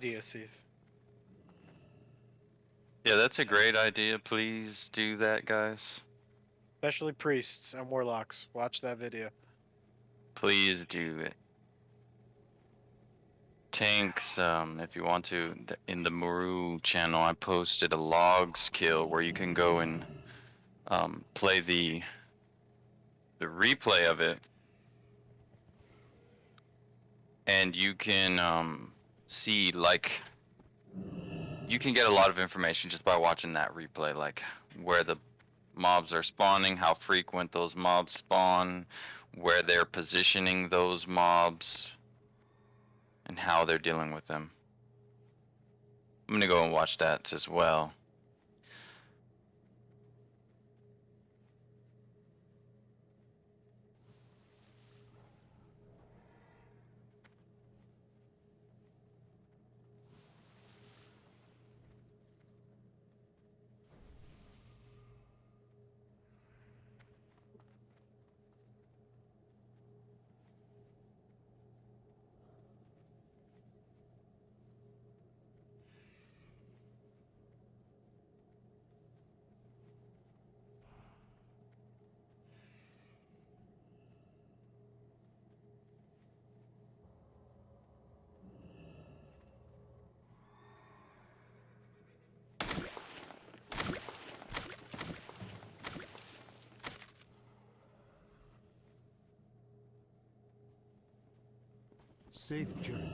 DSC. Yeah, that's a great idea. Please do that, guys. Especially priests and warlocks. Watch that video. Please do it. Tanks, if you want to, in the Maru channel, I posted a logs kill where you can go and play the replay of it, and you can see, like, you can get a lot of information just by watching that replay, like where the mobs are spawning, how frequent those mobs spawn, where they're positioning those mobs, and how they're dealing with them. I'm gonna go and watch that as well. Safe journey.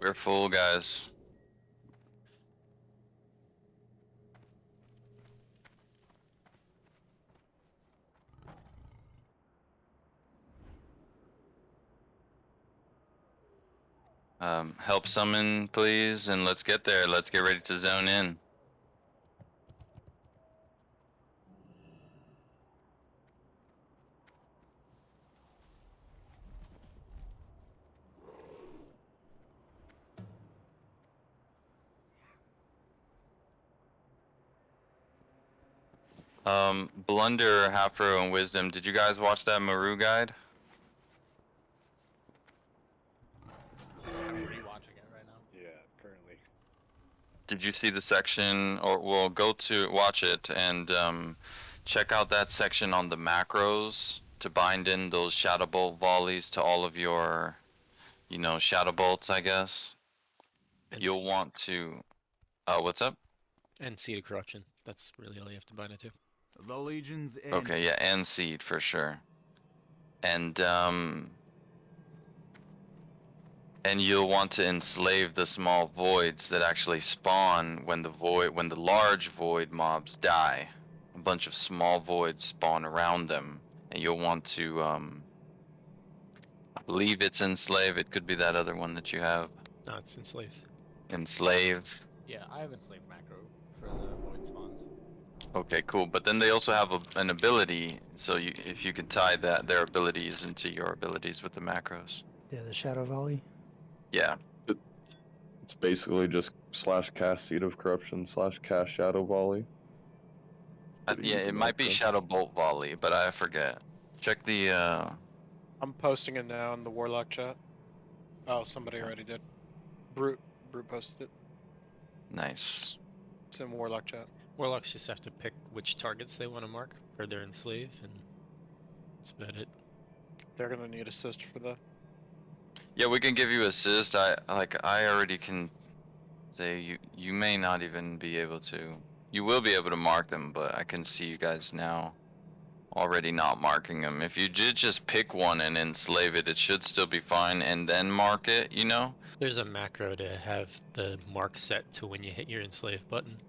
We're full, guys. Help summon, please, and let's get there. Let's get ready to zone in. Blunder, Halfro, and Wisdom, did you guys watch that Maru guide? I'm rewatching it right now. Yeah, currently. Did you see the section, or well, go to watch it and check out that section on the macros to bind in those shadow bolt volleys to all of your, you know, shadow bolts, I guess. You'll want to, what's up? And Seed of Corruption. That's really all you have to bind it to. The Legion's end. Okay, yeah, and seed for sure. And And you'll want to enslave the small voids that actually spawn when the large void mobs die. A bunch of small voids spawn around them, and you'll want to I believe it's enslave. It could be that other one that you have. No, it's enslave. Enslave. Yeah, I have enslaved macro for the void spawns. Okay, cool. But then they also have an ability, so if you can tie their abilities into your abilities with the macros. Yeah, the Shadow Volley. Yeah. It's basically just /cast Seed of Corruption /cast Shadow Volley. Pretty Yeah, easy it might be macro. Shadow Bolt Volley, but I forget. Check the I'm posting it now in the Warlock chat. Oh, somebody already did. Brute posted it. nice. It's in Warlock chat. Warlocks just have to pick which targets they want to mark for their enslave, and that's about it. They're gonna need assist for that. Yeah, we can give you assist. I already can say you may not even be able to. You will be able to mark them, but I can see you guys now already not marking them. If you did just pick one and enslave it, it should still be fine, and then mark it, you know? There's a macro to have the mark set to when you hit your enslave button.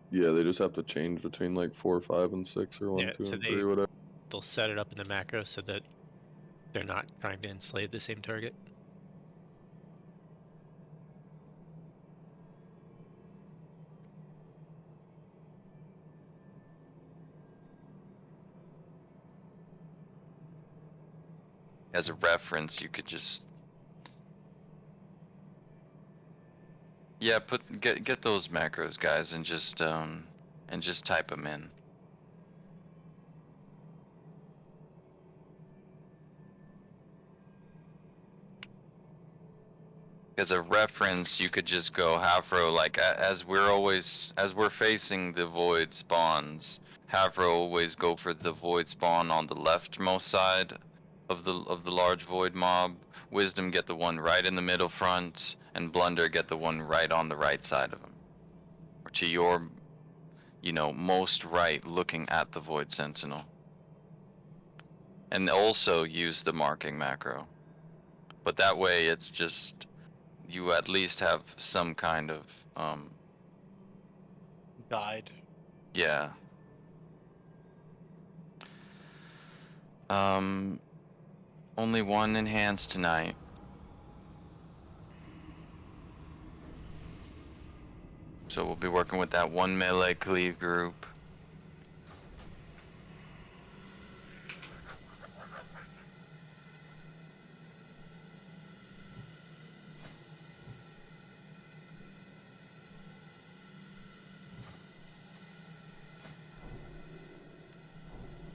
Yeah, they just have to change between like 4, 5, and 6, or 1, Yeah, 2, so and they- 3, whatever. They'll set it up in the macro so that they're not trying to enslave the same target. As a reference, you could just get those macros, guys, and just type them in. As a reference, you could just go half row, like as we're facing the void spawns. Half row always go for the void spawn on the leftmost side of the large void mob. Wisdom get the one right in the middle front, and Blunder get the one right on the right side of him, or to your, most right, looking at the void sentinel. And also use the marking macro, but that way it's just you at least have some kind of Guide. yeah. Only one enhanced tonight. So we'll be working with that one melee cleave group.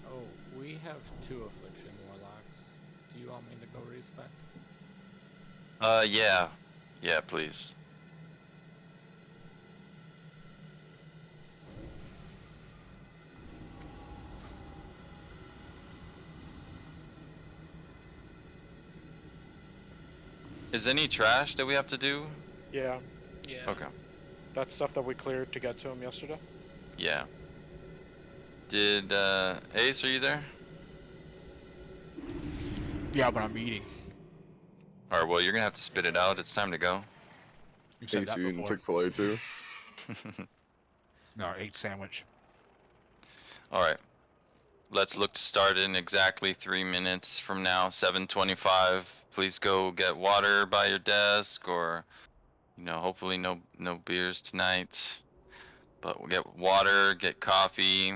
Oh, we have 2 affliction warlocks. Do you want me to go respec? Yeah. Yeah, please. Is any trash that we have to do? Yeah, Yeah. Okay. that's stuff that we cleared to get to him yesterday. Yeah. Did Ace, are you there? Yeah, but I'm eating. Alright, well, you're gonna have to spit it out. It's time to go. You said Hey, so that you eating before. Chick-fil-A too? No, 8 sandwich. Alright. Let's look to start in exactly 3 minutes from now, 7:25. Please go get water by your desk, or, hopefully no beers tonight. But we'll get water, get coffee,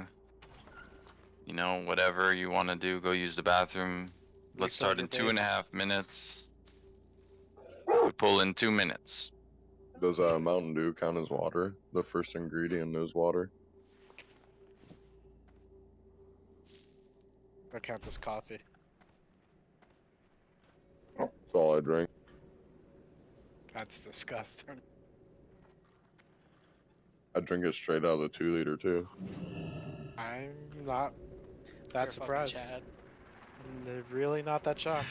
whatever you want to do, go use the bathroom. Let's Refill start your in 2.5 babes. minutes. We pull in 2 minutes. Does Mountain Dew count as water? The first ingredient is water. That counts as coffee. That's all I drink. That's disgusting. I drink it straight out of the 2-liter too. I'm not that You're fucking surprised. Chad. I'm really not that shocked.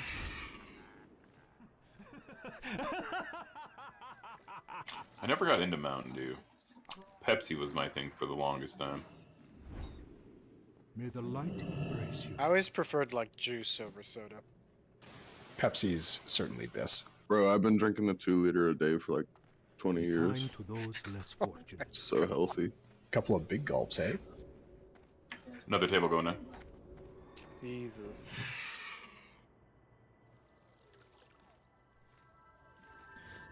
I never got into Mountain Dew. Pepsi was my thing for the longest time. May the light embrace you. I always preferred like juice over soda. Pepsi's certainly best. Bro, I've been drinking a 2-liter a day for like 20 Be years. kind to those less fortunate. So healthy. Couple of big gulps, eh? Another table going in. Jesus.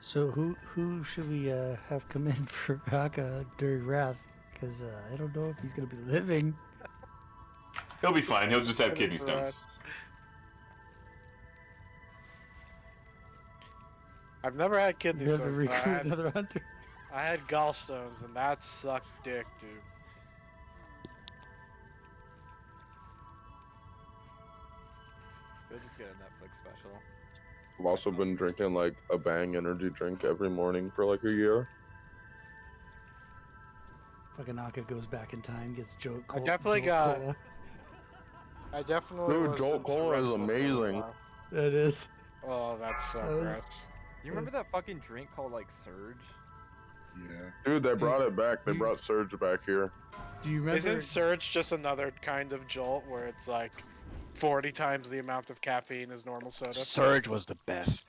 So who should we have come in for Haka during Wrath? Because I don't know if he's gonna be living. He'll be fine. He'll just have kidney That's right. stones. I've never had kidney You have to stones. But recruit another hunter. I had gallstones, and that sucked dick, dude. They'll just get a Netflix special. I've also been drinking like a Bang energy drink every morning for like a year. Fucking Haka goes back in time, gets Jolt. I definitely got- I definitely Dude, was Jolt into Cola Red is Bull for a amazing. while. That is. Oh, that's so That was- gross. You remember that fucking drink called like Surge? Yeah. Dude, they brought it back. They brought Surge back here. Do you remember? Isn't Surge just another kind of Jolt where it's like 40 times the amount of caffeine as normal soda? Surge was the best.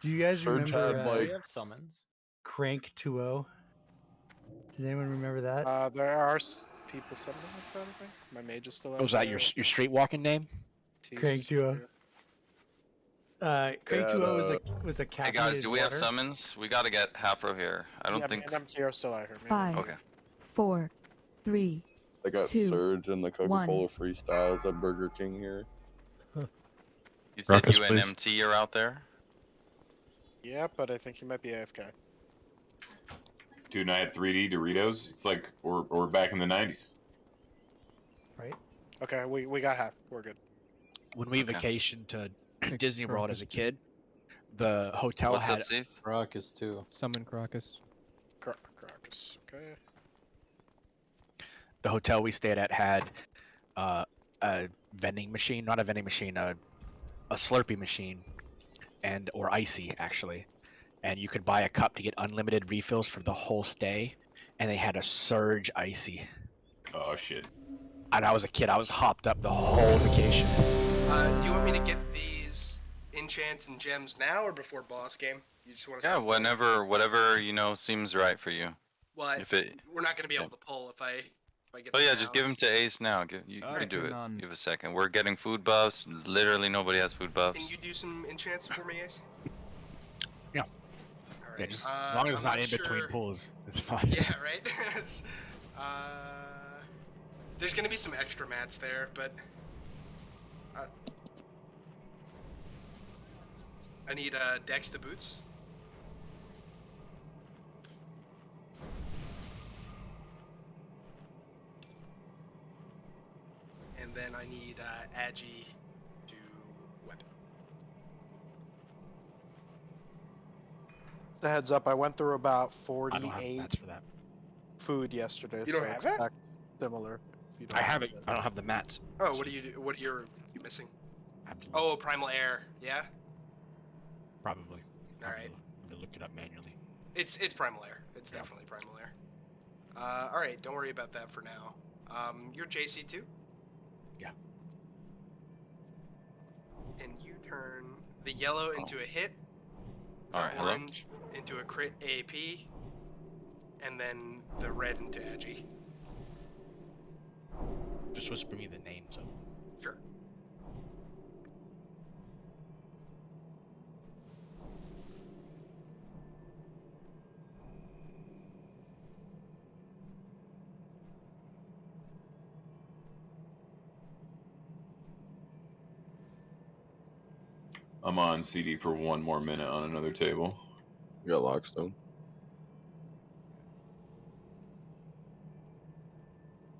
Do you guys Surge remember had, Do like- we have summons? Crank 2.0? Does anyone remember that? There are people something like that, I think. My mage is still out Was that there. your street walking name? Crank 2.0. Crank Yeah, 2.0 was a Hey caffeinated guys, do we have water. summons? We gotta get Halfro here. I don't Yeah, think. me and MT are still out here. 5, Okay. 4, 3. They got 2, Surge and the 1. Coca-Cola Freestyles at Burger King here. You said Ruckus, you and please. MT are out there? Yeah, but I think he might be AFK. Dude, and I had 3D Doritos. It's like we're back in the 90s. Right? Okay, we got half. We're good. When we Okay. vacationed to Disney World as a kid, the hotel What's had up, Steve? Karakas too. Summon Karakas. Karakas. Okay. the hotel we stayed at had a vending machine, not a vending machine, a Slurpee machine, or icy actually, and you could buy a cup to get unlimited refills for the whole stay, and they had a Surge icy. Oh shit. And I was a kid, I was hopped up the whole vacation. Do you want me to get these enchants and gems now or before boss game? You just want to? Yeah, whatever seems right for you. Well, If it, we're not gonna be able to pull if I get. oh them yeah, now. just give them to Ace now. You Alright, can do it. hang on. Give a second. We're getting food buffs. Literally nobody has food buffs. Can you do some enchants for me, Ace? Yeah. Alright. Yeah, just, as long as it's I'm not in between sure- pulls, it's fine. Yeah, right. It's, there's gonna be some extra mats there, but I need Dex the boots. And then I need Agi to weapon. The heads up, I went through about I don't have 48 mats for that. food yesterday. You don't so have that? expect similar. if you don't I have it. that. I don't have the mats. Oh, what do you do? What are you missing? I have to Oh, primal air. Yeah. probably. All right. Have to look it up manually. It's primal air. It's definitely primal air. All right. Don't worry about that for now. You're JC too. Yeah. And you turn the yellow into a hit. The Alright, hello? orange into a crit AP, and then the red into Agi. Just whisper me the names of them. Sure. I'm on CD for one more minute on another table. You got Lockstone.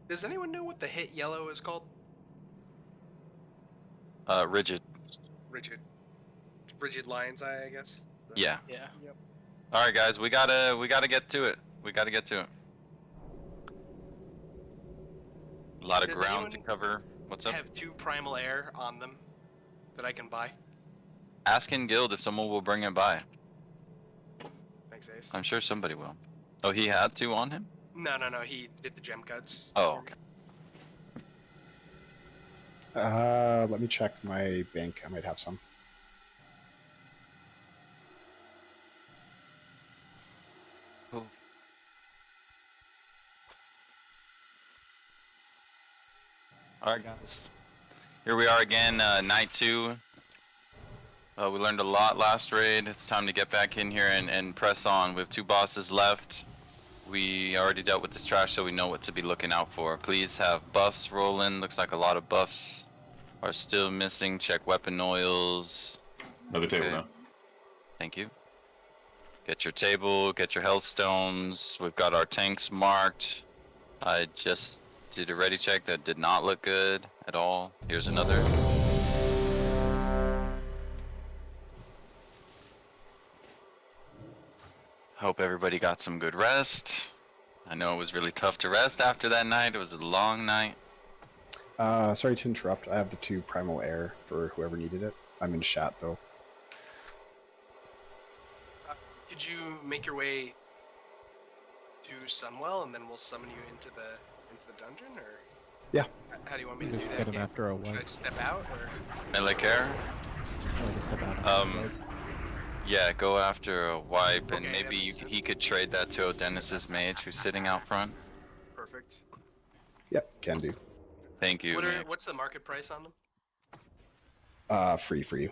Does anyone know what the hit yellow is called? Rigid. Rigid lines, I guess. Yeah. Yeah. All right, guys, we gotta get to it. We gotta get to it. A lot of Does ground to anyone cover. What's up? Have 2 primal air on them that I can buy. Ask in guild if someone will bring it by. Thanks, Ace. I'm sure somebody will. Oh, he had 2 on him? No, he did the gem cuts. Oh, okay. Let me check my bank. I might have some. Cool. Alright guys, here we are again, night 2. We learned a lot last raid. It's time to get back in here and press on. We have 2 bosses left. We already dealt with this trash, so we know what to be looking out for. Please have buffs rolling. Looks like a lot of buffs are still missing. Check weapon oils. Another table now. Thank you. Get your table, get your health stones. We've got our tanks marked. I just did a ready check that did not look good at all. Here's another. Hope everybody got some good rest. I know it was really tough to rest after that night. It was a long night. Sorry to interrupt. I have the 2 primal air for whoever needed it. I'm in chat though. Could you make your way to Sunwell, and then we'll summon you into the dungeon, or? Yeah. How do you want me to do Just that? get him after a Should I wipe. step out, or? Melee care? Or just step out after a wipe. Yeah, go after a wipe, and Okay, that maybe makes sense. he could trade that to Odennis's mage who's sitting out front. Perfect. Yep, can do. Thank you. mate. What's the market price on them? Free for you.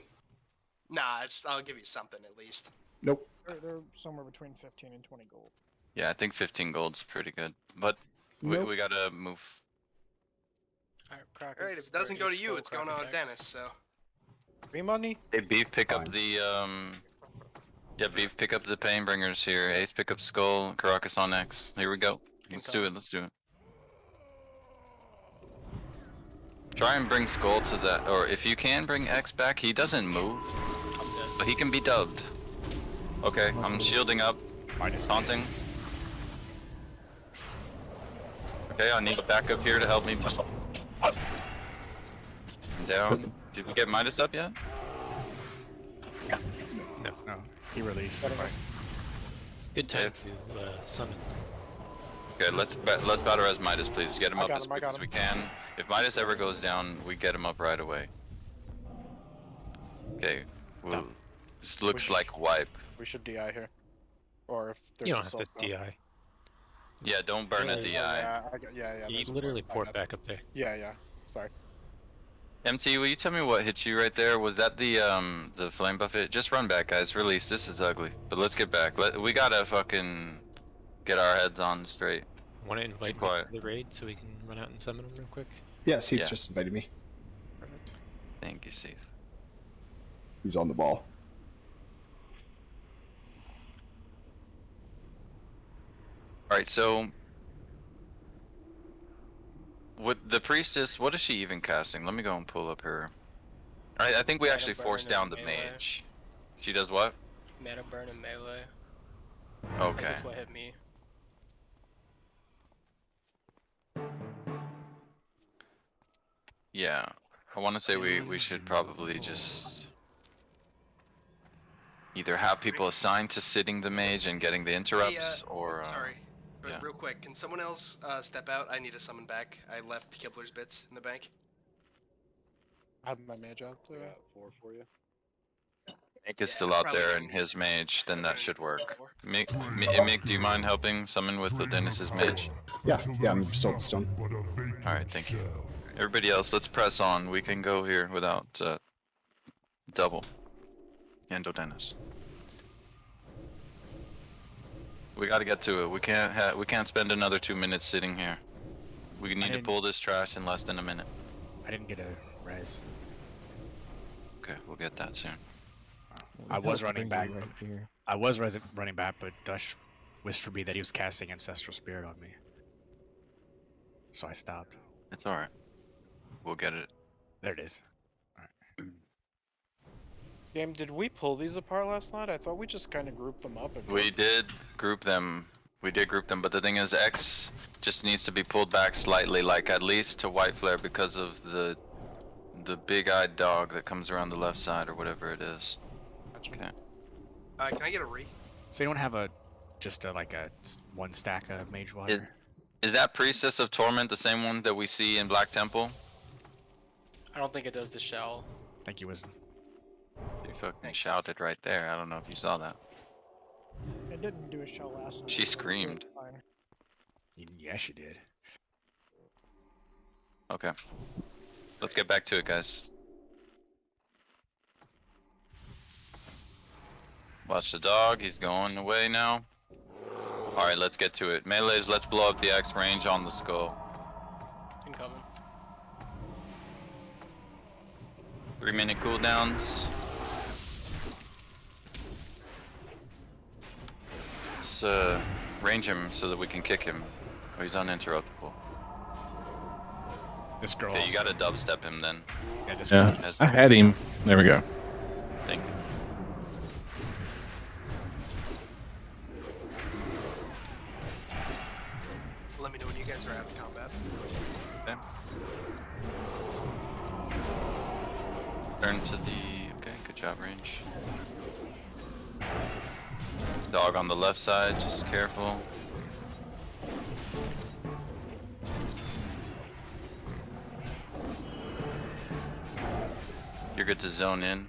Nah, I'll give you something at least. Nope. They're somewhere between 15 and 20 gold. Yeah, I think 15 gold's pretty good, but Nope. we gotta move. Alright, if it doesn't go to you, it's going on Dennis, so. Free money? Hey, Beef, pick up Fine. the yeah, Beef, pick up the Painbringers here. Ace, pick up Skull. Karakas on X. Here we go. Let's do it. Let's do it. Try and bring Skull to that, or if you can bring X back, he doesn't move, but he can be dubbed. Okay, I'm shielding up. Minus Taunting. Okay, I need backup here to help me. Down. Did we get Midas up yet? No, he released. It's a good time to summon. Okay, let's battle as Midas, please. Get him I up got as him, I quick got as we him. can. If Midas ever goes down, we get him up right away. Okay, well, this looks like wipe. We should DI here. Or if there's You a don't have soul to spell. DI. Yeah, don't burn a Yeah, DI. Yeah, You there's a literally port. port back up there. Yeah. Sorry. MT, will you tell me what hit you right there? Was that the flame buffet? Just run back, guys. Release. This is ugly. But let's get back. We gotta fucking get our heads on straight. Want to invite me quiet. to the raid so we can run out and summon him real quick? Yeah, Seath's Yeah. just invited me. Perfect. Thank you, Steve. He's on the ball. Alright, so what the priestess, what is she even casting? Let me go and pull up her. Alright, I think we Mana actually burn forced and down the melee. mage. She does what? Mana burn and melee. Okay. That's what hit me. Yeah. I wanna say we should probably just either have people assigned to sitting the mage and getting the interrupts, or Sorry, but yeah. real quick, can someone else step out? I need to summon back. I left Kibler's bits in the bank. I have my mage out too. 4 for you. Mick is Yeah, still out probably there don't and need- his mage, then that don't should need work. 4. Mick, do you mind helping summon with the Dennis's mage? Yeah, I'm still at the stone. Alright, thank you. Everybody else, let's press on. We can go here without double. Endo Dennis. We gotta get to it. We can't spend another 2 minutes sitting here. We need to didn't- pull this trash in less than a minute. I didn't get a res. Okay, we'll get that soon. I was running back. Right here. I was running back, but Dush whispered me that he was casting Ancestral Spirit on me. So I stopped. It's alright. We'll get it. There it is. Game, did we pull these apart last night? I thought we just kind of grouped them up. And We did group them. But the thing is, X just needs to be pulled back slightly, like at least to White Flare, because of the big-eyed dog that comes around the left side or whatever it is. Okay. Can I get a re? So anyone have just like a one stack of Mage Water? Is that Priestess of Torment the same one that we see in Black Temple? I don't think it does the shell. Thank you, Wisdom. You fucking Thanks. shouted right there. I don't know if you saw that. It didn't do a shell last time. She screamed. Fine. Yeah, she did. Okay. Let's get back to it, guys. Watch the dog, he's going away now. Alright, let's get to it. Melees, let's blow up the X range on the skull. Incoming. 3-minute cooldowns. Let's range him so that we can kick him. Oh, he's uninterruptible. This girl. Okay, you gotta dubstep him then. Yeah, this Yeah, girl has- I had him. There we go. Thank you. Let me know when you guys are out of combat. Okay. Turn to the... Okay, good job, range. Dog on the left side, just careful. You're good to zone in.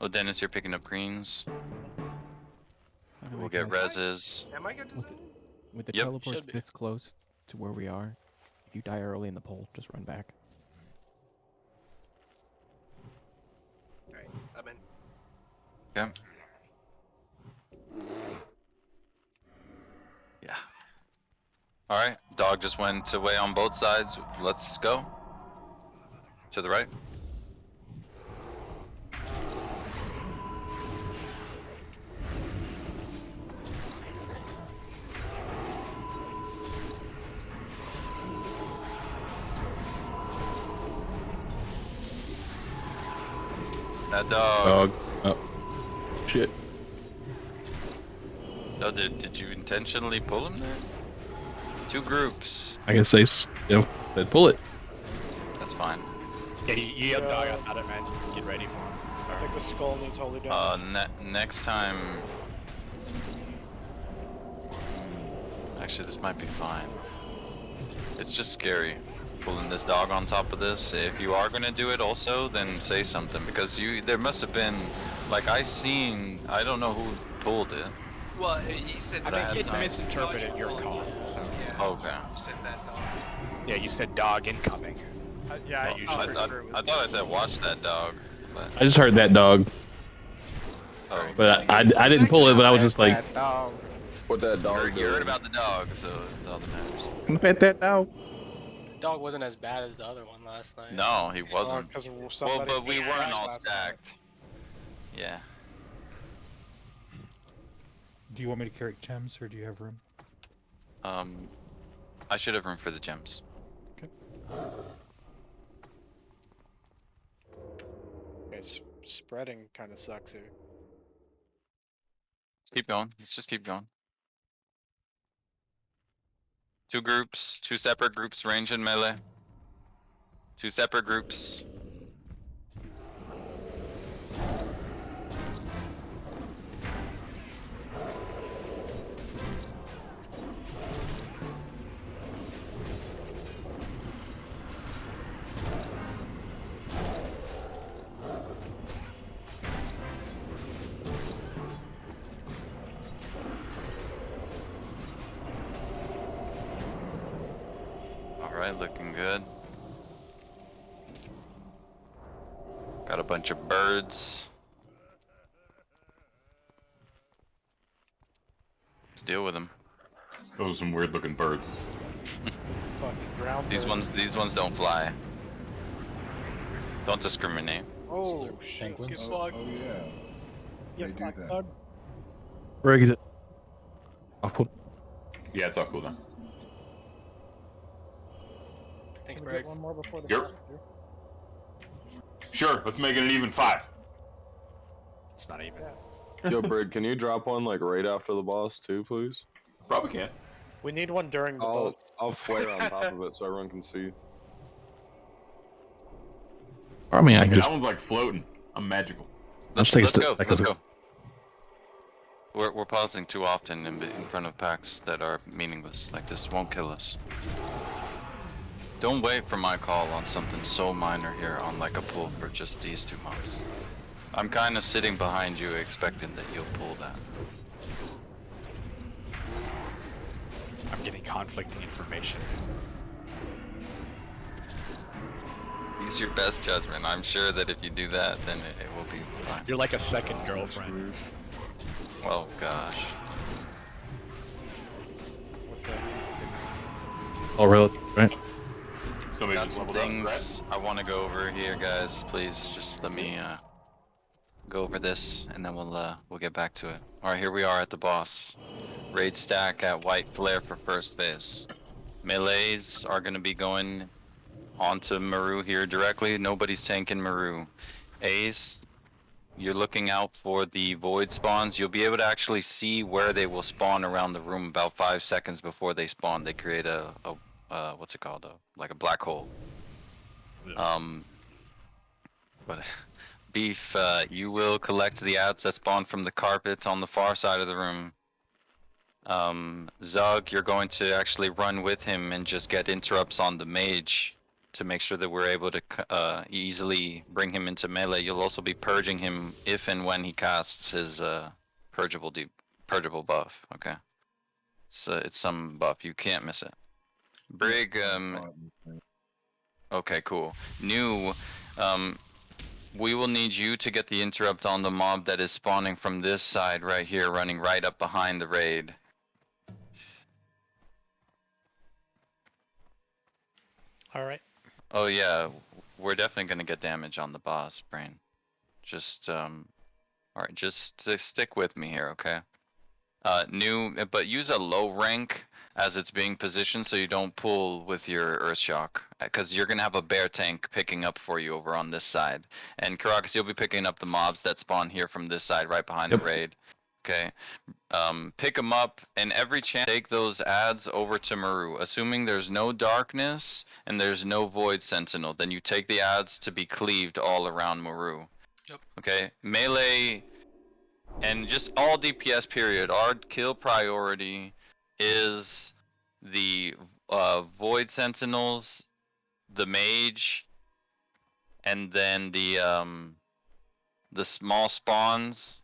Oh, Dennis, you're picking up greens. We'll get reses. Am I good to zone in? With the Yep. teleports Should be. this close to where we are, if you die early in the poll, just run back. Alright, I'm in. Okay. Yeah. Alright, dog just went away on both sides. Let's go. To the right. That dog. Oh, shit. No, did you intentionally pull him there? 2 groups. I guess they, they'd pull it. That's fine. Yeah, you yelled dog out it, man. Get ready for him. I Sorry. think the skull needs holy damage. Next time. Actually, this might be fine. It's just scary pulling this dog on top of this. If you are gonna do it, also, then say something because there must have been, like I don't know who pulled it. Well, he said I that. think it misinterpreted your call. So. Yeah, Okay. You said that dog. Yeah, you said dog incoming. Yeah, I usually I thought I said watch that dog. But... I just heard that dog, Oh, but I didn't pull it. But I was just like, What that dog you heard about the dog, so it's all that matters. pet that dog. The dog wasn't as bad as the other one last night. No, he wasn't. Because Well, but we weren't all stacked. Yeah. Do you want me to carry gems, or do you have room? I should have room for the gems. Okay. It's spreading kind of sucks here. Let's keep going. Let's just keep going. 2 groups, 2 separate groups, range and melee. 2 separate groups. Alright, looking good. Got a bunch of birds. Let's deal with them. Those are some weird looking birds. Fucking ground These ones don't fly. Don't discriminate. Oh shit! Get fucked. Yeah, fuck, dog. Break it. I'll pull. Yeah, it's off cooldown. Thanks, Can we Bragg. get one more before the Yep. boss? Sure, let's make it an even 5. It's not even. Yo, Brig, can you drop one like right after the boss too, please? Probably can't. We need one during the I'll boss. I'll flare on top of it so everyone can see. I mean, I Okay, can just. that one's like floating. I'm magical. Let's take a Let's step go. back. Let's go. We're pausing too often in front of packs that are meaningless. Like this won't kill us. Don't wait for my call on something so minor here on like a pull for just these 2 mobs. I'm kind of sitting behind you expecting that you'll pull that. conflicting information. Use your best judgment. I'm sure that if you do that, then it will be fine. You're like a second girlfriend. Oh gosh. Oh, really? Right. Somebody Got just some leveled up, things I want to go over here, guys. Please, just let me go over this, and then we'll get back to it. All right, here we are at the boss. Raid stack at white flare for first phase. Melees are gonna be going onto Maru here directly. Nobody's tanking Maru. Ace, you're looking out for the void spawns. You'll be able to actually see where they will spawn around the room about 5 seconds before they spawn. They create a what's it called? Like a black hole. But Beef, you will collect the ads that spawn from the carpet on the far side of the room. Zug, you're going to actually run with him and just get interrupts on the mage to make sure that we're able to easily bring him into melee. You'll also be purging him if and when he casts his purgeable buff. Okay, so it's some buff, you can't miss it. Brig, okay, cool. New, we will need you to get the interrupt on the mob that is spawning from this side right here, running right up behind the raid. Alright. Oh yeah, we're definitely gonna get damage on the boss, Brain. Just, alright, just stick with me here, okay? New, but use a low rank as it's being positioned so you don't pull with your Earth Shock. Because you're gonna have a bear tank picking up for you over on this side. And Karakas, you'll be picking up the mobs that spawn here from this side, right behind the raid. Okay, pick them up, and every chance take those ads over to Maru. Assuming there's no darkness and there's no void sentinel, then you take the ads to be cleaved all around Maru. Yep. Okay, melee and just all DPS period. Our kill priority is the void sentinels, the mage, and then the small spawns.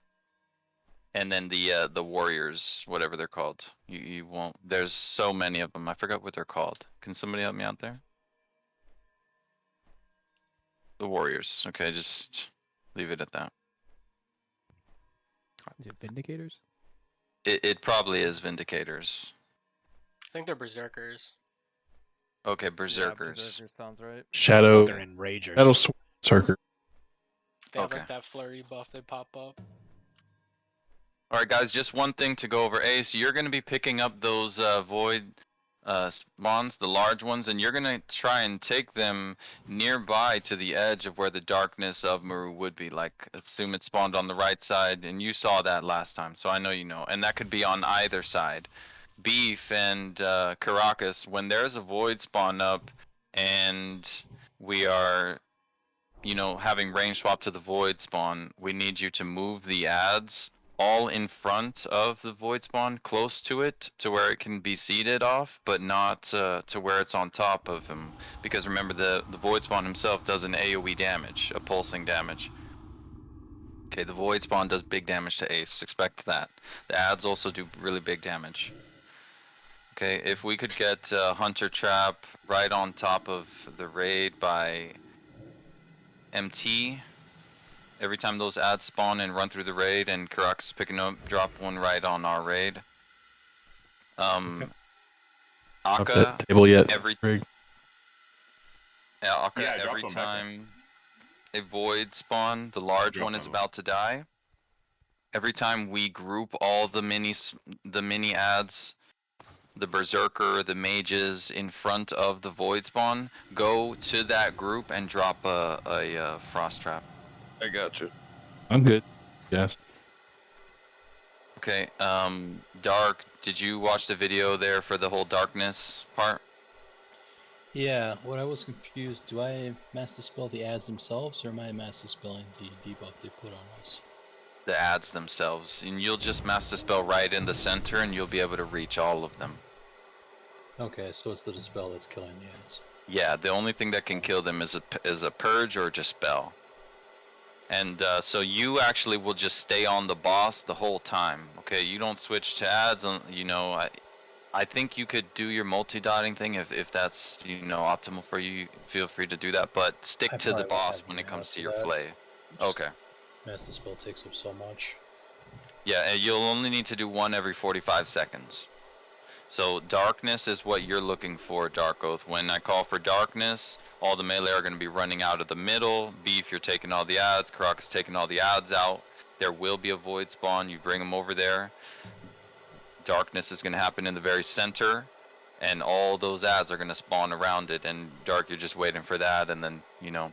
And then the warriors, whatever they're called. You won't. There's so many of them. I forgot what they're called. Can somebody help me out there? The warriors. Okay, just leave it at that. Is it Vindicators? It probably is Vindicators. I think they're berserkers. Okay, berserkers. Yeah, berserker sounds right. Shadow. They're enragers. Shadow Berserker. They have Okay. like that flurry buff they pop up. Alright guys, just one thing to go over. Ace, you're going to be picking up those void spawns, the large ones, and you're going to try and take them nearby to the edge of where the darkness of Maru would be. Like, assume it spawned on the right side, and you saw that last time, so I know you know. And that could be on either side. Beef and Karakas, when there's a void spawn up, and we are, you know, having range swap to the void spawn, we need you to move the ads all in front of the void spawn, close to it, to where it can be seeded off, but not to where it's on top of him. Because remember, the void spawn himself does an AoE damage, a pulsing damage. Okay, the void spawn does big damage to Ace, expect that. The ads also do really big damage. Okay, if we could get Hunter Trap right on top of the raid by MT. Every time those ads spawn and run through the raid, and Karakas is picking up, drop one right on our raid. Not Akka, that table yet. every Rig. Akka, Yeah, drop every them back time a void spawn, the large Drop one is them. about to die. Every time we group all the mini ads, the berserker, the mages in front of the void spawn, go to that group and drop a frost trap. I got you. I'm good. Yes. Okay, Dark, did you watch the video there for the whole darkness part? Yeah, what I was confused, do I master spell the ads themselves, or am I master spelling the debuff they put on us? The ads themselves, and you'll just master spell right in the center and you'll be able to reach all of them. Okay, so it's the spell that's killing the ads. Yeah, the only thing that can kill them is a purge or just spell. And so you actually will just stay on the boss the whole time. Okay, you don't switch to ads, you know, I think you could do your multi-dotting thing if that's, you know, optimal for you. Feel free to do that, but stick I to the probably won't boss have when it comes enough to of your that. flay. Just Okay. Master spell takes up so much. Yeah, and you'll only need to do one every 45 seconds. So darkness is what you're looking for, Dark Oath. When I call for darkness, all the melee are going to be running out of the middle. Beef, you're taking all the adds. Karakas taking all the adds out. There will be a void spawn. You bring them over there. Darkness is going to happen in the very center, and all those adds are going to spawn around it. And Dark, you're just waiting for that, and then, you know,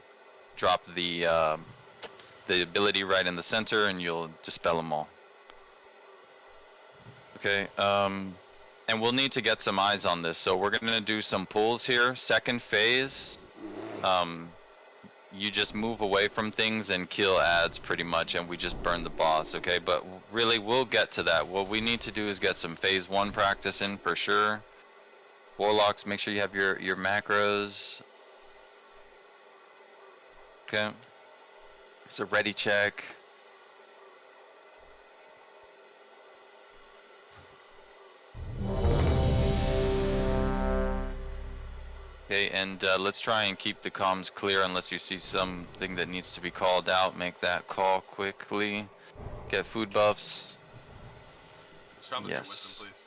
drop the ability right in the center, and you'll dispel them all. Okay, and we'll need to get some eyes on this, so we're gonna do some pulls here. Second phase, you just move away from things and kill adds pretty much, and we just burn the boss, okay? But really, we'll get to that. What we need to do is get some phase 1 practice in for sure. Warlocks, make sure you have your macros. Okay. It's a ready check. Okay, and let's try and keep the comms clear unless you see something that needs to be called out. Make that call quickly. Get food buffs. Stromba's Yes. get wisdom, please.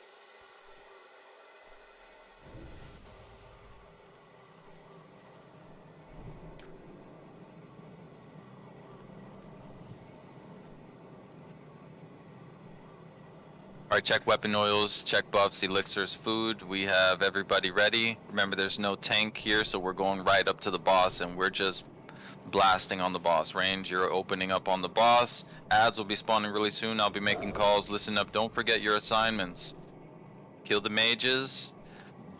Alright, check weapon oils, check buffs, elixirs, food. We have everybody ready. Remember, there's no tank here, so we're going right up to the boss, and we're just blasting on the boss. Range, you're opening up on the boss. Ads will be spawning really soon. I'll be making calls. Listen up, don't forget your assignments. Kill the mages.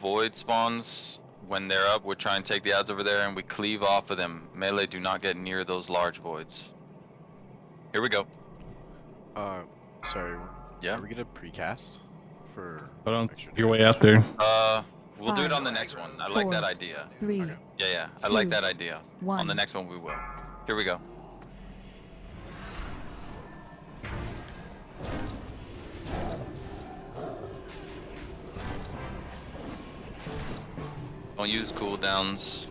Void spawns. When they're up, we're trying to take the ads over there, and we cleave off of them. Melee, do not get near those large voids. Here we go. Sorry. Yeah. Are we gonna precast for? Hold on. Your way out there. We'll do it on the next one. I like that idea. 3, Yeah, I like 2, that idea. 1. On the next one we will. Here we go. Don't use cooldowns.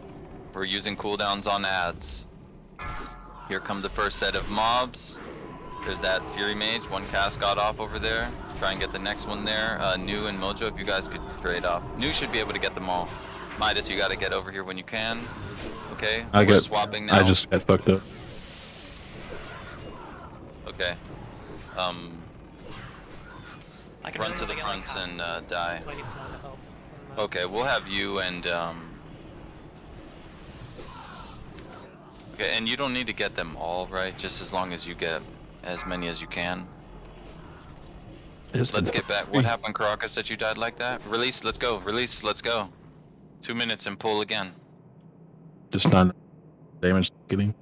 We're using cooldowns on ads. Here come the first set of mobs. There's that Fury Mage, one cast got off over there. Try and get the next one there. New and Mojo, if you guys could trade off. New should be able to get them all. Midas, you gotta get over here when you can. Okay, we're swapping now. I just got fucked up. Okay. Run to the front and die. Okay, we'll have you and okay, and you don't need to get them all, right? Just as long as you get as many as you can. Let's get back. What happened, Karakas, that you died like that? Release, let's go. Release, let's go. 2 minutes and pull again. Just not damage getting.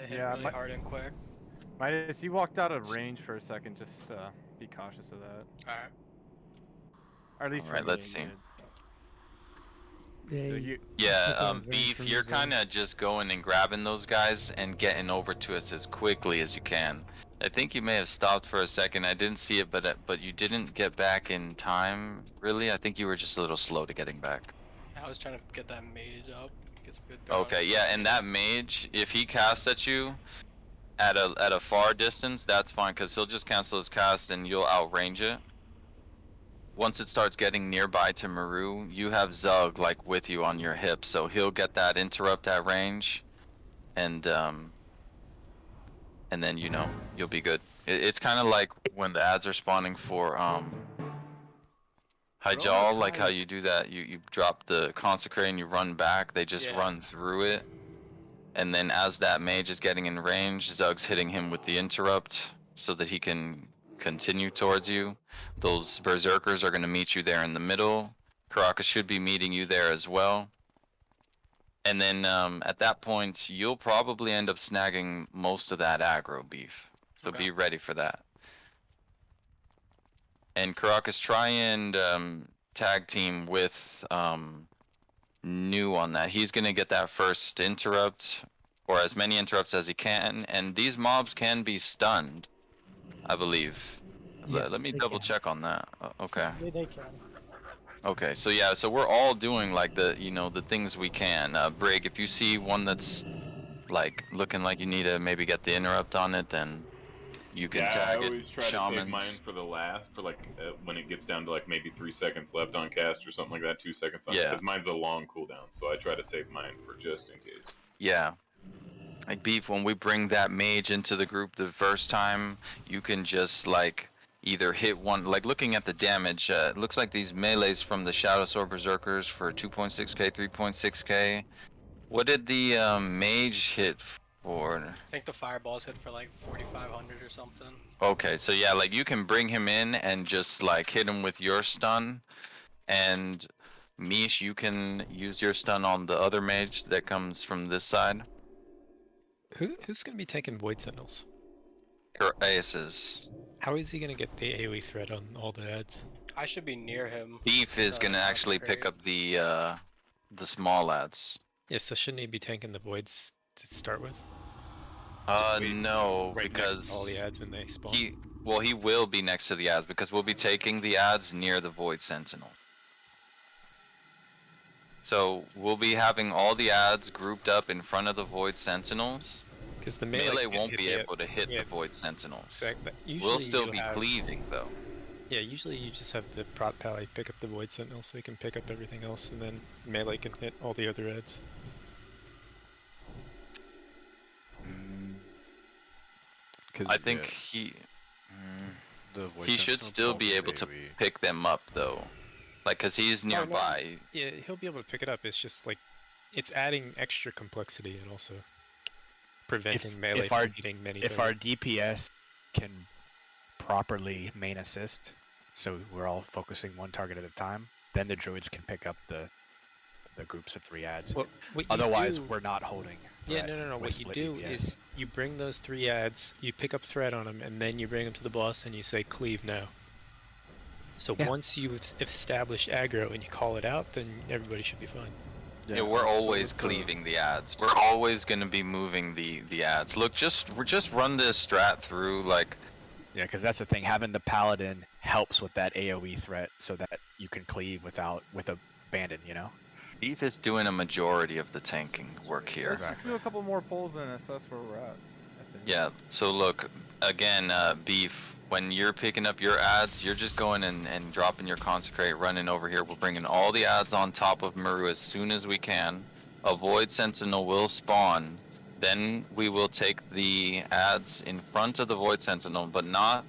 Yeah, really hard and quick. Midas, you walked out of range for a second. Just be cautious of that. Alright. Or at least Alright, let's see. Yeah, Beef, you're kind of just going and grabbing those guys and getting over to us as quickly as you can. I think you may have stopped for a second. I didn't see it, but you didn't get back in time, really. I think you were just a little slow to getting back. I was trying to get that mage up. Get some good Okay, yeah, and that mage, if he casts at you at a far distance, that's fine, because he'll just cancel his cast and you'll outrange it. Once it starts getting nearby to Maru, you have Zug like with you on your hip, so he'll get that interrupt at range, and then you know you'll be good. It's kind of like when the ads are spawning for Hyjal, like how you do that. You drop the consecrate and you run back. They just run through it, and then as that mage is getting in range, Zug's hitting him with the interrupt so that he can continue towards you. Those berserkers are going to meet you there in the middle. Karakas should be meeting you there as well. And then at that point, you'll probably end up snagging most of that aggro, Beef. So be ready for that. And Karakas, try and tag team with New on that. He's going to get that first interrupt, or as many interrupts as he can. And these mobs can be stunned, I believe. let me they double can. check on that. Okay. They can. Okay, so yeah, so we're all doing like the, you know, the things we can. Brig, if you see one that's like looking like you need to maybe get the interrupt on it, then you can Yeah, I tag it. always try to save Shamans. mine for the last, for like when it gets down to like maybe 3 seconds left on cast or something like that, 2 seconds on. Yeah. Because mine's a long cooldown, so I try to save mine for just in case. Yeah. Like Beef, when we bring that mage into the group the first time, you can just like either hit one, like looking at the damage, it looks like these melees from the Shadow Sword Berserkers for 2.6k, 3.6k. What did the mage hit for? I think the fireballs hit for like 4,500 or something. Okay, so yeah, like you can bring him in and just like hit him with your stun, and Mish, you can use your stun on the other mage that comes from this side. Who's gonna be taking Void Sentinels? Your aces. How is he gonna get the AoE threat on all the ads? I should be near him. Beef is so gonna that's actually pick great. up the small ads. Yeah, so shouldn't he be tanking the voids to start with? No, Right next because to all the ads when they spawn. he will be next to the ads because we'll be taking the ads near the Void Sentinel. So we'll be having all the ads grouped up in front of the Void Sentinels. Because the melee can't won't hit be the- able to hit yeah, the Void Sentinels. Exactly. We'll Usually still you'll be have- cleaving though. Yeah, usually you just have the prot pally pick up the Void Sentinel so he can pick up everything else, and then melee can hit all the other ads. I think he should still be able to pick them up though, like cause he's nearby. Yeah, he'll be able to pick it up. It's just like it's adding extra complexity and also preventing melee our, from hitting many. If our DPS can properly main assist, so we're all focusing one target at a time, then the druids can pick up the groups of 3 ads. Well, what you Otherwise, do- we're not holding. Yeah, threat no. with What you split do DPS. is you bring those 3 ads, you pick up threat on them, and then you bring them to the boss and you say cleave now. So once you've established aggro and you call it out, then everybody should be fine. Yeah, we're always cleaving the ads. We're always gonna be moving the ads. Look, just run this strat through like. Yeah, because that's the thing. Having the paladin helps with that AOE threat, so that you can cleave with abandon. You know. Beef is doing a majority of the tanking work here. Let's just do a couple more polls and assess where we're at. I think. Yeah, so look, again, Beef, when you're picking up your ads, you're just going and dropping your Consecrate, running over here. We're bringing all the ads on top of Maru as soon as we can. A Void Sentinel will spawn. Then we will take the ads in front of the Void Sentinel, but not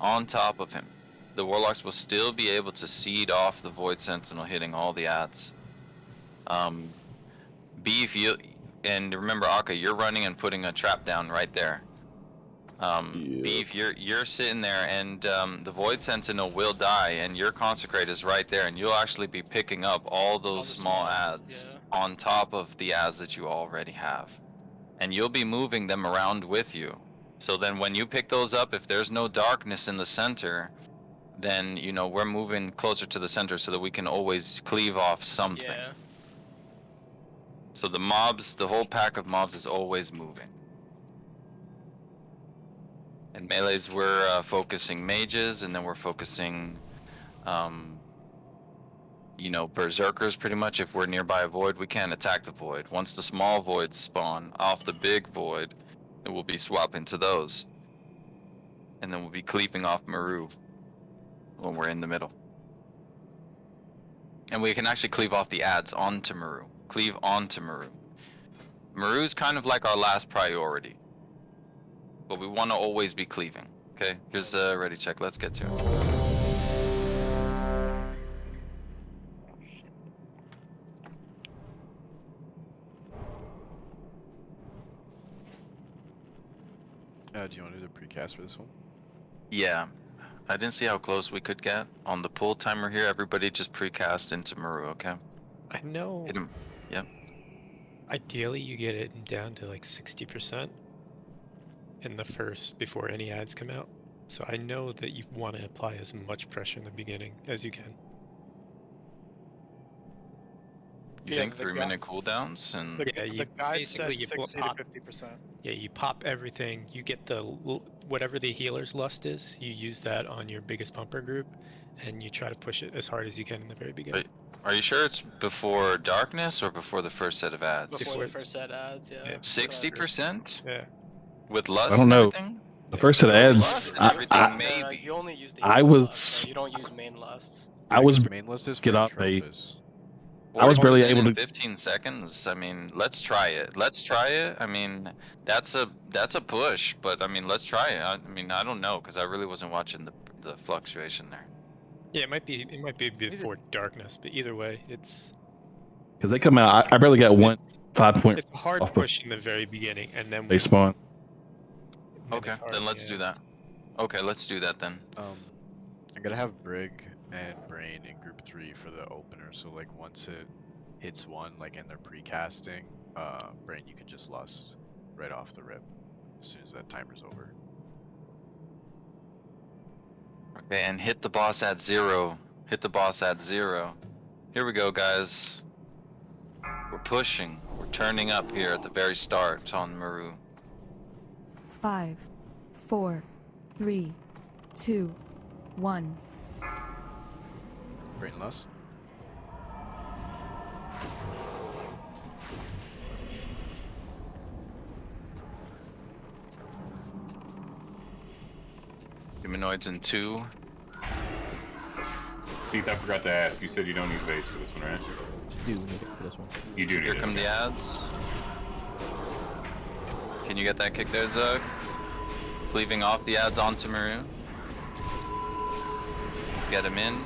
on top of him. The Warlocks will still be able to seed off the Void Sentinel, hitting all the ads. Beef, and remember Akka, you're running and putting a trap down right there. Beef, you're sitting there, and the Void Sentinel will die, and your Consecrate is right there, and you'll actually be picking up all those small ads on top of the ads that you already have, and you'll be moving them around with you. So then, when you pick those up, if there's no darkness in the center, then you know we're moving closer to the center so that we can always cleave off something. Yeah. So the mobs, the whole pack of mobs is always moving. And melees, we're focusing mages, and then we're focusing, you know, berserkers pretty much. If we're nearby a void, we can't attack the void. Once the small voids spawn off the big void, then we'll be swapping to those. And then we'll be cleaving off Maru when we're in the middle. And we can actually cleave off the ads onto Maru. Cleave onto Maru. Maru's kind of like our last priority. But we want to always be cleaving. Okay, here's a ready check. Let's get to it. Do you want to do the precast for this one? Yeah. I didn't see how close we could get. On the pull timer here, everybody just precast into Maru, okay? I know. Hit him. Yep. Ideally, you get it down to like 60% in the first before any ads come out. So I know that you want to apply as much pressure in the beginning as you can. You Yeah, think the 3-minute cooldowns and The, Yeah, the you guide basically said you 60 pop. to 50%. Yeah, you pop everything. You get the whatever the healer's lust is. You use that on your biggest pumper group, and you try to push it as hard as you can in the very beginning. Are you sure it's before darkness or before the first set of ads? Before the first set ads, yeah. 60%? Yeah. With lust I don't and know. everything? The first set of With ads, lust and everything, maybe. You only use the I hero was- lust, so you don't use main lust. I was main list is get for up a. Tropus. I was barely able in to. 15 seconds. I mean, let's try it. Let's try it. I mean, that's a push, but I mean, let's try it. I mean, I don't know because I really wasn't watching the fluctuation there. Yeah, it might be before darkness, but either way, it's Because they come out, I barely got 5 point. it's a hard off of push in the very beginning, and then They spawn. Okay, then let's do that. Okay, let's do that then. I'm gonna have Brig and Brain in group 3 for the opener. So like once it hits 1, like in their pre-casting, Brain, you can just lust right off the rip as soon as that timer's over. Okay, and hit the boss at 0. Hit the boss at 0. Here we go, guys. We're pushing. We're turning up here at the very start on Maru. 5, 4, 3, 2, 1. Brain lust. Humanoids in 2. See, I forgot to ask. You said you don't need base for this one, right? Do need it for this one. You do need Here it. come the ads. Can you get that kick there, Zug? Cleaving off the ads onto Maru. Let's get him in.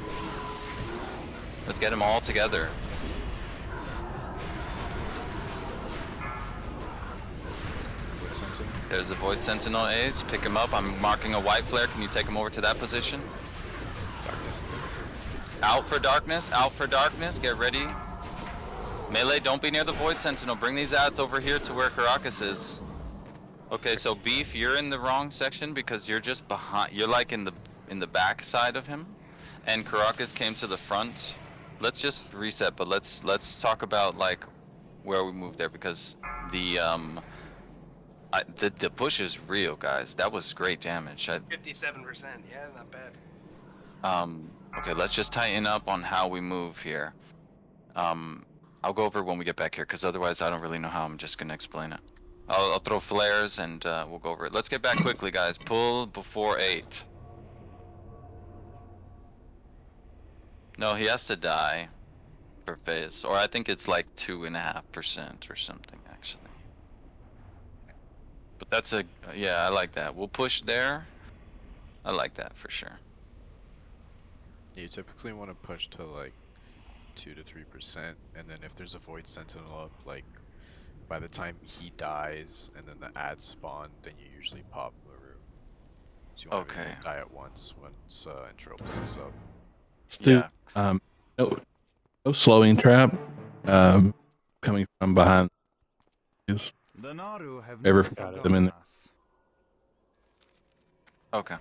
Let's get them all together. There's a Void Sentinel Ace. Pick him up. I'm marking a white flare. Can you take him over to that position? Darkness. Out for darkness. Out for darkness. Get ready. Melee, don't be near the Void Sentinel. Bring these ads over here to where Karakas is. Okay, so Beef, you're in the wrong section because you're just behind. You're like in the back side of him, and Karakas came to the front. Let's just reset, but let's talk about like where we moved there because the push is real, guys. That was great damage. 57%, yeah, not bad. Okay, let's just tighten up on how we move here. I'll go over it when we get back here because otherwise I don't really know how. I'm just gonna explain it. I'll throw flares and we'll go over it. Let's get back quickly, guys. Pull before 8. No, he has to die for phase, or I think it's like 2.5% or something actually. But that's a yeah, I like that. We'll push there. I like that for sure. You typically want to push to like 2 to 3%, and then if there's a Void Sentinel up, like by the time he dies and then the ads spawn, then you usually pop Maru. So you want to die at once Entropus is up. Let's do no slowing trap coming from behind. Ever them in there. Okay.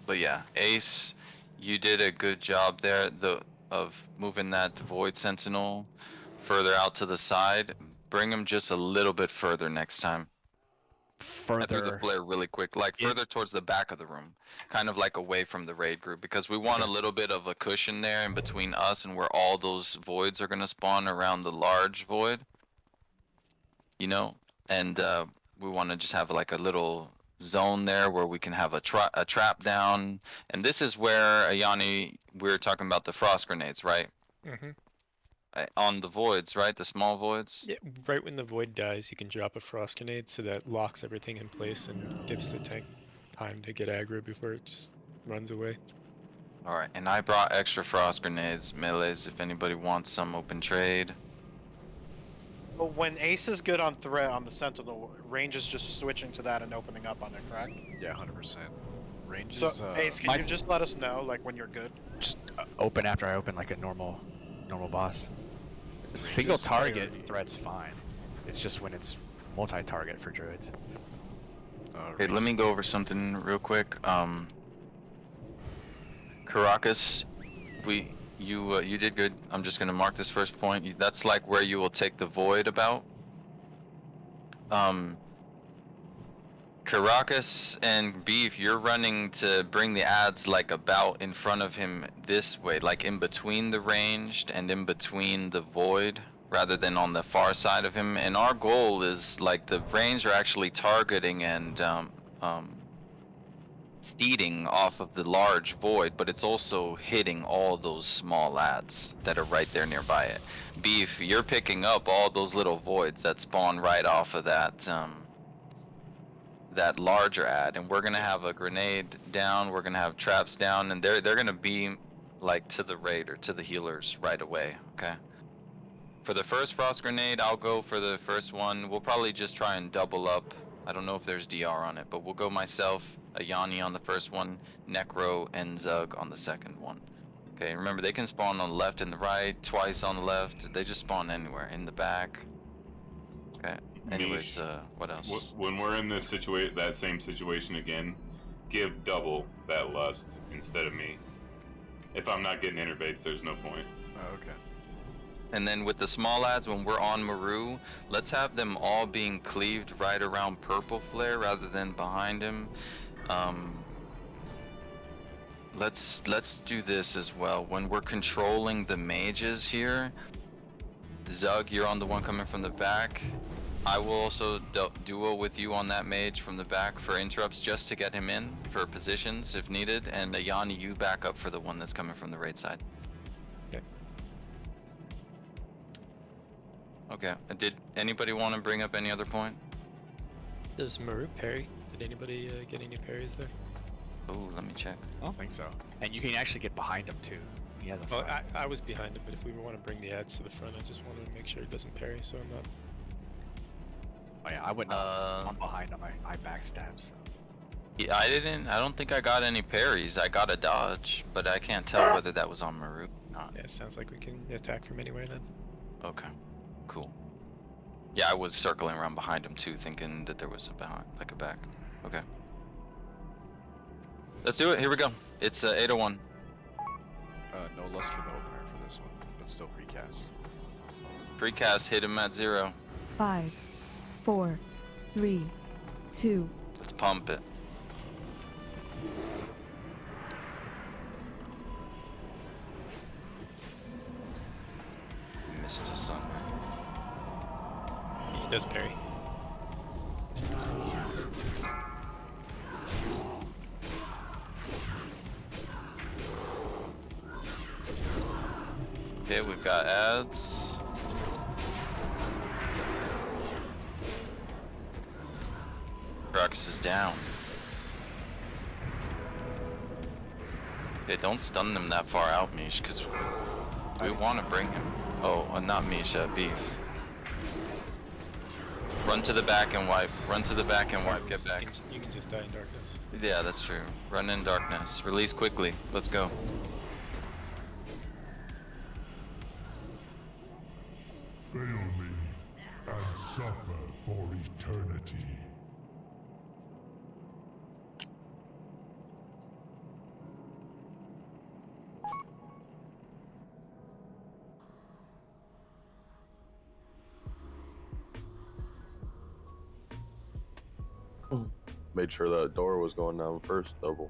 But yeah, Ace, you did a good job there of moving that Void Sentinel further out to the side. Bring him just a little bit further next time. I threw the flare really quick, like further towards the back of the room, kind of like away from the raid group, because we want a little bit of a cushion there in between us and where all those voids are gonna spawn around the large void. You know, and we want to just have like a little zone there where we can have a trap down. And this is where Ayani, we were talking about the frost grenades, right? Mm-hmm. On the voids, right? The small voids? Yeah, right when the void dies, you can drop a frost grenade so that locks everything in place and gives the tank time to get aggro before it just runs away. Alright, and I brought extra frost grenades, melees, if anybody wants some open trade. But when Ace is good on threat on the Sentinel, range is just switching to that and opening up on it, correct? Yeah, 100%. Range So, is Ace, can you just let us know, like, when you're good? just open after I open like a normal boss. Single target threat's fine. It's just when it's multi-target for druids. Okay, let me go over something real quick. Karakas, You did good. I'm just gonna mark this first point. That's like where you will take the void about. Karakas and Beef, you're running to bring the ads like about in front of him this way, like in between the ranged and in between the void, rather than on the far side of him. And our goal is like the ranged are actually targeting and feeding off of the large void, but it's also hitting all those small ads that are right there nearby it. Beef, you're picking up all those little voids that spawn right off of that that larger ad, and we're gonna have a grenade down, we're gonna have traps down, and they're gonna be like to the raid or to the healers right away. Okay, for the first frost grenade, I'll go for the first one. We'll probably just try and double up. I don't know if there's DR on it, but we'll go myself, Ayani on the first one, Necro, and Zug on the second one. Okay, remember they can spawn on the left and the right, twice on the left. They just spawn anywhere, in the back. Okay. Anyways, what else? When we're in this that same situation again, give double that lust instead of me. If I'm not getting innervates, there's no point. Oh, okay. And then with the small ads, when we're on Maru, let's have them all being cleaved right around Purple Flare rather than behind him. Let's do this as well. When we're controlling the mages here, Zug, you're on the one coming from the back. I will also duo with you on that mage from the back for interrupts just to get him in for positions if needed, and Ayani, you back up for the one that's coming from the right side. Okay. Okay, did anybody want to bring up any other point? Does Maru parry? Did anybody get any parries there? Oh, let me check. I don't think so. And you can actually get behind him too. He has a front. I was behind him, but if we want to bring the ads to the front, I just wanted to make sure it doesn't parry, so I'm not... Oh yeah, I went I'm behind him. I backstab, so. Yeah, I don't think I got any parries. I got a dodge, but I can't tell whether that was on Maru or not. Yeah, it sounds like we can attack from anywhere then. Okay, cool. Yeah, I was circling around behind him too, thinking that there was a behind, like a back. Okay. Let's do it, here we go. It's 801. No luster though apparent for this one, but still precast. Precast, hit him at 0. 5, 4, 3, 2. Let's pump it. Mr. Sunwell. He does parry. Okay, we've got ads. Karakas is down. Okay, don't stun them that far out, Mish, because we want to bring him. Oh, not Mish, Beef. Run to the back and wipe. Run to the back and wipe. Get back. You can just die in darkness. Yeah, that's true. Run in darkness. Release quickly. Let's go. Fail me and suffer for eternity. Made sure that door was going down first, double.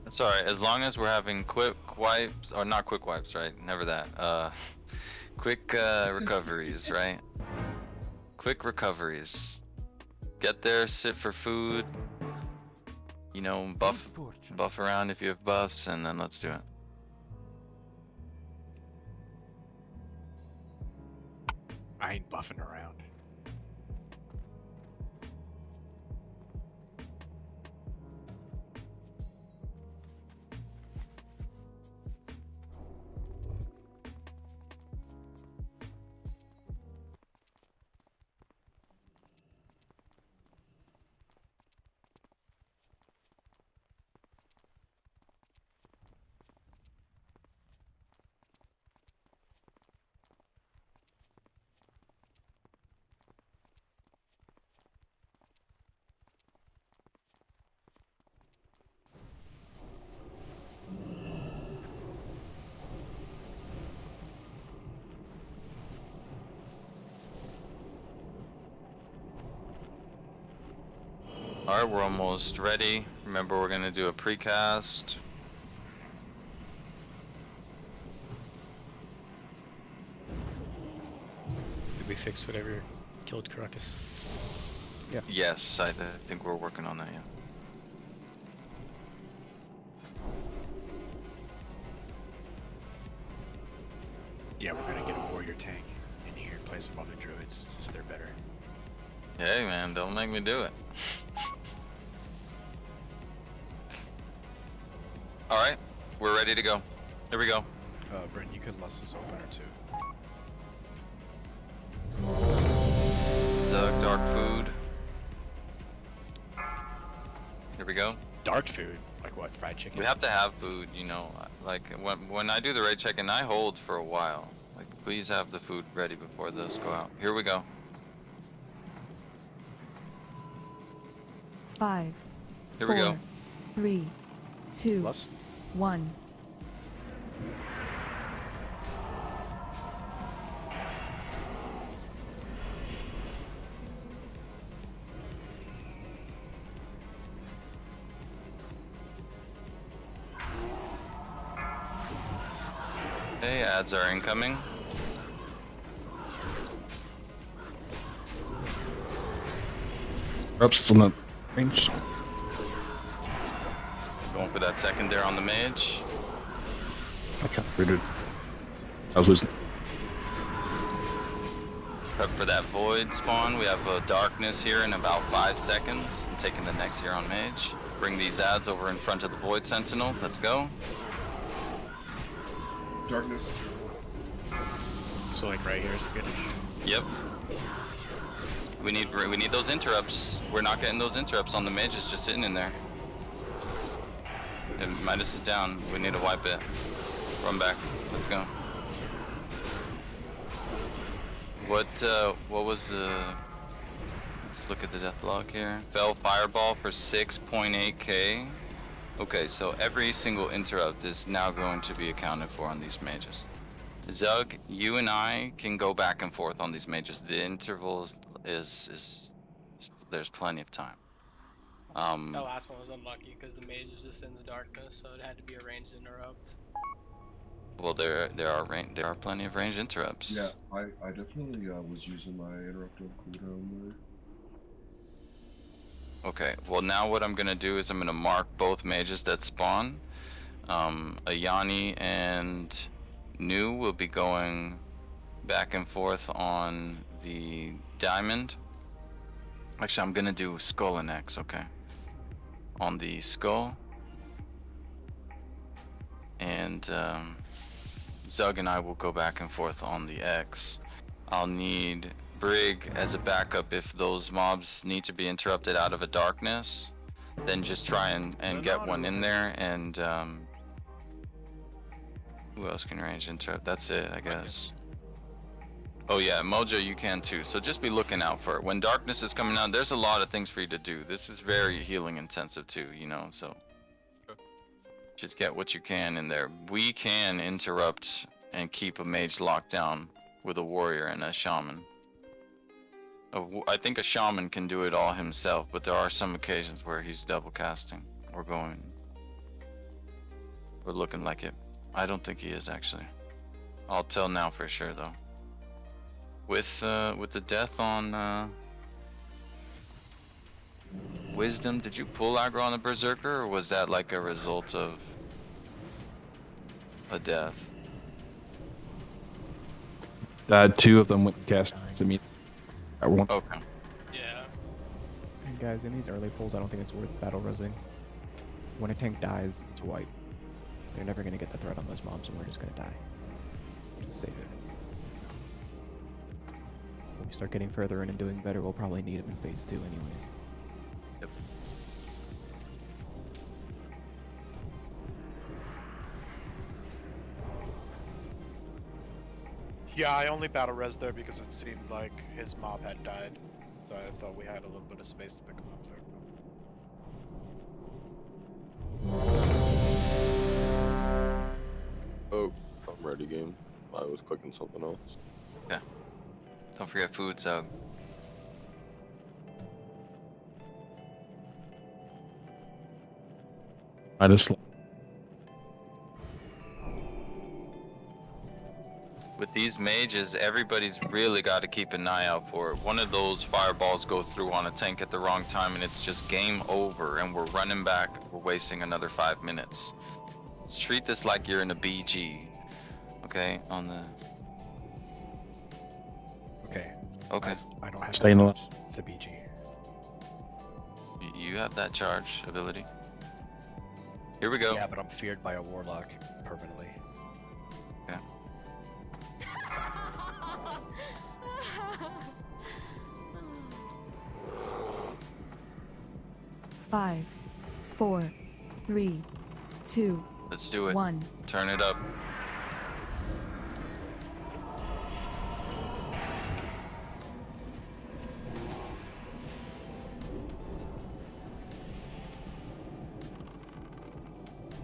It's alright, as long as we're having quick wipes, or not quick wipes, right? Never that. Quick recoveries, right? Quick recoveries. Get there, sit for food. You know, buff around if you have buffs, and then let's do it. I ain't buffing around. Alright, we're almost ready. Remember, we're gonna do a precast. Did we fix whatever killed Karakas? Yeah. Yes, I think we're working on that, yeah. Yeah, we're gonna get a warrior tank in here and place them on the druids since they're better. Hey man, don't make me do it. Alright, we're ready to go. Here we go. Brent, you could lust this opener too. Zug, dark food. Here we go. Dark food? Like what, fried chicken? We have to have food, you know. Like when I do the raid check and I hold for a while. Like please have the food ready before those go out. Here we go. 5, Here 4, we go. 3, 2, Lust? 1. Okay, ads are incoming. Oops, still not range. Going for that second there on the mage. I can't read it. I was losing. Prep for that void spawn. We have a darkness here in about 5 seconds. I'm taking the next here on mage. Bring these ads over in front of the void sentinel. Let's go. Darkness. So like right here is good. Yep. We need those interrupts. We're not getting those interrupts on the mages just sitting in there. And Midas is down. We need to wipe it. Run back. Let's go. What was the... Let's look at the death log here. Fell fireball for 6.8k. Okay, so every single interrupt is now going to be accounted for on these mages. Zug, you and I can go back and forth on these mages. The interval is there's plenty of time. That last one was unlucky because the mage is just in the darkness, so it had to be a ranged interrupt. Well, there are plenty of ranged interrupts. Yeah, I definitely was using my interrupt on cooldown there. Okay, well now what I'm gonna do is I'm gonna mark both mages that spawn. Ayani and Nu will be going back and forth on the diamond. Actually, I'm gonna do skull and X, okay. On the skull. And Zug and I will go back and forth on the X. I'll need Brig as a backup if those mobs need to be interrupted out of a darkness. Then just try and get one in there, and who else can range interrupt? That's it, I guess. Oh yeah, Mojo, you can too. So just be looking out for it. When darkness is coming out, there's a lot of things for you to do. This is very healing intensive too, you know, so just get what you can in there. We can interrupt and keep a mage locked down with a warrior and a shaman. I think a shaman can do it all himself, but there are some occasions where he's double casting or going. We're looking like it. I don't think he is actually. I'll tell now for sure though. With the death on Wisdom, did you pull aggro on the Berserker, or was that like a result of a death? Two of them went cast to me. Okay. Yeah. And guys, in these early pulls, I don't think it's worth battle resing. When a tank dies, it's wipe. They're never gonna get the threat on those mobs, and we're just gonna die. Just save it. When we start getting further in and doing better, we'll probably need them in phase 2 anyways. Yep. Yeah, I only battle res there because it seemed like his mob had died. So I thought we had a little bit of space to pick him up there. Oh, I'm ready, game. I was clicking something else. Okay. Don't forget food, Zug. I just. With these mages, everybody's really got to keep an eye out for it. One of those fireballs go through on a tank at the wrong time and it's just game over and we're running back. We're wasting another 5 minutes. Treat this like you're in a BG. Okay, on the... Okay. Okay. I don't have Stay in the that. It's a BG. You have that charge ability. Here we go. Yeah, but I'm feared by a warlock permanently. Yeah. 5, 4, 3, 2, Let's do it. 1. Turn it up.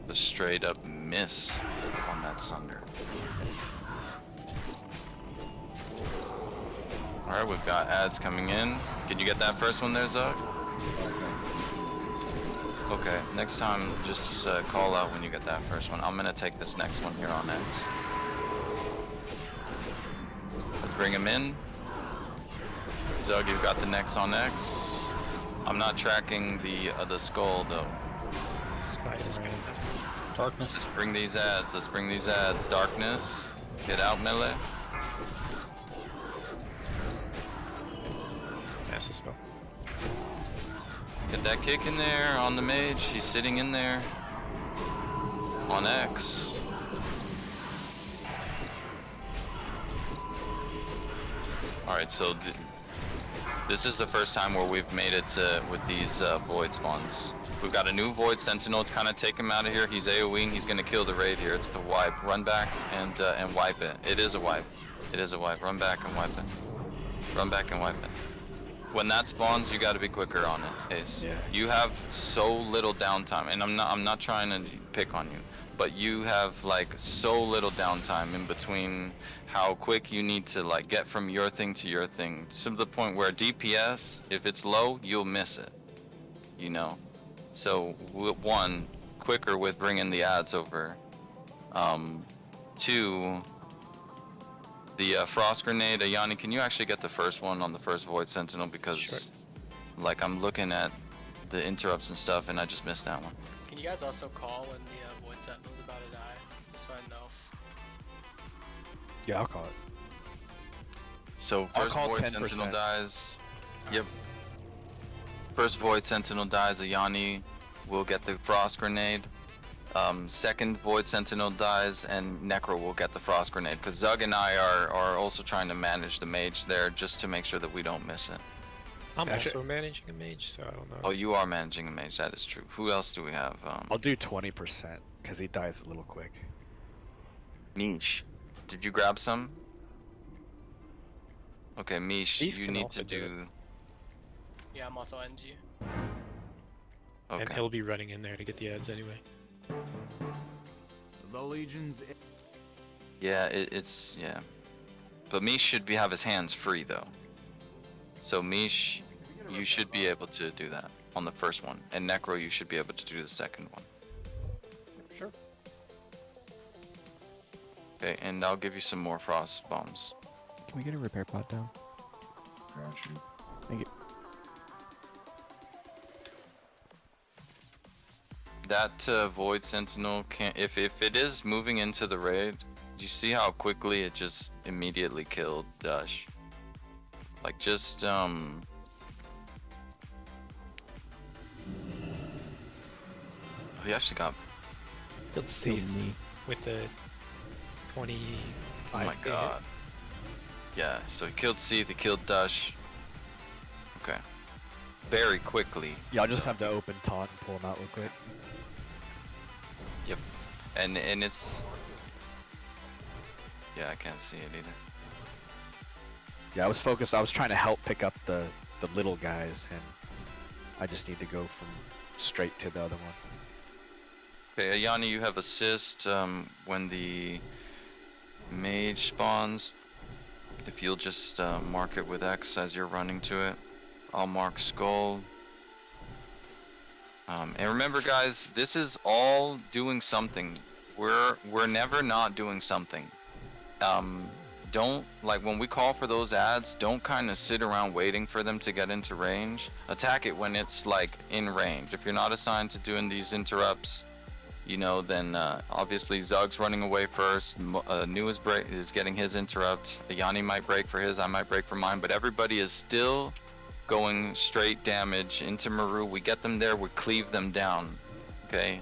The straight up miss on that Sunder. Alright, we've got ads coming in. Can you get that first one there, Zug? Okay, next time just call out when you get that first one. I'm gonna take this next one here on X. Let's bring him in. Zug, you've got the next on X. I'm not tracking the skull though. Darkness. Let's bring these ads. Let's bring these ads. Darkness. Get out, melee. Pass the spell. Get that kick in there on the mage. She's sitting in there. On X. Alright, so this is the first time where we've made it with these void spawns. We've got a new void sentinel to kind of take him out of here. He's AoEing. He's going to kill the raid here. It's a wipe. Run back and wipe it. It is a wipe. It is a wipe. Run back and wipe it. Run back and wipe it. When that spawns, you got to be quicker on it, Ace. Yeah. You have so little downtime, and I'm not trying to pick on you, but you have like so little downtime in between how quick you need to like get from your thing to your thing, to the point where DPS, if it's low, you'll miss it. You know. So one, quicker with bringing the ads over. Two, the frost grenade. Yanni, can you actually get the first one on the first void sentinel, because like I'm looking at the interrupts and stuff and I just missed that one. Can you guys also call when the void sentinel's about to die, just so I know? Yeah, I'll call it. So I'll first call void 10%. sentinel dies. Yep. First void sentinel dies. Yanni will get the frost grenade. Second void sentinel dies and Necro will get the frost grenade, because Zug and I are also trying to manage the mage there just to make sure that we don't miss it. I'm also managing a mage, so I don't know. Oh, you are managing a mage, that is true. Who else do we have? I'll do 20% because he dies a little quick. Mish, did you grab some? Okay, Mish, you can need also to do do... Yeah, I'm also NG. Okay. And he'll be running in there to get the ads anyway. The Legion's... Yeah, it's... yeah. But Mish should have his hands free though. So Mish, you should be able to do that on the first one. And Necro, you should be able to do the second one. Sure. Okay, and I'll give you some more frost bombs. Can we get a repair pod down? Got you. Thank you. That void sentinel can't, if it is moving into the raid, you see how quickly it just immediately killed Dush. Like just he actually got Let's see with the 20. oh my god. Yeah, so he killed Seath, he killed Dush. Okay. Very quickly. Yeah, I'll just have to open taunt and pull him out real quick. Yep. And it's... yeah, I can't see it either. Yeah, I was focused. I was trying to help pick up the little guys, and I just need to go from straight to the other one. Okay, Ayani, you have assist when the mage spawns. If you'll just mark it with X as you're running to it. I'll mark skull. And remember, guys, this is all doing something. We're never not doing something. Don't, like, when we call for those ads, don't kind of sit around waiting for them to get into range. Attack it when it's like in range. If you're not assigned to doing these interrupts, you know, then obviously Zug's running away first. New is getting his interrupt. Yanni might break for his, I might break for mine, but everybody is still going straight damage into Maru. We get them there, we cleave them down. Okay,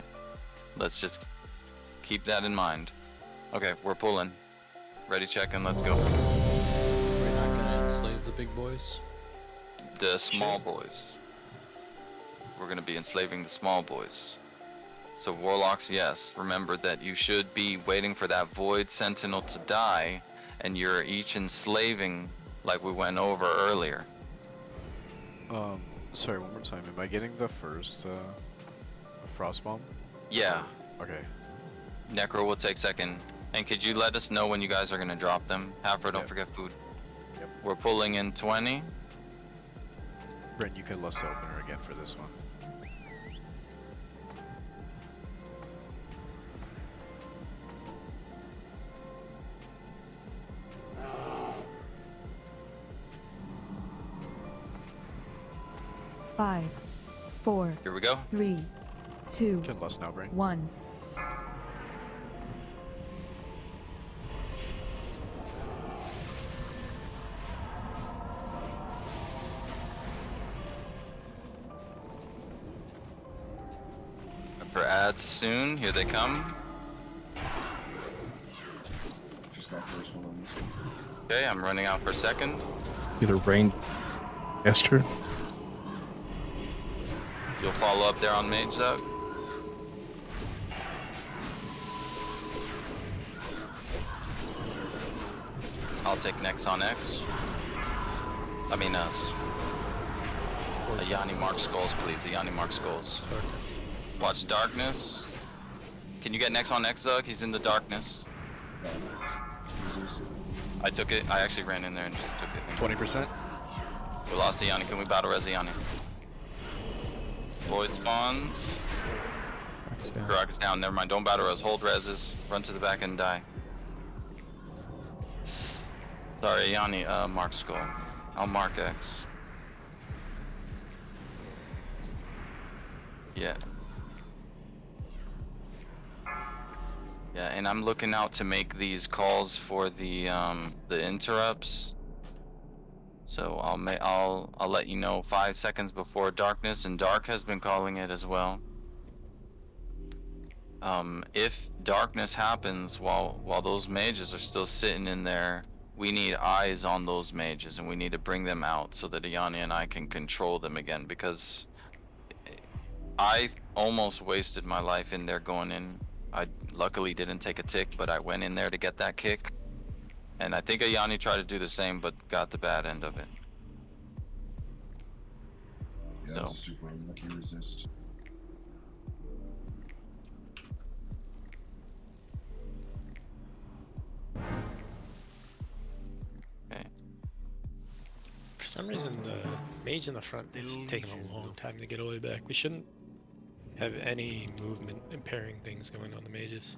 let's just keep that in mind. Okay, we're pulling. Ready, check, and let's go. We're not gonna enslave the big boys? The small boys. We're gonna be enslaving the small boys. So warlocks, yes. Remember that you should be waiting for that void sentinel to die, and you're each enslaving like we went over earlier. Sorry, one more time. Am I getting the first frost bomb? Yeah. Okay. Necro will take second. And could you let us know when you guys are gonna drop them? Halfer, don't forget food. Yep. We're pulling in 20. Brent, you can list the opener again for this one. Five, 4, Here we go. 3, 2, Can lust now, Brent. 1. For ads soon, here they come. Just got first one on this one. Okay, I'm running out for second. Either rain, Esther. You'll follow up there on mage, Zug. I'll take next on X. I mean us. A Yanni mark skulls, please. A Yanni mark skulls. Darkness. Watch darkness. Can you get next on X, Zug? He's in the darkness. I took it. I actually ran in there and just took it. 20%. We lost a Yanni. Can we battle res a Yanni? Void spawns. Karakas down. Never mind. Don't battle res. Hold reses. Run to the back and die. Sorry, Yanni. Mark skull. I'll mark X. Yeah. Yeah, and I'm looking out to make these calls for the interrupts. So I'll let you know 5 seconds before darkness, and Dark has been calling it as well. If darkness happens while those mages are still sitting in there, we need eyes on those mages, and we need to bring them out so that Yanni and I can control them again, because I almost wasted my life in there going in. I luckily didn't take a tick, but I went in there to get that kick. And I think Yanni tried to do the same, but got the bad end of it. Yeah, So. that was super unlucky resist. Okay. For some reason, the mage in the front is taking a long time to get all the way back. We shouldn't have any movement impairing things going on the mages.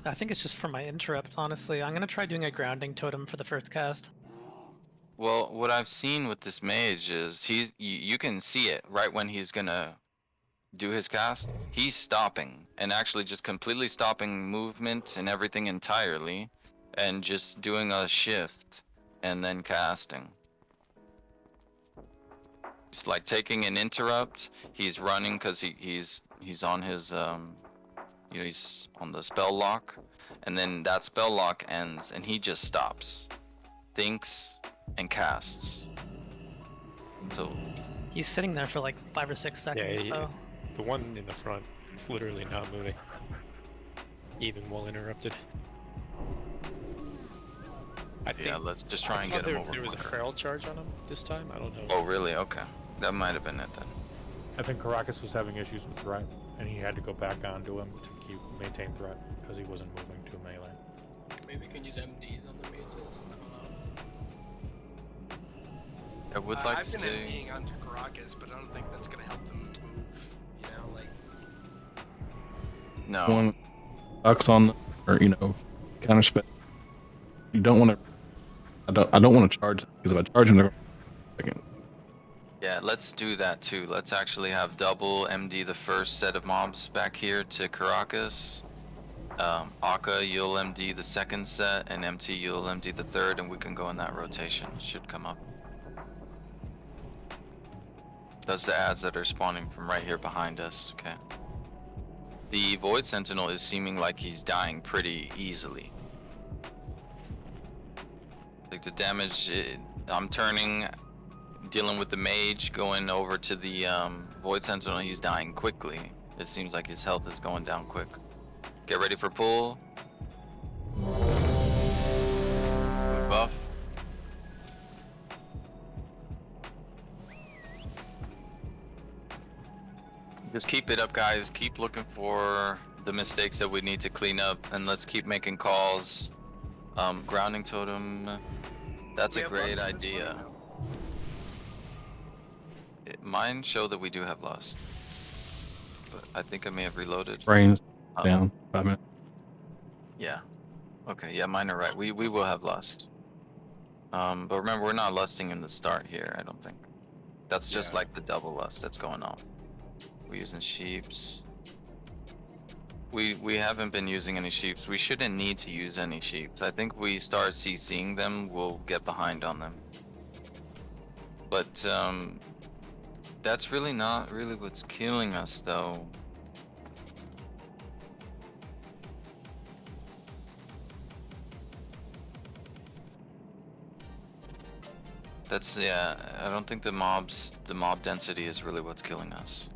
I think it's just for my interrupt, honestly. I'm gonna try doing a grounding totem for the first cast. Well, what I've seen with this mage is you can see it right when he's gonna do his cast. He's stopping and actually just completely stopping movement and everything entirely, and just doing a shift and then casting. It's like taking an interrupt. He's running because he's on his you know, he's on the spell lock, and then that spell lock ends and he just stops, thinks, and casts. So He's sitting there for like 5 or 6 seconds, Yeah, though. the one in the front is literally not moving, even while interrupted. yeah, let's just try and get him over. There was a feral charge on him this time. I don't know. Oh really? Okay, that might have been it then. I think Karakas was having issues with threat, and he had to go back onto him to maintain threat because he wasn't moving to melee. Maybe we can use MDs on the mages. I don't know. I would like I've to been see. MDing onto Karakas, but I don't think that's gonna help them move. You know, like. No. One bucks on, or counter spec. You don't want to. I don't want to charge because if I charge them, they're second. Yeah, let's do that too. Let's actually have double MD the first set of mobs back here to Karakas. Aka, you'll MD the second set, and MT, you'll MD the third, and we can go in that rotation. Should come up. That's the ads that are spawning from right here behind us. Okay. The Void Sentinel is seeming like he's dying pretty easily. Like the damage, I'm turning, dealing with the mage, going over to the Void Sentinel, he's dying quickly. It seems like his health is going down quick. Get ready for pull. We buff. Just keep it up, guys. Keep looking for the mistakes that we need to clean up, and let's keep making calls. Grounding totem, that's a great idea. Mine show that we do have lost, but I think I may have reloaded. Brains down 5 minutes. Yeah. Okay. Yeah, mine are right. We will have lust. But remember, we're not lusting in the start here. I don't think. That's just like the double lust that's going on. We're using sheeps. We haven't been using any sheeps. We shouldn't need to use any sheeps. I think we start CCing them, we'll get behind on them. But that's really not really what's killing us, though. That's, yeah, I don't think the mob density is really what's killing us.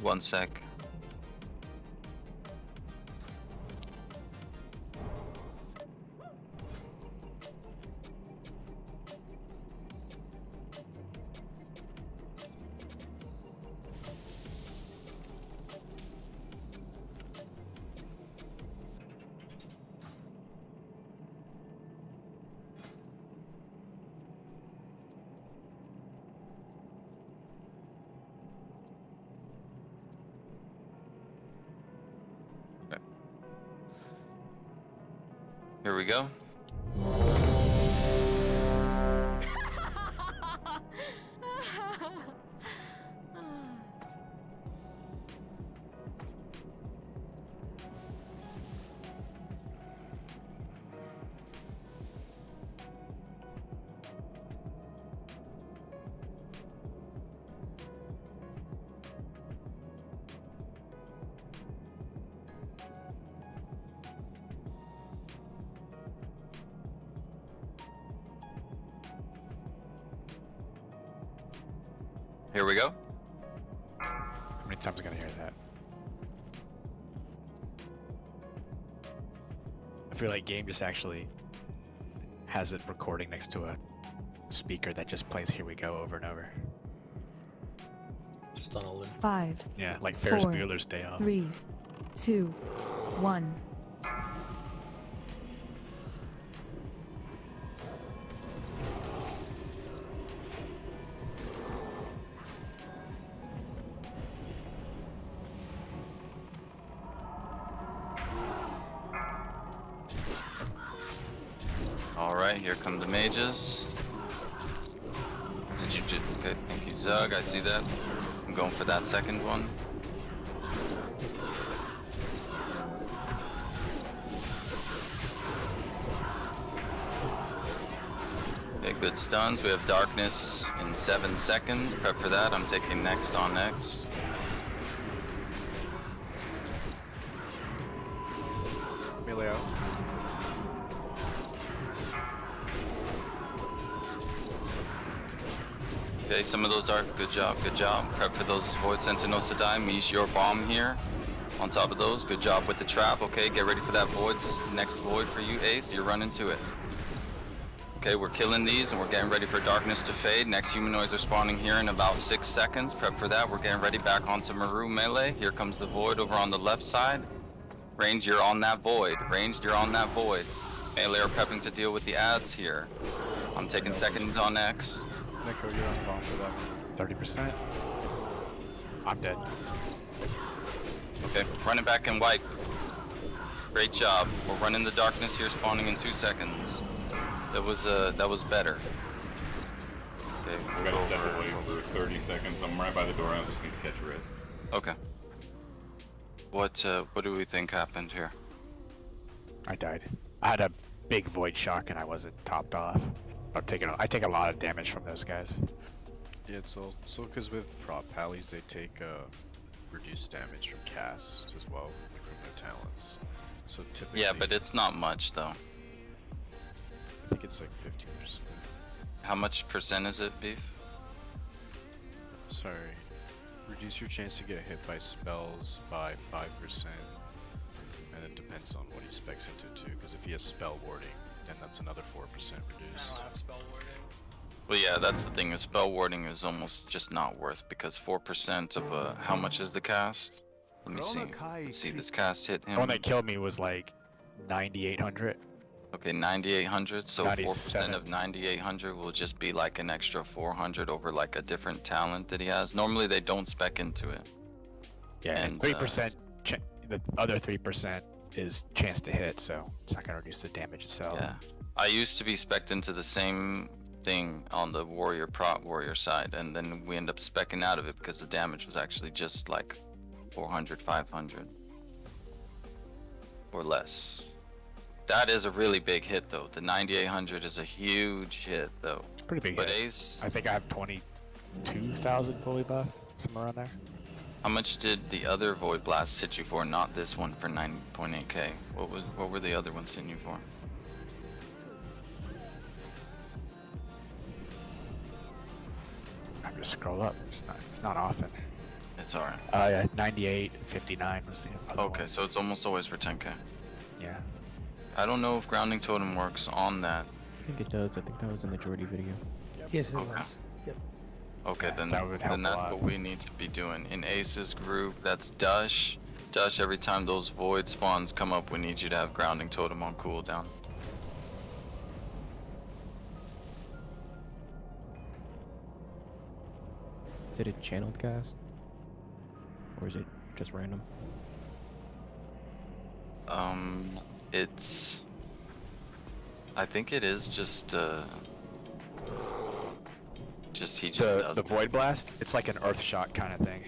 One sec. Here we go. Here we go. How many times am I gonna hear that? I feel like game just actually has it recording next to a speaker that just plays "Here We Go" over and over. Just on a loop. 5. Yeah, like Ferris 4, Bueller's Day Off. 3, 2, 1. Alright, here come the mages. Did you just... Okay, thank you, Zug. I see that. I'm going for that second one. Okay, good stuns. We have darkness in 7 seconds. Prep for that. I'm taking next on next. Melee out. Okay, some of those dark. Good job, good job. Prep for those Void Sentinels to die. Mish, your bomb here. On top of those. Good job with the trap. Okay, get ready for that Void. Next Void for you, Ace. You're running to it. Okay, we're killing these and we're getting ready for darkness to fade. Next humanoids are spawning here in about 6 seconds. Prep for that. We're getting ready back onto Maru melee. Here comes the Void over on the left side. Range, you're on that Void. Range, you're on that Void. Melee are prepping to deal with the ads here. I'm taking seconds on X. Nico, you're on bomb for that. 30%. I'm dead. Okay, running back in white. Great job. We're running the darkness here, spawning in 2 seconds. That was better. Okay, We're gonna step away for 30 seconds. I'm right by the door. I'm just gonna catch a res. Okay. What do we think happened here? I died. I had a big void shock and I wasn't topped off. I take a lot of damage from those guys. Yeah, so because with prop pallies they take reduced damage from cast as well, like from their talents. So typically. Yeah, but it's not much though. I think it's like 15%. How much percent is it, Beef? Sorry. Reduce your chance to get hit by spells by 5%. And it depends on what he specs into too, because if he has spell warding, then that's another 4% reduced. I don't have spell warding. Well, yeah, that's the thing. Is spell warding is almost just not worth because 4% of how much is the cast? Let me see. Let's see. This cast hit him. The one that killed me was like 9,800. Okay, 9,800. So 97. 4% of 9,800 will just be like an extra 400 over like a different talent that he has. Normally they don't spec into it. Yeah, and 3%. The other 3% is chance to hit, so it's not gonna reduce the damage itself. Yeah, I used to be spec'd into the same thing on the prop warrior side, and then we end up speccing out of it because the damage was actually just like 400, 500 or less. That is a really big hit though. The 9,800 is a huge hit though. It's pretty big But hit. Ace, I think I have 22,000 fully buffed, somewhere around there. how much did the other Void Blast hit you for? Not this one for 9.8k. What were the other ones hitting you for? I just scroll up. It's not often. It's alright. Yeah, 98, 59 was the other Okay, one. so it's almost always for 10k. Yeah. I don't know if grounding totem works on that. I think it does. I think that was in the Jordy video. Yes, it Okay. was. Yep. Okay, then that would help a that's lot. what we need to be doing. In Ace's group, that's Dush. Dush, every time those void spawns come up, we need you to have grounding totem on cooldown. Is it a channeled cast? Or is it just random? It's... I think it is just, he just does The it. Void Blast, it's like an Earth Shock kind of thing.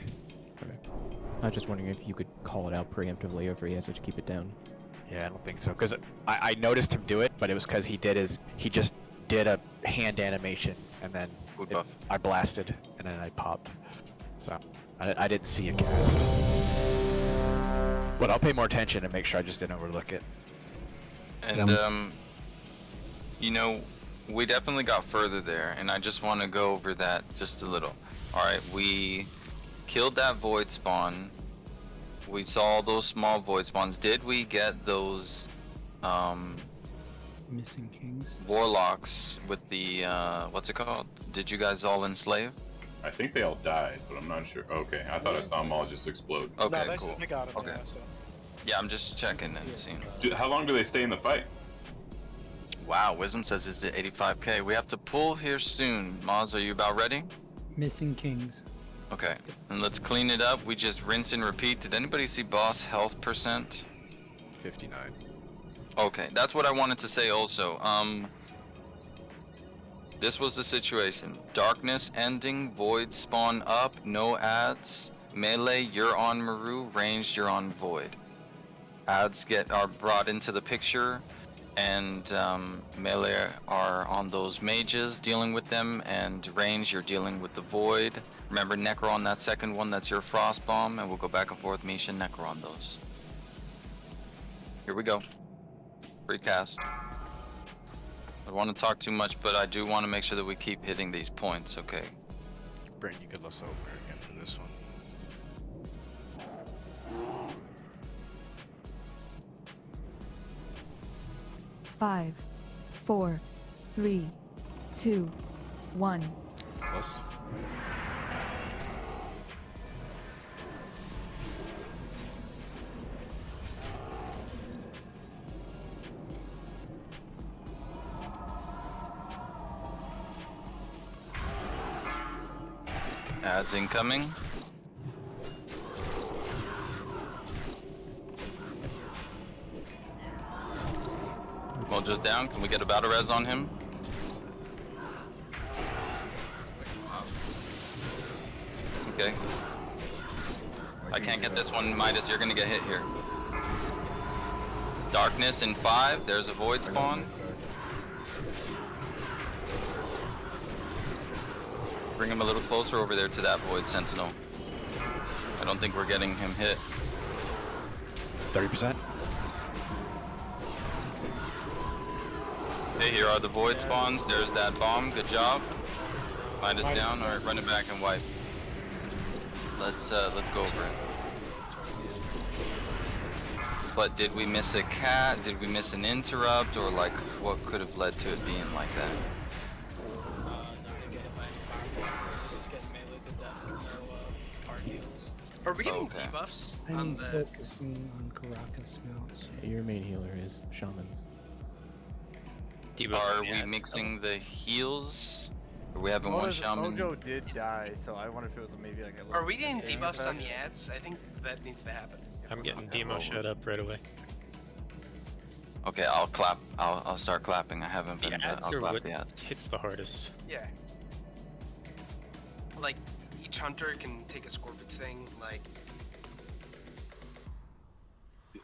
I was just wondering if you could call it out preemptively or if he has to keep it down. Yeah, I don't think so, because I noticed him do it, but it was because he just did a hand animation, and then I blasted, and then I popped. So, I didn't see a cast. But I'll pay more attention and make sure I just didn't overlook it. And, you know, we definitely got further there, and I just want to go over that just a little. Alright, we killed that void spawn. We saw those small void spawns. Did we get those, Missing kings. warlocks with the, what's it called? Did you guys all enslave? I think they all died, but I'm not sure. Okay, I thought I saw them all just explode. Okay, no, cool. they got him, Okay. yeah, so. Yeah, I'm just checking and seeing. How long do they stay in the fight? Wow, Wisdom says it's at 85k. We have to pull here soon. Maz, are you about ready? Missing kings. Okay, and let's clean it up. We just rinse and repeat. Did anybody see boss health percent? 59. Okay, that's what I wanted to say also. This was the situation. Darkness ending, void spawn up, no ads. Melee, you're on Maru, ranged, you're on void. Ads are brought into the picture, and melee are on those mages, dealing with them, and range, you're dealing with the void. Remember Necro on that second one, that's your frost bomb, and we'll go back and forth, Misha and Necro on those. Here we go. Free cast. I don't want to talk too much, but I do want to make sure that we keep hitting these points, okay? Brent, you could let's opener again for this one. 5, 4, 3, 2, 1. Plus. Ads incoming. Mojo's down. Can we get a battle res on him? Okay. I can't get this one, Midas. You're gonna get hit here. Darkness in 5. There's a void spawn. Bring him a little closer over there to that void sentinel. I don't think we're getting him hit. 30%. Hey, here are the void spawns. There's that bomb. Good job. Midas down. All right, run it back and wipe. Let's go over it. But did we miss a cat? Did we miss an interrupt? Or like, what could have led to it being like that? Are we getting debuffs on I'm the... focusing on Karakas scouts. Yeah, your main healer is shamans. Are we mixing the heals? Are we having one shaman? Mojo did die, so I wonder if it was maybe like a little... Are we getting debuffs on the ads? I think that needs to happen. I'm getting demo shut up right away. Okay, I'll clap. I'll start clapping. I haven't been. The ads I'll are clap what the ads. hits the hardest. Yeah. Like, each hunter can take a Scorpion's thing, like...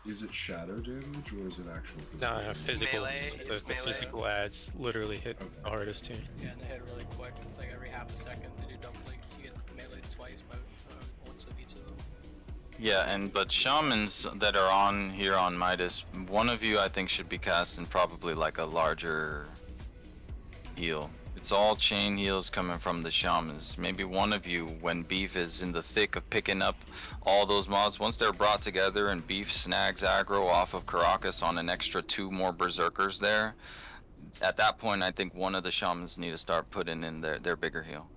Is it shadow damage or is it actual physical? No, physical. Melee, The physical ads literally hit the hardest too. Yeah, and they hit really quick. It's like every half a second they do double blades. You get melee twice by once of each of them. Yeah, but shamans that are on here on Midas, one of you I think should be casting probably like a larger heal. It's all chain heals coming from the shamans. Maybe one of you, when Beef is in the thick of picking up all those mobs, once they're brought together and Beef snags aggro off of Karakas on an extra 2 more berserkers there, at that point I think one of the shamans need to start putting in their bigger heal.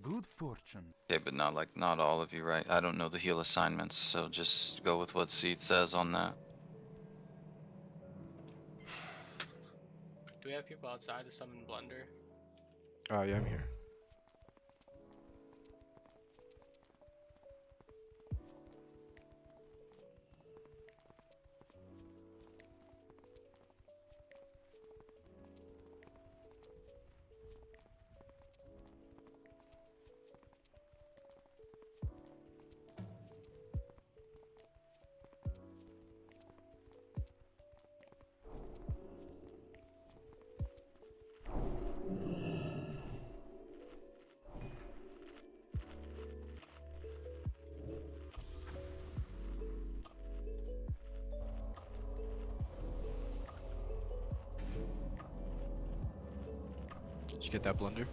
Good fortune. Okay, but not all of you, right? I don't know the heal assignments, so just go with what Seed says on that. Do we have people outside to summon Blunder? Oh yeah, I'm here. Did you get that blunder?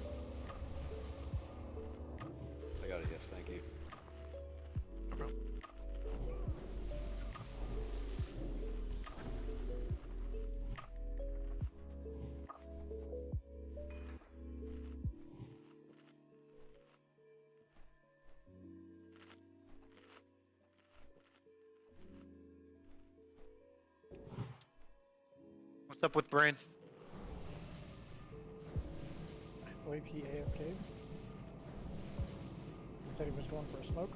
I got it, yes, thank you. No problem. What's up with Brain? believe he AFK'd. He said he was going for a smoke.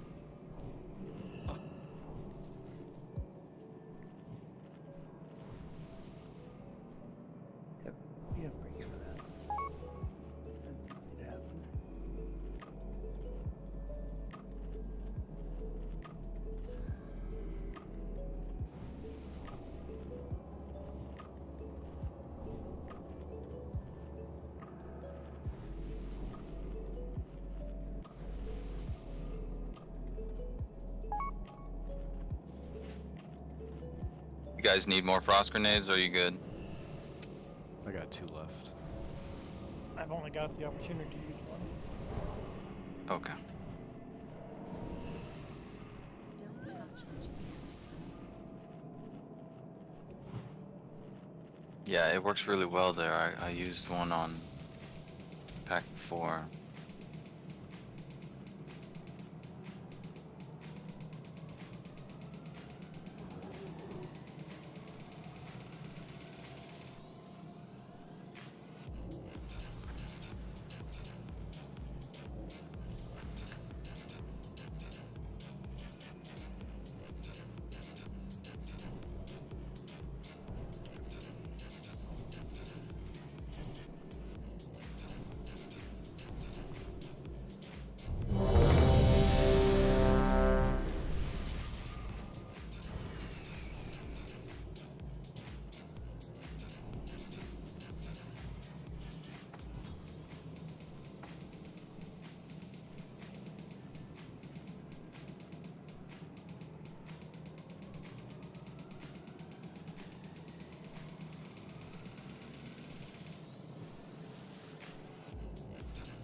You guys need more frost grenades, or are you good? I got 2 left. I've only got the opportunity to use one. Okay. Yeah, it works really well there. I used one on pack 4.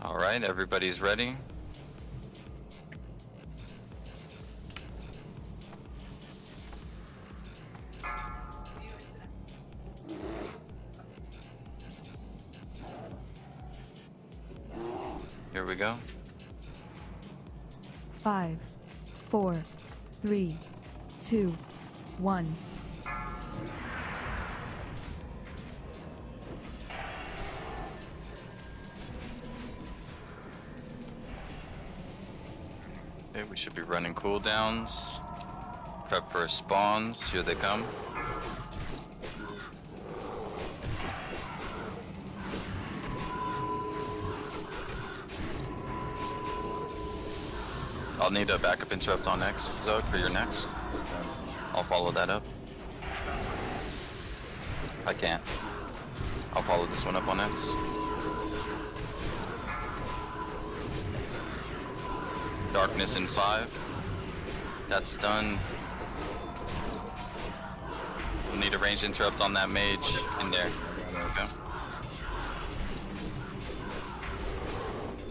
Alright, everybody's ready. Here we go. 5, 4, 3, 2, 1. Okay, we should be running cooldowns. Prep for spawns. Here they come. I'll need a backup interrupt on X, Zog, for your next. I'll follow that up. I can't. I'll follow this one up on X. Darkness in 5. That's done. We'll need a ranged interrupt on that mage in there. Okay.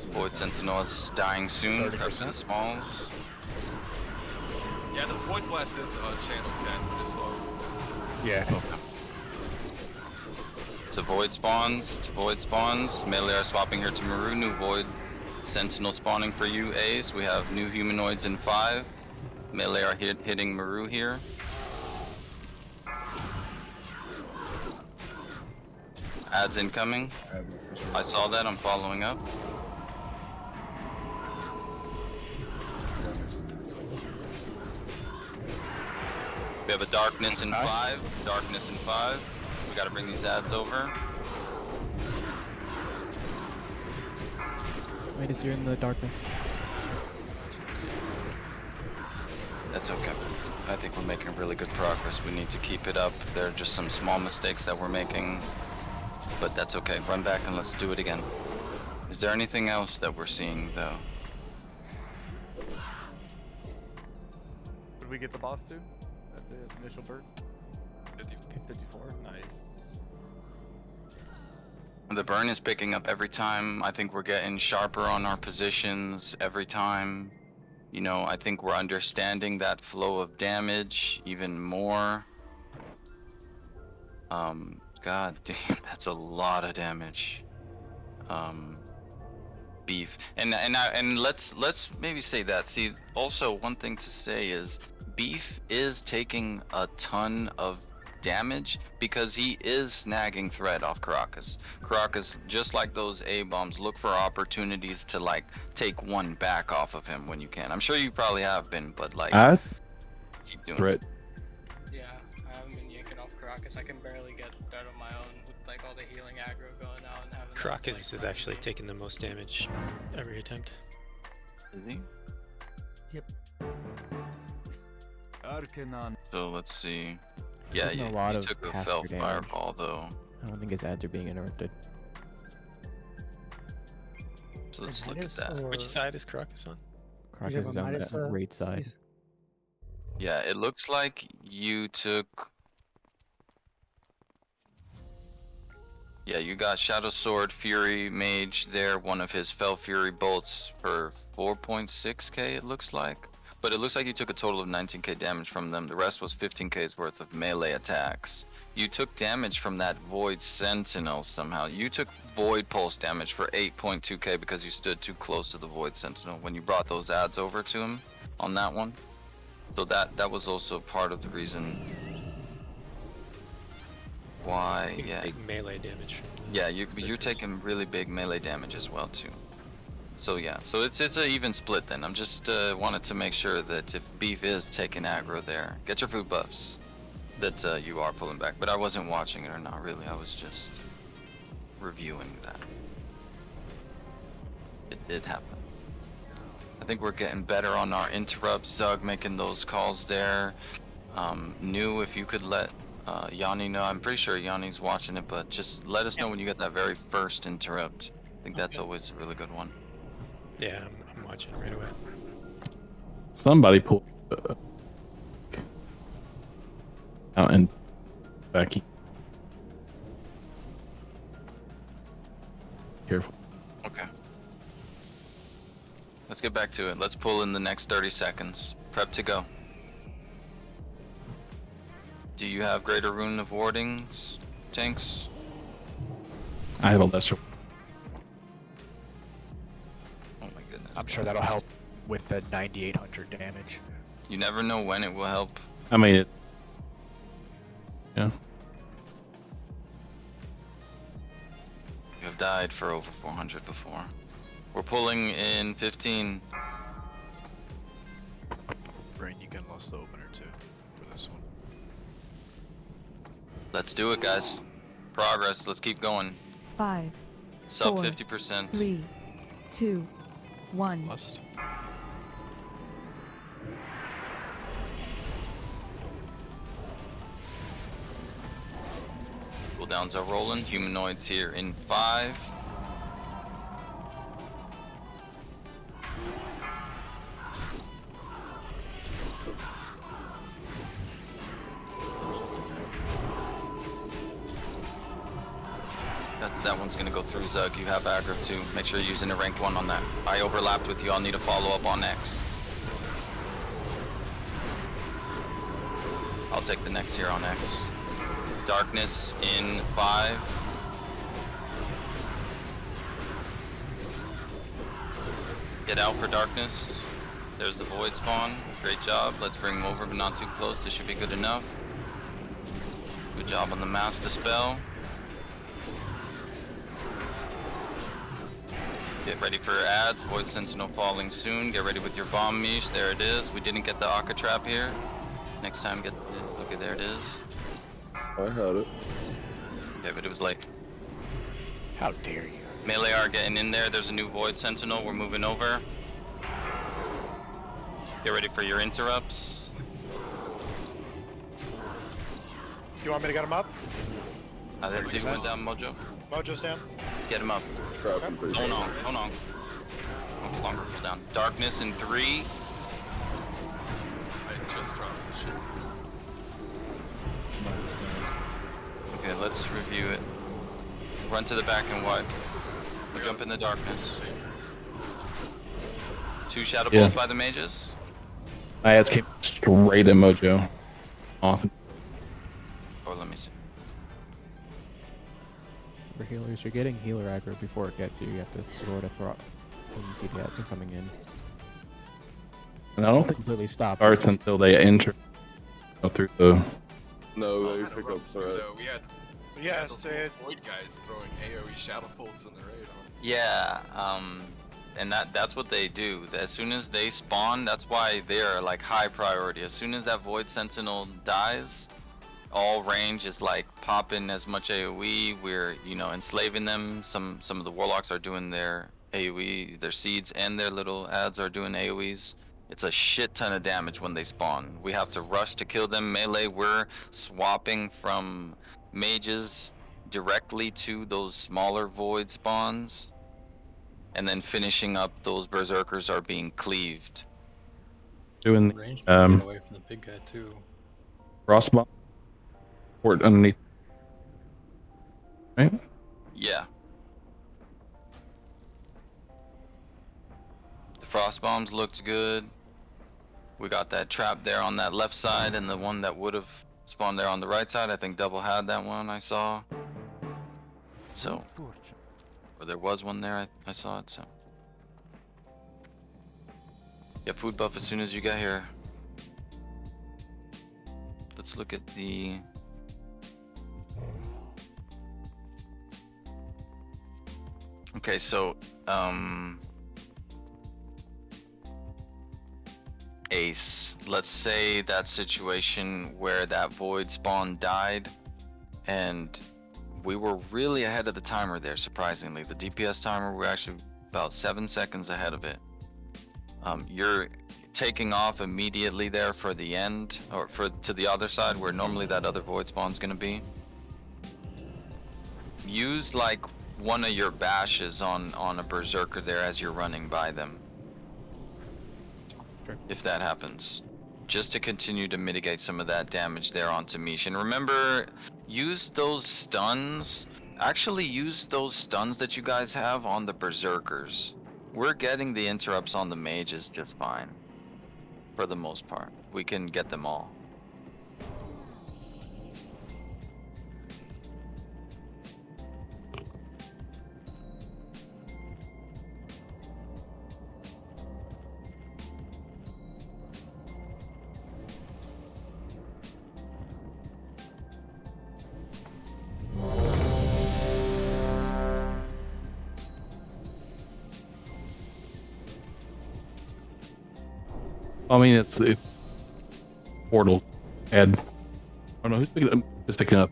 Void Sentinel is dying soon. Prep for the smalls. Yeah, the Void Blast is channel casted, so. Yeah. Okay. To Void spawns. To Void spawns. Melee are swapping here to Maru. New Void Sentinel spawning for you, Ace. We have new humanoids in 5. Melee are hitting Maru here. Ads incoming. I saw that. I'm following up. We have a darkness in 5. Darkness in 5. We gotta bring these ads over. Wait, is you're in the darkness. That's okay. I think we're making really good progress. We need to keep it up. There are just some small mistakes that we're making, but that's okay. Run back and let's do it again. Is there anything else that we're seeing though? Did we get the boss too? At the initial bird? 54, nice. The burn is picking up every time. I think we're getting sharper on our positions every time. You know, I think we're understanding that flow of damage even more. God damn, that's a lot of damage. Beef. And let's maybe say that. See, also one thing to say is Beef is taking a ton of damage because he is snagging thread off Karakas. Karakas, just like those A-bombs, look for opportunities to like take one back off of him when you can. I'm sure you probably have been, but like keep doing threat. Yeah, I haven't been yanking off Karakas. I can barely get thread on my own with like all the healing aggro going out and having Karakas is actually taking the most damage every attempt. Is he? Yep. So let's see. Yeah, Taking you a lot of took a caster fell damage. fireball though. I don't think his ads are being interrupted. So let's look at Midas that. or- Which side is Karakas on? You have Karakas a is on Midas, the right side. Yeah, it looks like you took Yeah, you got Shadow Sword, Fury, Mage there, one of his Fell Fury bolts for 4.6k it looks like. But it looks like you took a total of 19k damage from them. The rest was 15k's worth of melee attacks. You took damage from that Void Sentinel somehow. You took Void Pulse damage for 8.2k because you stood too close to the Void Sentinel when you brought those adds over to him on that one. So that was also part of the reason why, yeah. Big melee damage. Yeah, you're taking really big melee damage as well too. So yeah, so it's an even split then. I'm just wanted to make sure that if Beef is taking aggro there, get your food buffs, that you are pulling back. But I wasn't watching it or not really. I was just reviewing that. It did happen. I think we're getting better on our interrupts. Zug making those calls there. New, if you could let Yanni know. I'm pretty sure Yanni's watching it, but just let us know when you get that very first interrupt. I think that's always a really good one. Yeah, I'm watching right away. Somebody pulled out and back. Careful. Okay. Let's get back to it. Let's pull in the next 30 seconds. Prep to go. Do you have Greater Rune of Wardings, Tanks? I have a lesser. Oh my goodness. I'm sure that'll help with the 9,800 damage. You never know when it will help. I mean it. Yeah. You have died for over 400 before. We're pulling in 15. Brain, you can lost the opener too for this one. Let's do it, guys. Progress. Let's keep going. 5, Sub 4, 50%. 3, 2, 1. Lust. Cooldowns are rolling. Humanoids here in 5. That one's gonna go through Zug. You have aggro too. Make sure you're using a ranked 1 on that. I overlapped with you. I'll need a follow up on X. I'll take the next here on X. Darkness in 5. Get out for darkness. There's the void spawn. Great job. Let's bring him over, but not too close. This should be good enough. Good job on the mass dispel. Get ready for adds. Void Sentinel falling soon. Get ready with your bomb mesh. There it is. We didn't get the Akka trap here. Next time get the... Okay, there it is. I had it. Okay, but it was late. How dare you? Melee are getting in there. There's a new Void Sentinel. We're moving over. Get ready for your interrupts. You want me to get him up? I didn't see who went down, Mojo. Mojo's down. Get him up. Trap him, please. Hold on, hold on. Hold longer, pull down. Darkness in 3. I just dropped the shit. Okay, let's review it. Run to the back and wipe. We'll jump in the darkness. 2 shadow balls by the mages. My ads came straight at Mojo. Off. Or let me see. For healers, you're getting healer aggro before it gets you. You have to sort of throw when you see the ads are coming in. And I don't think completely stop. Starts until they enter. Go through the. No, they pick up threat. We had Yes, it... void guys throwing AoE shadow bolts in the raid on us. Yeah, and that's what they do. As soon as they spawn, that's why they're like high priority. As soon as that Void Sentinel dies, all range is like popping as much AoE. We're, you know, enslaving them. Some of the warlocks are doing their AoE, their seeds and their little ads are doing AoEs. It's a shit ton of damage when they spawn. We have to rush to kill them. Melee, we're swapping from mages directly to those smaller void spawns, and then finishing up those berserkers are being cleaved. Doing Range get away from the big guy too. crossbow. Or underneath. Right? Yeah. The frost bombs looked good. We got that trap there on that left side, and the one that would have spawned there on the right side. I think double had that one I saw. So, or there was one there, I saw it, so. Yeah, food buff as soon as you get here. Let's look at the... Okay, so, Ace, let's say that situation where that void spawn died, and we were really ahead of the timer there, surprisingly. The DPS timer, we're actually about 7 seconds ahead of it. You're taking off immediately there for the end, or to the other side where normally that other void spawn's gonna be. Use like one of your bashes on a berserker there as you're running by them. Sure. If that happens. Just to continue to mitigate some of that damage there onto Mish. And remember, use those stuns. Actually use those stuns that you guys have on the berserkers. We're getting the interrupts on the mages just fine. For the most part. We can get them all. I mean, it's portal add. Oh no, who's picking up? Who's picking up?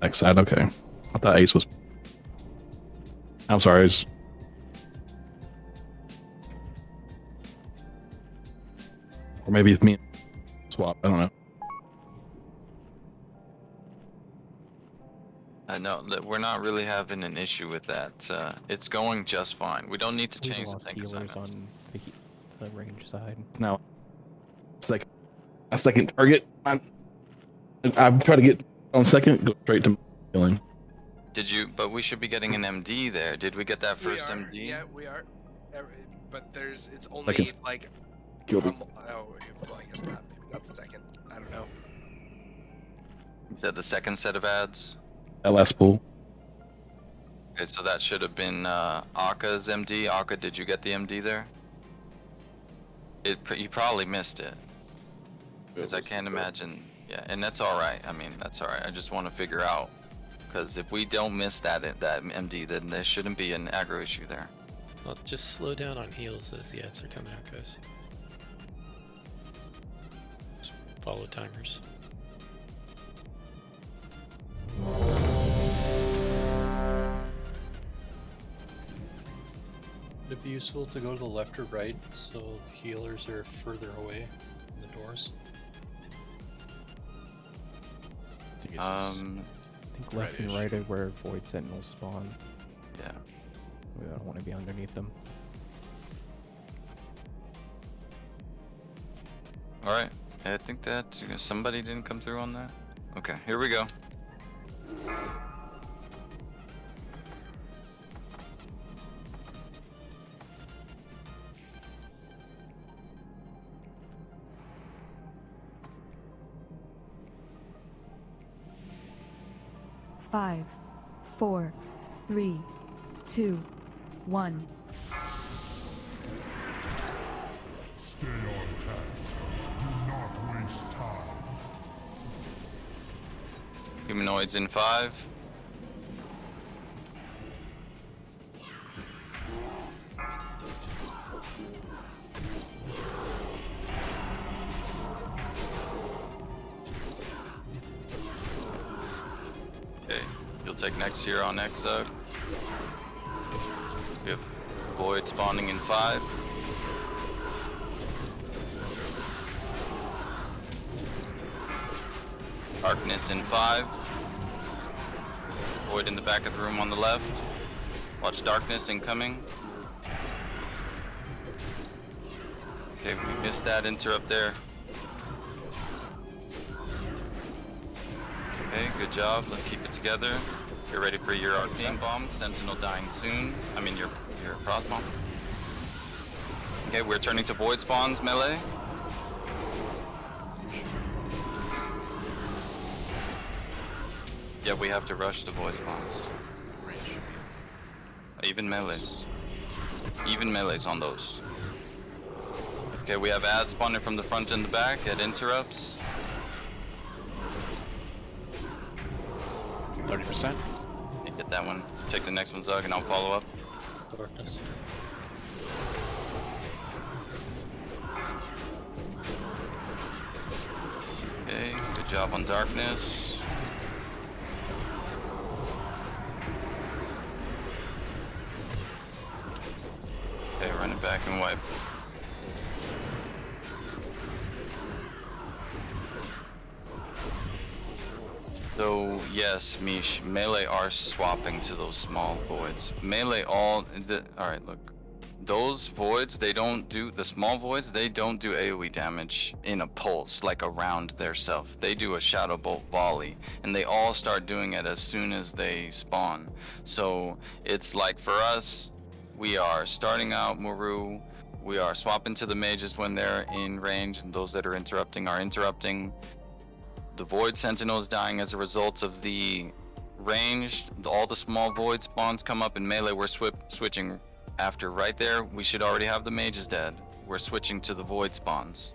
Next side. Okay, I thought Ace was. I'm sorry. Or maybe it's me. Swap. I don't know. No, we're not really having an issue with that. It's going just fine. We don't need to change the tank assignments. On the range side. Now, a second target. I'm trying to get on second. Go straight to killing. Did you? But we should be getting an MD there. Did we get that first MD? Yeah, we are. But it's only Seconds. like. Killed him. Oh, well, I guess not. Maybe not the second. I don't know. Is that the second set of ads? LS pool. Okay, so that should have been Aka's MD. Aka, did you get the MD there? You probably missed it. Because I can't imagine. Yeah, and that's alright. I mean, that's alright. I just want to figure out. Because if we don't miss that MD, then there shouldn't be an aggro issue there. Well, just slow down on heals as the ads are coming out, guys. Just follow timers. Would it be useful to go to the left or right so the healers are further away from the doors? I think left and right are where Void Sentinels spawn. Yeah. We don't want to be underneath them. Alright. I think that somebody didn't come through on that. Okay, here we go. Five, 4, 3, 2, 1. Stay on task. Do not waste time. Humanoids in 5. Okay, you'll take next year on Exo. We have Void spawning in 5. Darkness in 5. Void in the back of the room on the left. Watch Darkness incoming. Okay, we missed that interrupt there. Okay, good job. Let's keep it together. Get ready for your arcane bomb. Sentinel dying soon. I mean your cross bomb. Okay, we're turning to void spawns melee. Yeah, we have to rush the void spawns. Even melees. Even melees on those. Okay, we have ads spawning from the front and the back at interrupts. 30%. Hit that one. Take the next one, Zug, and I'll follow up. Darkness. Okay, good job on darkness. Okay, run it back and wipe. So yes, Mish, melee are swapping to those small voids. Melee alright, look. Those voids, they don't do, the small voids, they don't do AoE damage in a pulse, like around their self. They do a shadow bolt volley, and they all start doing it as soon as they spawn. So it's like for us, we are starting out Muru, we are swapping to the mages when they're in range, and those that are interrupting are interrupting. The Void Sentinel is dying as a result of the ranged. All the small Void spawns come up in melee. We're switching after right there. We should already have the mages dead. We're switching to the Void spawns.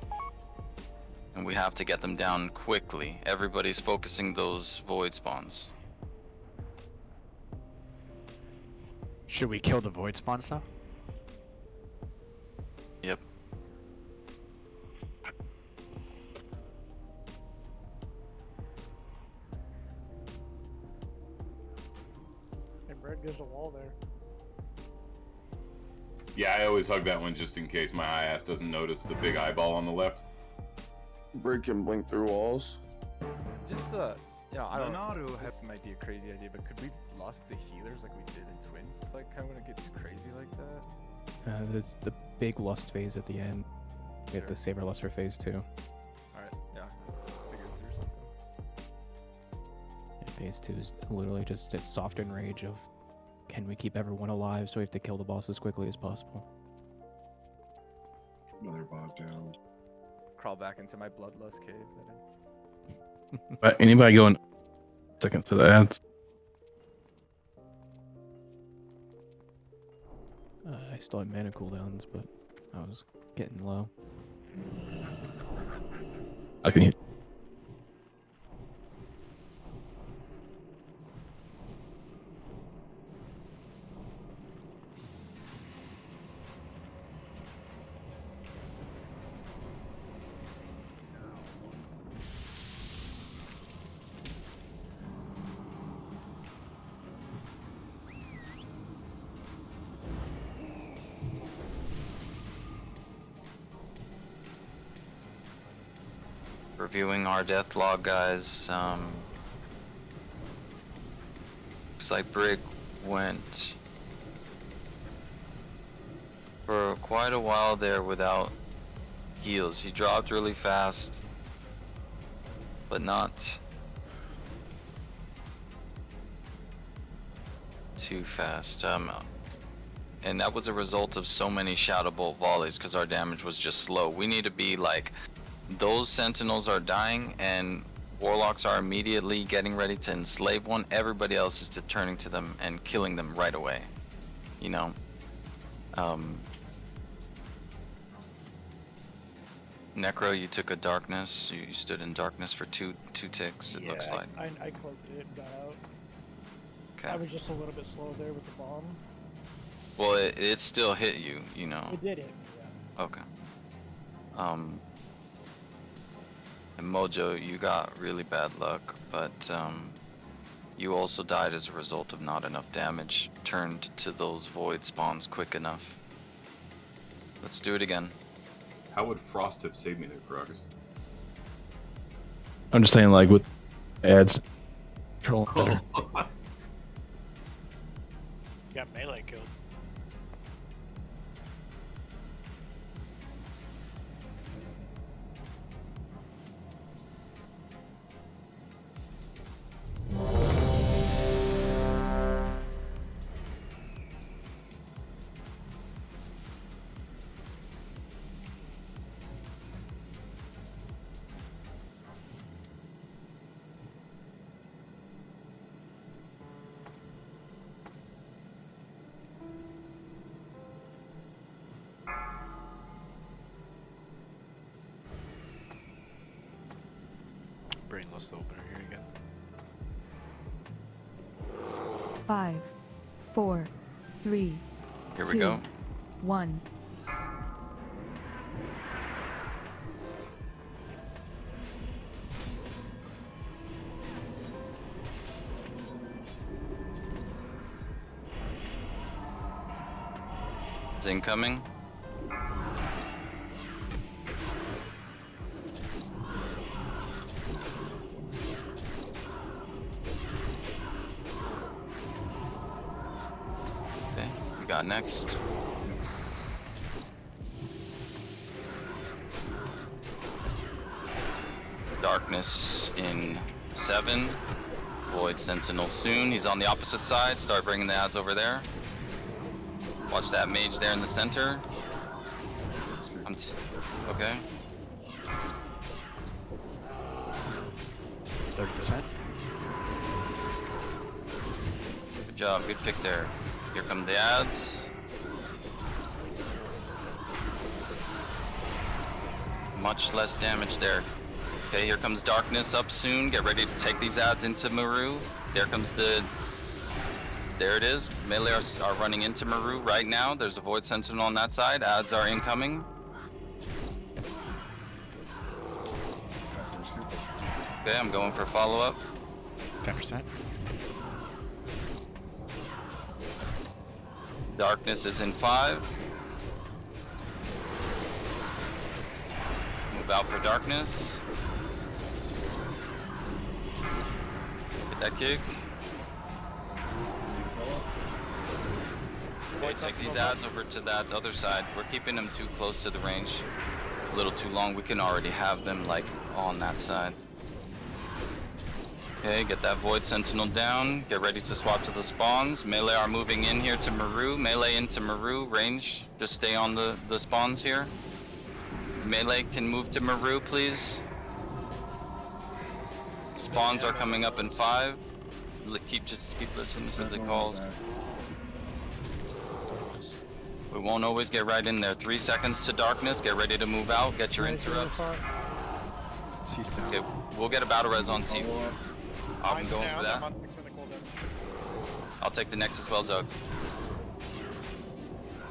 And we have to get them down quickly. Everybody's focusing those Void spawns. Should we kill the void spawns now? Yep. Hey, Brett, there's a wall there. Yeah, I always hug that one just in case my eye ass doesn't notice the big eyeball on the left. Break and blink through walls. Just yeah, I don't know. This might be a crazy idea, but could we lost the healers like we did in Twins? Like, kind of when it gets crazy like that. There's the big lust phase at the end. We have the Saber Luster phase too. Alright, yeah. Figured through something. And phase 2 is literally just a soft enrage of, can we keep everyone alive, so we have to kill the boss as quickly as possible. Another bog down. Crawl back into my bloodlust cave that But anybody going seconds to the ads? I still had mana cooldowns, but I was getting low. I can hit. Reviewing our death log, guys. Looks like Brig went for quite a while there without heals. He dropped really fast, but not too fast. And that was a result of so many Shadow Bolt volleys because our damage was just slow. We need to be like, those sentinels are dying and warlocks are immediately getting ready to enslave one. Everybody else is just turning to them and killing them right away. You know? Necro, you took a darkness. You stood in darkness for two ticks, it looks like. I cloaked it and got out. Okay. I was just a little bit slow there with the bomb. Well, it still hit you, you know. It did hit me, yeah. Okay. And Mojo, you got really bad luck, but you also died as a result of not enough damage turned to those void spawns quick enough. Let's do it again. How would Frost have saved me there, Karakas? I'm just saying, like with ads, control better. Got melee killed. brainless the opener here again. 5, 4, 3, Here 2, we go. 1. It's incoming. Okay, we got next. Darkness in 7. Void Sentinel soon. He's on the opposite side. Start bringing the ads over there. Watch that mage there in the center. Okay. 30%. Good job. Good pick there. Here come the ads. Much less damage there. Okay, here comes darkness up soon. Get ready to take these ads into Maru. There comes the... There it is. Melee are running into Maru right now. There's a Void Sentinel on that side. Ads are incoming. Okay, I'm going for follow-up. 10%. Darkness is in 5. Move out for darkness. Get that kick. Okay, take these ads over to that other side. We're keeping them too close to the range. A little too long. We can already have them like on that side. Okay, get that Void Sentinel down. Get ready to swap to the spawns. Melee are moving in here to Maru. Melee into Maru. Range, just stay on the spawns here. Melee can move to Maru, please. Spawns are coming up in 5. Just keep listening to the calls. We won't always get right in there. 3 seconds to darkness. Get ready to move out. Get your interrupts. Okay, we'll get a battle res on C. I'm going for that. I'll take the Nexus well, Zug.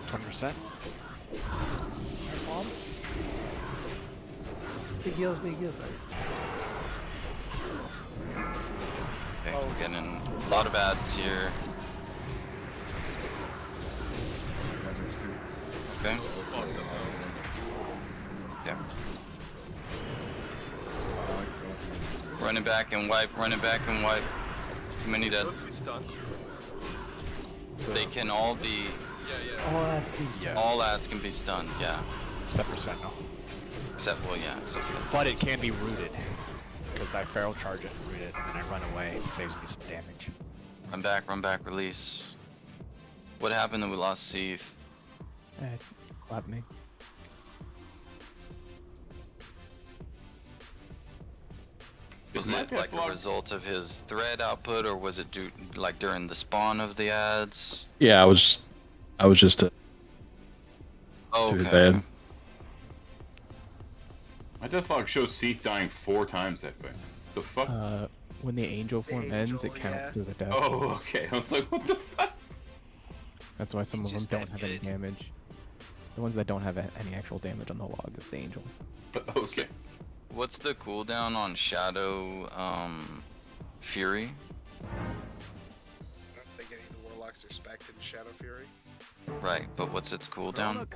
20%. Big heals, big heals. Okay, we're getting a lot of ads here. Okay. Okay. Running back and wipe, running back and wipe. Too many dead. They can all be... All ads can be stunned, yeah. Except for Sentinel. Except, well, yeah. Except But it can be rooted. Because I feral charge it and root it, and then I run away. It saves me some damage. Run back, release. What happened that we lost Seath? Clap me. Was it like a result of his thread output, or was it like during the spawn of the ads? Yeah, I was just Oh, to his okay. head. My deathlog shows Seath dying 4 times that way. The fuck? When the angel form ends, it counts as a death. Oh, okay. I was like, what the fuck? That's why some of them don't have any damage. The ones that don't have any actual damage on the log is the angel. Okay. What's the cooldown on Shadow Fury? I don't think any of the warlocks are spec'd in Shadow Fury. Right, but what's its cooldown?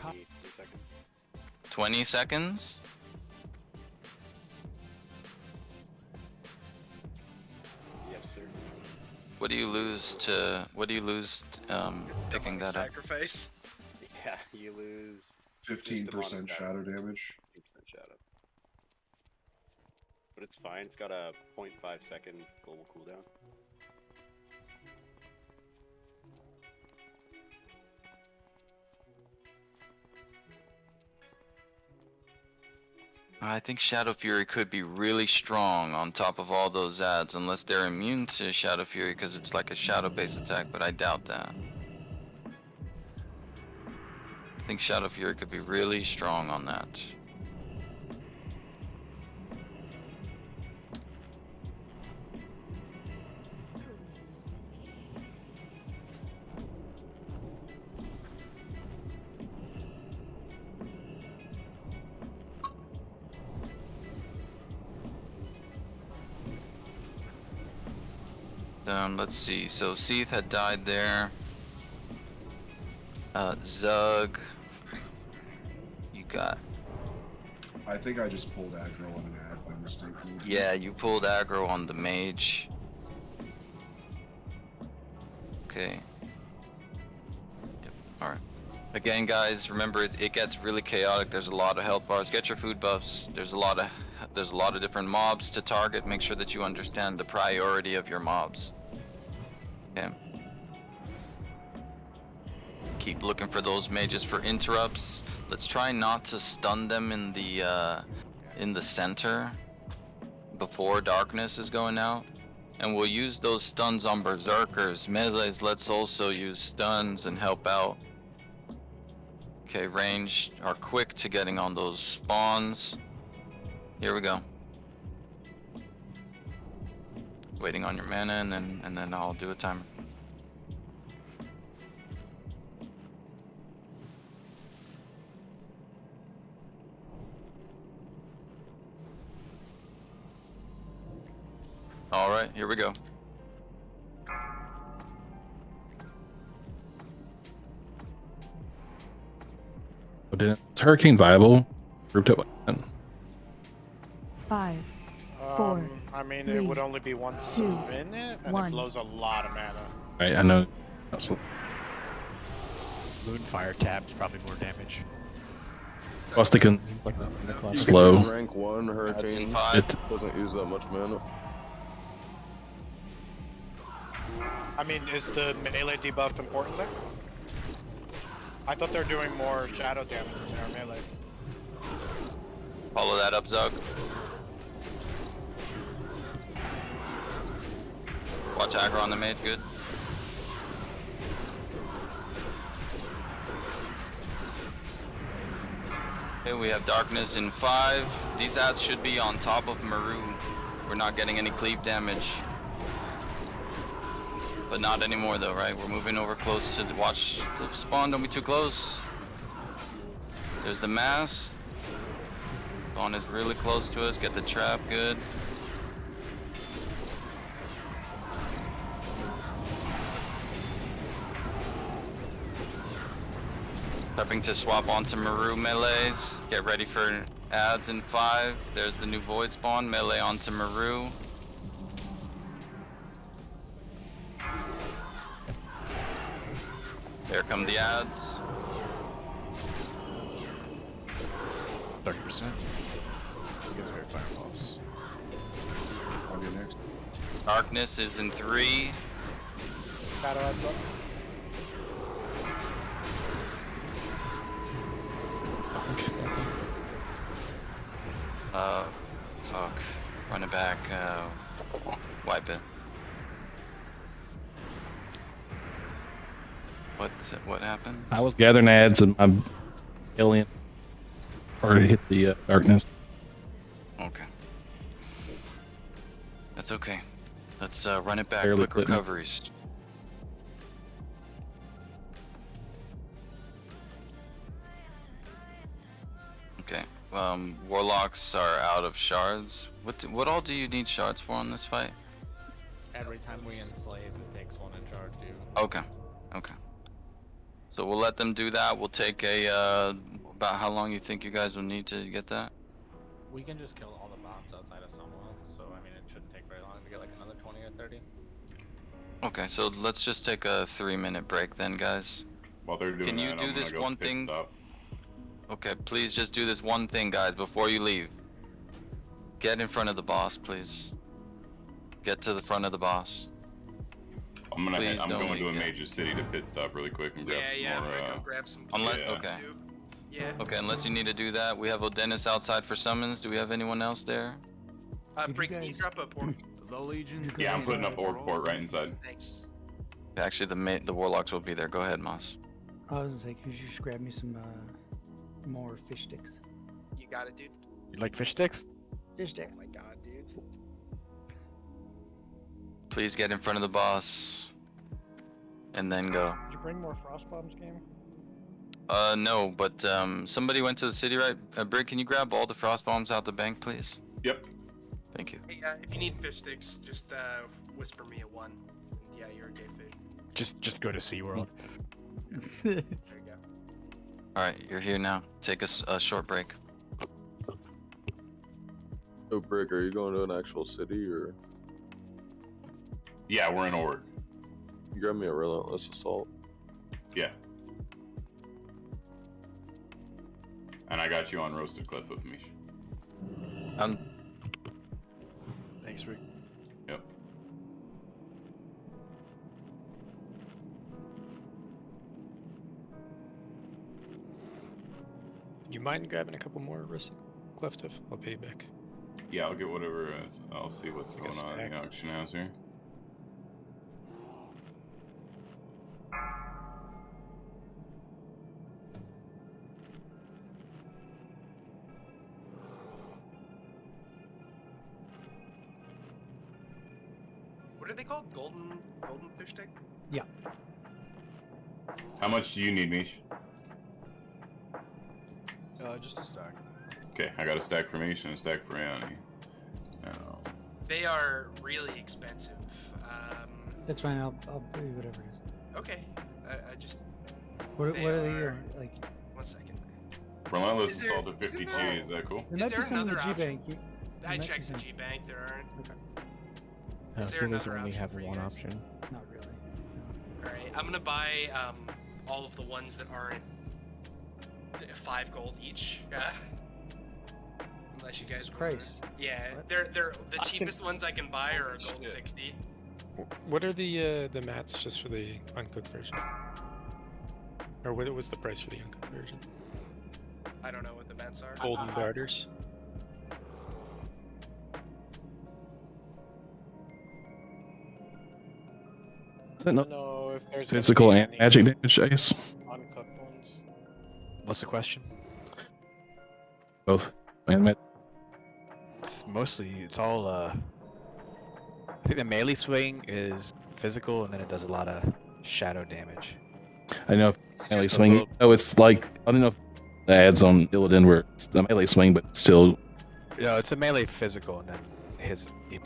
20 seconds? Yes, sir. What do you lose picking that up? Sacrifice. Yeah, you lose 15% shadow damage. 15% shadow. But it's fine. It's got a 0.5 second global cooldown. I think Shadow Fury could be really strong on top of all those ads, unless they're immune to Shadow Fury because it's like a shadow-based attack, but I doubt that. I think Shadow Fury could be really strong on that. Let's see. So Seath had died there. Zug. You got. I think I just pulled aggro on an ad by mistake. Maybe. Yeah, you pulled aggro on the mage. Okay. Yep. Alright. Again, guys, remember it gets really chaotic. There's a lot of health bars. Get your food buffs. There's a lot of different mobs to target. Make sure that you understand the priority of your mobs. Okay. Keep looking for those mages for interrupts. Let's try not to stun them in the center before darkness is going out. And we'll use those stuns on berserkers. Melees, let's also use stuns and help out. Okay, ranged are quick to getting on those spawns. Here we go. Waiting on your mana, and then I'll do a timer. All right, here we go. Is Hurricane viable? Grouped up. 5, 4. I mean, 3, it would only be once 2, a minute, and 1. it blows a lot of mana. Right, I know. Also, Moonfire tabs probably more damage. I was thinking slow. Rank 1 Hurricane It doesn't use that much mana. I mean, is the melee debuff important there? I thought they're doing more shadow damage in their melee. Follow that up, Zug. Watch aggro on the mage, good. Okay, we have darkness in 5. These ads should be on top of Maru. We're not getting any cleave damage. But not anymore though, right? We're moving over close to the watch the spawn, don't be too close. There's the mass. Spawn is really close to us, get the trap, good. Prepping to swap onto Maru melees. Get ready for ads in 5. There's the new void spawn, melee onto Maru. There come the ads. 30%. You guys are fireballs. I'll get next. Darkness is in 3. Shadow ads up. Fuck. Run it back, wipe it. What happened? I was gathering ads and my alien already hit the darkness. Okay. That's okay. Let's run it back, Barely quick clipped me. recoveries. Okay. Warlocks are out of shards. What all do you need shards for on this fight? Every time we enslave, it takes 1 in shard too. Okay. Okay. So we'll let them do that. We'll take a about how long you think you guys will need to get that? We can just kill all the bombs outside of Sunwell, so I mean it shouldn't take very long to get like another 20 or 30. Okay, so let's just take a 3-minute break then, guys. While they're doing Can you that, do I'm gonna this go one pit thing? stop. Okay, please just do this one thing, guys, before you leave. Get in front of the boss, please. Get to the front of the boss. I'm Please going don't to a leave yet. major city to pit stop really quick and grab some I'm more. gonna go grab some. Unless, Yeah. okay. Yeah. Okay, unless you need to do that, we have Odenis outside for summons. Do we have anyone else there? Break, can you drop a port? The Legion. Yeah, I'm putting up orc port right inside. Thanks. Actually, the warlocks will be there. Go ahead, Moss. I was gonna say, could you just grab me some more fish sticks? You got it, dude. You like fish sticks? Fish sticks. Oh my god, dude. Please get in front of the boss. And then go. Did you bring more frost bombs, game? No, but somebody went to the city, right? Brig, can you grab all the frost bombs out the bank, please? Yep. Thank you. Hey, if you need fish sticks, just whisper me a 1. Yeah, you're a gay fish. Just go to SeaWorld. There you go. Alright, you're here now. Take a short break. So, Brick, are you going to an actual city or? Yeah, we're in Org. You grab me a relentless assault. Yeah. And I got you on Roasted Cliff with me. Thanks, Rick. Yep. You mind grabbing a couple more rusted cleft hoof? I'll pay you back. Yeah, I'll get whatever. I'll see what's Like a going on in the stack. auction house here. What are they called? Golden fish stick? Yeah. How much do you need, Mish? Just a stack. Okay, I got a stack for Mish and a stack for Annie. They are really expensive. That's fine. I'll pay you whatever it is. Okay. I just. What are they like? 1 second. Relentless Is there- assault at 50 G, is that cool? There Is might be there some in the another G option? bank. I checked the G bank. There aren't. No, Is there healers another only option have for you one guys? option. Not really. All right. I'm gonna buy all of the ones that aren't 5 gold each. Unless you guys. Christ. Yeah, they're the cheapest ones I can buy are a gold 60. What are the mats just for the uncooked version? Or what was the price for the uncooked version? I don't know what the mats are. Golden darters. Is that not know if there's physical gonna and be magic any damage, Ace? uncooked ones. What's the question? Both. And It's all I think the melee swing is physical, and then it does a lot of shadow damage. I know if melee swing. Oh, it's like I don't know if the ads on Illidan where it's the melee swing, but still. No, it's a melee physical, and then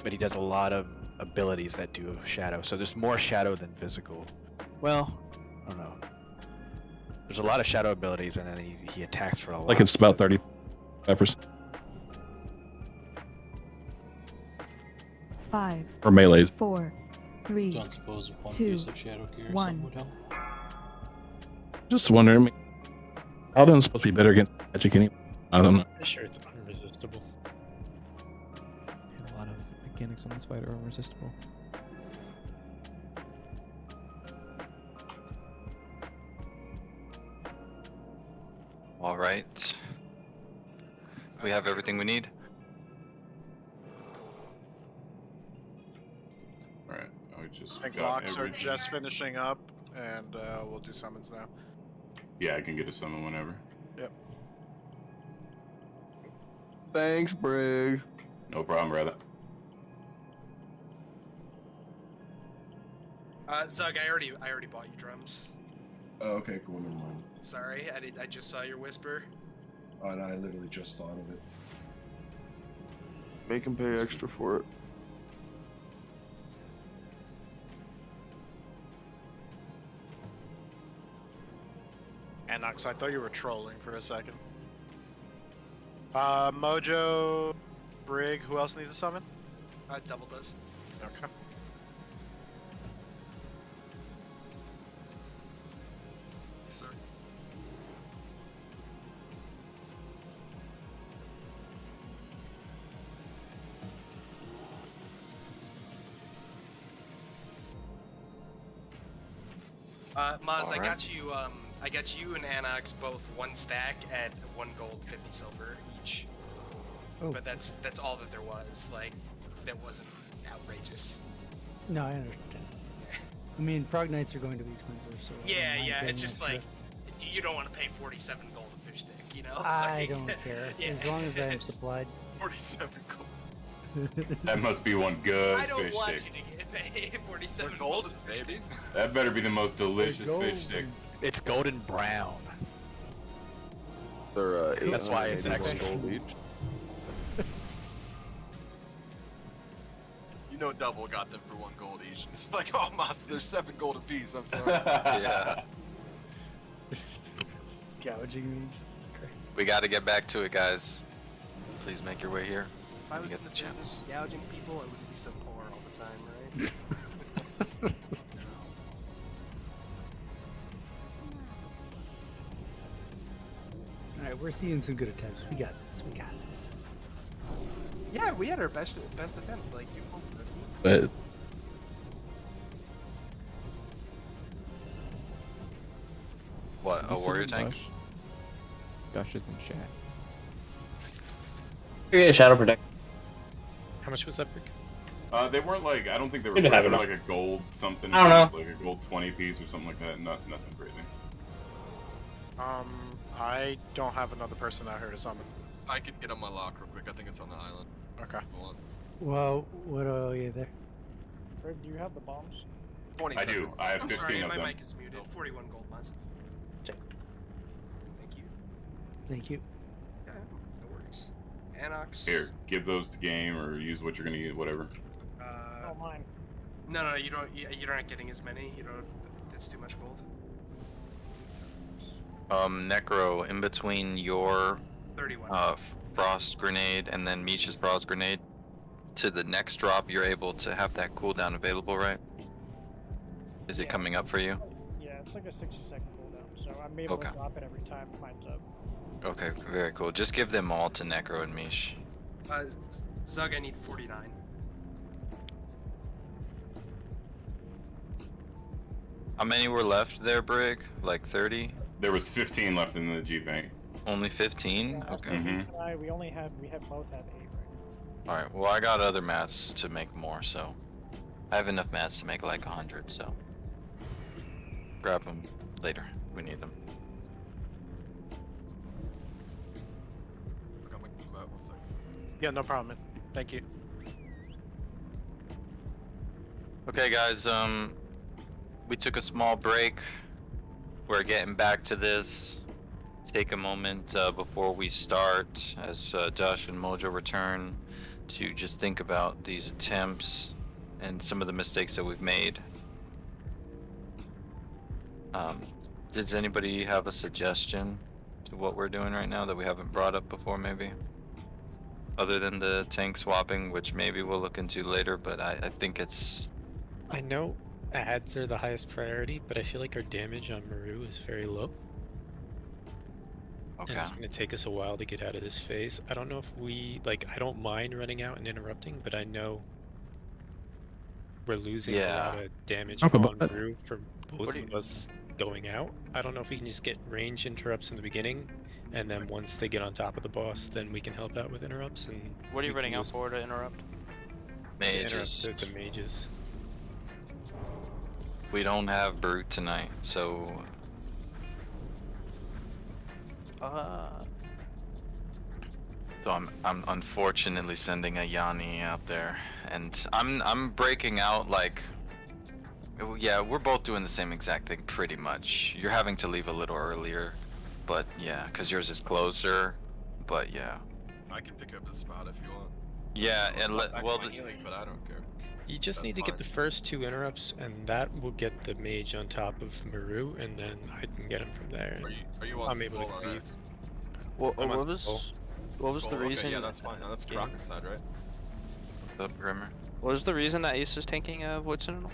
but he does a lot of abilities that do shadow. So there's more shadow than physical. Well, I don't know. There's a lot of shadow abilities, and then he attacks for a lot. Like it's about 35%. 5, Or melees. 4, 3, Don't suppose one 2, piece of shadow gear or 1. something would help. Just wondering. I mean, Paladin's supposed to be better against magic anyway. I don't know. I'm sure it's unresistible. A lot of mechanics on this fight are irresistible. All right. We have everything we need. Alright, we just I think got locks are everything. just finishing up, and we'll do summons now. Yeah, I can get a summon whenever. Yep. Thanks, Brig. No problem, brother. Zug, I already bought you drums. Oh, okay, cool. Never mind. Sorry, I just saw your whisper. Oh, and I literally just thought of it. Make him pay extra for it. Anox, I thought you were trolling for a second. Mojo, Brig, who else needs a summon? Double does. Okay. Yes, sir. Maz, I got you. I got you and Anox both 1 stack at 1 gold, 50 silver each. Oh. But that's all that there was. Like, that wasn't outrageous. No, I understand. I mean, Prog Knights are going to be expensive, so. I Yeah, don't mind yeah. paying It's just extra. like you don't want to pay 47 gold a fish stick, you know? I Like, don't care. Yeah. As long as I am supplied. 47 gold. That must be one good I don't fish want stick. you to get paid 47 gold, baby. That better be the most delicious fish stick. It's golden brown. They're That's why it's 881 extra. gold each. You know double got them for 1 gold each. It's like, oh, Master, there's 7 gold apiece. I'm sorry. Yeah. Gouging me. Jesus Christ. We got to get back to it, guys. Please make your way here. If I You was get in the the chance. business of gouging people, I wouldn't be so poor all the time, right? Alright, we're seeing some good attempts. We got this. We got this. Yeah, we had our best event. Like, you both did. But What, a warrior tank? Gush is in chat. You're gonna shadow protect. How much was that brick? They weren't like, I don't think they were Good to have they were enough. like a gold something I don't piece, like a gold 20 piece or something like that. Nothing crazy. I don't have another person out here to summon. I could get on my lock real quick. I think it's on the island. Okay. Hold on. Well, what are you there? Fred, do you have the bombs? 20 I do. seconds. I have I'm 15 sorry, of my them. mic is muted. 41 gold mines. Thank you. Thank you. Yeah, no worries. Anox. Here, give those to game or use what you're gonna use, whatever. Oh, mine. No, you don't. You're not getting as many. You don't. That's too much gold. Necro, in between your 31. frost grenade and then Misha's frost grenade, to the next drop, you're able to have that cooldown available, right? Is it coming up for you? Yeah, it's like a 60-second cooldown, so I'm able Okay. to drop it every time mine's up. Okay, very cool. Just give them all to Necro and Mish. Zug, I need 49. How many were left there, Brig? Like 30? There was 15 left in the G bank. Only 15? Okay. Mhm. We have both have 8 right Alright, well I got other mats to make more, so... I have enough mats to make like 100, so... Grab them later. We need them. Look, I'm gonna go out 1 second. Yeah, no problem. Man. Thank you. Okay guys, we took a small break. We're getting back to this. Take a moment before we start, as Josh and Mojo return, to just think about these attempts and some of the mistakes that we've made. Does anybody have a suggestion to what we're doing right now that we haven't brought up before, maybe? Other than the tank swapping, which maybe we'll look into later, but I think it's... I know ads are the highest priority, but I feel like our damage on Maru is very low. Okay. And it's going to take us a while to get out of this phase. I don't know if we, like, I don't mind running out and interrupting, but I know we're losing a lot of damage Talk on about that. Maru for both of us going out. I don't know if we can just get range interrupts in the beginning, and then once they get on top of the boss, then we can help out with interrupts. And What are you we can running out use- for to interrupt? To interrupt Mages. the mages. We don't have Brute tonight, so... So I'm unfortunately sending a Yanni out there, and I'm breaking out like, yeah, we're both doing the same exact thing pretty much. You're having to leave a little earlier, but yeah, cause yours is closer, but yeah. I can pick up the spot if you want. Yeah, I'll and cut back well, my healing, but I don't care. You just That's need to get fine. the first 2 interrupts, and that will get the mage on top of Maru, and then I can get him from there. Are you on I'm able to Skull, cleave. alright? What I'm on was Skull. what was Skull, the reason? Okay, yeah, that's fine. No, that's Game? Karakas side, right? What's up, Grimmer? What was the reason that Ace is tanking Void Sentinel?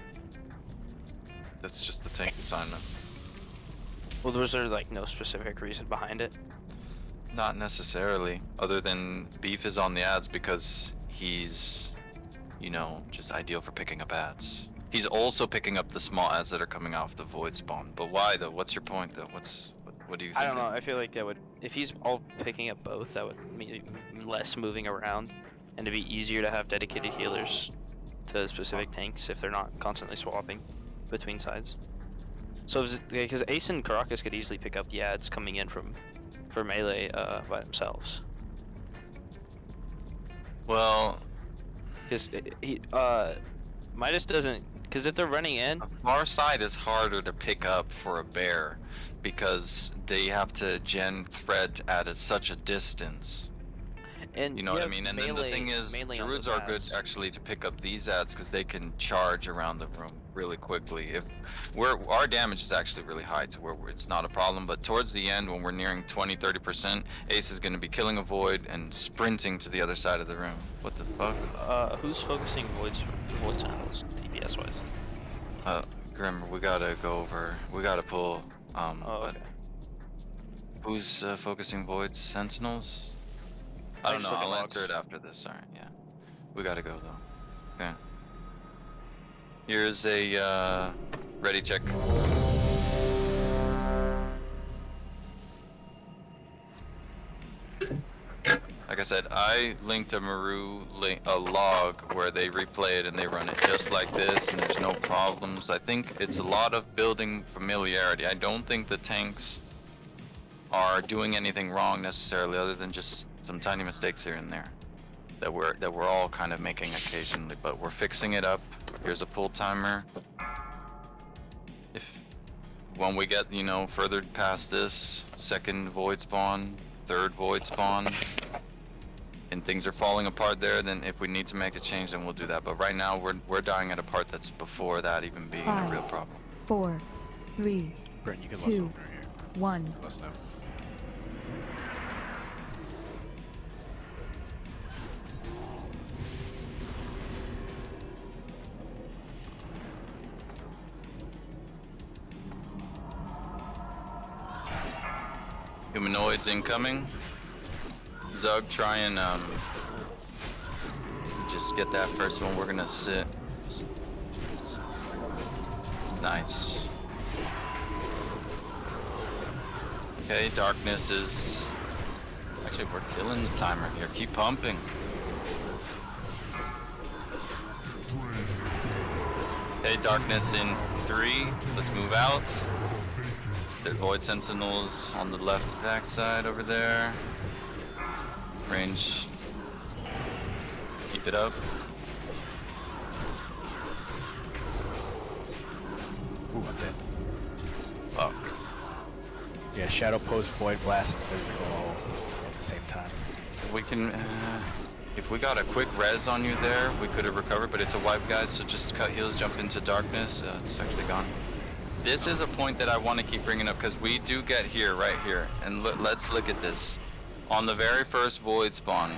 That's just the tank assignment. Well, was there like no specific reason behind it? Not necessarily, other than Beef is on the ads because he's, you know, just ideal for picking up ads. He's also picking up the small ads that are coming off the void spawn. But why though? What's your point though? What do you think? I don't know. I feel like that would, if he's all picking up both, that would mean less moving around, and it'd be easier to have dedicated healers to specific tanks if they're not constantly swapping between sides. So, because Ace and Karakas could easily pick up the ads coming in for melee by themselves. Well, because Midas doesn't. Because if they're running in, far side is harder to pick up for a bear because they have to gen thread at such a distance. And You know what I mean? And then the thing is, druids are good actually to pick up these ads because they can charge around the room really quickly. If our damage is actually really high to where it's not a problem, but towards the end when we're nearing 20-30%, Ace is going to be killing a void and sprinting to the other side of the room. What the fuck? Who's focusing void channels TPS wise? Grim, we gotta go over. We gotta pull. Okay. Who's focusing voids? Sentinels? I don't know. I'll answer it after this. Alright, yeah. We gotta go though. Okay. Here's a ready check. Like I said, I linked a Maru log where they replay it and they run it just like this, and there's no problems. I think it's a lot of building familiarity. I don't think the tanks are doing anything wrong necessarily, other than just some tiny mistakes here and there that we're all kind of making occasionally, but we're fixing it up. Here's a pull timer. If when we get, you know, further past this, second void spawn, third void spawn, and things are falling apart there, then if we need to make a change, then we'll do that. But right now we're dying at a part that's before that even being a real problem. 4, 3, Brent, you can 2, 1. Let us know. Humanoids incoming. Zug, try and just get that first one. We're gonna sit. Nice. Okay, darkness is. Actually, we're killing the timer here. Keep pumping. Okay, darkness in 3. Let's move out. There's void sentinels on the left backside over there. Range. Keep it up. Ooh, I'm dead. Fuck. Yeah, Shadow Post, Void Blast, and Physical all at the same time. We can, if we got a quick res on you there, we could have recovered, but it's a wipe, guys, so just cut heals, jump into darkness. It's actually gone. This is a point that I want to keep bringing up, because we do get here, right here, and let's look at this. On the very first void spawn,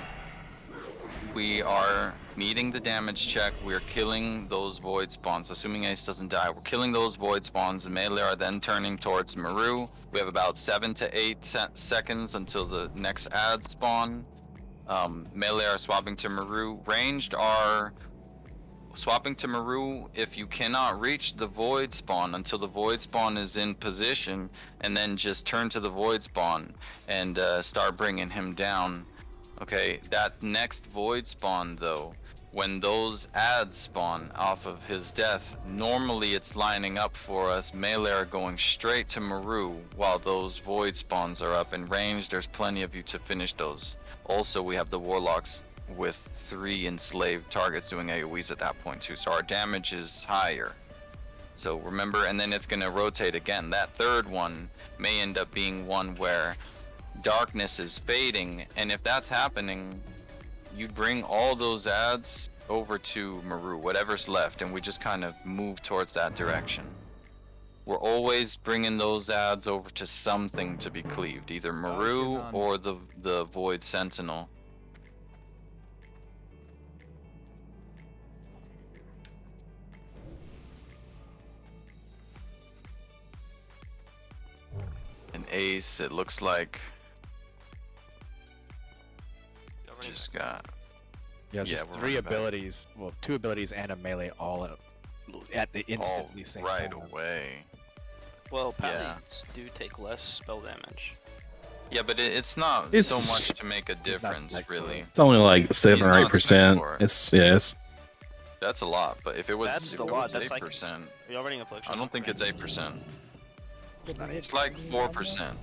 we are meeting the damage check, we're killing those void spawns, assuming Ace doesn't die. We're killing those void spawns, the melee are then turning towards Maru. We have about 7 to 8 seconds until the next ad spawn. Melee are swapping to Maru. Ranged are swapping to Maru if you cannot reach the void spawn until the void spawn is in position, and then just turn to the void spawn and start bringing him down. Okay, that next void spawn though, when those ads spawn off of his death, normally it's lining up for us. Melee are going straight to Maru while those void spawns are up. In range, there's plenty of you to finish those. Also, we have the warlocks with 3 enslaved targets doing AoEs at that point too, so our damage is higher. So remember, and then it's gonna rotate again. That third one may end up being one where darkness is fading, and if that's happening, you bring all those ads over to Maru, whatever's left, and we just kind of move towards that direction. We're always bringing those ads over to something to be cleaved, either Maru or the Void Sentinel. An Ace, it looks like. Just got. Yeah, just 3 abilities. Well, 2 abilities and a melee all at the instantly same right time. away. Well, paladins do take less spell damage. Yeah, but it's not It's- so much to make a difference, really. It's only like 7 or 8%. It's. That's a lot, but if it was, That's if a it lot. was That's 8%, like. Are you already affliction? I don't think it's 8%. It's like 4%.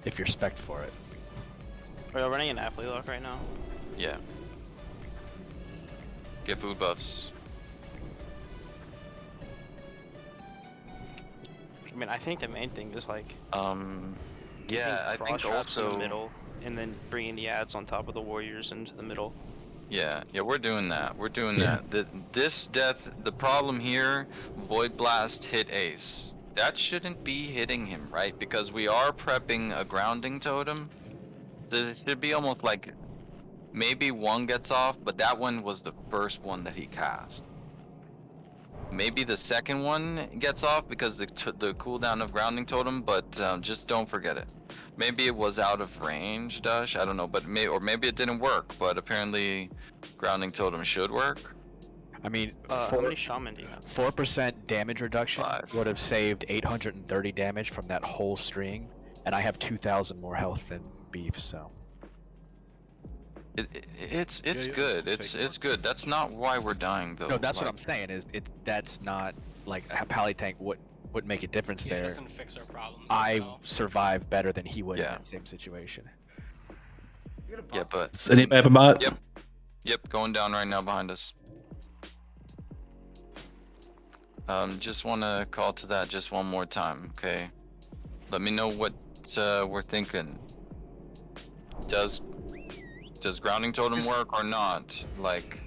If you're spec'd for it. Are you running an athlete lock right now? Yeah. Get food buffs. I mean, I think the main thing is like. Yeah, I think cross traps in the also. middle and then bringing the ads on top of the warriors into the middle. Yeah, we're doing that. We're doing that. This death, the problem here, Void Blast hit Ace. That shouldn't be hitting him, right? Because we are prepping a grounding totem. There should be almost like maybe one gets off, but that one was the first one that he cast. Maybe the second one gets off because the cooldown of grounding totem, but just don't forget it. Maybe it was out of range, Dash. I don't know, but maybe it didn't work. But apparently, grounding totem should work. I mean, how many shaman do you have? 4% damage reduction would have saved 830 damage from that whole string, and I have 2,000 more health than Beef, so. It's good. It's good. That's not why we're dying though. No, that's what I'm saying. That's not like a pally tank would make a difference there. It doesn't fix our problem. I survive better than he would in that same situation. Yeah, but Does anybody have a bot? Yep, going down right now behind us. Just want to call to that just one more time, okay? Let me know what we're thinking. Does grounding totem work or not? Like,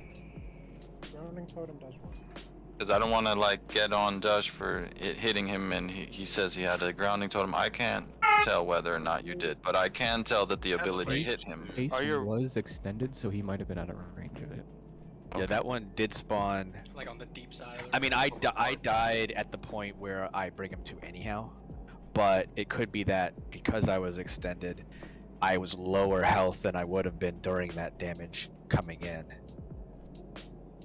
Grounding totem does work. because I don't want to like get on Dush for it hitting him and he says he had a grounding totem. I can't tell whether or not you did, but I can tell that the ability hit him. Ace was extended, so he might have been out of range of it. Yeah, that one did spawn. Like on the deep side of the I mean, I died at the point where I bring him to anyhow, but it could be that because I was extended, I was lower health than I would have been during that damage coming in.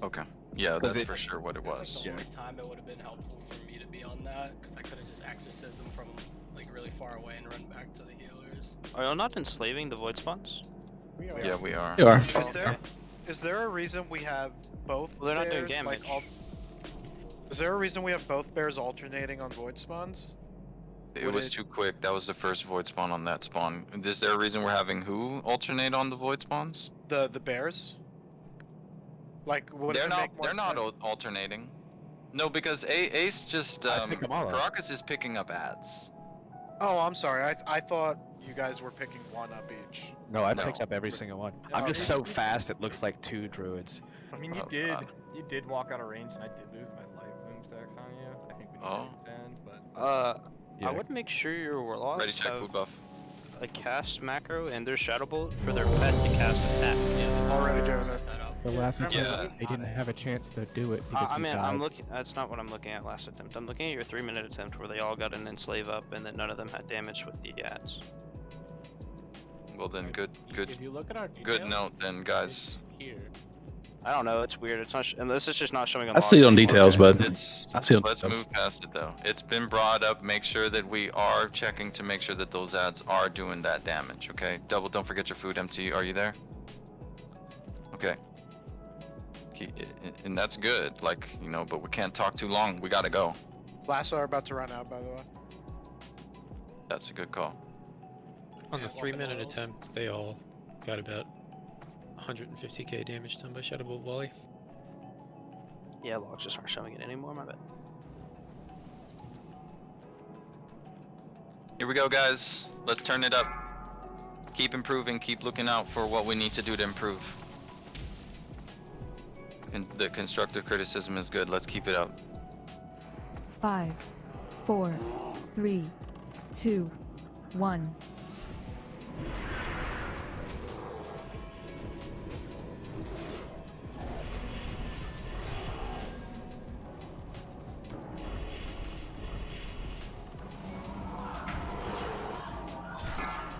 Okay. Yeah, that's for sure what it was. The only time it would have been helpful for me to be on that, because I could have just exorcised them from like really far away and run back to the healers. Are you not enslaving the void spawns? We are. Yeah, we are. You are. Is there a reason we have both Well, they're not doing bears, damage. is there a reason we have both bears alternating on void spawns? It was too quick. That was the first void spawn on that spawn. Is there a reason we're having who alternate on the void spawns? The bears? Like, would They're it not. make more They're not sense? alternating. No, because Ace just pick 'em all up. Karakas is picking up ads. Oh, I'm sorry. I thought you guys were picking one up each. No, I picked up every single one. I'm Oh, just okay. so fast it looks like 2 druids. I mean, you did walk out of range, and I did lose my life boom stacks on you. I think we need to extend, but. I would make sure your warlocks Ready, check, have food buff. a cast macro and their shadow bolt for their pet to cast attack. Already doing it. The last attempt, Yeah. they didn't have a chance to do it because I we mean, died. I'm looking. That's not what I'm looking at last attempt. I'm looking at your 3-minute attempt where they all got an enslave up and then none of them had damage with the ads. Well then, good If you look at our good details, note then, guys. here. I don't know. It's weird. It's not. And this is just not showing. On I see it on logs anymore. details, but It's, I see it on let's details. move past it though. It's been brought up. Make sure that we are checking to make sure that those ads are doing that damage. Okay. Double. Don't forget your food. MT. Are you there? Okay. And that's good. Like, you know, but we can't talk too long. We gotta go. Blasts are about to run out, by the way. That's a good call. On the 3-minute attempt, they all got about 150k damage done by Shadow Bolt Volley. Yeah, logs just aren't showing it anymore. My bad. Here we go, guys. Let's turn it up. Keep improving. Keep looking out for what we need to do to improve. And the constructive criticism is good. Let's keep it up. 5, 4, 3, 2, 1.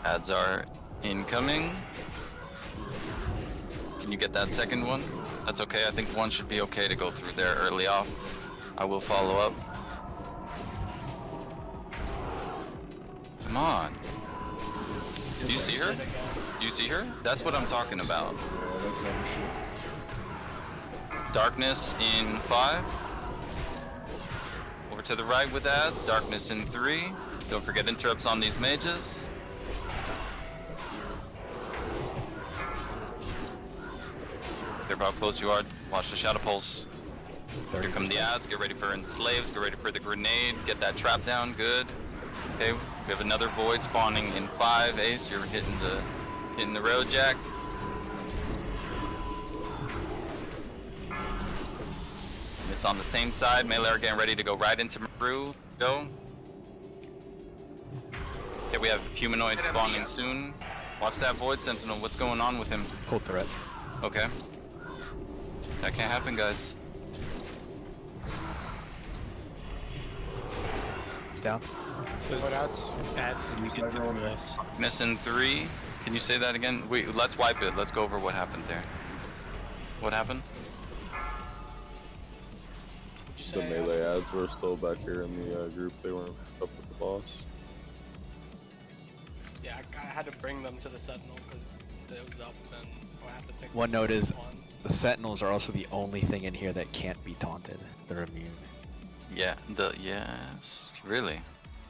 Ads are incoming. Can you get that second one? That's okay. I think one should be okay to go through there early off. I will follow up. Come on. Do you see her? Do you see her? That's what I'm talking about. Darkness in 5. Over to the right with ads. Darkness in 3. Don't forget interrupts on these mages. They're about close you are. Watch the shadow pulse. Here come the ads. Get ready for enslaves. Get ready for the grenade. Get that trap down. Good. Okay, we have another void spawning in 5. Ace, you're hitting the Hitting the road, Jack. It's on the same side. Melee are getting ready to go right into Maru. Go. Okay, we have humanoids spawning soon. Watch that Void Sentinel. What's going on with him? Cold threat. Okay. That can't happen, guys. It's down. What ads? Ads and we can do this. Missing 3. Can you say that again? Wait, let's wipe it. Let's go over what happened there. What happened? The melee ads were still back here in the group. They weren't up with the boss. Yeah, I had to bring them to the Sentinel because it was up and I have to pick One note is ones. the Sentinels are also the only thing in here that can't be taunted. They're immune. Yeah, yes. Really?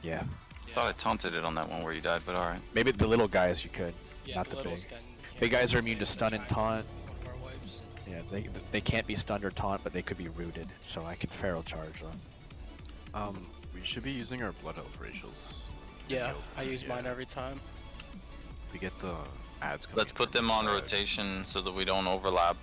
Yeah. I thought I taunted it on that one where you died, but alright. Maybe the little guys you could, Yeah, not the littles big. can Big guys are immune to stun and taunt. one of our wipes. Yeah, they can't be stunned or taunt, but they could be rooted, so I can feral charge them. We should be using our Blood Elf racials. Yeah, I use mine every time. We get the ads coming. Let's put them on rotation so that we don't overlap.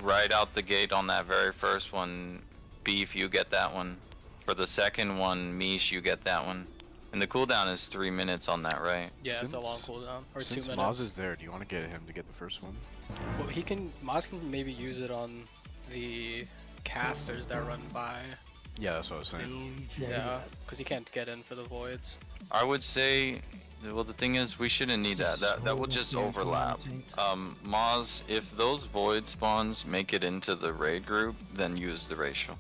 Right out the gate on that very first one, Beef, you get that one. For the second one, Mish, you get that one. And the cooldown is 3 minutes on that, right? Yeah, it's a long cooldown, or 2 Since minutes. Maz is there, do you want to get him to get the first one? Well, Maz can maybe use it on the casters that run by. Yeah, that's what I was saying. Yeah, because he can't get in for the voids. I would say, well, the thing is, we shouldn't need that. That will just overlap. Maz, if those void spawns make it into the raid group, then use the racial.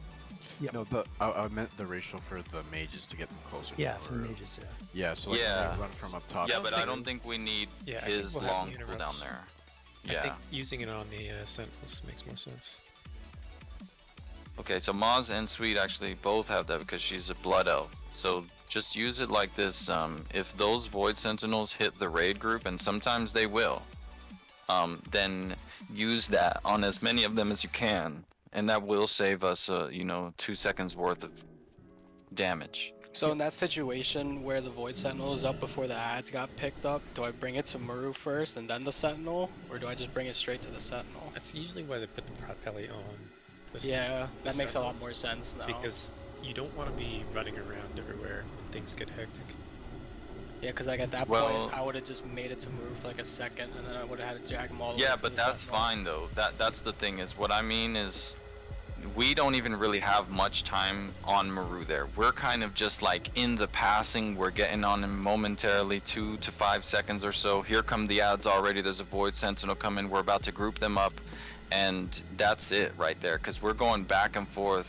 Yep. No, I meant the racial for the mages to get them closer. Yeah, to for the mages, yeah. Yeah, so like Yeah. they run from up top. Yeah, but I don't think we need Yeah, I think his we'll have long interrupts. cooldown there. I Yeah. think using it on the Sentinels makes more sense. Okay, so Maz and Sweet actually both have that because she's a blood elf. So just use it like this. If those Void Sentinels hit the raid group, and sometimes they will, then use that on as many of them as you can, and that will save us, 2 seconds worth of damage. So in that situation where the Void Sentinel is up before the ads got picked up, do I bring it to Maru first and then the Sentinel, or do I just bring it straight to the Sentinel? That's usually why they put the prop heli on. Yeah, the that makes a lot Sentinels, more sense now. Because you don't want to be running around everywhere when things get hectic. Yeah, because like at that Well- point, I would have just made it to Maru for like a second, and then I would have had to drag them all the way Yeah, to but the that's Sentinel. fine though. That's the thing is, what I mean is, we don't even really have much time on Maru there. We're kind of just like in the passing, we're getting on him momentarily, 2 to 5 seconds or so. Here come the ads already, there's a Void Sentinel coming, we're about to group them up, and that's it right there, because we're going back and forth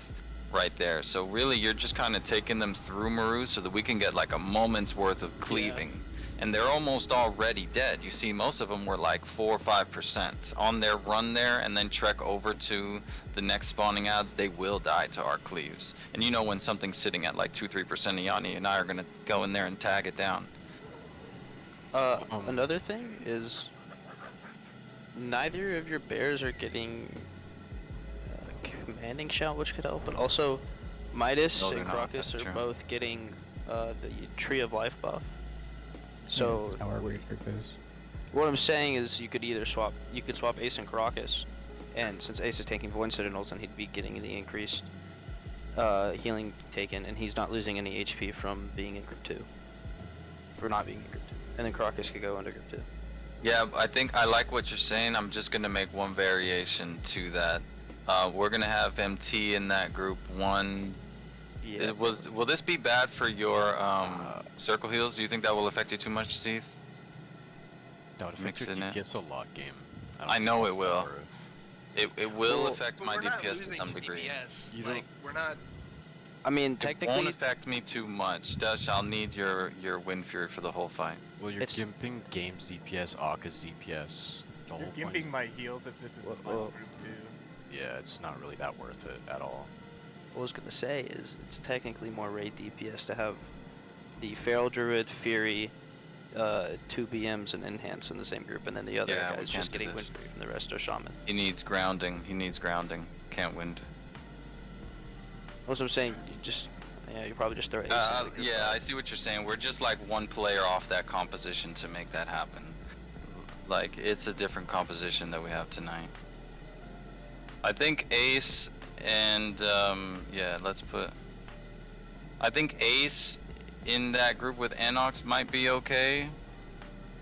right there. So really, you're just kind of taking them through Maru so that we can get like a moment's worth of cleaving. And they're almost already dead. You see, most of them were like 4 or 5% on their run there, and then trek over to the next spawning ads. They will die to our cleaves. And you know, when something's sitting at like 2-3%, Yanni and I are gonna go in there and tag it down. Another thing is, neither of your bears are getting commanding shout, which could help, but also Midas No, they're and not, Karakas that's are true. both getting the Tree of Life buff. So How our raid group is. what I'm saying is, you could swap Ace and Karakas, and since Ace is taking Void Sentinels, then he'd be getting the increased healing taken, and he's not losing any HP from being in group 2. For not being in group 2. And then Karakas could go under group 2. Yeah, I think I like what you're saying. I'm just gonna make one variation to that. We're gonna have MT in that group 1. Yeah. Will this be bad for your circle heals? Do you think that will affect you too much, Steve? That would affect your Mixing it. DPS a lot, game. I know it will. It will affect But my we're not DPS to losing some to degree. DPS. You Like, we're not. I mean, It technically, won't affect me too much. Dash, I'll need your Wind Fury for the whole fight. Well, you're It's- gimping game's DPS, Aka's DPS. The whole You're point. gimping my heals if this is the final group too. Yeah, it's not really that worth it at all. what I was gonna say is, it's technically more raid DPS to have the Feral Druid, Fury, 2 BMs, and Enhance in the same group, and then the other Yeah, we guys can't just do getting this. Wind Free, and the rest are Shaman. He needs grounding. Can't wind. What I'm saying, you just, Yeah, you probably just throw Ace. Yeah, I see what you're saying. We're just like one player off that composition to make that happen. Like, it's a different composition that we have tonight. I think Ace and, yeah, let's put... I think Ace in that group with Anox might be okay.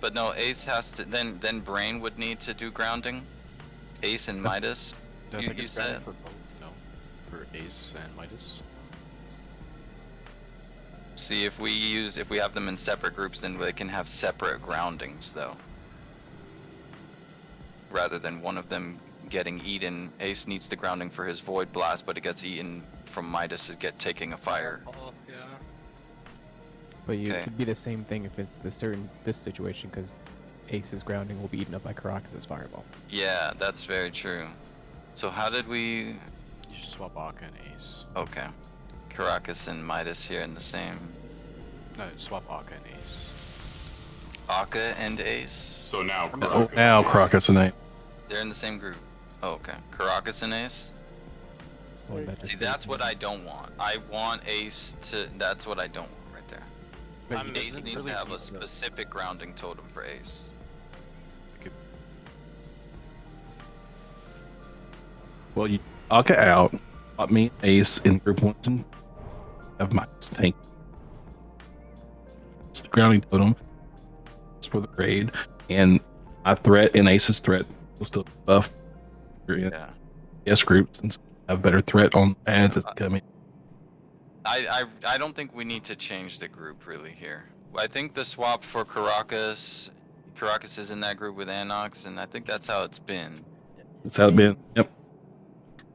But no, Ace has to, then Brain would need to do grounding. Ace and Midas, you said? For both, no. For Ace and Midas. See, if we have them in separate groups, then they can have separate groundings, though. Rather than one of them getting eaten. Ace needs the grounding for his Void Blast, but it gets eaten from Midas to taking a fire. Oh, yeah. But it could be the same thing if it's this situation, because Ace's grounding will be eaten up by Karakas' Fireball. Yeah, that's very true. So how did we... You should swap Akka and Ace. Okay. Karakas and Midas here in the same... No, swap Akka and Ace. Akka and Ace? So now... Oh, now Karakas and Ace. They're in the same group. Oh, okay. Karakas and Ace? See, that's what I don't want. I want Ace to... That's what I don't want right there. Ace needs to have a specific grounding totem for Ace. Well, you Akka out. Put me Ace in group 1 and have my tank. It's the grounding totem. It's for the raid. And my threat and Ace's threat will still buff. Yeah. Yes, groups and have better threat on ads as they come in. I don't think we need to change the group really here. I think the swap for Karakas is in that group with Anox, and I think that's how it's been. That's how it's been. Yep.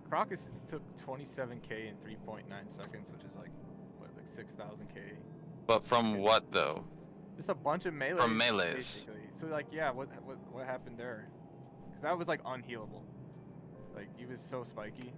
Karakas took 27k in 3.9 seconds, which is like, what, like 6,000k? But from what though? Just a bunch of melees. From melees. Basically. So like, yeah, what happened there? Because that was like unhealable. Like, he was so spiky.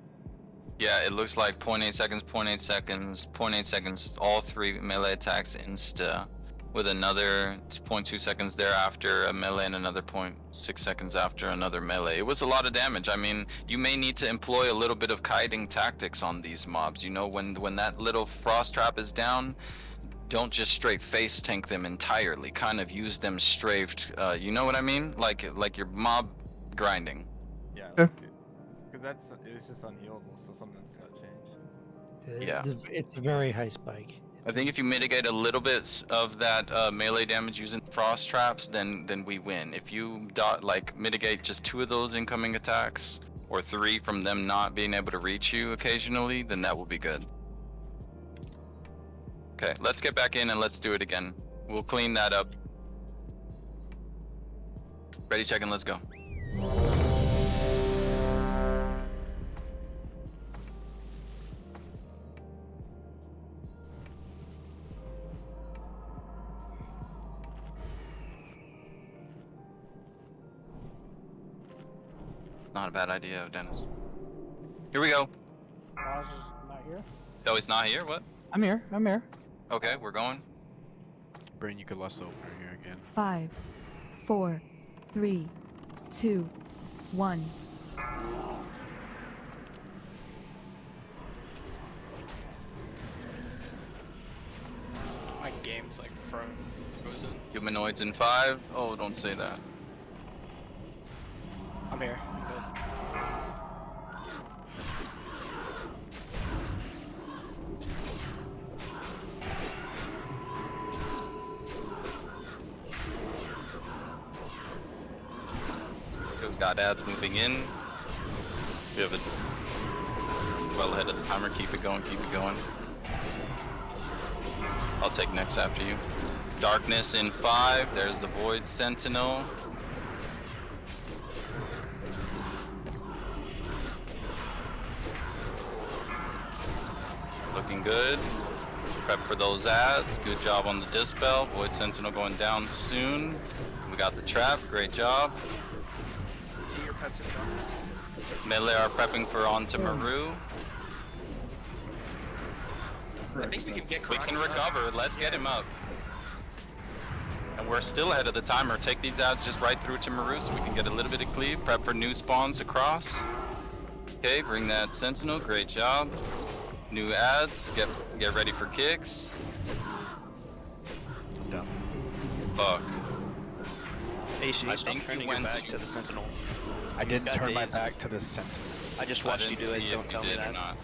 Yeah, it looks like 0.8 seconds, 0.8 seconds, 0.8 seconds, all 3 melee attacks insta, with another 0.2 seconds thereafter a melee and another 0.6 seconds after another melee. It was a lot of damage. I mean, you may need to employ a little bit of kiting tactics on these mobs. You know, when that little frost trap is down, don't just straight face tank them entirely. Kind of use them strafed. You know what I mean? Like your mob grinding. Yeah. Because it's just unhealable, so something's got to change. Yeah. It's a very high spike. I think if you mitigate a little bit of that melee damage using frost traps, then we win. If you mitigate just 2 of those incoming attacks, or 3 from them not being able to reach you occasionally, then that will be good. Okay, let's get back in and let's do it again. We'll clean that up. Ready, check, and let's go. Not a bad idea, Dennis. Here we go. Maz is not here. Oh, he's not here? What? I'm here. Okay, we're going. Brain, you could less opener here again. 5, 4, 3, 2, 1. My game's like frozen. Humanoids in 5? Oh, don't say that. I'm here. I'm good. We've got ads moving in. We have it well ahead of the timer. Keep it going, keep it going. I'll take next after you. Darkness in 5. There's the Void Sentinel. Looking good. Prep for those ads. Good job on the dispel. Void Sentinel going down soon. We got the trap. Great job. Get your pets in darkness. Melee are prepping for onto Maru. I think we can get We can Karakas recover. up. Let's get him up. And we're still ahead of the timer. Take these ads just right through to Maru so we can get a little bit of cleave. Prep for new spawns across. Okay, bring that Sentinel. Great job. New ads. Get ready for kicks. Dumb. Fuck. Ace, you I need to stop think turning you your went back to- to the Sentinel. I didn't got turn my dazed. back to the Sentinel. I just I watched you didn't do it. see if Don't you tell me did or that. not.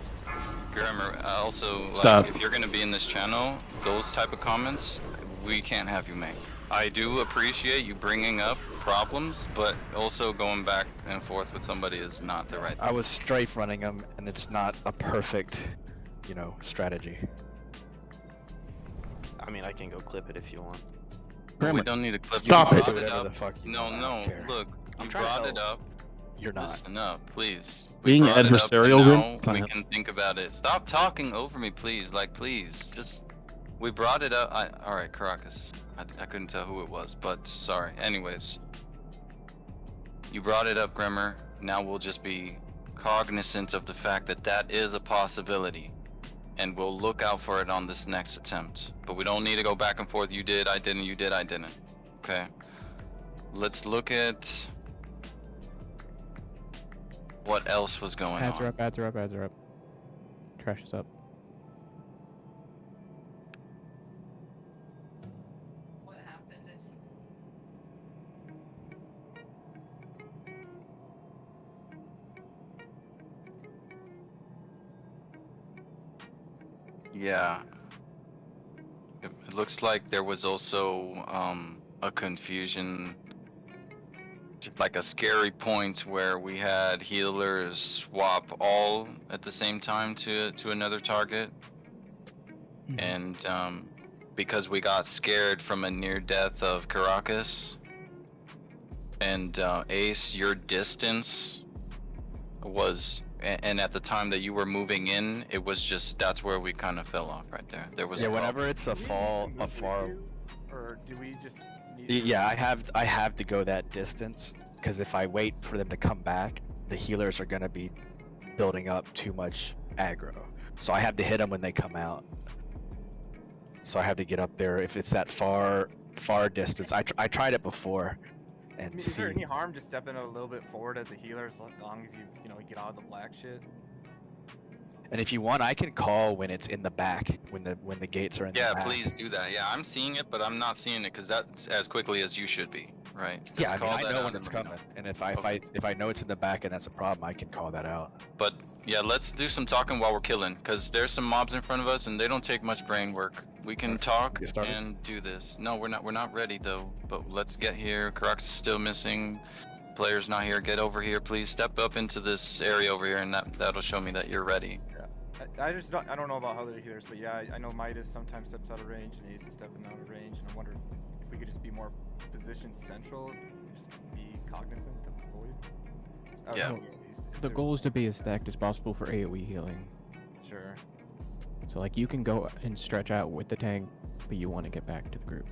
Grimmer, also, like, Stop. if you're gonna be in this channel, those type of comments, we can't have you make. I do appreciate you bringing up problems, but also going back and forth with somebody is not the right I was strafe running them, and it's not a perfect, you know, strategy. I mean, I can go clip it if you want. Grimmer, We don't need to clip. stop You it. brought Do whatever up. the fuck you No, want, I no, don't care. look, I'm you trying to brought it help. up. You're not. Listen up, please. Being brought it up, adversarial, and Grim, now it's not we hap- can think about it. Stop talking over me, please. Like, please, just. We brought it up. All right, Karakas. I couldn't tell who it was, but sorry. Anyways, you brought it up, Grimmer. Now we'll just be cognizant of the fact that that is a possibility, and we'll look out for it on this next attempt. But we don't need to go back and forth. You did, I didn't. You did, I didn't. Okay. Let's look at what else was going Ads on. are up, ads are up, ads are up. Trash is up. Yeah. It looks like there was also a confusion, like a scary point where we had healers swap all at the same time to another target, and because we got scared from a near death of Karakas, and Ace, your distance was. And at the time that you were moving in, it was just, that's where we kind of fell off right there. There was Yeah, a problem. whenever it's a far. Or do we just need Yeah, I have to go that distance because if I wait for them to come back, the healers are gonna be building up too much aggro. So I have to hit them when they come out. So I have to get up there. If it's that far distance, I tried it before, and I mean, is there any harm just stepping a little bit forward as a healer as long as you get out of the black shit? And if you want, I can call when it's in the back, when the gates are in the Yeah, back. please do that. Yeah, I'm seeing it, but I'm not seeing it because that's as quickly as you should be, right? Just Yeah, I mean, call I that know out when and it's let me coming, know. and if I know it's in the back and that's a problem, I can call that out. But yeah, let's do some talking while we're killing, because there's some mobs in front of us and they don't take much brain work. We can talk Get started? and do this. No, we're not ready though. But let's get here. Karakas is still missing. Player's not here. Get over here, please. Step up into this area over here, and that'll show me that you're ready. Yeah. I don't know about other healers, but yeah, I know Midas sometimes steps out of range and Ace is stepping out of range, and I wonder if we could just be more position central, and just be cognizant of the void. That would Yeah. help me at least. The goal is to be as stacked as possible for AoE healing. Sure. So like you can go and stretch out with the tank, but you want to get back to the group.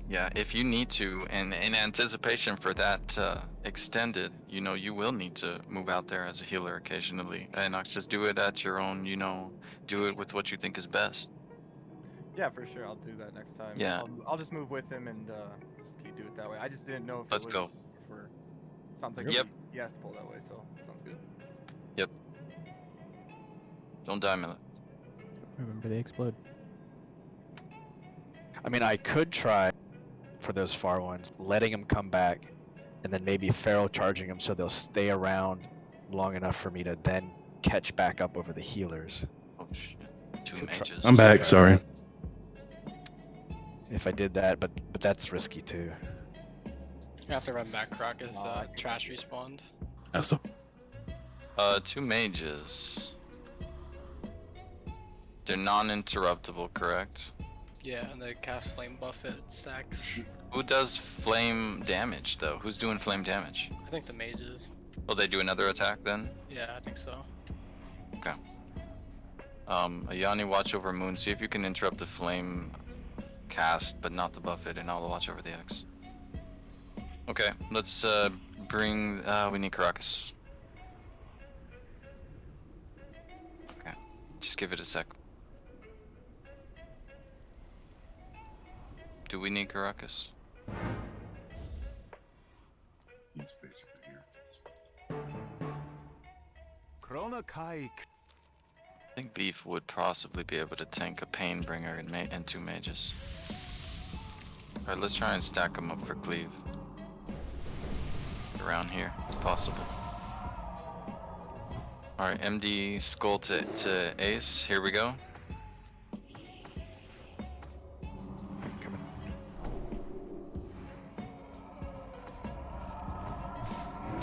Yeah, if you need to, and in anticipation for that extended, you will need to move out there as a healer occasionally, and not just do it at your own, do it with what you think is best. Yeah, for sure. I'll do that next time. Yeah. I'll just move with him and just keep do it that way. I just didn't know if Let's it was go. for. Sounds like Yep. he has to pull that way, so sounds good. Yep. Don't die, Millet. Remember, they explode. I mean, I could try for those far ones, letting them come back, and then maybe feral charging them so they'll stay around long enough for me to then catch back up over the healers. Oh shit. Two mages. I'm back, sorry. If I did that, but that's risky too. You have to run back, Karakas. Trash respawned. That's a... Two mages. They're non-interruptible, correct? Yeah, and they cast flame buff it stacks. Who does flame damage though? Who's doing flame damage? I think the mages. Will they do another attack then? Yeah, I think so. Okay. Ayani, watch over Moon. See if you can interrupt the flame cast, but not the buff it, and I'll watch over the X. Okay, let's bring. We need Karakas. Okay, just give it a sec. Do we need Karakas? He's basically here. I think Beef would possibly be able to tank a Painbringer and 2 mages. Alright, let's try and stack them up for Cleave. Around here, if possible. Alright, MD Skull to Ace, here we go.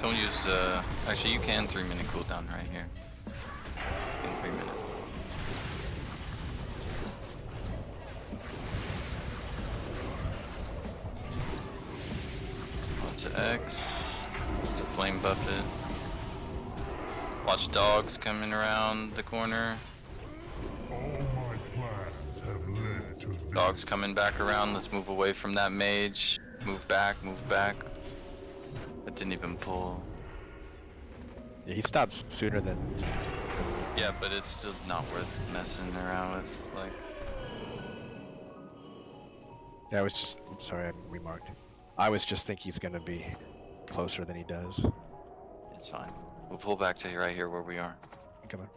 Don't use, actually you can 3-minute cooldown right here. In 3 minutes. On to X, just to flame buff it. Watch dogs coming around the corner. Dogs coming back around, let's move away from that mage. Move back, move back. That didn't even pull. Yeah, he stops sooner than... Yeah, but it's still not worth messing around with, like... Yeah, I was just... I'm sorry, I remarked. I was just thinking he's gonna be closer than he does. It's fine. We'll pull back to right here where we are. Come on.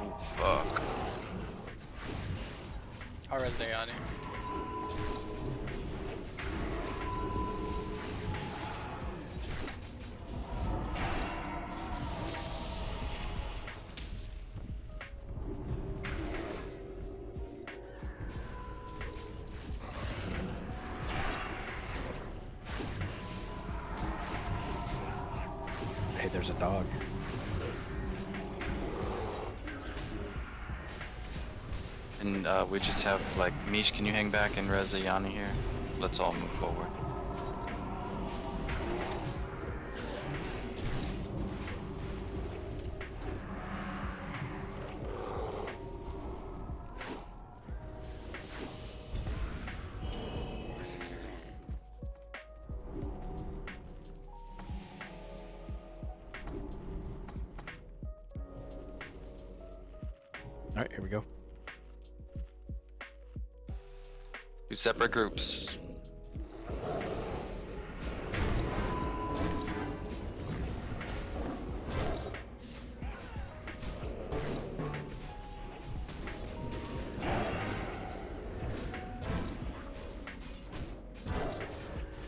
Oh, fuck. How is they on it? Hey, there's a dog. And we just have like Mish, can you hang back and Reza Yanni here? Let's all move forward. Alright, here we go. 2 separate groups.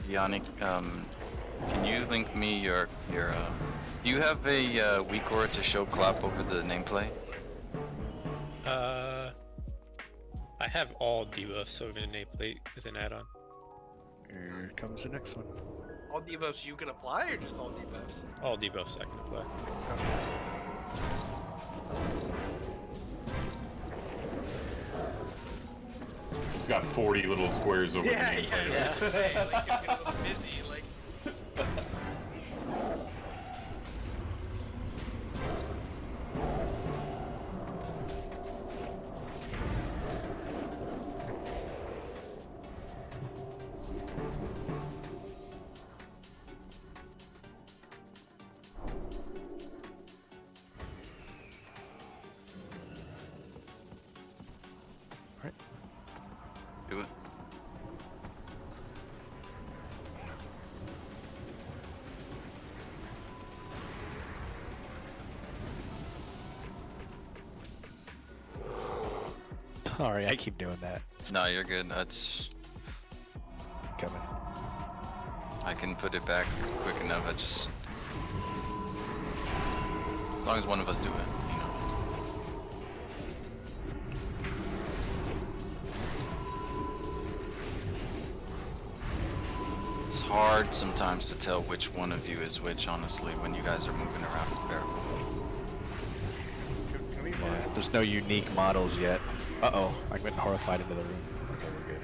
Yannick, can you link me your do you have a weak aura to show clap over the nameplate? I have all debuffs over the nameplate with an add-on. Here comes the next one. All debuffs you can apply, or just all debuffs? All debuffs I can apply. It's got 40 little squares over Yeah, the yeah, nameplate. just say, like, you're a little busy, like. Do it. Sorry, I keep doing that. No, you're good. That's coming. I can put it back quick enough. I just as long as one of us do it, you know. It's hard sometimes to tell which one of you is which, honestly, when you guys are moving around the barrel. Yeah, there's no unique models yet. Uh-oh, I went horrified into the room. Okay, we're good.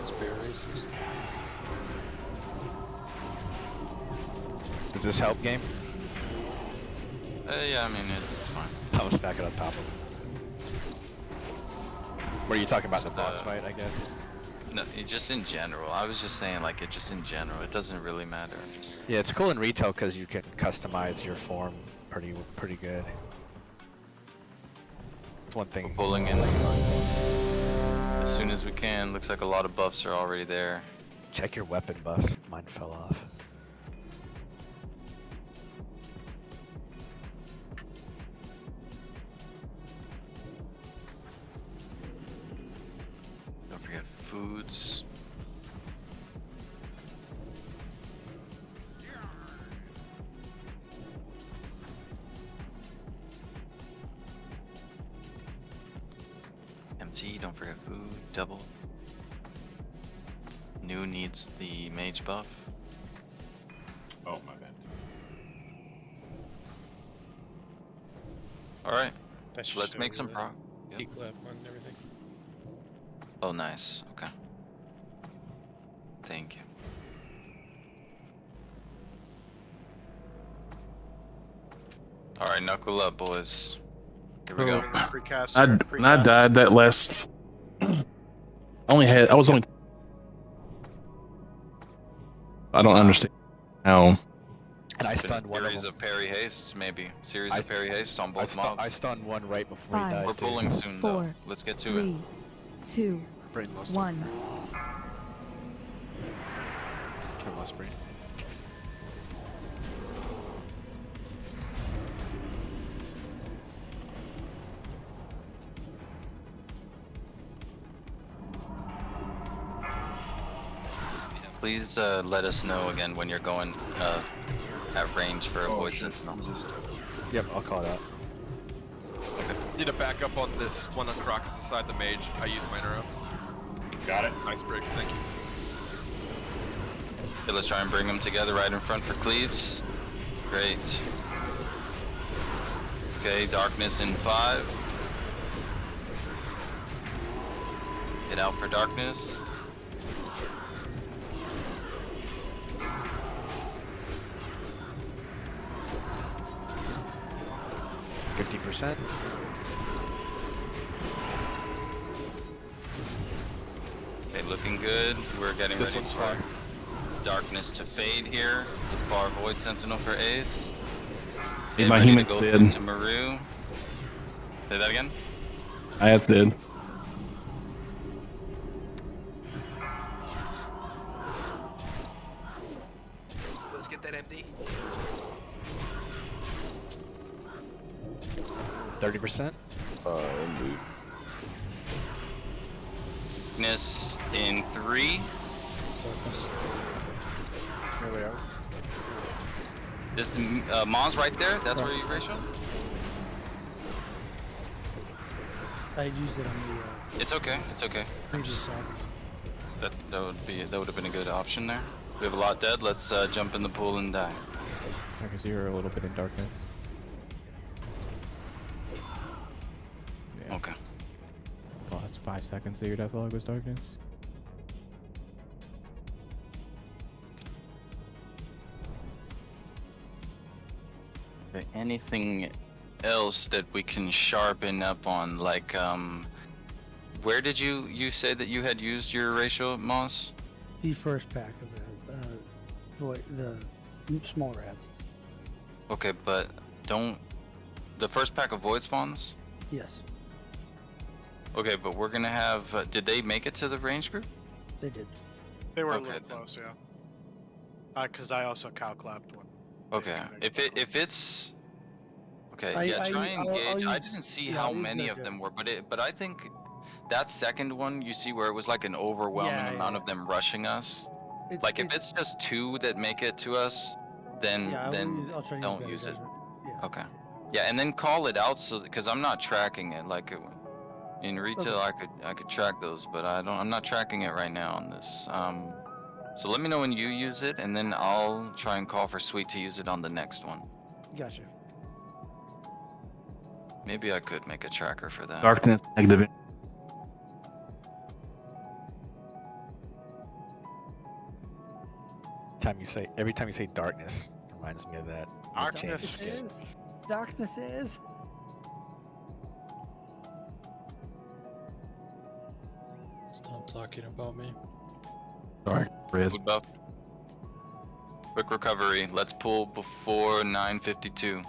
Spirit races. Does this help, game? Yeah, I mean, it's fine. I was back on top of it. What are you talking about, the boss fight, I guess? No, just in general. I was just saying, like, it just in general. It doesn't really matter. Just... Yeah, it's cool in retail because you can customize your form pretty good. It's one thing. We're pulling in as soon as we can. Looks like a lot of buffs are already there. Check your weapon buffs. Mine fell off. Don't forget foods. MT, don't forget food, double. New needs the mage buff. Oh, my bad. Alright, That should let's show make some the prog. Peak lab on everything. Oh, nice. Okay. Thank you. Alright, knuckle up, boys. Here we go. When I died that last, I was only. I don't understand how. And I Been a stunned one of series them. of parry hastes, maybe. Series of parry hastes on both I mobs. stunned one right before he Five, died. We're too. pulling soon, though. 4, Let's get to 3, it. 2, Brain lost 1. Kill lost brain. Please let us know again when you're going at range for a void sentinel. Yep, I'll call it out. Need to back up on this one on Karakas' side, the mage. I use my interrupt. Got it. Nice break, thank you. Okay, let's try and bring them together right in front for cleaves. Great. Okay, darkness in 5. Get out for darkness. %. Okay, looking good. We're getting This ready one's for fire. darkness to fade here. It's a far void sentinel for Ace. Hey, my Ready to human go dead. into Maru. Say that again. I have dead. Let's get that empty. 30%. Indeed. Darkness in 3. Nearly out. This Mons right there. That's where you ratio. I used it on the It's okay. It's okay. previous side. That would have been a good option there. We have a lot dead. Let's jump in the pool and die. I can see you're a little bit in darkness. Yeah. Okay. The last 5 seconds of your death log was darkness. Okay, anything else that we can sharpen up on? Like, where did you say that you had used your ratio, Moss? The first pack of the small rats. Okay, but don't the first pack of void spawns? Yes, Okay, but we're gonna have. Did they make it to the range group? they did. They were a Okay, little then. close, yeah. Because I also cow clapped one. Okay, if it's okay, I- yeah, I- try and I'll gauge. I use- didn't see yeah, how I'll use many no of joke. them were, but I think that second one, you see where it was like an overwhelming Yeah, amount yeah. of them rushing us. It's, Like if it's just 2 that make it to us, then yeah, then I'll try to don't better use it. judgment. Yeah. Okay. Yeah, and then call it out so because I'm not tracking it. Like in retail, I could track those, but I'm not tracking it right now on this. So let me know when you use it, and then I'll try and call for Sweet to use it on the next one. Gotcha. Maybe I could make a tracker for that. Darkness, negative. Every time you say darkness, reminds me of that. Darkness is. Darkness is. Stop talking about me. Sorry, Riz. Food buff. Quick recovery. Let's pull before 9:52.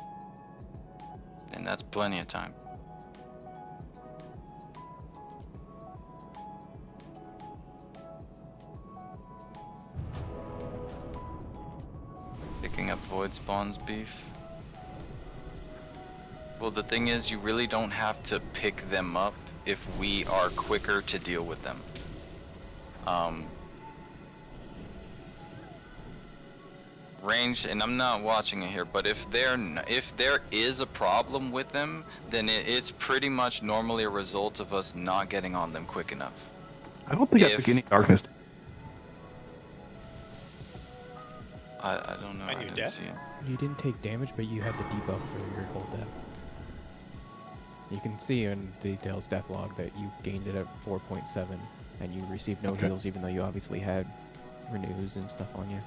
And that's plenty of time. picking up void spawns, Beef? Well, the thing is, you really don't have to pick them up if we are quicker to deal with them. Range, and I'm not watching it here, but if there is a problem with them, then it's pretty much normally a result of us not getting on them quick enough. I don't think I took any darkness. I don't know. I didn't see it. You didn't take damage, but you had the debuff for your whole death. You can see in details death log that you gained it at 4.7, and you received no heals, even though you obviously had renews and stuff on you.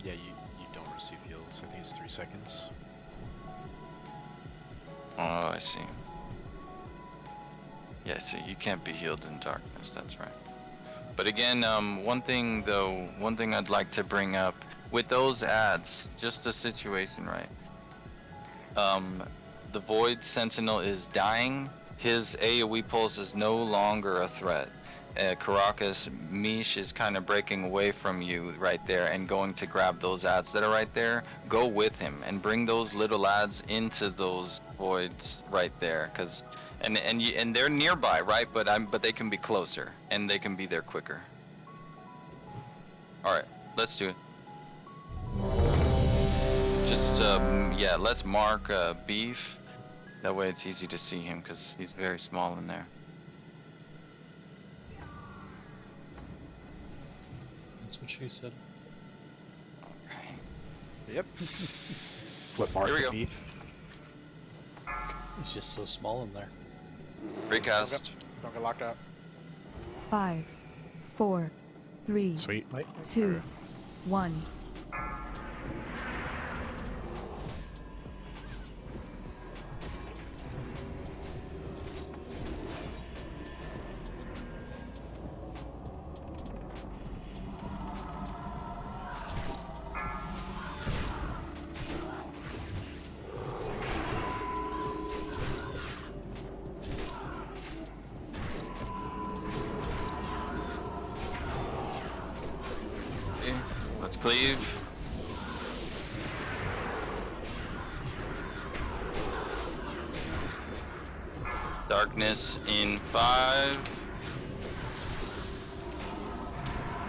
Yeah, you don't receive heals. I think it's 3 seconds. Oh, I see. Yeah, so you can't be healed in darkness, that's right. But again, one thing I'd like to bring up, with those ads, just a situation, right? The Void Sentinel is dying, his AoE pulse is no longer a threat. Karakas, Mish is kind of breaking away from you right there and going to grab those ads that are right there. Go with him and bring those little ads into those voids right there, cause and they're nearby, right? But they can be closer and they can be there quicker. All right, let's do it. Just yeah, let's mark Beef. That way it's easy to see him because he's very small in there. That's what she said. Yep. Flip mark Here we the go. Beef. He's just so small in there. Recast. Don't get locked out. 5, 4, 3, Sweet. 2, 1. Let's cleave. Darkness in 5.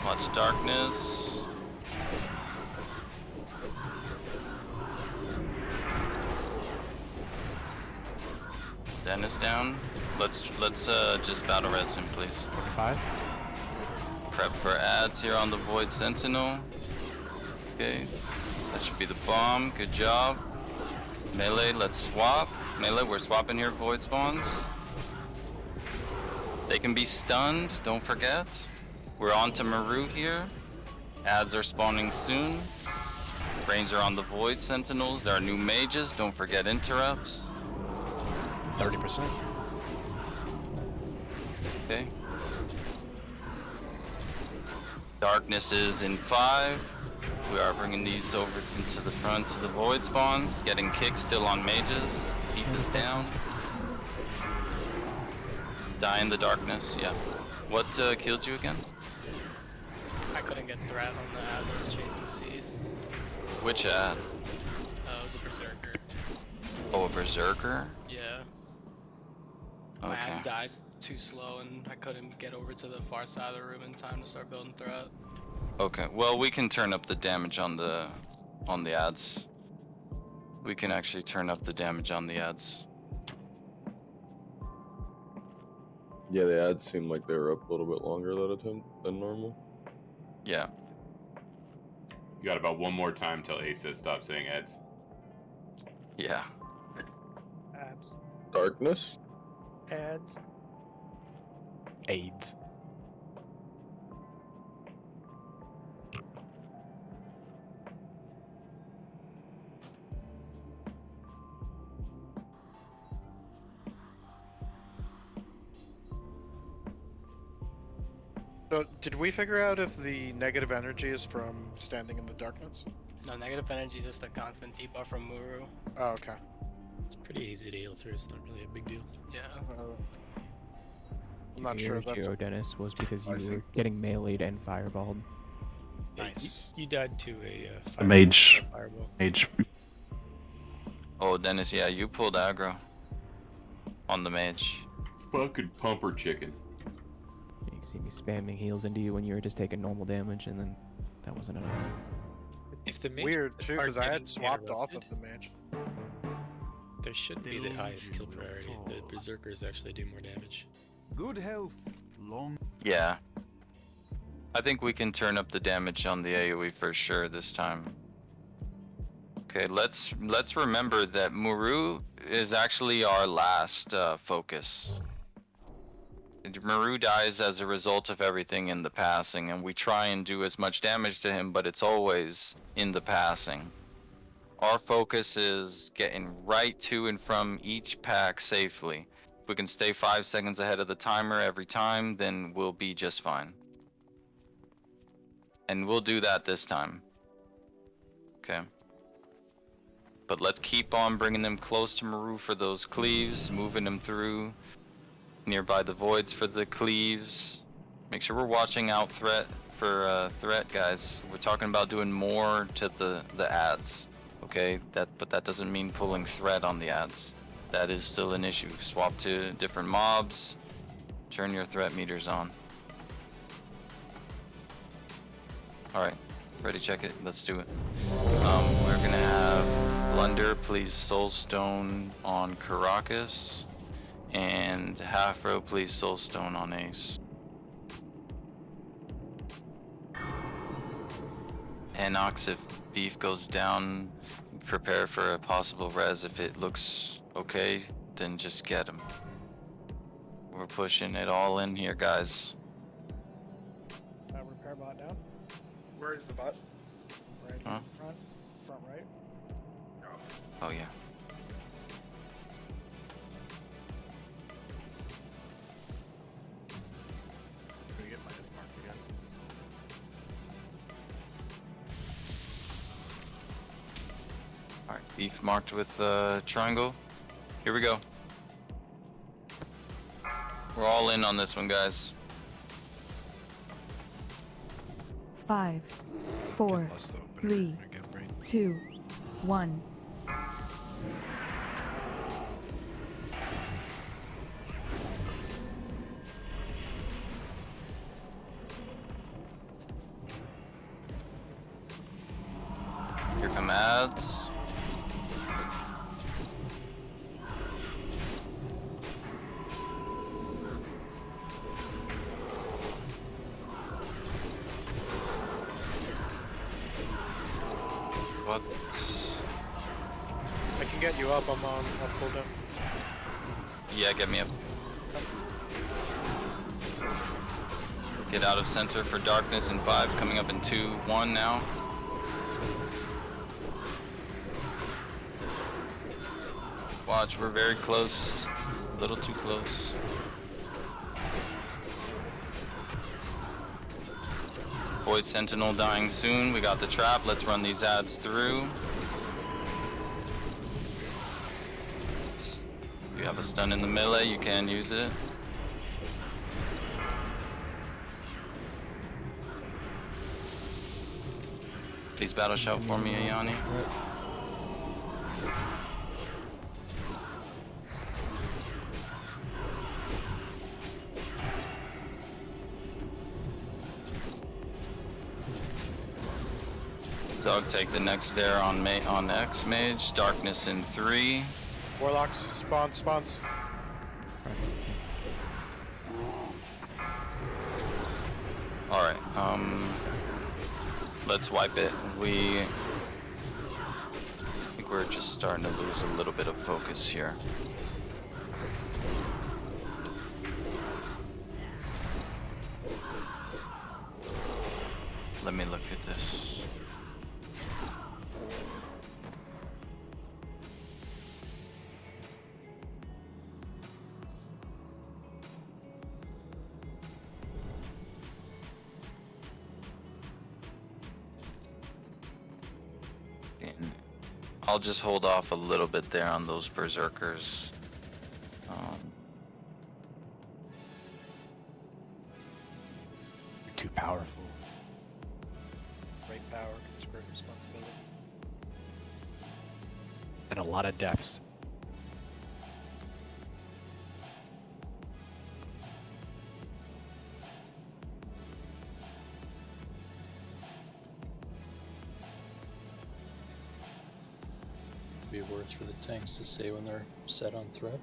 Watch darkness. Dennis down. Let's just battle res him, please. 5. Prep for ads here on the Void Sentinel. Okay, that should be the bomb. Good job. Melee, let's swap. Melee, we're swapping here Void Spawns. They can be stunned, don't forget. We're on to Maru here. Ads are spawning soon. Brains are on the Void Sentinels. There are new mages, don't forget interrupts. 30%. Okay. Darkness is in 5. We are bringing these over into the front to the Void Spawns. Getting kicked still on mages. Keep this down. Die in the darkness, yeah. What killed you again? I couldn't get threat on the ad that was chasing Seath. Which ad? It was a berserker. Oh, a berserker? Yeah. My Okay. ads died too slow and I couldn't get over to the far side of the room in time to start building threat. Okay, well we can turn up the damage on the ads. We can actually turn up the damage on the ads. Yeah, the ads seem like they were up a little bit longer than normal. Yeah. You got about one more time till Ace says stop saying ads. Yeah. Ads. Darkness? Ads. AIDS. So, did we figure out if the negative energy is from standing in the darkness? No, negative energy is just a constant debuff from Muru. Oh, okay. It's pretty easy to heal through. It's not really a big deal. Yeah. I'm not Your sure that's... Geo, Dennis, was because you I were think- getting meleeed and fireballed. Nice. You died to a A mage. fireball. Mage. Oh, Dennis, yeah, you pulled aggro on the mage. Fucking pumper chicken. You can see me spamming heals into you when you were just taking normal damage, and then that wasn't enough. If the mage Weird too, are because I had getting swapped off of interrupted, the mage. there shouldn't be the highest kill priority. The berserkers actually do more damage. Good health, long. Yeah. I think we can turn up the damage on the AoE for sure this time. Okay, let's remember that Muru is actually our last focus. Muru dies as a result of everything in the passing, and we try and do as much damage to him, but it's always in the passing. Our focus is getting right to and from each pack safely. If we can stay 5 seconds ahead of the timer every time, then we'll be just fine. And we'll do that this time. Okay. But let's keep on bringing them close to Maru for those cleaves, moving them through nearby the voids for the cleaves. Make sure we're watching out threat, guys. We're talking about doing more to the ads. Okay, but that doesn't mean pulling threat on the ads. That is still an issue. Swap to different mobs, turn your threat meters on. Alright, ready, check it, let's do it. We're gonna have Blunder, please Soulstone on Karakas, and Half Row, please Soulstone on Ace. Enox, if beef goes down, prepare for a possible res. If it looks okay, then just get him. We're pushing it all in here, guys. Repair bot down. Where is the bot? Right Huh? front right. Oh yeah. Can we get minus marked again? Alright, beef marked with triangle. Here we go. We're all in on this one, guys. 5, 4, 3, 2, 1. Here come ads. What? I can get you up, I'm on cooldown. Yeah, get me up. Get out of center for darkness in 5, coming up in 2, 1 now. Watch, we're very close. A little too close. Void Sentinel dying soon. We got the trap. Let's run these ads through. If you have a stun in the melee, you can use it. Please battle shout for me, Ayani. Zog take the next there on X Mage. Darkness in 3. Warlocks, spawns. Alright, let's wipe it. I think we're just starting to lose a little bit of focus here. Let me look at this. I'll just hold off a little bit there on those berserkers. You're too powerful. great power comes great responsibility. And a lot of deaths. Be worth for the tanks to say when they're set on threat.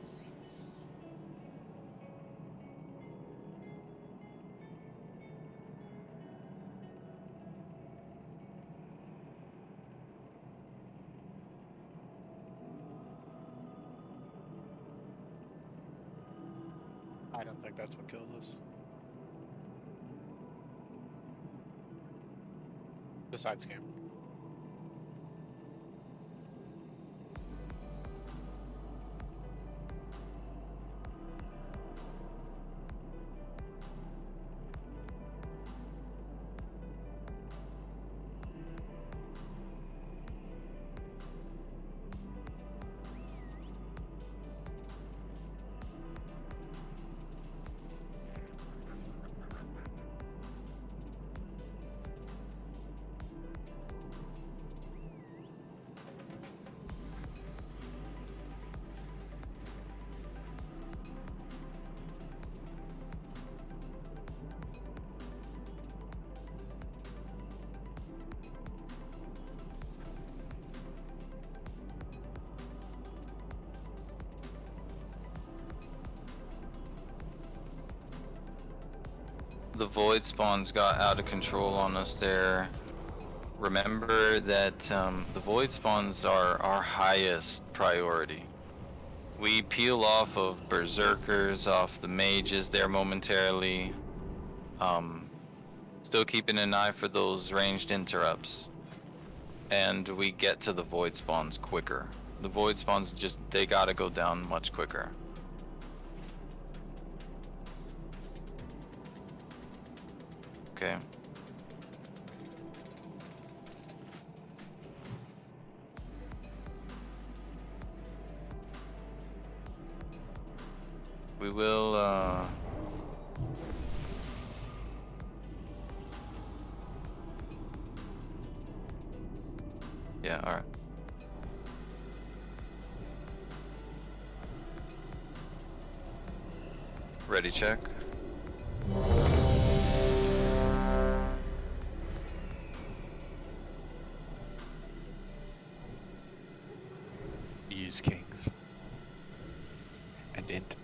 I don't think that's what killed us. The side scam. The void spawns got out of control on us there. Remember that the void spawns are our highest priority. We peel off of berserkers, off the mages there momentarily. Still keeping an eye for those ranged interrupts. And we get to the void spawns quicker. The void spawns they gotta go down much quicker. Okay. We will, yeah, alright. Ready, check. Use kings. And int.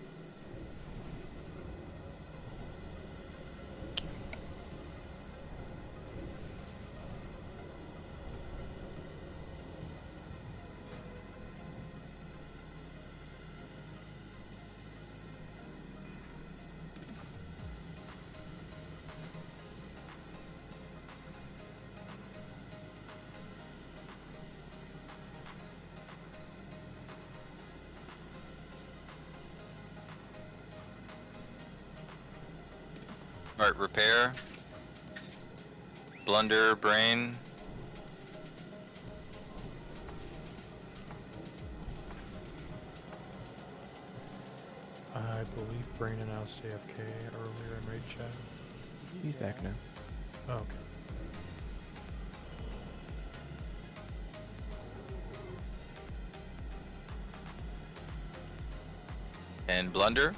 Alright, repair. Blunder, brain. I believe Brain announced AFK earlier in raid chat. He's back now. Oh, okay. And blunder.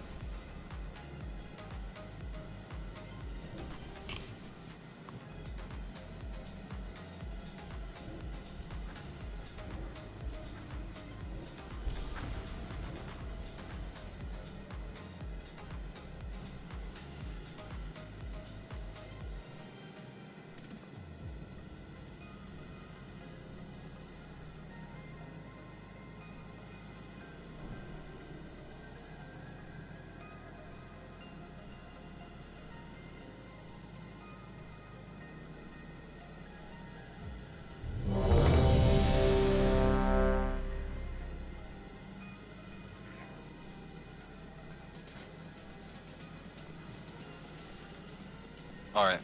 Alright.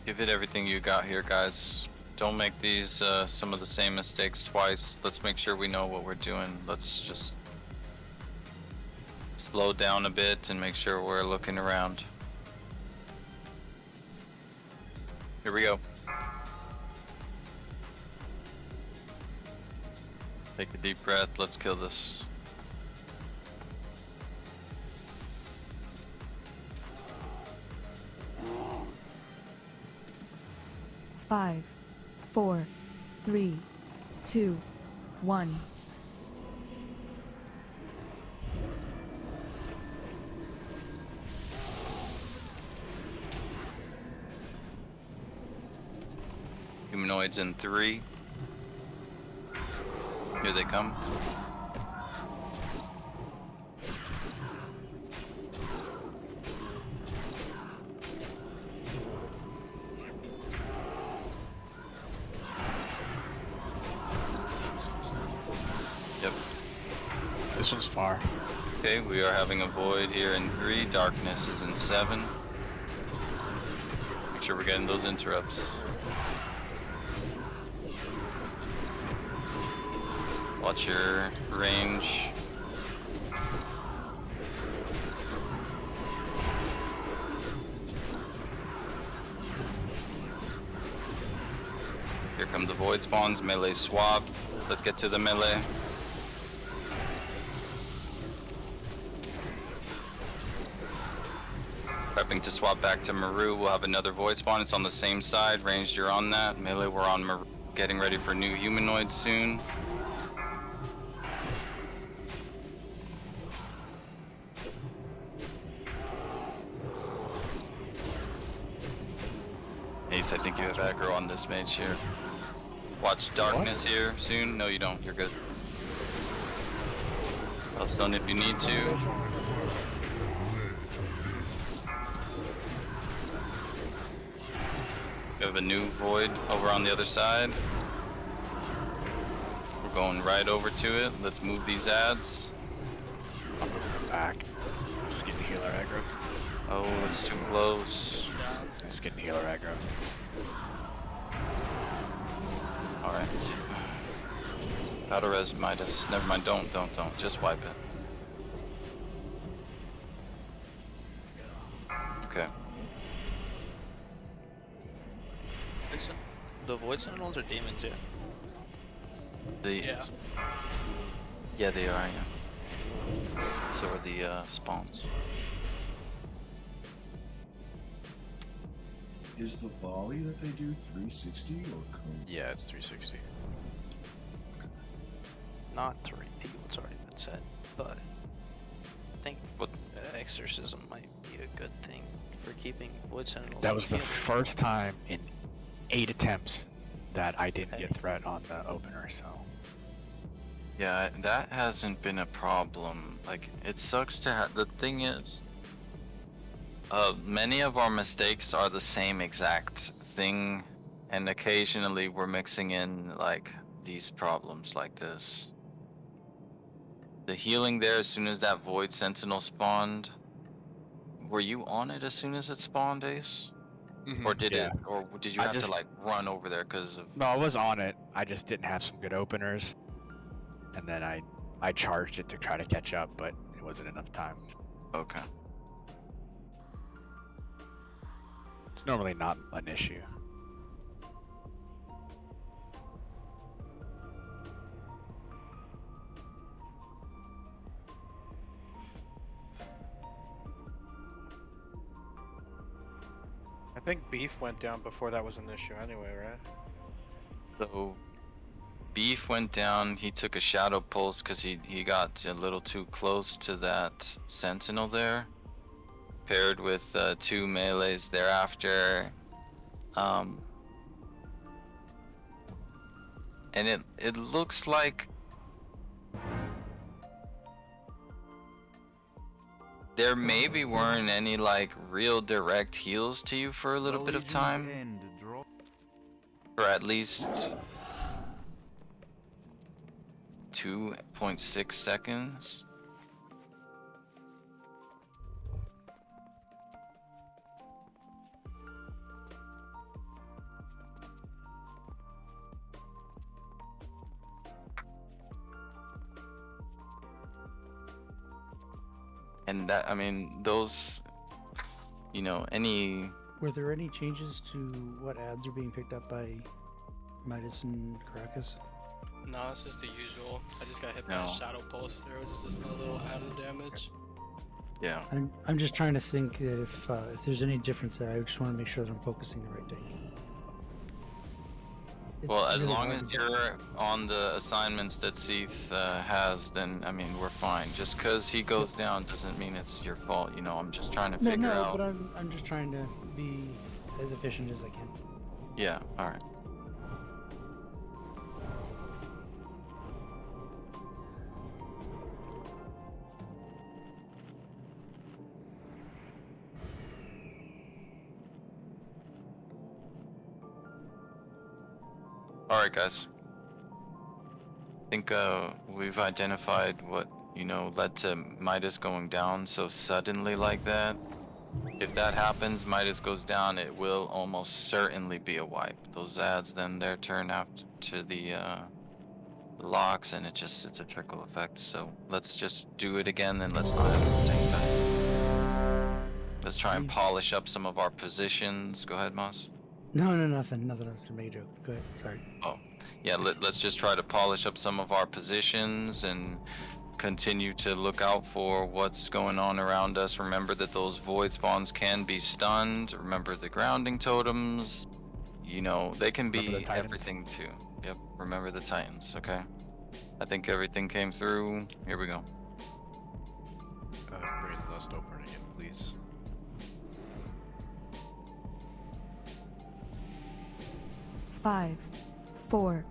Give it everything you got here, guys. Don't make these some of the same mistakes twice. Let's make sure we know what we're doing. Let's just slow down a bit and make sure we're looking around. Here we go. Take a deep breath. Let's kill this. Five, 4, 3, 2, 1. Humanoids in 3. Here they come. Yep. This one's far. Okay, we are having a void here in 3. Darkness is in 7. Make sure we're getting those interrupts. Watch your range. Here come the void spawns, melee swap. Let's get to the melee. Prepping to swap back to Maru. We'll have another void spawn. It's on the same side. Ranged, you're on that. Melee, we're on Maru. Getting ready for new humanoids soon. Ace, I think you have aggro on this mage here. Watch darkness here soon. No, you don't. You're good. I'll stun if you need to. We have a new void over on the other side. We're going right over to it. Let's move these ads. I'm moving back. Just getting healer aggro. Oh, it's too close. Just getting healer aggro. Alright. Powder res Midas. Never mind, don't. Just wipe it. Okay. The Void Sentinels are demons, yeah. Yeah, they are, yeah. So are the spawns. Is the volley that they do 360 or cone? Yeah, it's 360. Not 3P, what's already been said, but I think Exorcism might be a good thing for keeping Void Sentinels. That was the first time in 8 attempts that I didn't get threat on the opener, so. Yeah, that hasn't been a problem. Like, it sucks to have. The thing is, many of our mistakes are the same exact thing, and occasionally we're mixing in like these problems like this. The healing there as soon as that Void Sentinel spawned. Were you on it as soon as it spawned, Ace? Or did Yeah. or did you have to like run over there because of? No, I was on it. I just didn't have some good openers, and then I charged it to try to catch up, but it wasn't enough time. Okay. It's normally not an issue. I think beef went down before that was an issue anyway, right? So, Beef went down. He took a shadow pulse because he got a little too close to that sentinel there. Paired with 2 melees thereafter. And it looks like there maybe weren't any like real direct heals to you for a little bit of time. For at least 2.6 seconds. And that, I mean, those, you know, any Were there any changes to what ads are being picked up by Midas and Karakas? No, it's just the usual. I just got hit by No. a shadow pulse. There was just a little added damage. Yeah. I'm just trying to think that if there's any difference there, I just want to make sure that I'm focusing the right thing. Well, as really long hard as to- you're on the assignments that Seath has, then I mean we're fine. Just because he goes down doesn't mean it's your fault. You know, I'm just trying to figure no, out. but I'm just trying to be as efficient as I can. Yeah. All right. Alright guys. I think we've identified what, you know, led to Midas going down so suddenly like that. If that happens, Midas goes down, it will almost certainly be a wipe. Those ads then their turn after the locks and it's a trickle effect. So let's just do it again and let's not have it at the same time. Let's try and polish up some of our positions. Go ahead, Moss. No, nothing else to make a joke. Go ahead, sorry. Oh, yeah, let's just try to polish up some of our positions and continue to look out for what's going on around us. Remember that those void spawns can be stunned. Remember the grounding totems. You know, they can be everything too. Yep, remember the Titans, okay? I think everything came through. Here we go. Brazen Lust open again, please. Five, 4,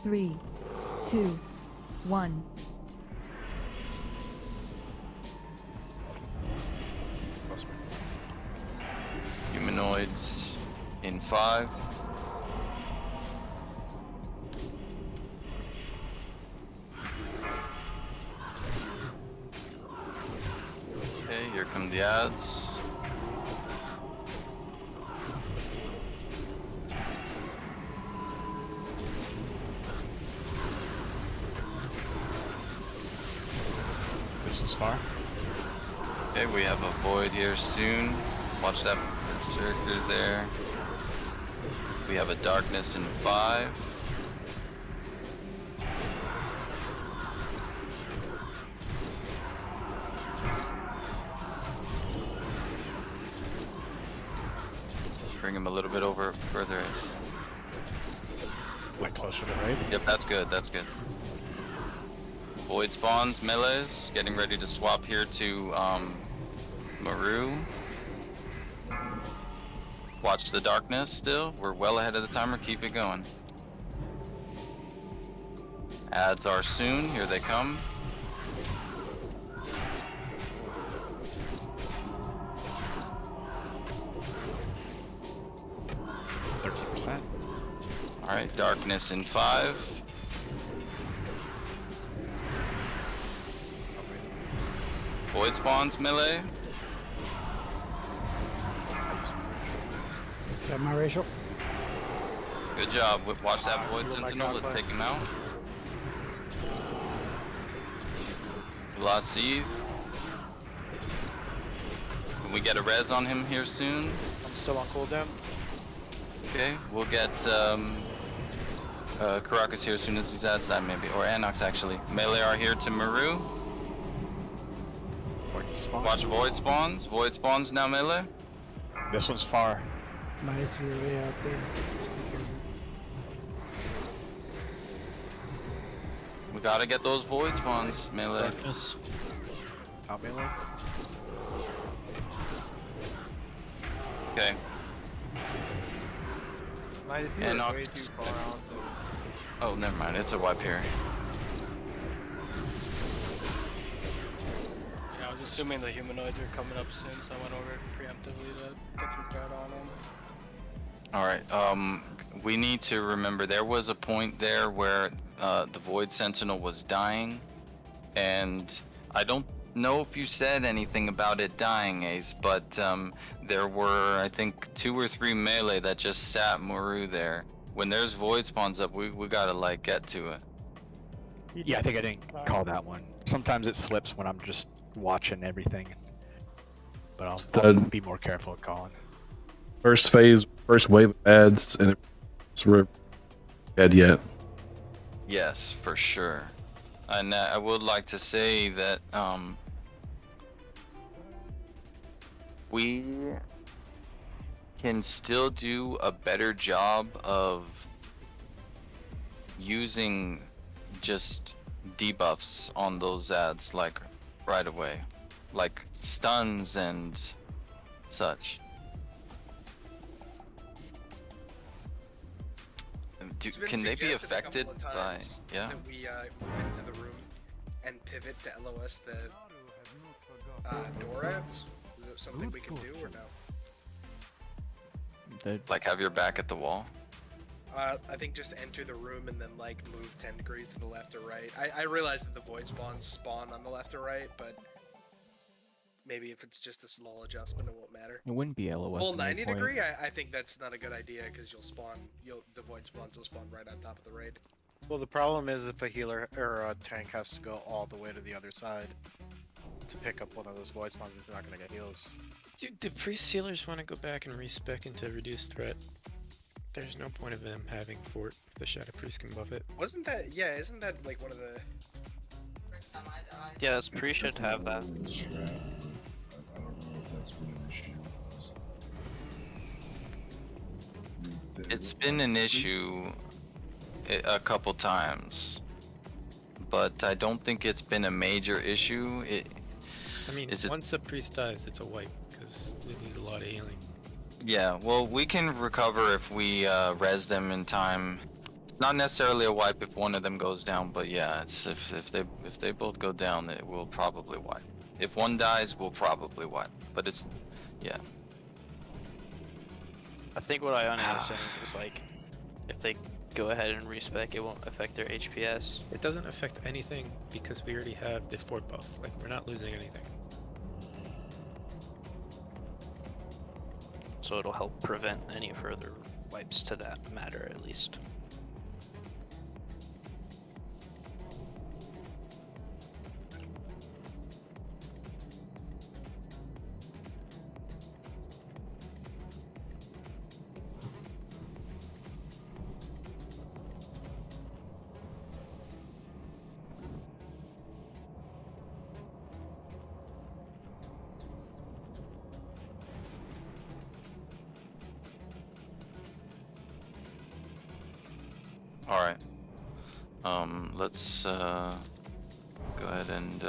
3, 2, 1. Humanoids in 5. Okay, here come the ads. This was far. Okay, we have a void here soon. Watch that berserker there. We have a darkness in 5. Bring him a little bit over further. Like closer to right? Yep, that's good, that's good. Void spawns, melees, getting ready to swap here to Maru. Watch the darkness still. We're well ahead of the timer, keep it going. Ads are soon, here they come. Alright, darkness in 5. Void spawns, melee. Got my ratio. Good job. Watch that void sentinel. Let's take him out. We lost Seed. Can we get a res on him here soon? I'm still on cooldown. Okay, we'll get Karakas here as soon as these ads die maybe. Or Anox actually. Melee are here to Maru. Watch void spawns. Void spawns now melee. This one's far. Midas, you're way out there. We gotta get those void spawns, melee. Darkness. Out melee. Okay. Midas, you And were Ox- way too far out there. Oh, never mind. It's a wipe here. Yeah, I was assuming the humanoids are coming up soon, so I went over preemptively to get some threat on them. Alright, we need to remember there was a point there where the Void Sentinel was dying, and I don't know if you said anything about it dying, Ace, but there were, I think, 2 or 3 melee that just sat Maru there. When there's Void spawns up, we gotta, like, get to it. Yeah, I think I didn't call that one. Sometimes it slips when I'm just watching everything. But I'll be more careful at calling. first wave of ads, and it's dead yet. Yes, for sure. And I would like to say that we can still do a better job of using just debuffs on those ads, like right away, like stuns and such. It's been Can they be suggested a affected couple of by? times Yeah. That we move into the room and pivot to LOS the door ads. Is that something we can do or no? Like have your back at the wall? I think just enter the room and then like move 10 degrees to the left or right. I realize that the void spawns spawn on the left or right, but maybe if it's just a small adjustment, it won't matter. It wouldn't be LOS. Full at any 90 point. degree, I think that's not a good idea because the void spawns will spawn right on top of the raid. Well, the problem is if a healer or a tank has to go all the way to the other side to pick up one of those void spawns, they're not gonna get heals. Dude, do priest healers want to go back and respec into reduced threat? There's no point of them having fort if the shadow priest can buff it. Wasn't that, yeah, isn't that like one of the... Yeah, this pre should have that. I don't know if that's been an issue. It's been an issue a couple times, but I don't think it's been a major issue. I mean, once a priest dies, it's a wipe because we lose a lot of healing. Yeah, well, we can recover if we res them in time. Not necessarily a wipe if one of them goes down, but yeah, it's if they both go down, it will probably wipe. If one dies, we'll probably wipe. But it's, yeah. I think what Ione was saying is like, if they go ahead and respec, it won't affect their HPS. It doesn't affect anything because we already have the fort buff. Like, we're not losing anything. So it'll help prevent any further wipes to that matter, at least. Alright. Let's go ahead and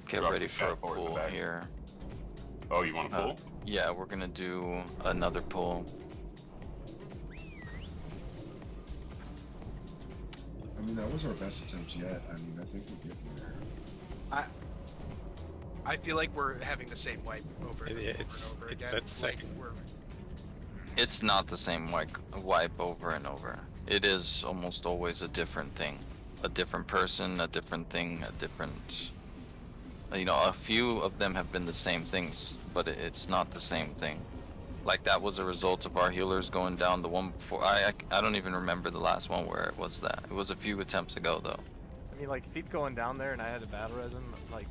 get Drop ready the for a shot forward in the pull back. here. Oh, you want to pull? Yeah, we're gonna do another pull. I mean, that was our best attempt yet. I mean, I think we're getting there. I feel like we're having the same wipe over and over again. That's like, second. It's not the same wipe over and over. It is almost always a different thing. A different person, a different thing, a different... You know, a few of them have been the same things, but it's not the same thing. Like that was a result of our healers going down. The one before, I don't even remember the last one where it was that. It was a few attempts ago though. I mean, like, Seat's going down there and I had to battle res him, like,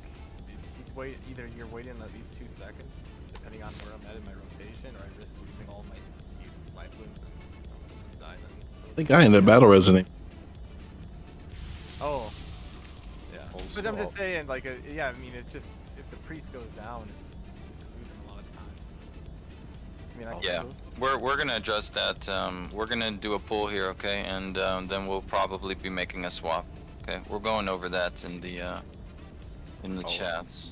either you're waiting at least 2 seconds, depending on where I'm at in my rotation, or I risk losing all my life wounds and someone just dies. I think I ended up battle resonating. Oh. Yeah. But I'm just saying, like, yeah, I mean, it's just, if the priest goes down, it's losing a lot of time. I mean, I Yeah, we're gonna address that. We're gonna do a pull here, okay, and then we'll probably be making a swap. Okay, we're going over that in the chats.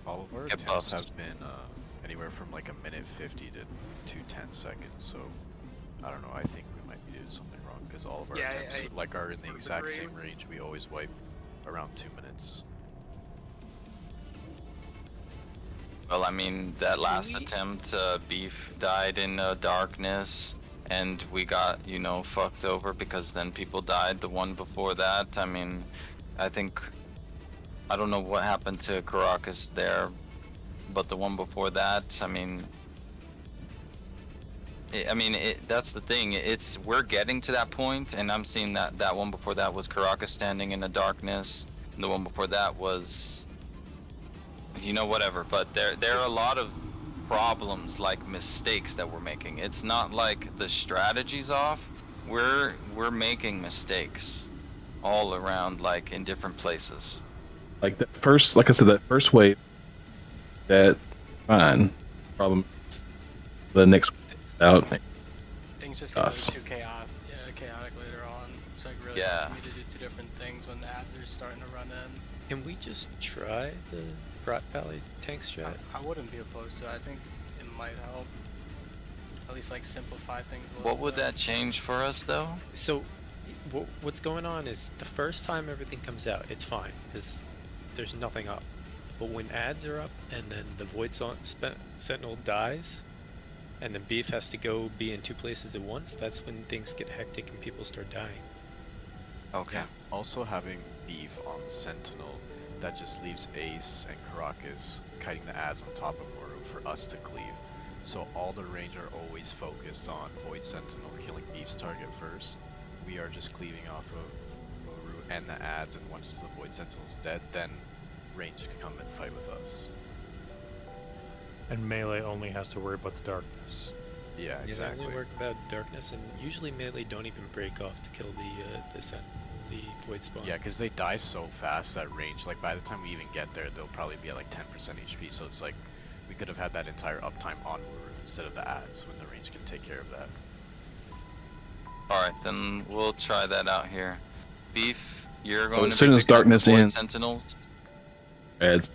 All of our Get attempts buffs. have been anywhere from like 1:50 to 2:10 seconds, so I don't know, I think we might be doing something wrong, because all of our attempts like are in the exact same range. We always wipe around 2 minutes. Well, I mean, that last attempt, Beef died in darkness, and we got, you know, fucked over because then people died. The one before that, I mean, I think, I don't know what happened to Karakas there, but the one before that, I mean, that's the thing. We're getting to that point, and I'm seeing that one before that was Karakas standing in the darkness, and the one before that was, you know, whatever. But there are a lot of problems like mistakes that we're making. It's not like the strategy's off. We're making mistakes all around, like in different places. Like that first, like I said, that first wave, that fine. Problem is the next out. Things just get way too chaotic later on. It's like really hard for me to do two different things when the ads are starting to run in. Can we just try the Brat Valley tank strat? I wouldn't be opposed to it. I think it might help. At least like simplify things a little What would that change for us though? So, what's going on is the first time everything comes out, it's fine because there's nothing up. But when ads are up and then the Void Sentinel dies, and then Beef has to go be in two places at once, that's when things get hectic and people start dying. Okay. Also having Beef on Sentinel, that just leaves Ace and Karakas kiting the ads on top of Muru for us to cleave. So all the range are always focused on Void Sentinel killing Beef's target first. We are just cleaving off of Muru and the ads, and once the Void Sentinel's dead, then range can come and fight with us. And melee only has to worry about the darkness. Yeah, exactly. They only work about darkness, and usually melee don't even break off to kill the Void spawn. Yeah, because they die so fast that range, like by the time we even get there, they'll probably be at like 10% HP, so it's like we could have had that entire uptime on Muru instead of the ads when the range can take care of that. Alright, then we'll try that out here. Beef, you're going So to as soon as darkness Void ends, Sentinels. ads.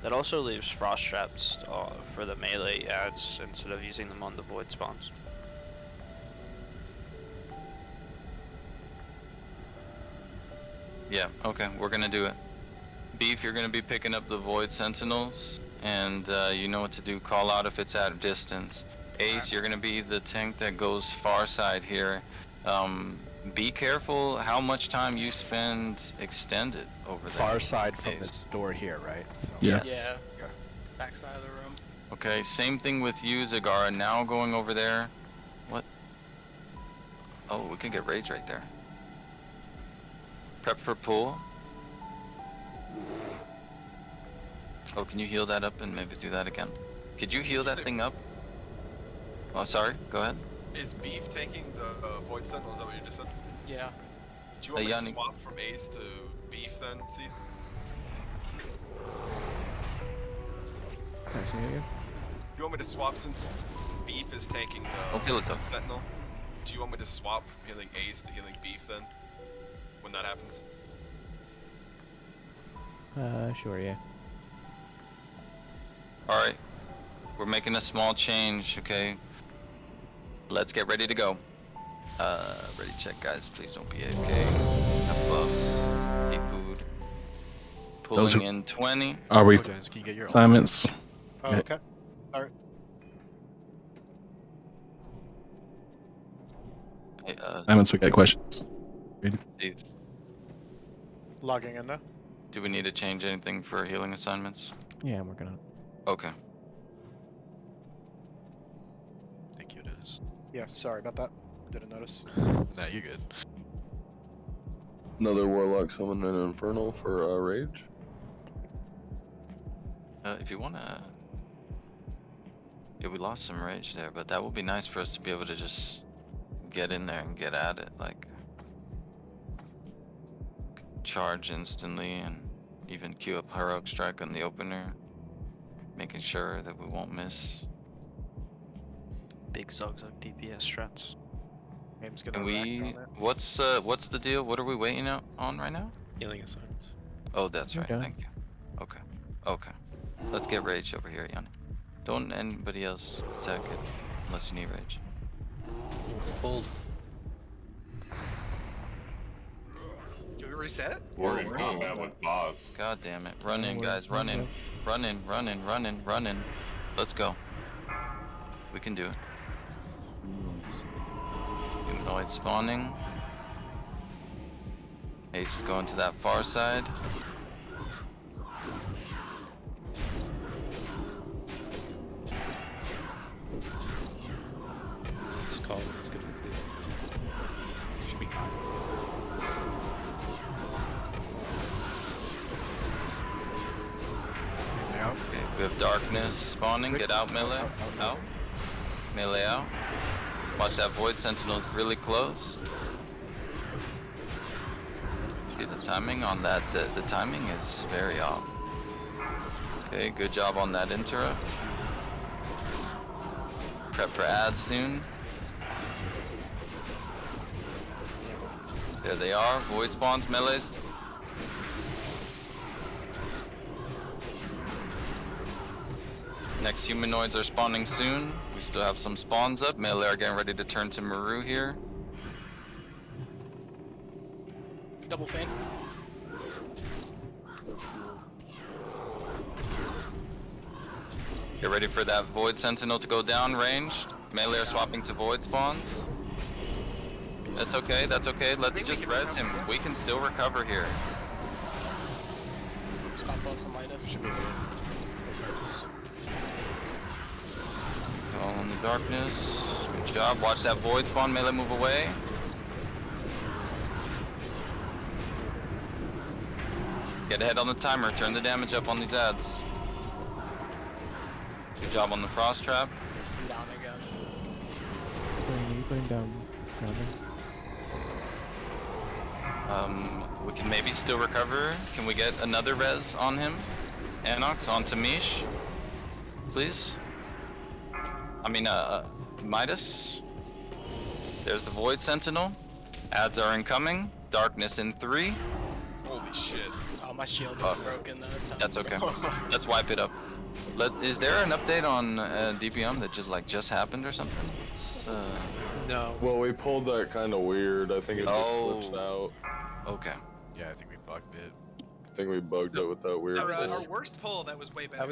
That also leaves frost traps for the melee ads instead of using them on the void spawns. Yeah, okay, we're gonna do it. Beef, you're gonna be picking up the Void Sentinels, and you know what to do. Call out if it's at a distance. Ace, you're gonna be the tank that goes far side here. Be careful how much time you spend extended over there. Far side from the door here, right? So. Yeah. Yeah. Back side of the room. Okay, same thing with you, Zagara. Now going over there. What? Oh, we can get rage right there. Prep for pull. Oh, can you heal that up and maybe do that again? Could you heal that thing up? Oh, sorry. Go ahead. Is Beef taking the Void Sentinel? Is that what you just said? Yeah. Do you want me to swap from Ace to Beef then? See? You want me to swap since Beef is taking the Sentinel? Do you want me to swap from healing Ace to healing Beef then? When that happens? Sure, yeah. Alright. We're making a small change, okay? Let's get ready to go. Ready check, guys. Please don't be AFK. Have buffs. Seafood. Pulling in 20. Are we assignments? Oh, okay. Alright. Hey, Assignments, we got questions. Steve, Logging in now. do we need to change anything for healing assignments? Yeah, I'm working on it. Okay. Thank you, Dennis. Yeah, sorry about that. Didn't notice. Nah, you're good. Another Warlock summoned an Infernal for Rage. If you wanna... Yeah, we lost some rage there, but that would be nice for us to be able to just get in there and get at it, like... Charge instantly and even queue up Heroic Strike on the opener. Making sure that we won't miss. Big Zogzag DPS strats. Name's Can we... What's the deal? What are we waiting on right now? Healing assignments. Oh, that's right. Okay. Thank you. Okay. Okay. Let's get rage over here, Yanni. Don't anybody else attack it unless you need rage. Hold. Can we reset? We're in combat with boss. God damn it. Run in, guys. Run in. Run in, run in, run in, run in. Let's go. We can do it. Humanoid spawning. Ace is going to that far side. Just call it. It's good for clear. Should be fine. We have darkness spawning. Get out, melee. Out. Melee out. Watch that void sentinel is really close. See the timing on that. The timing is very off. Okay, good job on that interrupt. Prep for ads soon. There they are. Void spawns, melees. Next humanoids are spawning soon. We still have some spawns up. Melee are getting ready to turn to Maru here. Double fan. Get ready for that Void Sentinel to go down ranged. Melee are swapping to Void spawns. That's okay, that's okay. Let's just res him. We can still recover here. Stop on some minus. All in the darkness. Good job. Watch that Void spawn. Melee move away. Get ahead on the timer. Turn the damage up on these ads. Good job on the frost trap. Down again. Are you putting down We can maybe still recover. Can we get another res on him? Anox onto Mish, please. I mean, Midas. There's the Void Sentinel. Ads are incoming. Darkness in 3. Holy shit. Oh, my shield is broken that time. That's okay. Let's wipe it up. Is there an update on DPM that just happened or something? It's, No. Well, we pulled that kind of weird. I think it just glitched out. Okay. Yeah, I think we bugged it. I think we bugged it with that weird. Our worst pull, that was way better.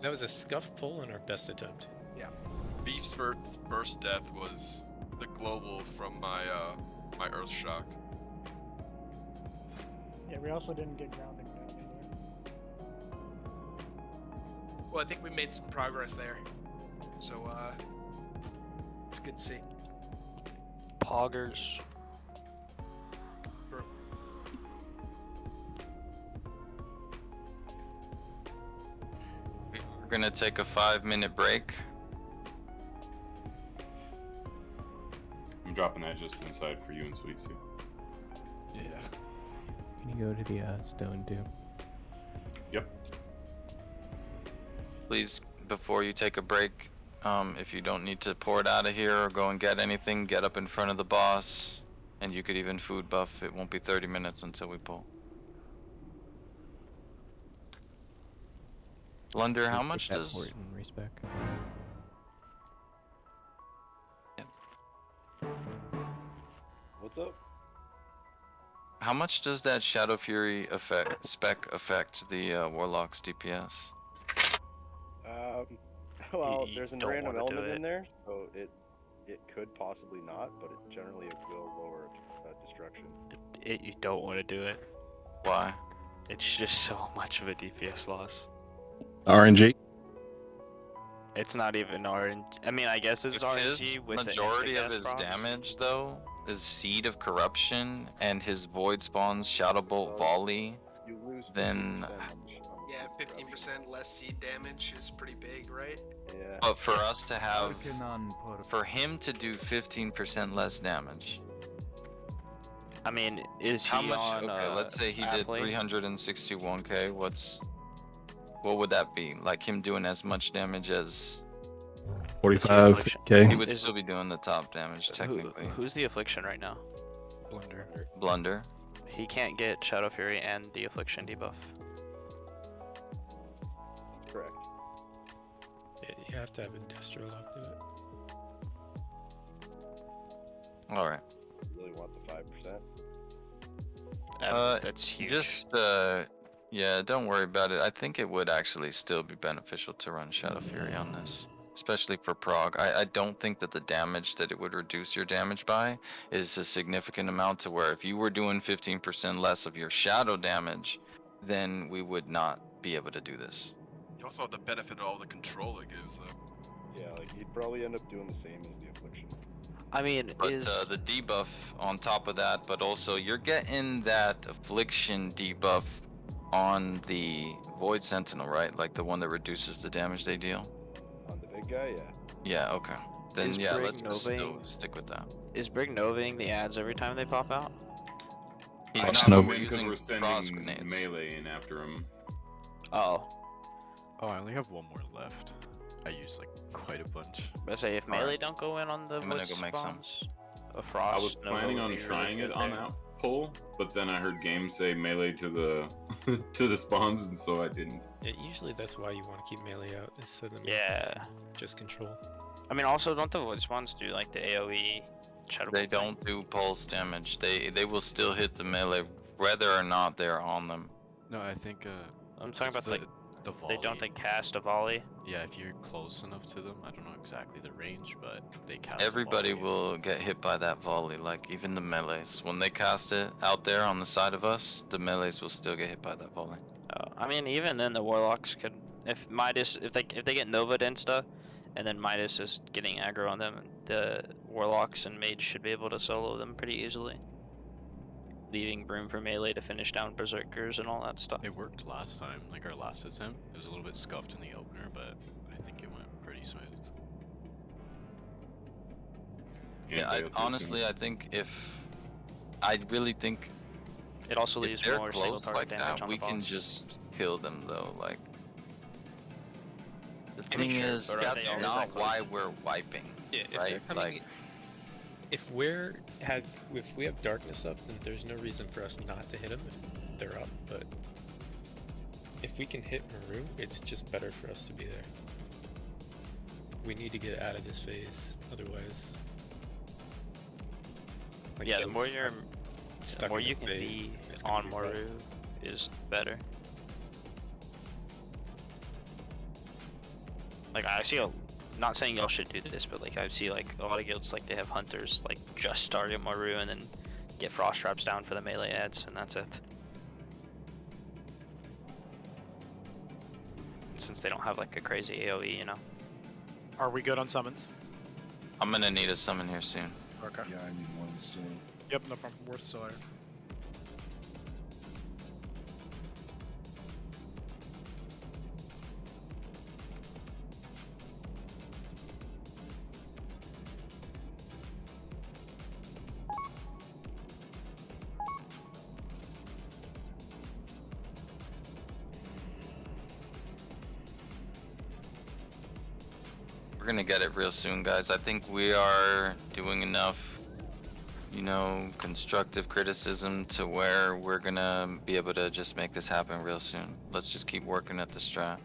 That was a scuff pull and our best attempt. Yeah. Beef's first death was the global from my my Earth Shock. Yeah, we also didn't get grounding down either. Well, I think we made some progress there. So, it's good to see. Poggers. We're gonna take a 5-minute break. I'm dropping that just inside for you and Sweet Sue. Yeah. Can you go to the stone too? Yep. Please, before you take a break, if you don't need to pour it out of here or go and get anything, get up in front of the boss, and you could even food buff. It won't be 30 minutes until we pull. Blunder, how much does... Respec. What's up? How much does that Shadow Fury spec affect the Warlock's DPS? Well, You there's a don't random wanna do element in it. there, so it could possibly not, but generally it will lower destruction. You don't want to do it. Why? It's just so much of a DPS loss. RNG. It's not even RNG. I mean, I guess it's RNG His with majority the of his procs. damage, though, is Seed of Corruption and his Void spawns Shadow Bolt Volley. You lose. Then, Yeah, 15% less seed damage is pretty big, right? Yeah. but for us to have, for him to do 15% less damage. I mean, is How he much? on? Okay, let's say he did athlete? 361k. What would that be? Like him doing as much damage as 45k. he would still be doing the top damage technically. Who's the affliction right now? Blunder. He can't get Shadow Fury and the affliction debuff. Correct. Yeah, you have to have Industrial Lock do it. All right. You really want the 5%? That's huge. Just yeah, don't worry about it. I think it would actually still be beneficial to run Shadow Fury on this, especially for prog. I don't think that the damage that it would reduce your damage by is a significant amount to where if you were doing 15% less of your shadow damage, then we would not be able to do this. You also have the benefit of all the control it gives, though. Yeah, like you'd probably end up doing the same as the affliction. I mean, But the debuff on top of that, but also you're getting that affliction debuff on the Void Sentinel, right? Like the one that reduces the damage they deal? On the big guy, yeah. Yeah, okay. Then Is yeah, Brig let's just still Novaing- stick with that. Is Brig Novaing the ads every time they pop out? He's Not not, when we're because using we're frost sending grenades. melee in after him. Oh. Oh, I only have one more left. I used like quite a bunch. I say if melee don't go in on the I'm gonna voice go make some. spawns, a frost. I was Nova planning would on be really trying good it on there. that pull, but then I heard game say melee to the to the spawns, and so I didn't. Yeah, usually that's why you want to keep melee out instead of Yeah. just control. I mean, also don't the void spawns do like the AOE shadow? They don't do pulse damage. They will still hit the melee whether or not they're on them. No, I think I'm talking it's about like the they don't volley. they cast a volley. Yeah, if you're close enough to them, I don't know exactly the range, but they cast a Everybody volley. will get hit by that volley, like even the melees. When they cast it out there on the side of us, the melees will still get hit by that volley. I mean, even then the warlocks could, if Midas, if they get Nova Insta, and then Midas is getting aggro on them, the warlocks and mage should be able to solo them pretty easily, leaving room for melee to finish down berserkers and all that stuff. It worked last time, like our last attempt. It was a little bit scuffed in the opener, but I think it went pretty smooth. Yeah, honestly, I think I really think it also if leaves they're more single close target like damage that, on we the can boss. just kill them though. Like the I mean, thing sure, is, but are that's they always not that close? why we're wiping, Yeah, if they're right? coming Like in- if we have darkness up, then there's no reason for us not to hit them if they're up. But if we can hit Maru, it's just better for us to be there. We need to get out of this phase, otherwise. Like, Yeah, the getting more you're, stuck the more in you the can phase, be it's gonna on be rough. Moru is better. Like I see not saying y'all should do this, but like I see like a lot of guilds like they have hunters like just start at Moru and then get frost traps down for the melee ads and that's it. Since they don't have like a crazy AoE, you know. Are we good on summons? I'm gonna need a summon here soon. Okay. Yeah, I need one still. Yep, no problem. We're still here. We're gonna get it real soon, guys. I think we are doing enough, you know, constructive criticism to where we're gonna be able to just make this happen real soon. Let's just keep working at the strat.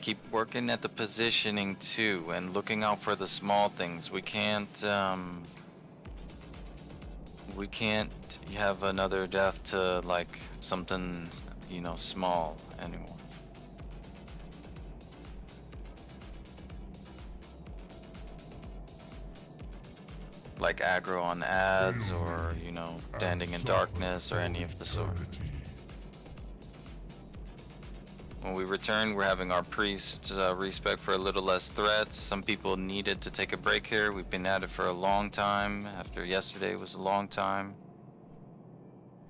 Keep working at the positioning too, and looking out for the small things. We can't have another death to like something, you know, small anymore. Like aggro on ads or, you know, standing in darkness or any of the sort. When we return, we're having our priest respec for a little less threats. Some people needed to take a break here. We've been at it for a long time. After yesterday was a long time.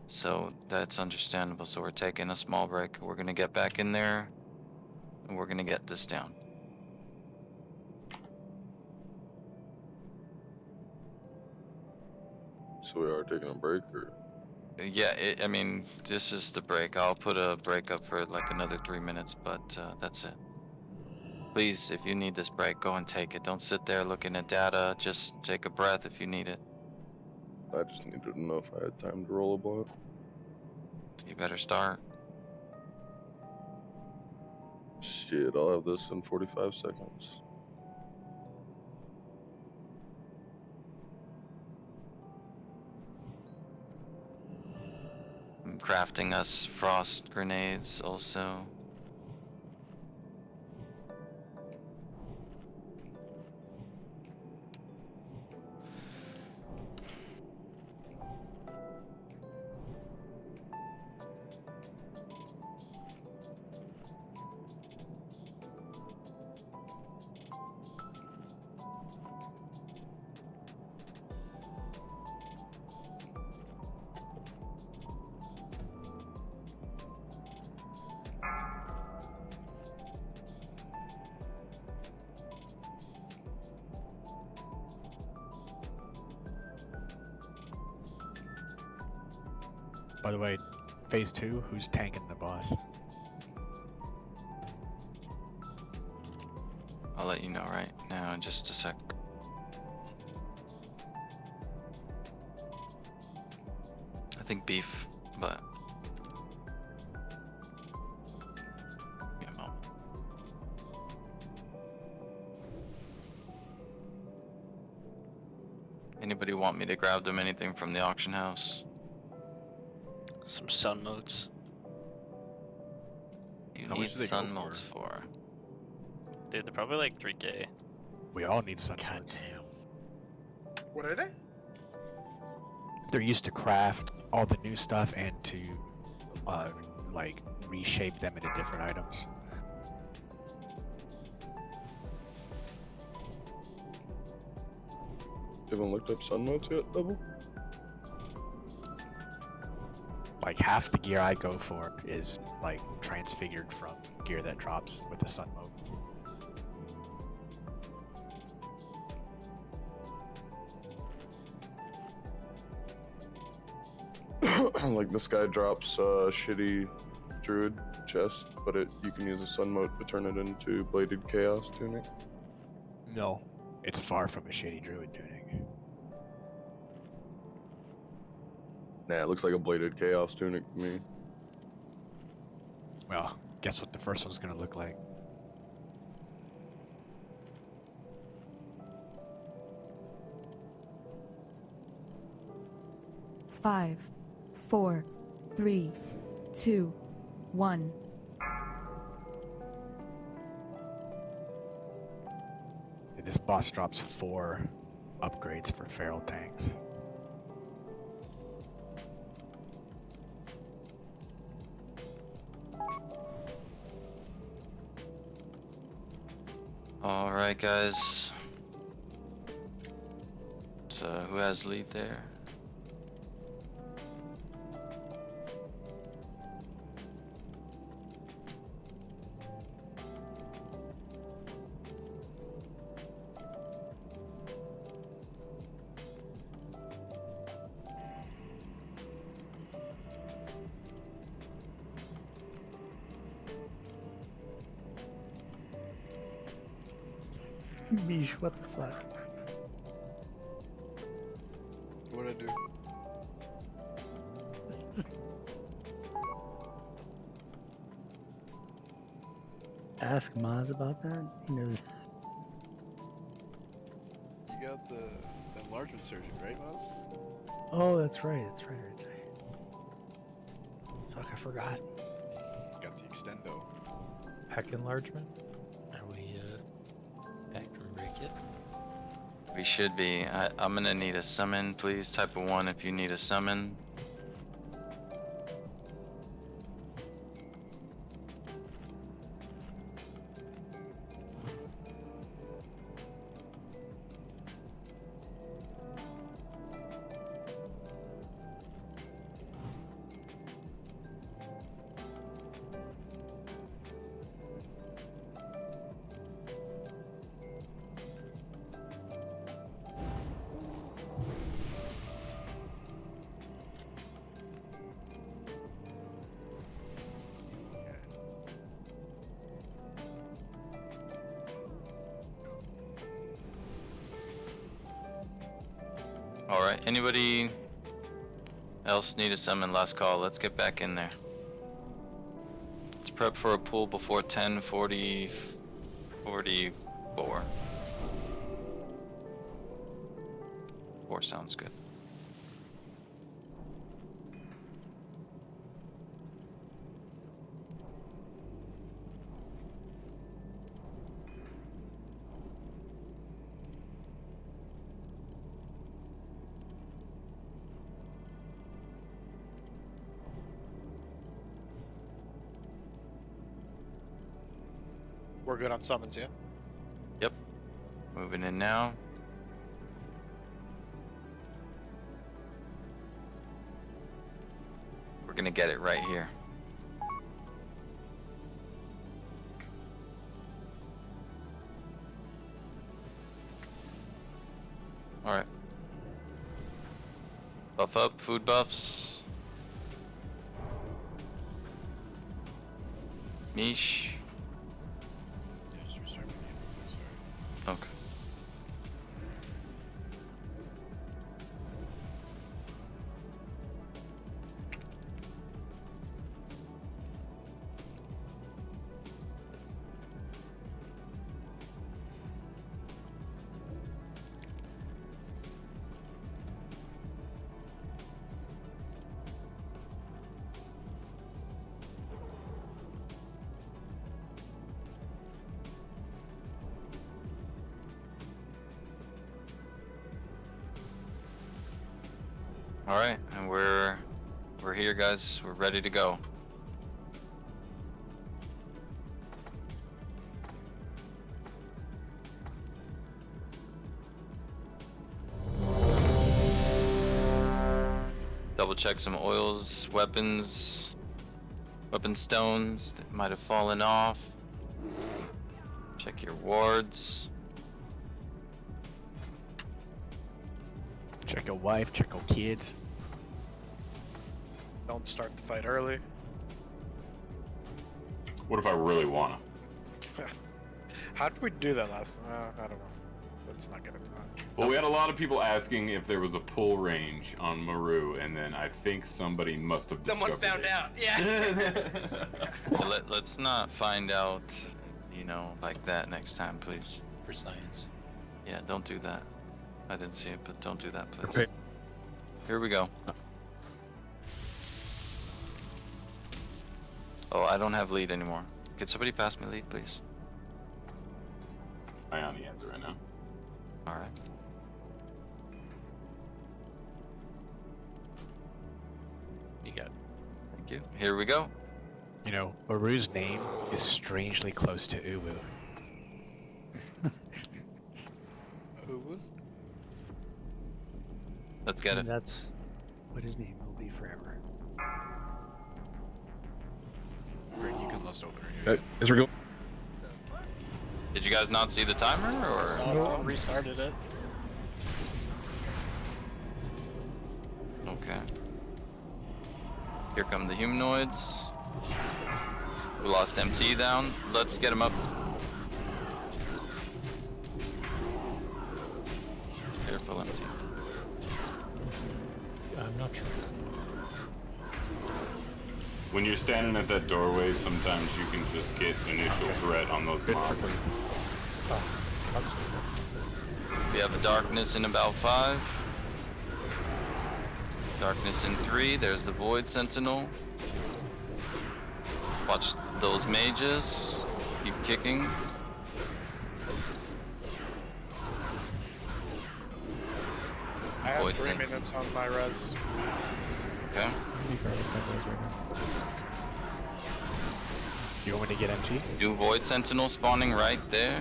So that's understandable. So we're taking a small break. We're gonna get back in there and we're gonna get this down. So we are taking a break, or? Yeah, I mean, this is the break. I'll put a break up for like another 3 minutes, but that's it. Please, if you need this break, go and take it. Don't sit there looking at data. Just take a breath if you need it. I just needed to know if I had time to roll a blunt. You better start. Shit, I'll have this in 45 seconds. I'm crafting us frost grenades also. By the way, phase 2, who's tanking the boss? I'll let you know right now in just a sec. I think beef, but yeah, no. Anybody want me to grab them anything from the auction house? Some sun modes. You How need much do they go sun for? modes for? Dude, they're probably like 3K. We all need sun modes. What are they? They're used to craft all the new stuff and to like reshape them into different items. You haven't looked up sun modes yet, Double? Like half the gear I go for is like transfigured from gear that drops with the sun mode. Like this guy drops shitty druid chest, but you can use a sun mode to turn it into bladed chaos tunic. No. It's far from a shady druid tunic. Nah, it looks like a bladed chaos tunic to me. Well, guess what the first one's gonna look like? Five, 4, 3, 2, 1. This boss drops 4 upgrades for feral tanks. Alright, guys. So, who has lead there? Mish, what the fuck? What'd I do? Ask Maz about that. He knows. You got the enlargement surgery, right, Maz? Oh, that's right. That's right. That's right. Fuck, I forgot. Got the extendo. Heck enlargement? Are we back from break yet? We should be. I'm gonna need a summon, please. Type of 1 if you need a summon. Alright, anybody else need a summon? Last call, let's get back in there. Let's prep for a pull before 10:40, 44. 4 sounds good. We're good on summons, yeah? Yep. Moving in now. We're gonna get it right here. Alright. Buff up, food buffs. Mish. Okay. All right, and we're here, guys. We're ready to go. Double check some oils, weapons, weapon stones that might have fallen off. Check your wards. Check your wife, check your kids. Don't start the fight early. What if I really wanna? How did we do that last time? I don't know. Let's not get into that. Well, we had a lot of people asking if there was a pull range on Maru, and then I think somebody must have discovered Someone found it. out. Yeah. Yeah, let's not find out, you know, like that next time, please. For science. Yeah, don't do that. I didn't see it, but don't do that, please. Okay. Here we go. Oh, I don't have lead anymore. Could somebody pass me lead, please? I on the answer right now. Alright. You got it. Thank you. Here we go. You know, Maru's name is strangely close to Uwu. Uwu? Let's get it. And that's what his name will be forever. You can list opener here. Okay, as we're going. Did you guys not see the timer, or? Someone restarted it. Okay. Here come the humanoids. We lost MT down. Let's get him up. Careful, MT. I'm not sure. When you're standing at that doorway, sometimes you can just get initial threat on those mobs. We have a darkness in about 5. Darkness in 3. There's the Void Sentinel. Watch those mages. Keep kicking. I have Void 3 Sentinel. minutes on my res. Okay. You want me to get MT? New Void Sentinel spawning right there.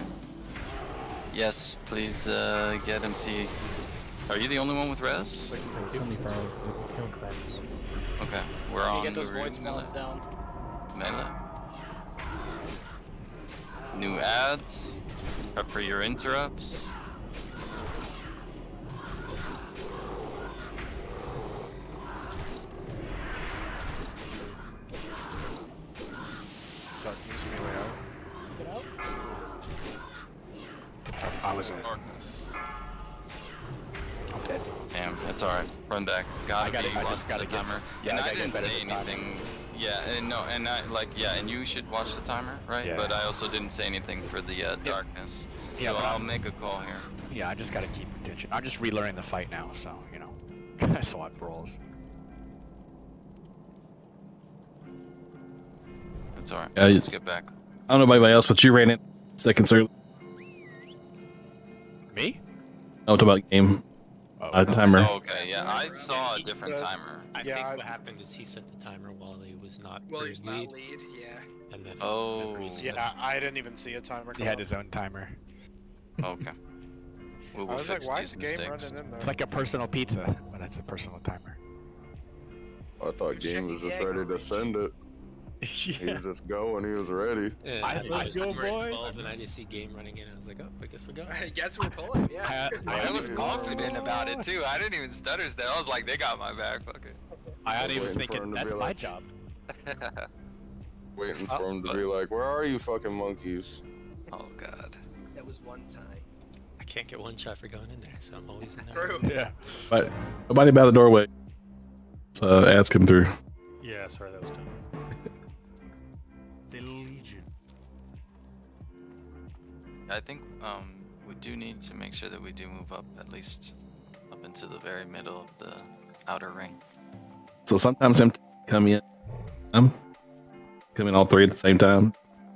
Yes, please get MT. Are you the only one with res? Okay, we're Can on you get those the void spawns down? melee. New ads. Prep for your interrupts. I was in darkness. I'm dead. Damn, that's alright. Run back. I just gotta the get timer. Yeah, And I I gotta didn't get better say than timer. anything. Yeah, and no, and I and you should watch the timer, right? Yeah. But I also didn't say anything for the darkness. Yeah, so but I'll make a call here. Yeah, I just gotta keep attention. I'm just relearning the fight now, so, you know. SWAT brawls. That's alright. Yeah, Let's get back. I don't know about anybody else, but you ran in seconds early. Me? No, talk about game. Timer. Oh, okay, yeah, I saw a different timer. I think what happened is he set the timer while he was not. Well, he's not lead, lead, yeah. And then Oh. Yeah, I didn't even see a timer. He had his own timer. Okay. We will I was like, fix why these is the game mistakes. running in there? It's like a personal pizza, but it's a personal timer. I thought game was just ready to send it. He was just going. He was ready. Yeah, Let's go, boys! And I just see game running in. I was like, oh, I guess we're going. I guess we're pulling, yeah. I was confident about it too. I didn't even stutter still. I was like, they got my back. Fuck it. I was waiting for thinking, him to that's be my like- job. Waiting for him to be like, "Where are you, fucking monkeys?" Oh god. That was one time. I can't get one shot for going in there, so I'm always in there. True. Yeah. But nobody by the doorway. So ads come through. Yeah, sorry, that was dumb. The Legion. I think we do need to make sure that we do move up at least up into the very middle of the outer ring. So sometimes them come in, all three at the same time.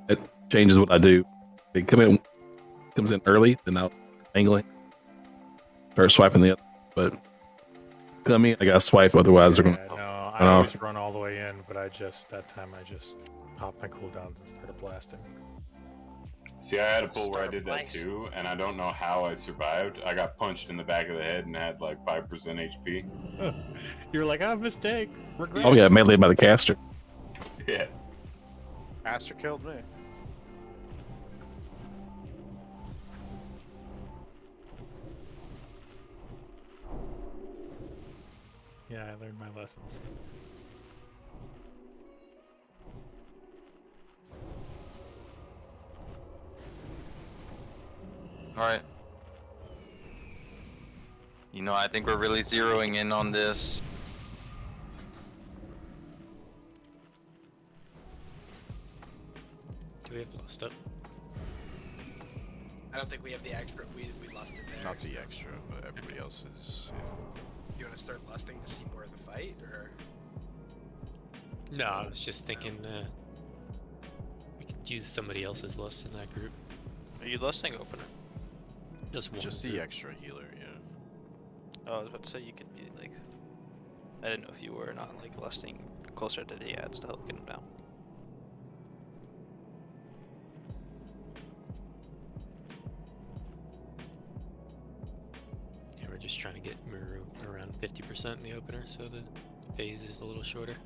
It changes what I do. They comes in early, then I'll angle it, start swiping the other. But come in, I gotta swipe, otherwise they're gonna. No, I always run all the way in, but that time I just popped my cooldown and started blasting. See, I had a pull where I did that too, and I don't know how I survived. I got punched in the back of the head and had like 5% HP. You were like, "Ah, mistake." Regret. Oh yeah, melee by the caster. Yeah. Master killed me. Yeah, I learned my lessons. Alright. You know, I think we're really zeroing in on this. Do we have lost up? I don't think we have the extra. We lost it there. Not the extra, but everybody else is. You want to start lusting to see more of the fight, or? No, I was just thinking we could use somebody else's lust in that group. Are you lusting opener? Just one. Just the extra healer, yeah. Oh, I was about to say you could be like. I didn't know if you were or not like lusting closer to the ads to help get them down. Yeah, we're just trying to get Muru around 50% in the opener, so the phase is a little shorter.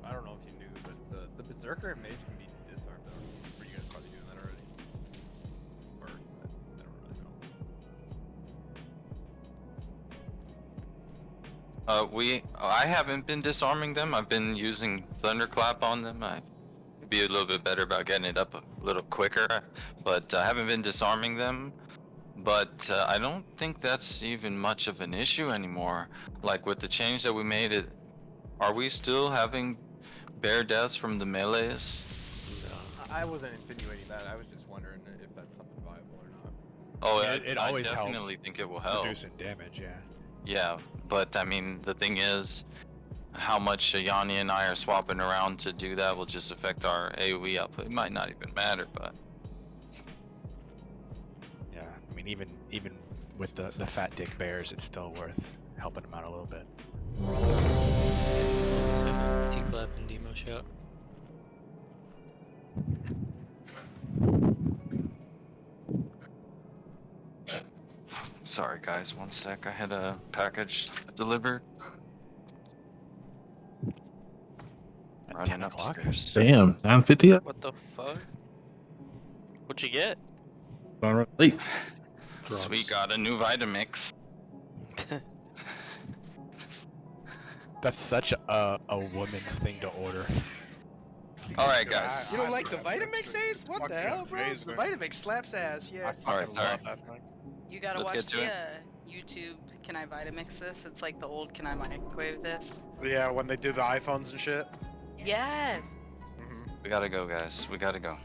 I don't know if you knew, but the Berserker and Mage can be disarmed. Were you guys probably doing that already? Or I don't really know. I haven't been disarming them. I've been using Thunderclap on them. I could be a little bit better about getting it up a little quicker, but I haven't been disarming them. But I don't think that's even much of an issue anymore. Like with the change that we made, are we still having bear deaths from the melees? I wasn't insinuating that. I was just wondering if that's something viable or not. Oh, it always I helps. definitely think it will help. Reducing damage, yeah. Yeah, but I mean, the thing is, how much Yanni and I are swapping around to do that will just affect our AoE output. It might not even matter, but Yeah, I mean, even with the fat dick bears, it's still worth helping them out a little bit. Always have a T-clap and demo shot. sorry guys, one sec. I had a package delivered. Running upstairs. Damn, 9:50 yet? What the fuck? What'd you get? Late. Sweet, got a new Vitamix. That's such a woman's thing to order. Alright, guys. You don't like the Vitamix, Ace? What the hell, bro? The Vitamix slaps ass, yeah. Alright, sorry. You gotta Let's watch get to the it. YouTube Can I Vitamix This? It's like the old Can I Microwave This? Yeah, when they do the iPhones and shit. Yes! We gotta go, guys. We gotta go.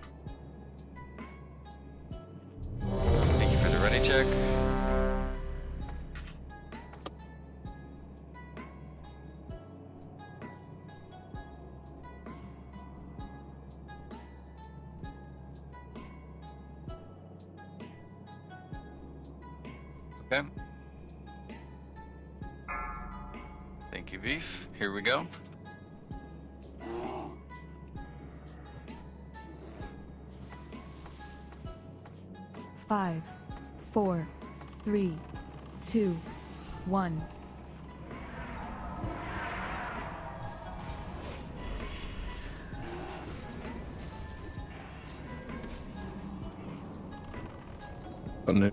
Thank you for the ready check. Okay. Thank you, Beef. Here we go. Five, 4, 3, 2, 1. new.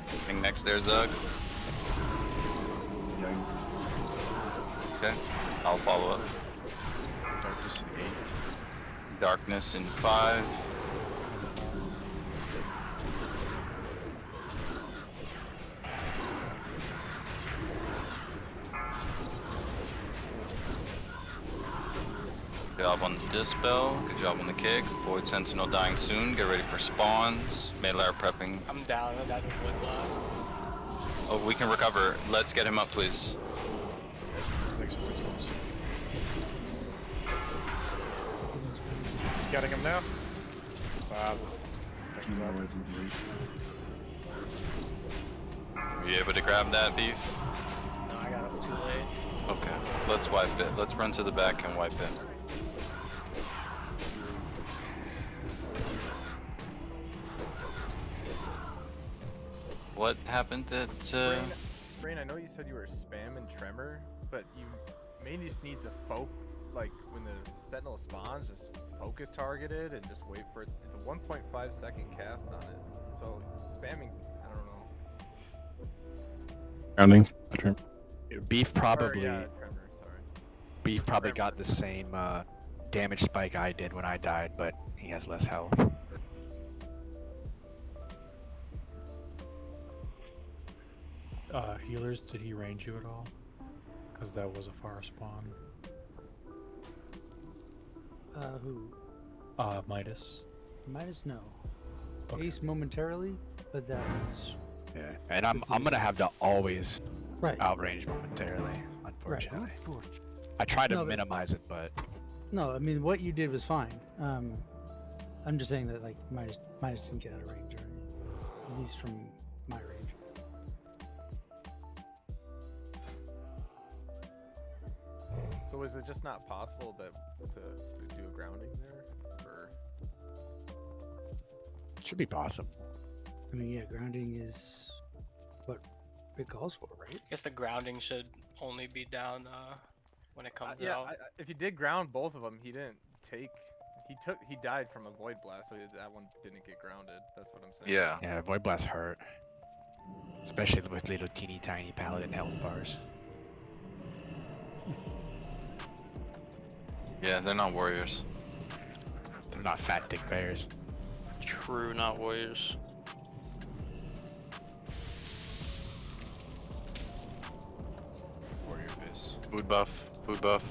I think next there's Zug. Okay, I'll follow up. Darkness in 8. Darkness in 5. Good job on the dispel. Good job on the kick. Void Sentinel dying soon. Get ready for spawns. Melee are prepping. I'm down with that wood blast. Oh, we can recover. Let's get him up, please. Thanks for response. Getting him now. Wow. Are you able to grab that beef? No, I got up too late. Okay, let's wipe it. Let's run to the back and wipe it. What happened at Brain, I know you said you were spamming Tremor, but you mainly just need to like when the Sentinel spawns, just focus targeted and just wait for it. It's a 1.5 second cast on it. So spamming, I don't know. Grounding. Beef probably. Tremor, sorry. Beef probably got the same damage spike I did when I died, but he has less health. Healers, did he range you at all? Because that was a far spawn. Who? Midas. Midas, no. Okay. Ace momentarily, but that was. Yeah, and I'm gonna have to always Right. outrange momentarily, unfortunately. Right. I try to No, but- minimize it, but No, I mean what you did was fine. I'm just saying that like Midas didn't get out of range or anything, at least from my range. So is it just not possible to do a grounding there? Or should be possible. I mean, yeah, grounding is what it calls for, right? I guess the grounding should only be down when it comes yeah, out. if you did ground both of them, he didn't take. He died from a void blast, so that one didn't get grounded. That's what I'm saying. Yeah. Yeah, Void Blast hurt. Especially with little teeny tiny paladin health bars. Yeah, they're not warriors. They're not fat dick bears. True, not warriors. Warrior Vis. Food buff. Food buff.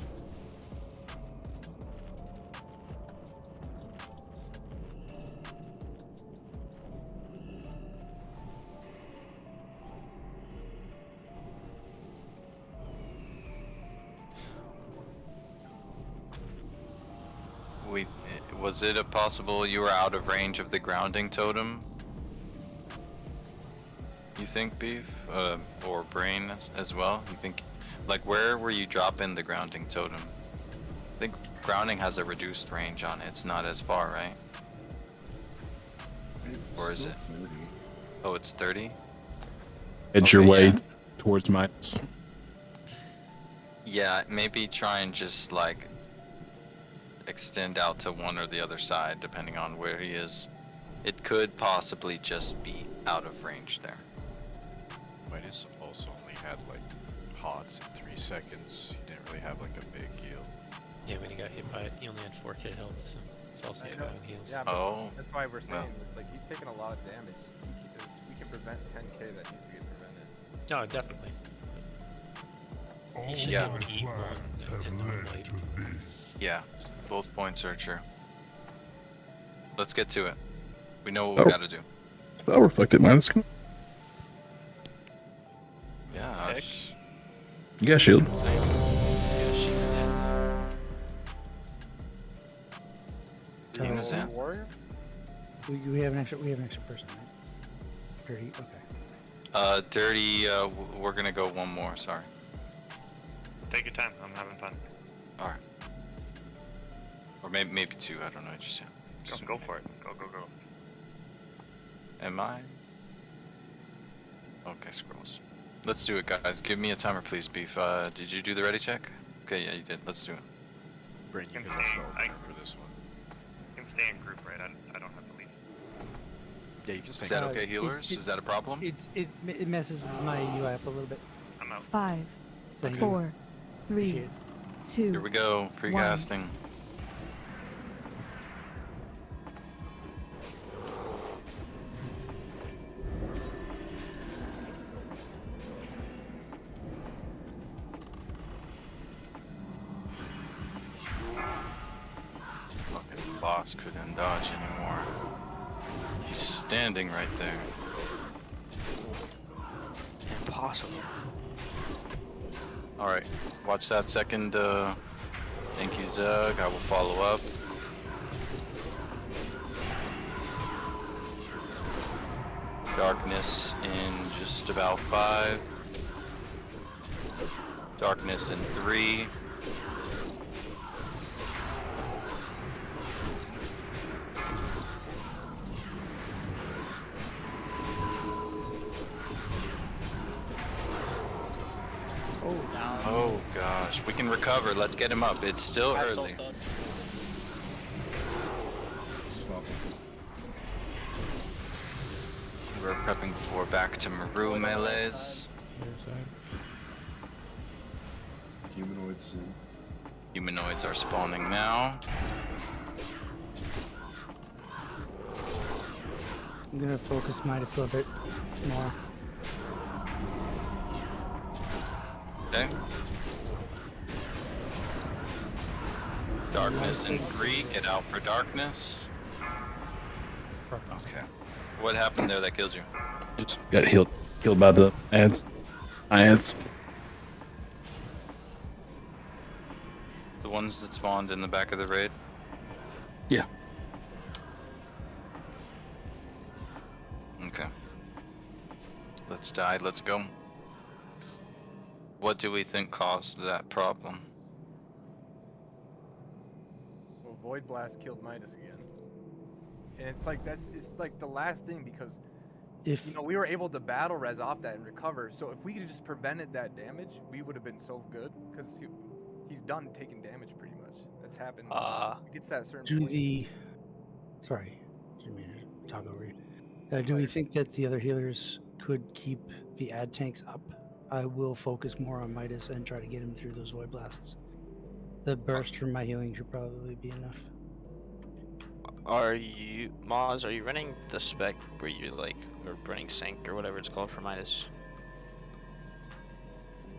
Was it possible you were out of range of the grounding totem? You think, Beef? Or Brain as well? You think, like, where were you dropping the grounding totem? I think grounding has a reduced range on it. It's not as far, right? Or is it? 30. Oh, it's 30? Edge your way towards Midas. Yeah, maybe try and just, like, extend out to one or the other side, depending on where he is. It could possibly just be out of range there. Midas also only had like HOTS in 3 seconds. He didn't really have like a big heal. Yeah, when he got hit by it, he only had 4k health, so it's also good on heals. Yeah, but Oh. that's why we're saying Well. like he's taking a lot of damage. We can prevent 10k that needs to get prevented. No, definitely. He should Yeah. be able to eat one and not wipe. Yeah, both points are true. Let's get to it. We know what Oh. we gotta do. Spell reflected Midas. Yeah. You got shield. Team is in. Warrior? We have an extra person, right? Dirty. Okay. Dirty, we're gonna go one more, sorry. Take your time, I'm having fun. Alright. Or maybe two, I don't know, just yeah. Go for it. Go. Am I? Okay, scrolls. Let's do it, guys. Give me a timer, please, Beef. Did you do the ready check? Okay, yeah, you did. Let's do it. Brain, you Can can stay- start I- for this one. You can stay in group, right? I don't have to leave. Yeah, you can stay. Is that okay, healers? Is that a problem? It messes with my UI up a little bit. I'm out. 5, Thank you. 4, 3, Appreciate it. 2. Here we go. Precasting. Fucking boss couldn't dodge anymore. He's standing right there. Impossible. Alright, watch that second Yankee Zug. I will follow up. Darkness in just about 5. Darkness in 3. Oh, down. Oh gosh, we can recover. Let's get him up. It's still Five early. souls dead. Swap. We're prepping for back to Maru melees. Humanoids soon. Humanoids are spawning now. I'm gonna focus Midas a little bit more. Okay. Darkness in 3. Get out for darkness. Okay. What happened there that killed you? Just got healed by the ads. Ads. The ones that spawned in the back of the raid? Yeah. Okay. Let's die. Let's go. What do we think caused that problem? Well, Void Blast killed Midas again. And it's like it's like the last thing because If you know we were able to battle res off that and recover. So if we could have just prevented that damage, we would have been so good because he's done taking damage pretty much. That's happened. It gets that certain do point. the sorry, didn't mean to talk over you. Do we think that the other healers could keep the ad tanks up? I will focus more on Midas and try to get him through those void blasts. The burst from my healing should probably be enough. Are you, Moz, are you running the spec where you like, or running sync or whatever it's called for Midas?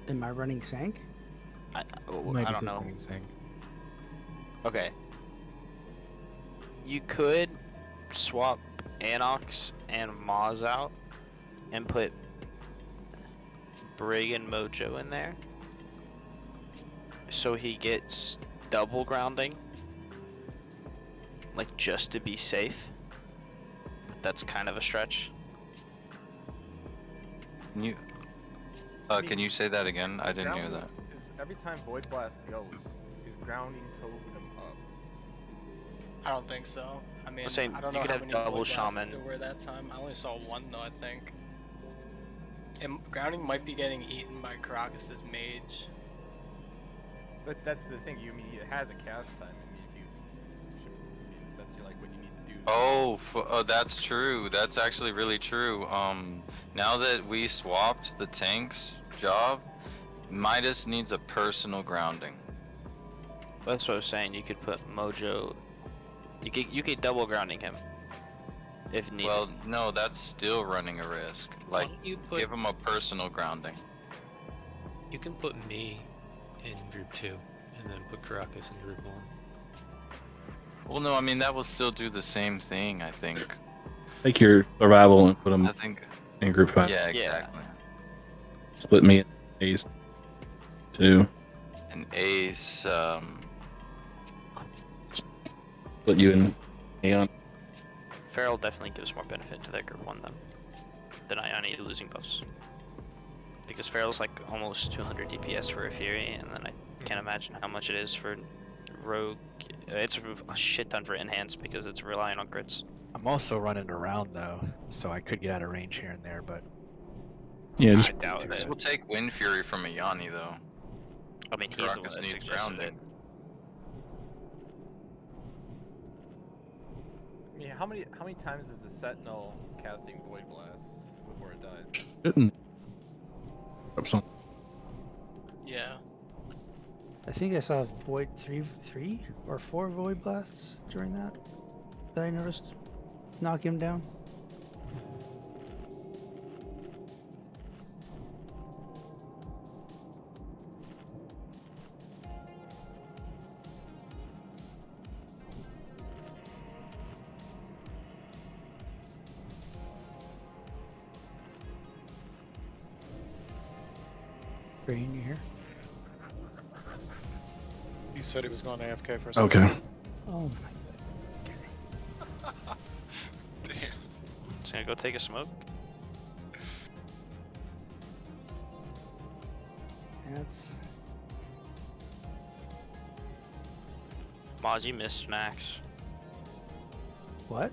Am I running Sank? I Midas don't is know. running Sank. Okay. You could swap Anox and Moz out and put Brig and Mojo in there so he gets double grounding, like just to be safe, but that's kind of a stretch. Can you say that again? I didn't hear that. Every time Void Blast goes, is grounding totem up? I don't think so. I mean, I'm saying I don't you know could how have many double void blasts shaman. there were that time. I only saw one though, I think. And grounding might be getting eaten by Karakas' mage. But that's the thing. You mean it has a cast time. I mean, if you, that's like what you need to do. Oh, that's true. That's actually really true. Now that we swapped the tank's job, Midas needs a personal grounding. That's what I was saying. You could put Mojo. You could double grounding him if needed. Well, no, that's still running a risk. Like, you put- give him a personal grounding. You can put me in group 2 and then put Karakas in group 1. Well, no, I mean, that will still do the same thing, I think. Take your survival and put them I think. in group 5. Yeah, exactly. Split me in A's 2. And Ace, Split you in Aeon. Feral definitely gives more benefit to that group 1 than Ioni losing buffs. Because Feral's like almost 200 DPS for a Fury, and then I can't imagine how much it is for Rogue. It's a shit ton for Enhance because it's relying on crits. I'm also running around though, so I could get out of range here and there, but Yeah, just I doubt This it. will take Wind Fury from a Yanni though. I mean, he's the one Karakas that needs suggested grounding. it. I mean, how many times is the Sentinel casting Void Blast before it dies? shouldn't. Up some. Yeah. I think I saw void three or four void blasts during that I noticed knock him down. Brain, you here? He said he was going AFK for a Okay. second. Oh my. Damn. Just gonna go take a smoke. That's Maz, you missed an axe. what?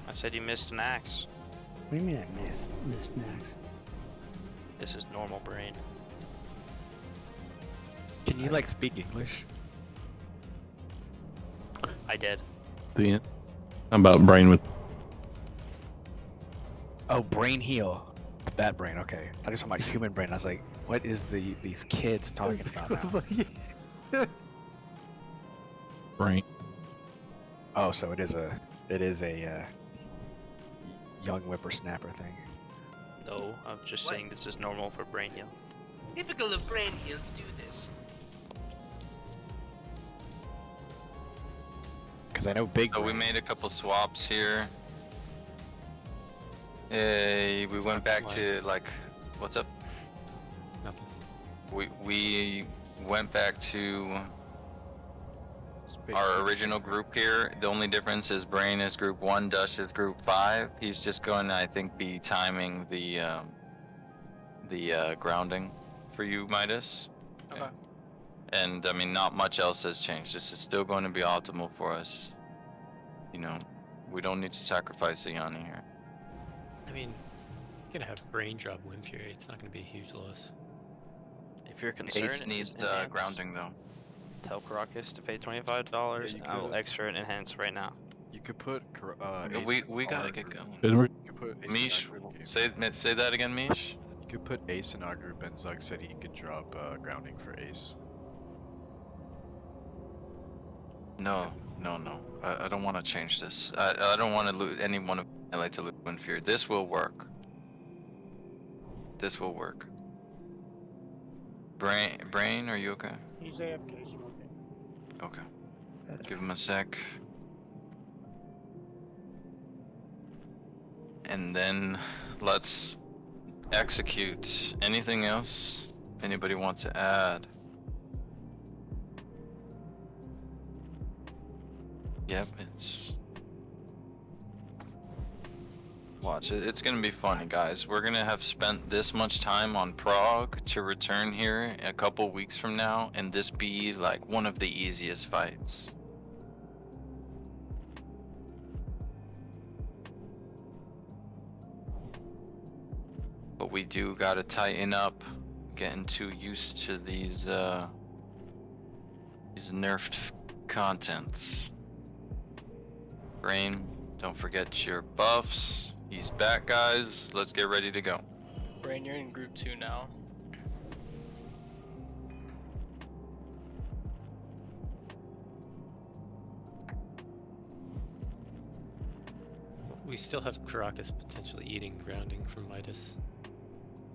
I said you missed an axe. What do you mean I missed Nax? This is normal brain. can you like speak English? I did. The end. How about brain with? Oh, brain heal. That brain, okay. I just talking about human brain. I was like, what is these kids talking about now? Brain. Oh, so it is a young whippersnapper thing. No, I'm just saying this is normal for brain heal. Typical of brain heals do this. Because I know big. So we made a couple swaps here. Hey, we went back to like, what's up? Nothing. We went back to our original group here. The only difference is Brain is group 1, Dush is group 5. He's just going to, I think, be timing the grounding for you, Midas. Okay. And I mean, not much else has changed. This is still going to be optimal for us. You know, we don't need to sacrifice a Yanni here. I mean, you're gonna have brain drop Wind Fury. It's not gonna be a huge loss. If you're concerned, Ace needs grounding though. Tell Karakas to pay $25. Yeah, you I will could. extra it enhance right now. You could put. We gotta get going. You could put Ace Mish, in our group. say that again, Mish. You could put Ace in our group, and Zug said he could drop grounding for Ace. No. I don't want to change this. I don't want to lose anyone of LA to lose Wind Fury. This will work. This will work. Brain, are you okay? He's AFK smoking. Okay. Give him a sec. And then let's execute. Anything else anybody want to add? Yep, it's... Watch it. It's gonna be funny, guys. We're gonna have spent this much time on Prague to return here a couple weeks from now, and this be like one of the easiest fights. But we do gotta tighten up, getting too used to these nerfed contents. Brain, don't forget your buffs. He's back, guys. Let's get ready to go. Brain, you're in group 2 now. We still have Karakas potentially eating grounding from Midas.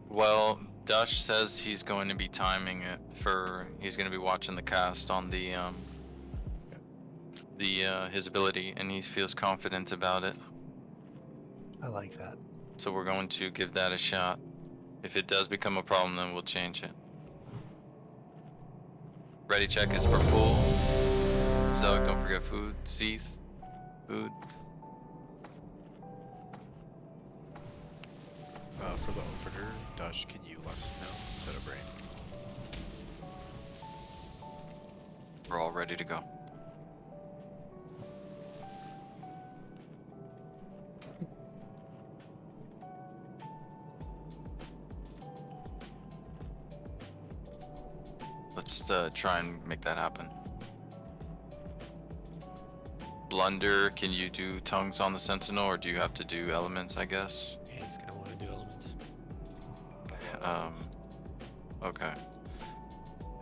Well, Dush says he's going to be timing it for. He's going to be watching the cast on the his ability, and he feels confident about it. I like that. So we're going to give that a shot. If it does become a problem, then we'll change it. Ready check is for full. Zug, don't forget food. Seath, food. For the opener, Dush, can you let us know instead of Brain? We're all ready to go. let's try and make that happen. Blunder, can you do tongues on the sentinel, or do you have to do elements, I guess? Yeah, he's gonna want to do elements. Okay.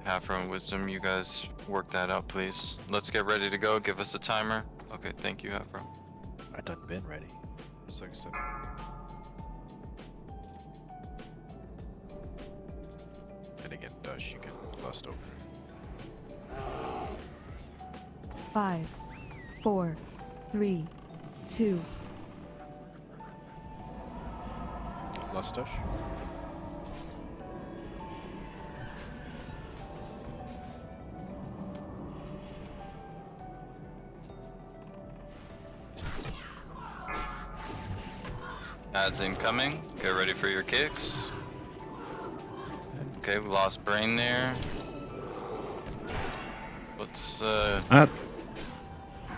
Halfro and Wisdom, you guys work that out, please. Let's get ready to go. Give us a timer. Okay, thank you, Halfro. I done been ready. Just like so. And again, Dush, you can bust open. 5, 4, 3, 2. Lust Dush. Ads incoming. Get ready for your kicks. Okay, we lost brain there. What's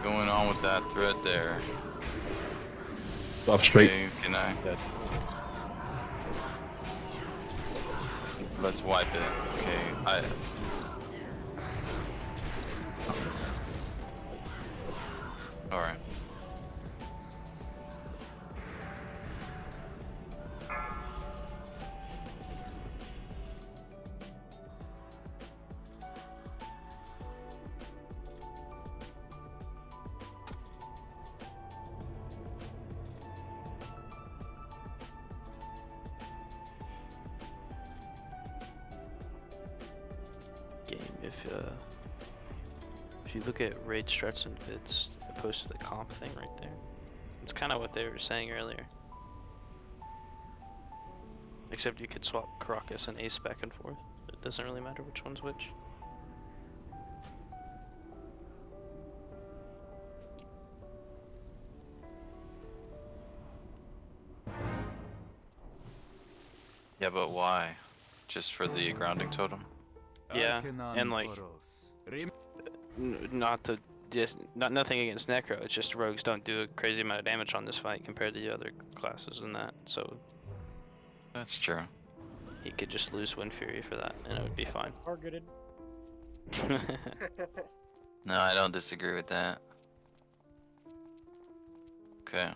going on with that thread there? Off straight. Okay, can I? Let's wipe it. Okay, Alright. If you look at raid struts and vids, I posted the comp thing right there. It's kind of what they were saying earlier. Except you could swap Karakas and Ace back and forth. It doesn't really matter which one's which. Yeah, but why? Just for the grounding totem? Yeah, and like, nothing against Necro. It's just rogues don't do a crazy amount of damage on this fight compared to the other classes and that. So that's true. He could just lose Wind Fury for that, and it would be fine. Targeted. No, I don't disagree with that. Okay.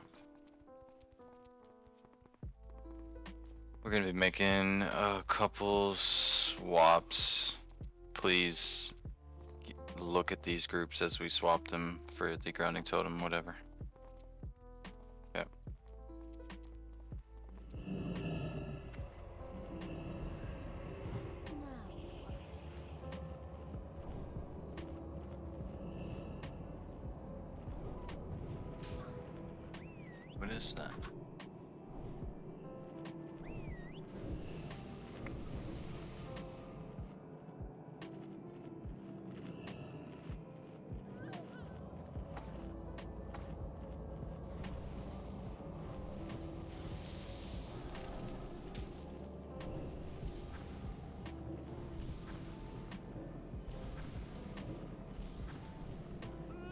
We're gonna be making a couple swaps. Please look at these groups as we swap them for the grounding totem, whatever. Yep. What is that?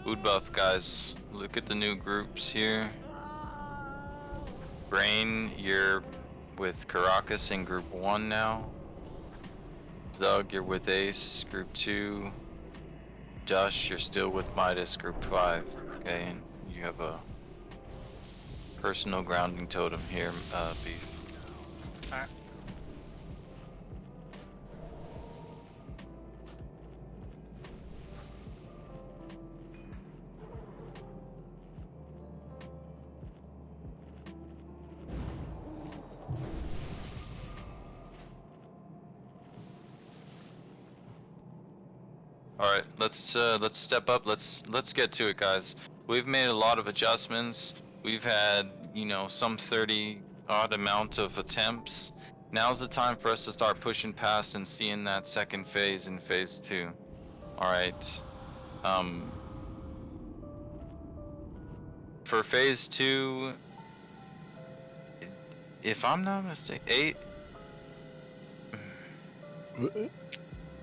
Food buff, guys. Look at the new groups here. Brain, you're with Karakas in group 1 now. Doug, you're with Ace, group 2. Josh, you're still with Midas, group 5. Okay, and you have a personal grounding totem here, Beef. Alright. Alright, let's step up. Let's get to it, guys. We've made a lot of adjustments. We've had, you know, some 30 odd amount of attempts. Now's the time for us to start pushing past and seeing that second phase in phase 2. Alright. For phase 2, if I'm not mistaken,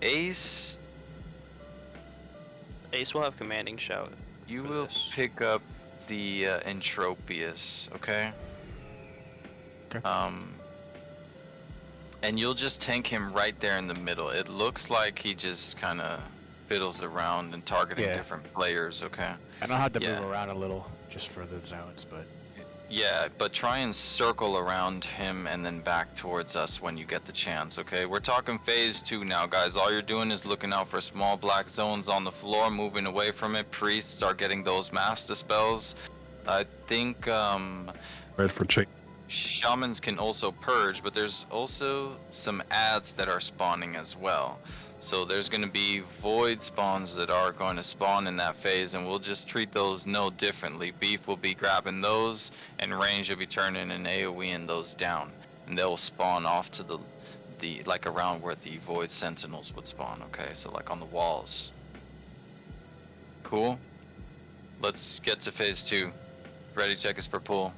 Ace will have commanding shout. You will pick up the Entropius, okay? Okay. And you'll just tank him right there in the middle. It looks like he just kind of fiddles around and targeting different players, okay? I know how to move around a little just for the zones, but... Yeah, but try and circle around him and then back towards us when you get the chance, okay? We're talking phase 2 now, guys. All you're doing is looking out for small black zones on the floor, moving away from it. Priests are getting those master spells. I think, Red for chick. Shamans can also purge, but there's also some ads that are spawning as well. So there's going to be void spawns that are going to spawn in that phase, and we'll just treat those no differently. Beef will be grabbing those, and Range will be turning an AoE those down. And they'll spawn off to the like around where the void sentinels would spawn, okay? So like on the walls. Cool? Let's get to phase 2. Ready, check us for pull.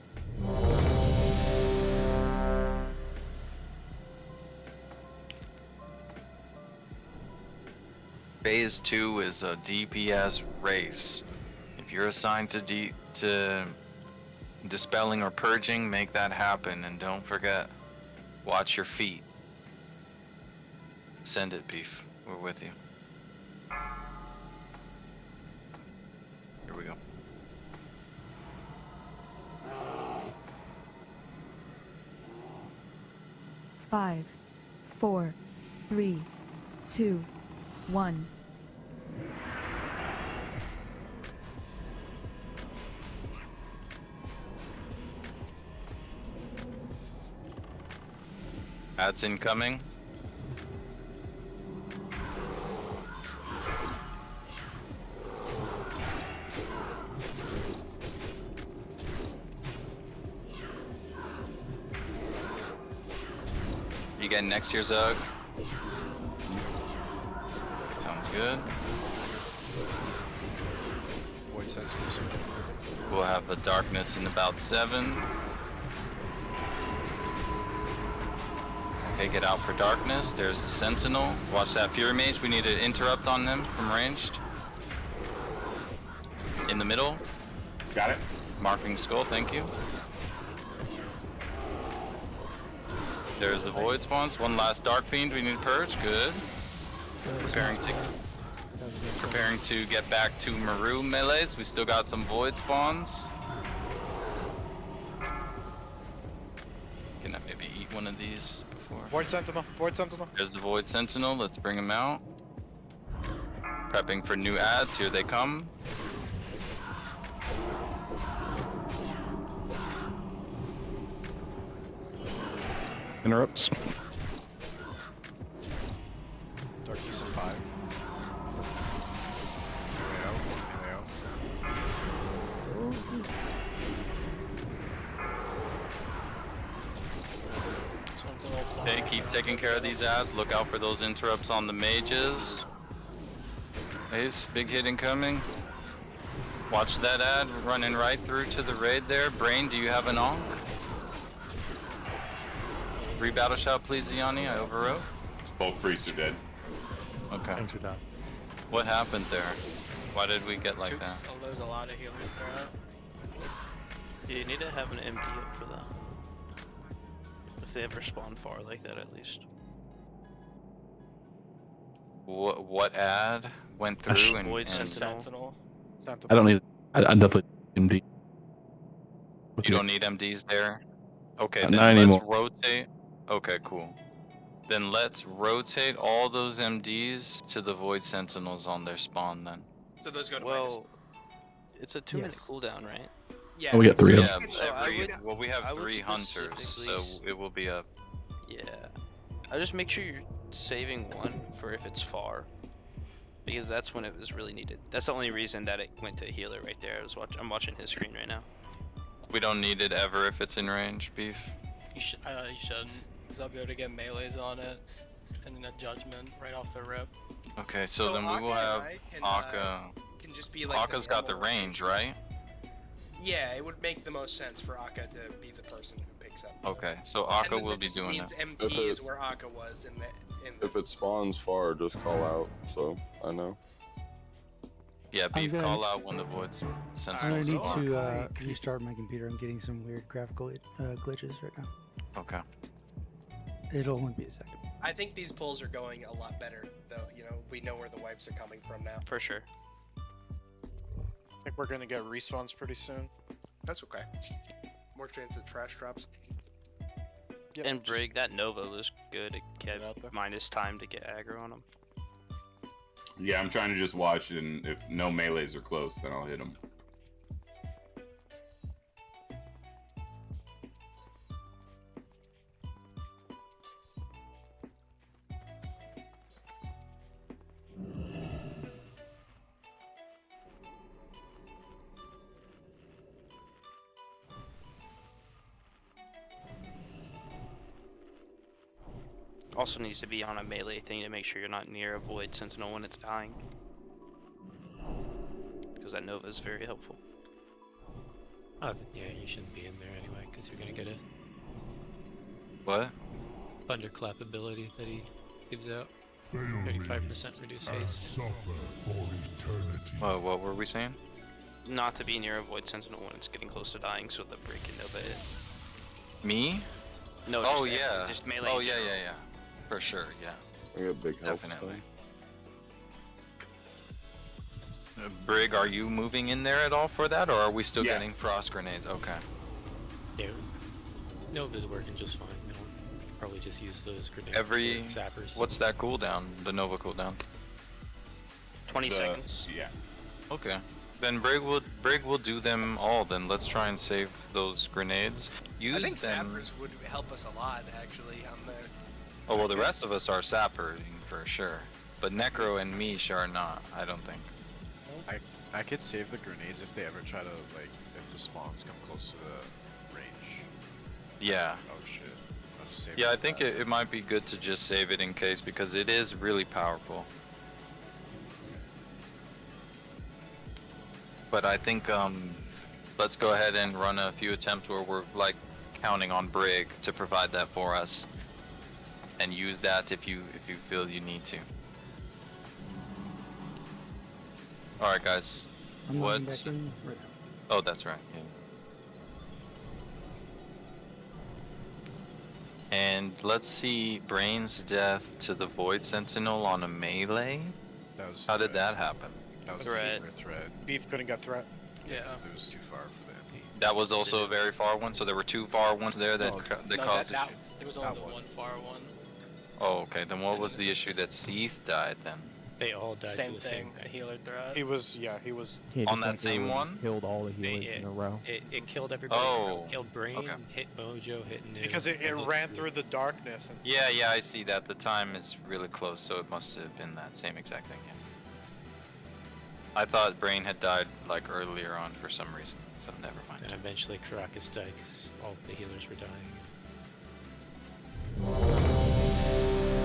Phase 2 is a DPS race. If you're assigned to dispelling or purging, make that happen, and don't forget, watch your feet. Send it, Beef. We're with you. Here we go. Five, 4, 3, 2, 1. Ads incoming. You get next year's Zug. Sounds good. Void sensors. We'll have the darkness in about 7. Okay, get out for darkness. There's the sentinel. Watch that Fury Mage. We need to interrupt on them from ranged. In the middle. Got it. Marking skull, thank you. There's the void spawns. One last dark fiend we need to purge. Good. Preparing to get back to Maru melees. We still got some void spawns. Can I maybe eat one of these before? Void Sentinel. Void Sentinel. There's the void sentinel. Let's bring him out. Prepping for new ads. Here they come. Interrupts. Darkies at 5. Okay, keep taking care of these ads. Look out for those interrupts on the mages. Ace, big hit incoming. Watch that ad running right through to the raid there. Brain, do you have an onk? Rebattle shot, please, Yanni. I overwrote. Both priests are dead. Okay. Things are done. What happened there? Why did we get like that? Oh, there's a lot of healers there. You need to have an MD up for that. If they ever spawn far like that, at least. What ad went through and... Void Sentinel. I don't need. I definitely MD. You don't need MDs there? Okay, Not then let's anymore. rotate. Okay, cool. Then let's rotate all those MDs to the Void Sentinels on their spawn then. So those go to Well, it's a 2-minute Yes. cooldown, right? Yeah. Oh, we got 3 of Yeah, them. well, we have I would 3 hunters, so specifically it will be a... Yeah. I just make sure you're saving one for if it's far. Because that's when it was really needed. That's the only reason that it went to healer right there. I'm watching his screen right now. We don't need it ever if it's in range, Beef. You shouldn't, because I'll be able to get melees on it, and then a judgment right off the rip. Okay, so then we Akka will have and Akka. Can just be like Akka's got the normal range, right? Yeah, it would make the most sense for Akka to be the person who picks up. Okay, so And Akka then will that be just doing means it. MT is where Akka was in the. If it spawns far, just call out, so I know. Yeah, Beef, gonna- call out when the Void's I'm sentinels gonna are. need to restart my computer. I'm getting some weird graphical glitches right now. Okay. It'll only be a second. I think these pulls are going a lot better, though. You know, we know where the wipes are coming from now. For sure. I think we're gonna get respawns pretty soon. That's okay. More chance at trash drops. Yep, And Brig, that Nova was good. It kept minus time to get aggro on him. Yeah, I'm trying to just watch, and if no melees are close, then I'll hit them. Also needs to be on a melee thing to make sure you're not near a void sentinel when it's dying. Because that Nova is very helpful. Yeah, you shouldn't be in there anyway, because you're gonna get a What? thunderclap ability that he gives out. 35% reduced haste. What were we saying? Not to be near a void sentinel when it's getting close to dying, so the Brig can Nova it. Me? No. Oh just yeah. Just melee. Oh yeah. For sure, yeah. I got big health. Definitely. Brig, are you moving in there at all for that, or are we still getting frost grenades? Okay. Yeah, Nova's working just fine. You know, probably just use those grenades Every for sappers. what's that cooldown? The Nova cooldown? 20 seconds. Yeah. Okay. Then Brig will do them all. Then let's try and save those grenades. Use I think them. sappers would help us a lot, actually, on the... Oh well, the rest of us are sappering for sure, but Necro and Mish are not. I don't think. I could save the grenades if they ever try to, like, if the spawns come close to the range. Yeah. Oh shit. I'll just save Yeah, I it for think that. it might be good to just save it in case, because it is really powerful. But I think let's go ahead and run a few attempts where we're like counting on Brig to provide that for us, and use that if you feel you need to. All right, guys. I'm What? logging back in right now. Oh, that's right. Yeah. And let's see, Brain's death to the Void Sentinel on a melee? How did that happen? That was Threat. a threat. Beef couldn't get threat. Yeah. 'Cause it was too far for the MP. That was also a very far one, so there were two far ones there that, that No, caused that, issue. there was only the one far one. Oh, okay. Then what was the issue that Steve died then? They all died Same to the thing, same a healer threat. He was. On that same one? Killed all the healers in a row. It killed everybody. Oh. It killed Brain, Okay. hit Mojo, hit New. Because it ran through the darkness and stuff. Yeah, I see that. The time is really close, so it must have been that same exact thing. Yeah. I thought Brain had died like earlier on for some reason, so never mind. And eventually Karakas died because all the healers were dying.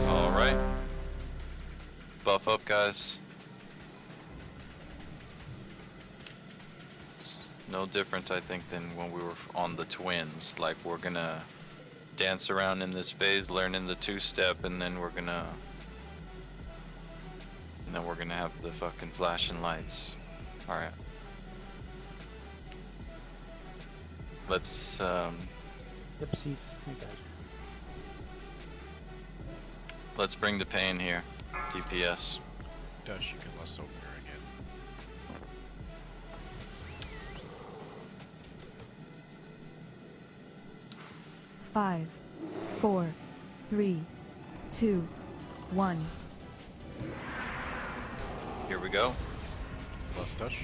All right. Buff up, guys. It's no different, I think, than when we were on the twins. Like, we're gonna dance around in this phase, learning the two-step, and then we're gonna have the fucking flashing lights. All right. Let's Yep, see. I got it. let's bring the pain here. DPS. Dutch, you can less opener again. Five, 4, 3, 2, 1. Here we go. Less touch.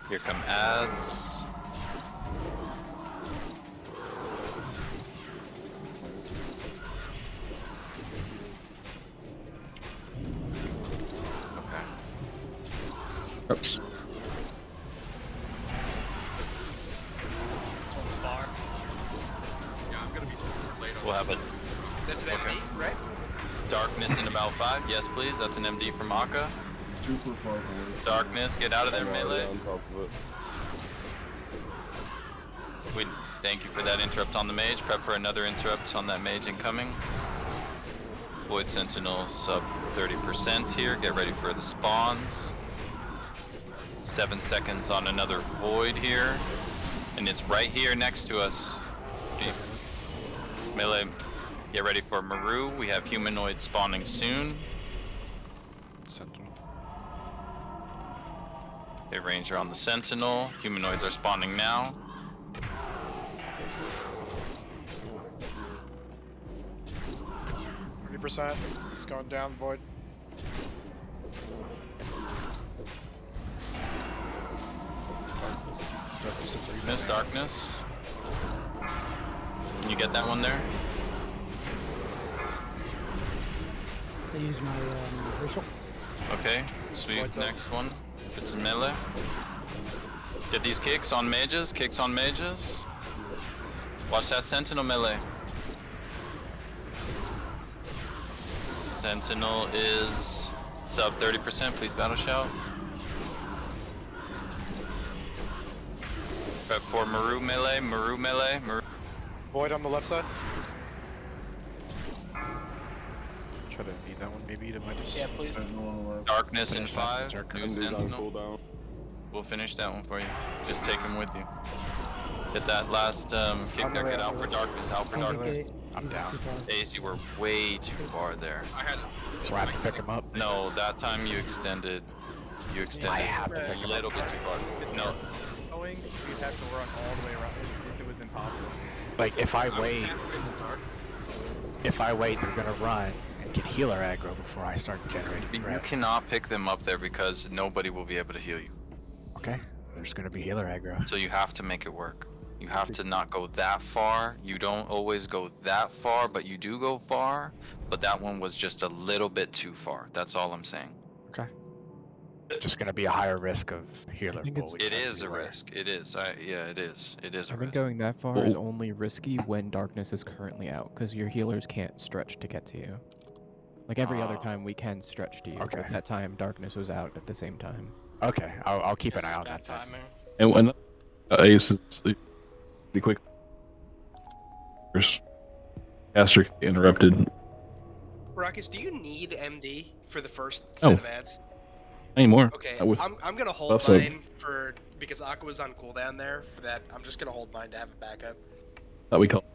Here come ads. Okay. Oops. This one's far. Yeah, I'm gonna be super late on We'll have a That's an MD, right? darkness in about 5. Yes, please. That's an MD from Akka. Super far away. Darkness, get out of there, I'm already melee. on top of it. We thank you for that interrupt on the mage. Prep for another interrupt on that mage incoming. Void Sentinel sub 30% here. Get ready for the spawns. 7 seconds on another void here, and it's right here next to us. Melee, get ready for Maru. We have humanoids spawning soon. Sentinel. Okay, Ranger on the Sentinel. Humanoids are spawning now. %. It's going down, void. Miss darkness. Can you get that one there? I use my reversal. Okay, sweep next one. If it's a melee. Get these kicks on mages, Watch that sentinel melee. Sentinel is sub 30%, please battle shout. Prep for Maru melee. Void on the left side. Try to beat that one, maybe to minus. Yeah, please. Darkness in Finish that, 5. New Darkness on sentinel. cooldown. We'll finish that one for you. Just take him with you. Get that last kick there. Get out for darkness. I'm down. Ace, you were way too far there. I had So I have to pick him up. No, that time you extended. I have to a pick him little up. bit too far. No. Going, we'd have to run all the way around if it was impossible. Like if I wait, they're gonna run and get healer aggro before I start generating You threat. cannot pick them up there because nobody will be able to heal you. Okay, there's gonna be healer aggro. So you have to make it work. You have to not go that far. You don't always go that far, but you do go far. But that one was just a little bit too far. That's all I'm saying. Okay. Just gonna be a higher risk of healer. think it's- It is a risk. It is. Yeah, it is. It is a I think risk. going that far is only risky when darkness is currently out, because your healers can't stretch to get to you. Like every other time we can stretch to you, Okay. but that time darkness was out at the same time. Okay, I'll keep an eye on that. And when Ace is pretty quick. There's caster interrupted. Ruckus, do you need MD for the first Oh. set of ads? Anymore. Okay, With I'm gonna hold buffs up. mine for because Aqua was on cooldown there for that. I'm just gonna hold mine to have a backup. That we call.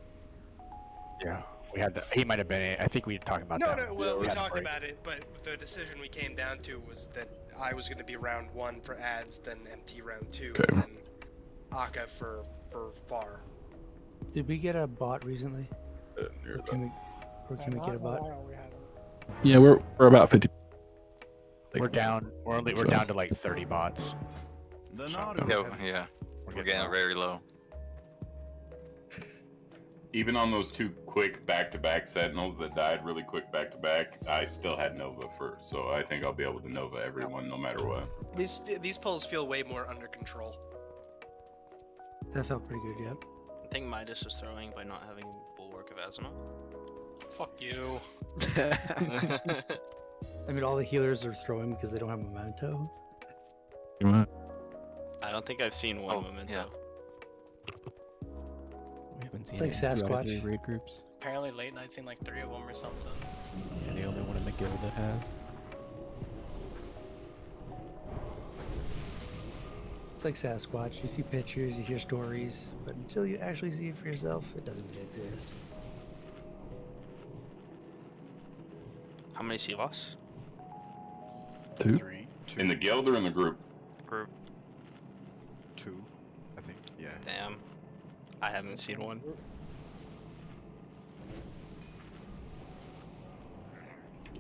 Yeah, we had. He might have been. I think we talked about No, that. no, well, we had a talked break. about it, but the decision we came down to was that I was gonna be round 1 for ads, then MT round 2, Okay. and then Akka for far. Did we get a bot recently? Or can we get a bot? Yeah, we're about 50. We're down. We're down to like 30 bots. Yeah, we're getting very low. Even on those 2 quick back-to-back sentinels that died really quick back-to-back, I still had Nova first, so I think I'll be able to Nova everyone no matter what. These pulls feel way more under control. That felt pretty good, yep. I think Midas is throwing by not having Bulwark of Azuma. Fuck you. I mean, all the healers are throwing because they don't have memento. I don't think I've seen one memento. We haven't seen It's like it in 2 out of 3 Sasquatch. raid groups. Apparently late night seen like 3 of them or something. Yeah, the only one in the guild that has. It's like Sasquatch. You see pictures, you hear stories, but until you actually see it for yourself, it doesn't exist. How many Silas? 2. 3, 2. In the guild or in the group? Group. 2, I think. Yeah. Damn. I haven't seen one.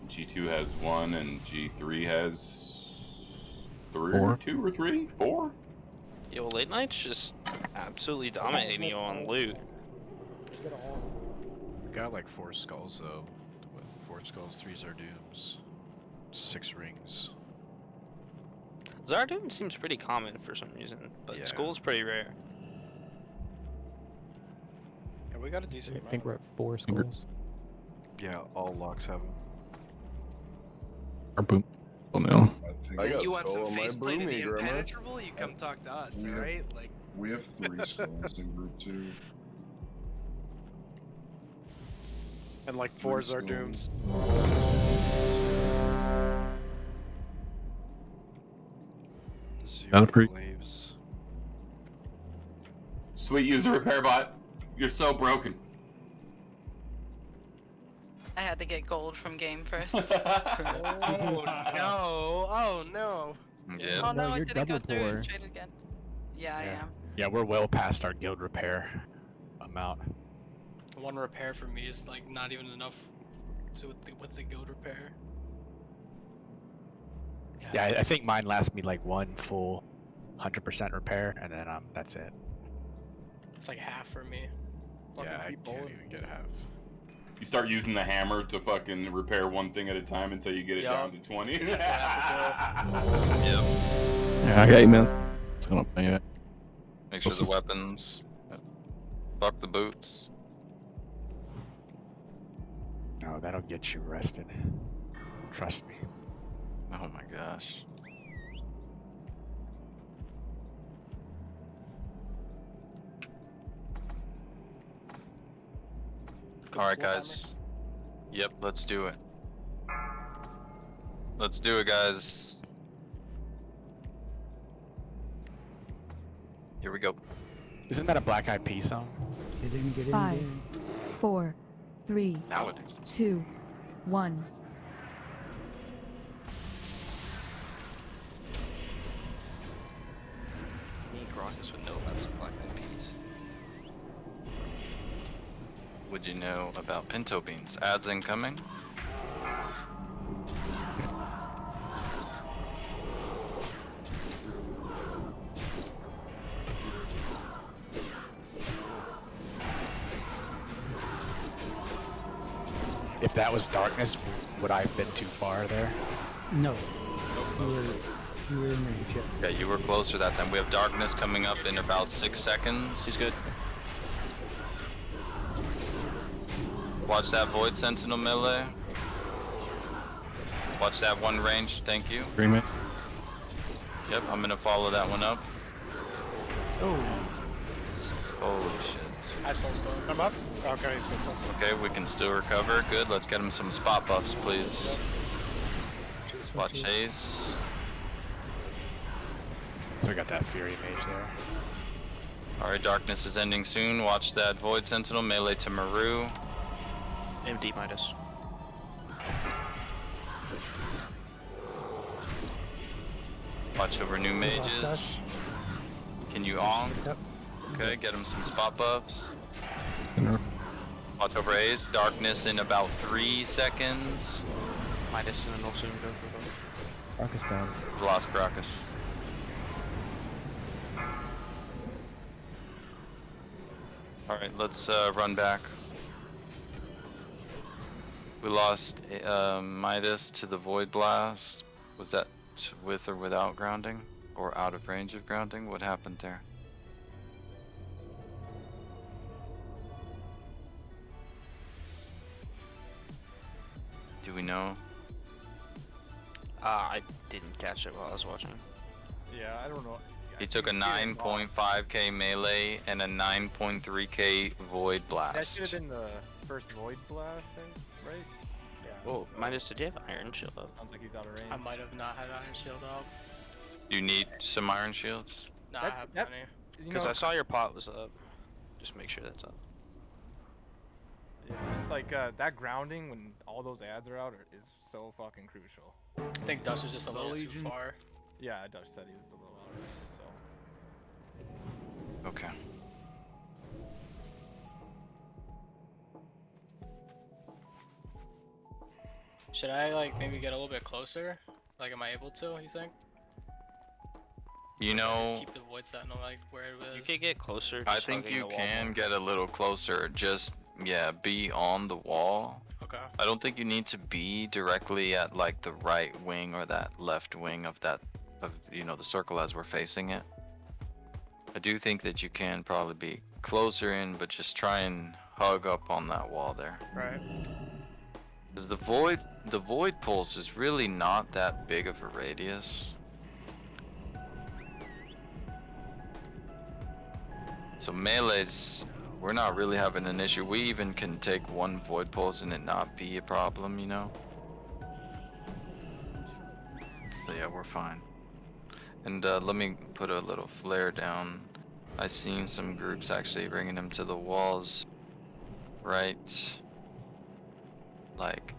G2 has 1 and G3 has 3, 4. 2 or 3, 4. Yo, late night's just absolutely dominating you on loot. We got like 4 skulls though. 4 skulls, 3 Zardooms, 6 rings. Zardoom seems pretty common for some reason, but Yeah. Skull's pretty rare. Yeah, we got a decent I amount. think we're at 4 skulls. Yeah, all locks have them. Our boom. Oh no. I got You want some skull on my faceplate in the broomy, Grandma. impenetrable? You come talk to us, Yeah. alright? Like, We have 3 skulls in group 2. And like 4 Zardooms. Not a pre. Leaves. Sweet user repair bot. You're so broken. I had to get gold from game first. Oh no! Oh no! Yeah. Oh no, No, it you're didn't go double through. poor. It's traded again. Yeah, I am. Yeah, we're well past our guild repair amount. One repair for me is like not even enough to with the guild repair. Yeah, I think mine lasts me like one full 100% repair, and then that's it. It's like half for me. Yeah, I can't even get half. You start using the hammer to fucking repair one thing at a time until you get it down to 20. Yep. Yeah, I got 8 minutes. It's gonna pay it. Make sure the weapons. Fuck the boots. No, that'll get you arrested. Trust me. Oh my gosh. Alright guys. Yep, let's do it. Let's do it, guys. Here we go. Isn't that a Black Eyed Peas song? Get in, get in, 5, get in. 4, 3, Nowadays. 2, 1. Me, Karakas would know about some Black Eyed Peas. Would you know about pinto beans? Ads incoming? If that was darkness, would I have been too far there? No. You were in range, yeah. Yeah, you were closer that time. We have darkness coming up in about 6 seconds. He's good. Watch that Void Sentinel melee. Watch that one range, thank you. Agreement. Yep, I'm gonna follow that one up. Oh. Holy shit. I have soulstone. I'm up. Okay, he's good. Okay, we can still recover. Good, let's get him some spot buffs, please. Watch Haze. So I got that Fury Mage there. Alright, darkness is ending soon. Watch that Void Sentinel melee to Maru. MD Midas. Watch over new mages. Can you ong? Yep. Okay, get him some spot buffs. Watch over Ace. Darkness in about 3 seconds. Midas and an also go for both. Karakas down. We lost Karakas. Alright, let's run back. We lost Midas to the Void Blast. Was that with or without grounding? Or out of range of grounding? What happened there? Do we know? I didn't catch it while I was watching. Yeah, I don't know. He took a 9.5k melee and a 9.3k Void That Blast. should have been the first Void Blast, right? Yeah. Oh, Midas, did you have Iron Shield up? Sounds like he's out of range. I might have not had Iron Shield up. You need some Iron Shields? Nah, I have plenty. Because I saw your pot was up. Just make sure that's up. Yeah, it's like that grounding when all those ads are out is so fucking crucial. I think Dust was just a little too far. Yeah, Dutch said he was a little out of range, so. Okay. Should I like maybe get a little bit closer? Like, am I able to? You think? You Just know, keep the Void Sentinel like where it was. You could get closer. I just think hugging you the wall can more. get a little closer. Just, yeah, be on the wall. Okay. I don't think you need to be directly at like the right wing or that left wing of that, you know, the circle as we're facing it. I do think that you can probably be closer in, but just try and hug up on that wall there. Right. Because the void pulse is really not that big of a radius. So melees, we're not really having an issue. We even can take one void pulse and it not be a problem, you know? So yeah, we're fine. And let me put a little flare down. I seen some groups actually bringing them to the walls. Right. Like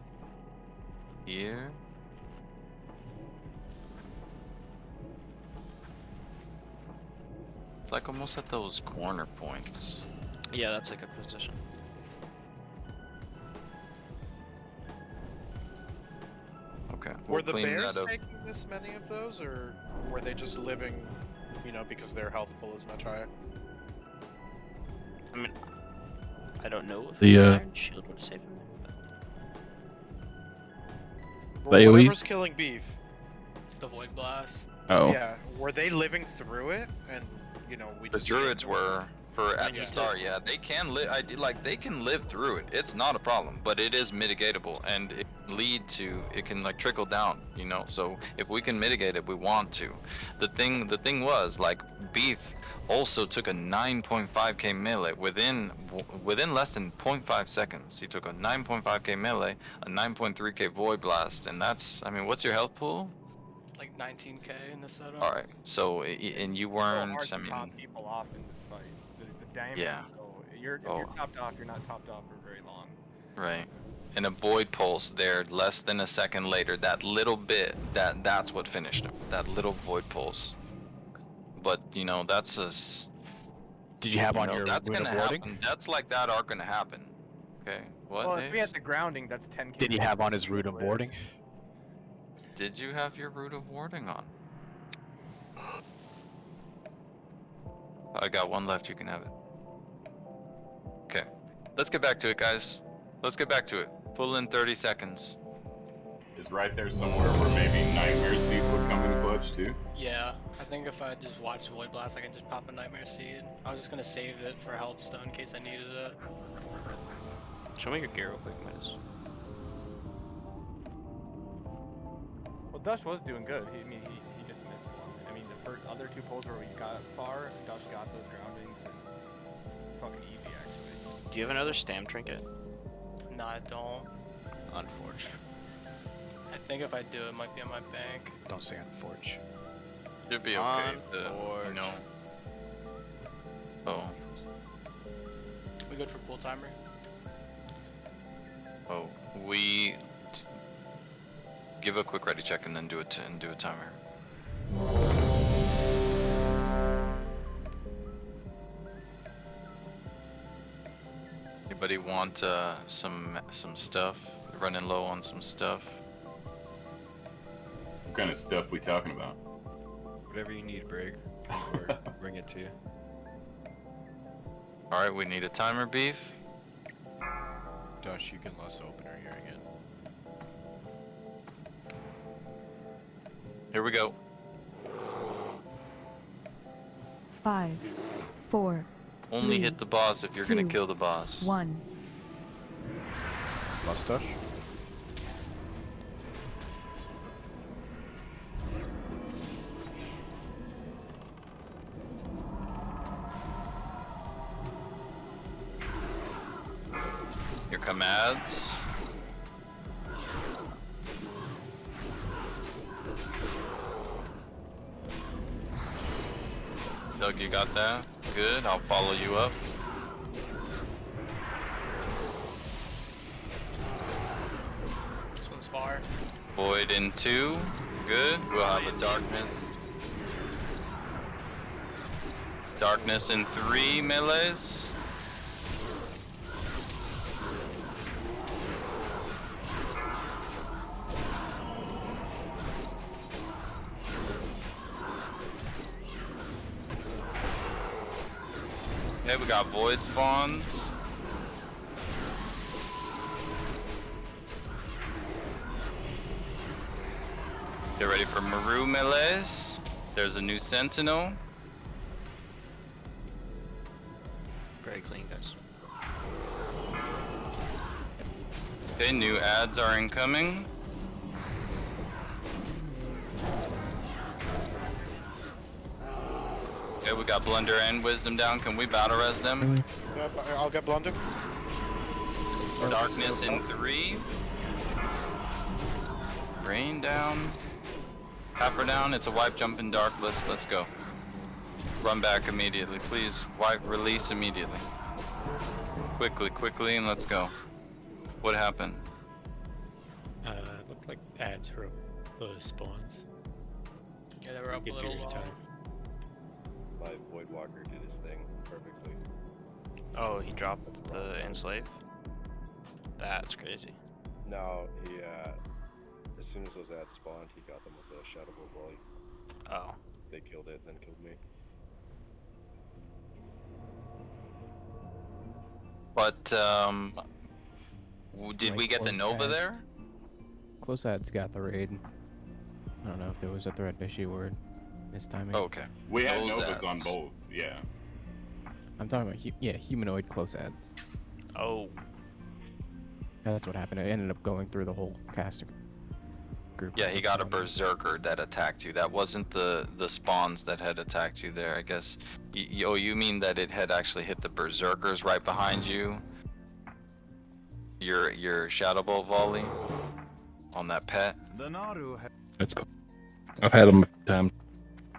here. Like almost at those corner points. Yeah, that's a good position. Okay. Were the bears taking this many of those, or were they just living, you know, because their health pool is much higher? I mean, I don't know if The, Iron Shield would save him. Well, AoE? whatever's killing beef. The Void Blast. Oh. Yeah, were they living through it? And, you know, we The just... druids were at Yeah. the start, yeah. They can live. They can live through it. It's not a problem, but it is mitigatable, and it can lead to. It can like trickle down, you know. So if we can mitigate it, we want to. The thing was like beef also took a 9.5k melee within less than 0.5 seconds. He took a 9.5k melee, a 9.3k void blast, and that's. I mean, what's your health pool? Like 19k in the setup. All right. So and you weren't. Hard I to mean. top people off in this fight. The damage. Yeah. If you're topped off, you're not topped off for very long. Right. And a void pulse there less than a second later, that little bit, that's what finished him. That little void pulse. But you know, that's a Did you have on your that's rune gonna of warding? happen. That's like that are gonna happen. Okay. What? Well, if we Ace? had the grounding, that's 10k. Did he have on his rune of warding? Did you have your root of warding on? I got one left, you can have it. Okay. Let's get back to it, guys. Let's get back to it. Pull in 30 seconds. Is right there somewhere where maybe Nightmare Seed would come in clutch too? Yeah, I think if I just watch Void Blast, I can just pop a Nightmare Seed. I was just gonna save it for Health Stone in case I needed it. Show me your gear real quick, Miz. Well, Dush was doing good. He just missed one. I mean, the first other two pulls where we got far, Dush got those groundings, and it's fucking easy actually. Do you have another stam trinket? No, I don't. Unfortunate. I think if I do, it might be on my bank. Don't say unforge. You'd be okay. You know. Oh. We good for pool timer? Oh. We give a quick ready check and then do it and do a timer. Anybody want some stuff? Running low on some stuff. What kind of stuff we talking about? Whatever you need, Brig. Or bring it to you. All right, we need a timer, beef. Josh, you can lost opener here again. Here we go. 5, 4. Only 3, hit the boss if you're gonna 2, kill the boss. 1. Mustache? Here come ads. Doug, you got that? Good, I'll follow you up. This one's far. Void in 2. Good, we'll have a darkness. Darkness in 3 melees. Okay, we got void spawns. Get ready for Maru melees. There's a new sentinel. Very clean, guys. Okay, new ads are incoming. Okay, we got Blunder and Wisdom down. Can we battle res them? Yep, I'll get Blunder. Darkness in 3. Rain down. Half her down, it's a wipe jump in dark. Let's go. Run back immediately, please. Wipe, release immediately. Quickly, and let's go. What happened? Looks like ads are up those spawns. Yeah, they were up a Give little you long. time. My Voidwalker did his thing perfectly. Oh, he dropped the enslave? That's crazy. No, he, as soon as those ads spawned, he got them with a Shadow Bolt volley. Oh. They killed it, then killed me. But, did we get the close Nova ads. there? Close ads got the raid. I don't know if there was a threat issue or mistiming. Oh, okay. We had Those Novas ads. on both, yeah. I'm talking about humanoid close ads. Oh. That's what happened. It ended up going through the whole caster group. Yeah, he got a berserker that attacked you. That wasn't the spawns that had attacked you there, I guess. You mean that it had actually hit the berserkers right behind you? Your Shadow Bolt volley on that pet? That's cool. I've had them a few times.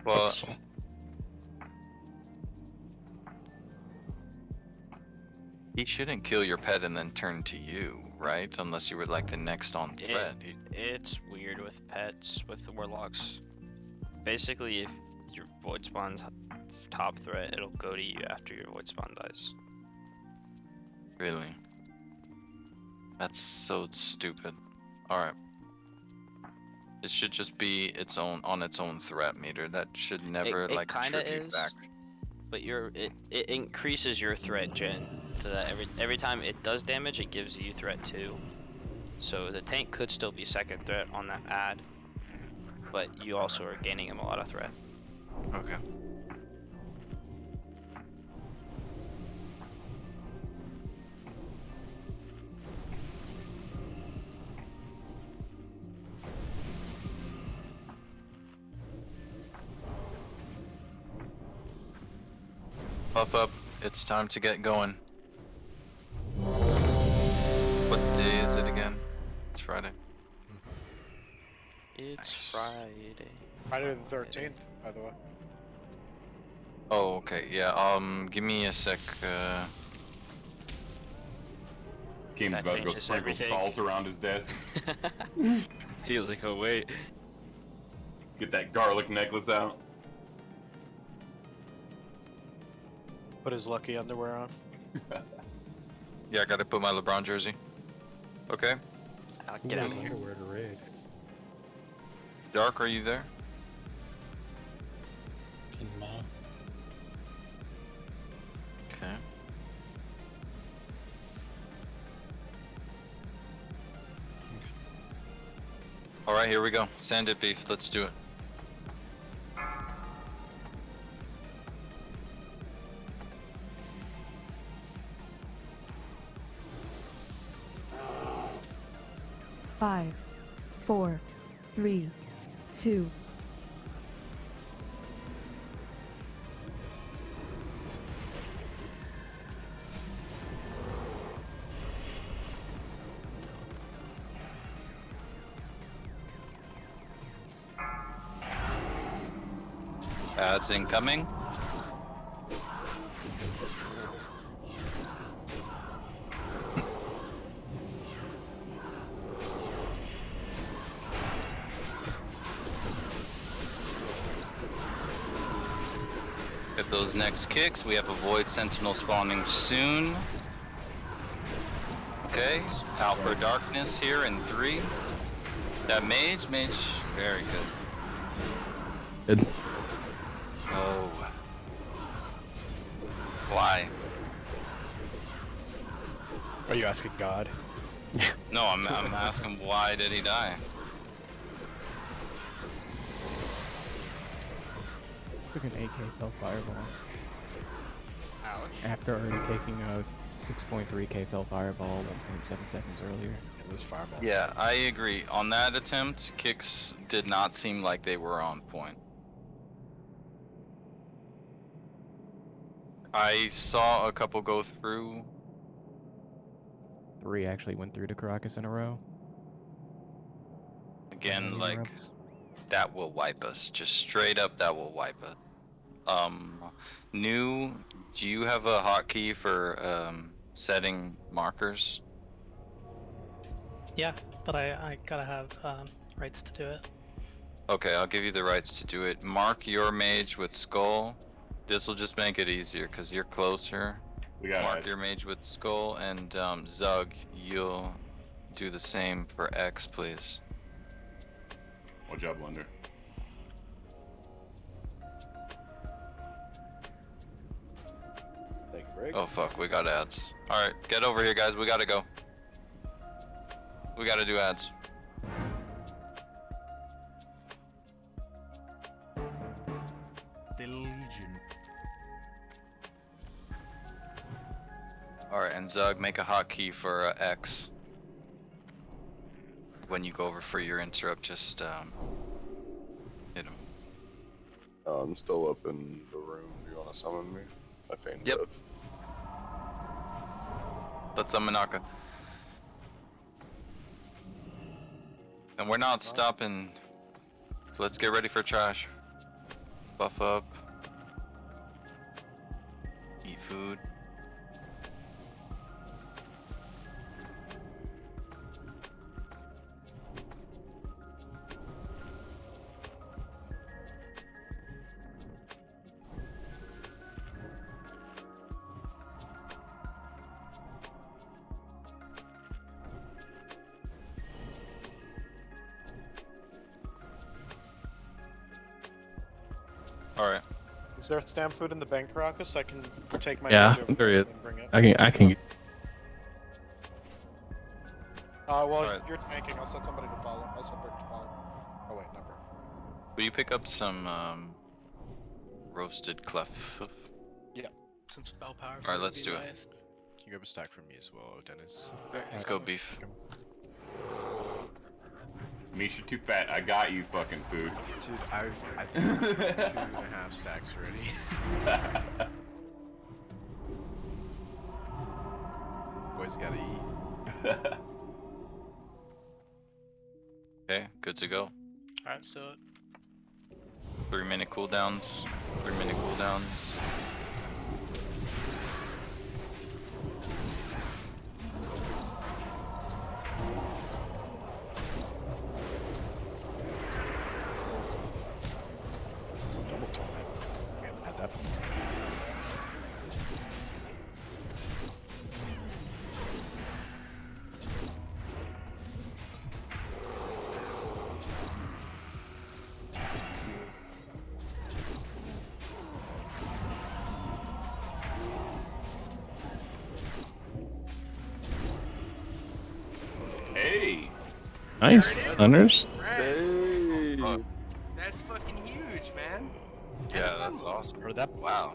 Well, he shouldn't kill your pet and then turn to you, right? Unless you were like the next on threat. It's weird with pets, with the warlocks. Basically, if your void spawn's top threat, it'll go to you after your void spawn dies. Really? That's so stupid. Alright. It should just be its own threat meter. That should never It like kinda contribute is, back. but it increases your threat gen. So that every time it does damage, it gives you threat too. So the tank could still be second threat on that ad, but you also are gaining him a lot of threat. Okay. Puff up, it's time to get going. What day is it again? It's Friday. It's Friday. Friday the 13th, by the way. Oh, okay, yeah, give me a sec, Game's That about to go changes sprinkle everything. salt around his desk. He was like, oh wait. Get that garlic necklace out. Put his lucky underwear on. yeah, I gotta put my LeBron jersey. Okay. I'll get out of here. Underwear to raid. Dark, are you there? Okay. Alright, here we go. Sand it, beef. Let's do it. Five, 4, 3, 2. Ads incoming. Get those next kicks. We have a Void Sentinel spawning soon. Okay, out for darkness here in 3. That mage, very good. Good. Oh. Why? Are you asking God? No, I'm asking why did he die? Took an AK fell fireball. Ouch. After already taking a 6.3k fell fireball 1.7 seconds earlier. It was fireball. Yeah, I agree. On that attempt, kicks did not seem like they were on point. I saw a couple go through. 3 actually went through to Karakas in a row. Again, Any like, interrupts? that will wipe us. Just straight up, that will wipe us. New, do you have a hotkey for setting markers? Yeah, but I gotta have rights to do it. Okay, I'll give you the rights to do it. Mark your mage with skull. This will just make it easier because you're closer. We got Mark your mage with skull, and Zug, you'll do the same for X, please. What job, Wonder? Take a break. Oh fuck, we got ads. Alright, get over here guys, we gotta go. We gotta do ads. The Legion. Alright, and Zug, make a hotkey for X. When you go over for your interrupt, just hit him. I'm still up in the room. Do you want to summon me? I feigned Yep. death. Let's summon Naka. And we're not stopping. So let's get ready for trash. Buff up. Eat food. Alright. Is there stamp food in the bank, Karakas? I can take my Yeah, ninja there is. and bring it. I can. Well, Alright. you're tanking. I'll send somebody to follow. I'll send Brick to follow. Oh wait, never. Will you pick up some roasted clef? Yeah. Some spell power. Alright, let's do it. Can you grab a stack from me as well, Dennis? Let's go beef. Misha, too fat. I got you fucking food. Dude, I think I have 2.5 stacks already. Boys gotta eat. Okay, good to go. Alright, let's do it. 3-minute cooldowns. 3-minute cooldowns. Double time. We haven't had that before. Hey! Nice, There it is. Thunders. Rats. That's fucking huge, man. Yeah, that's awesome. Heard that? Wow.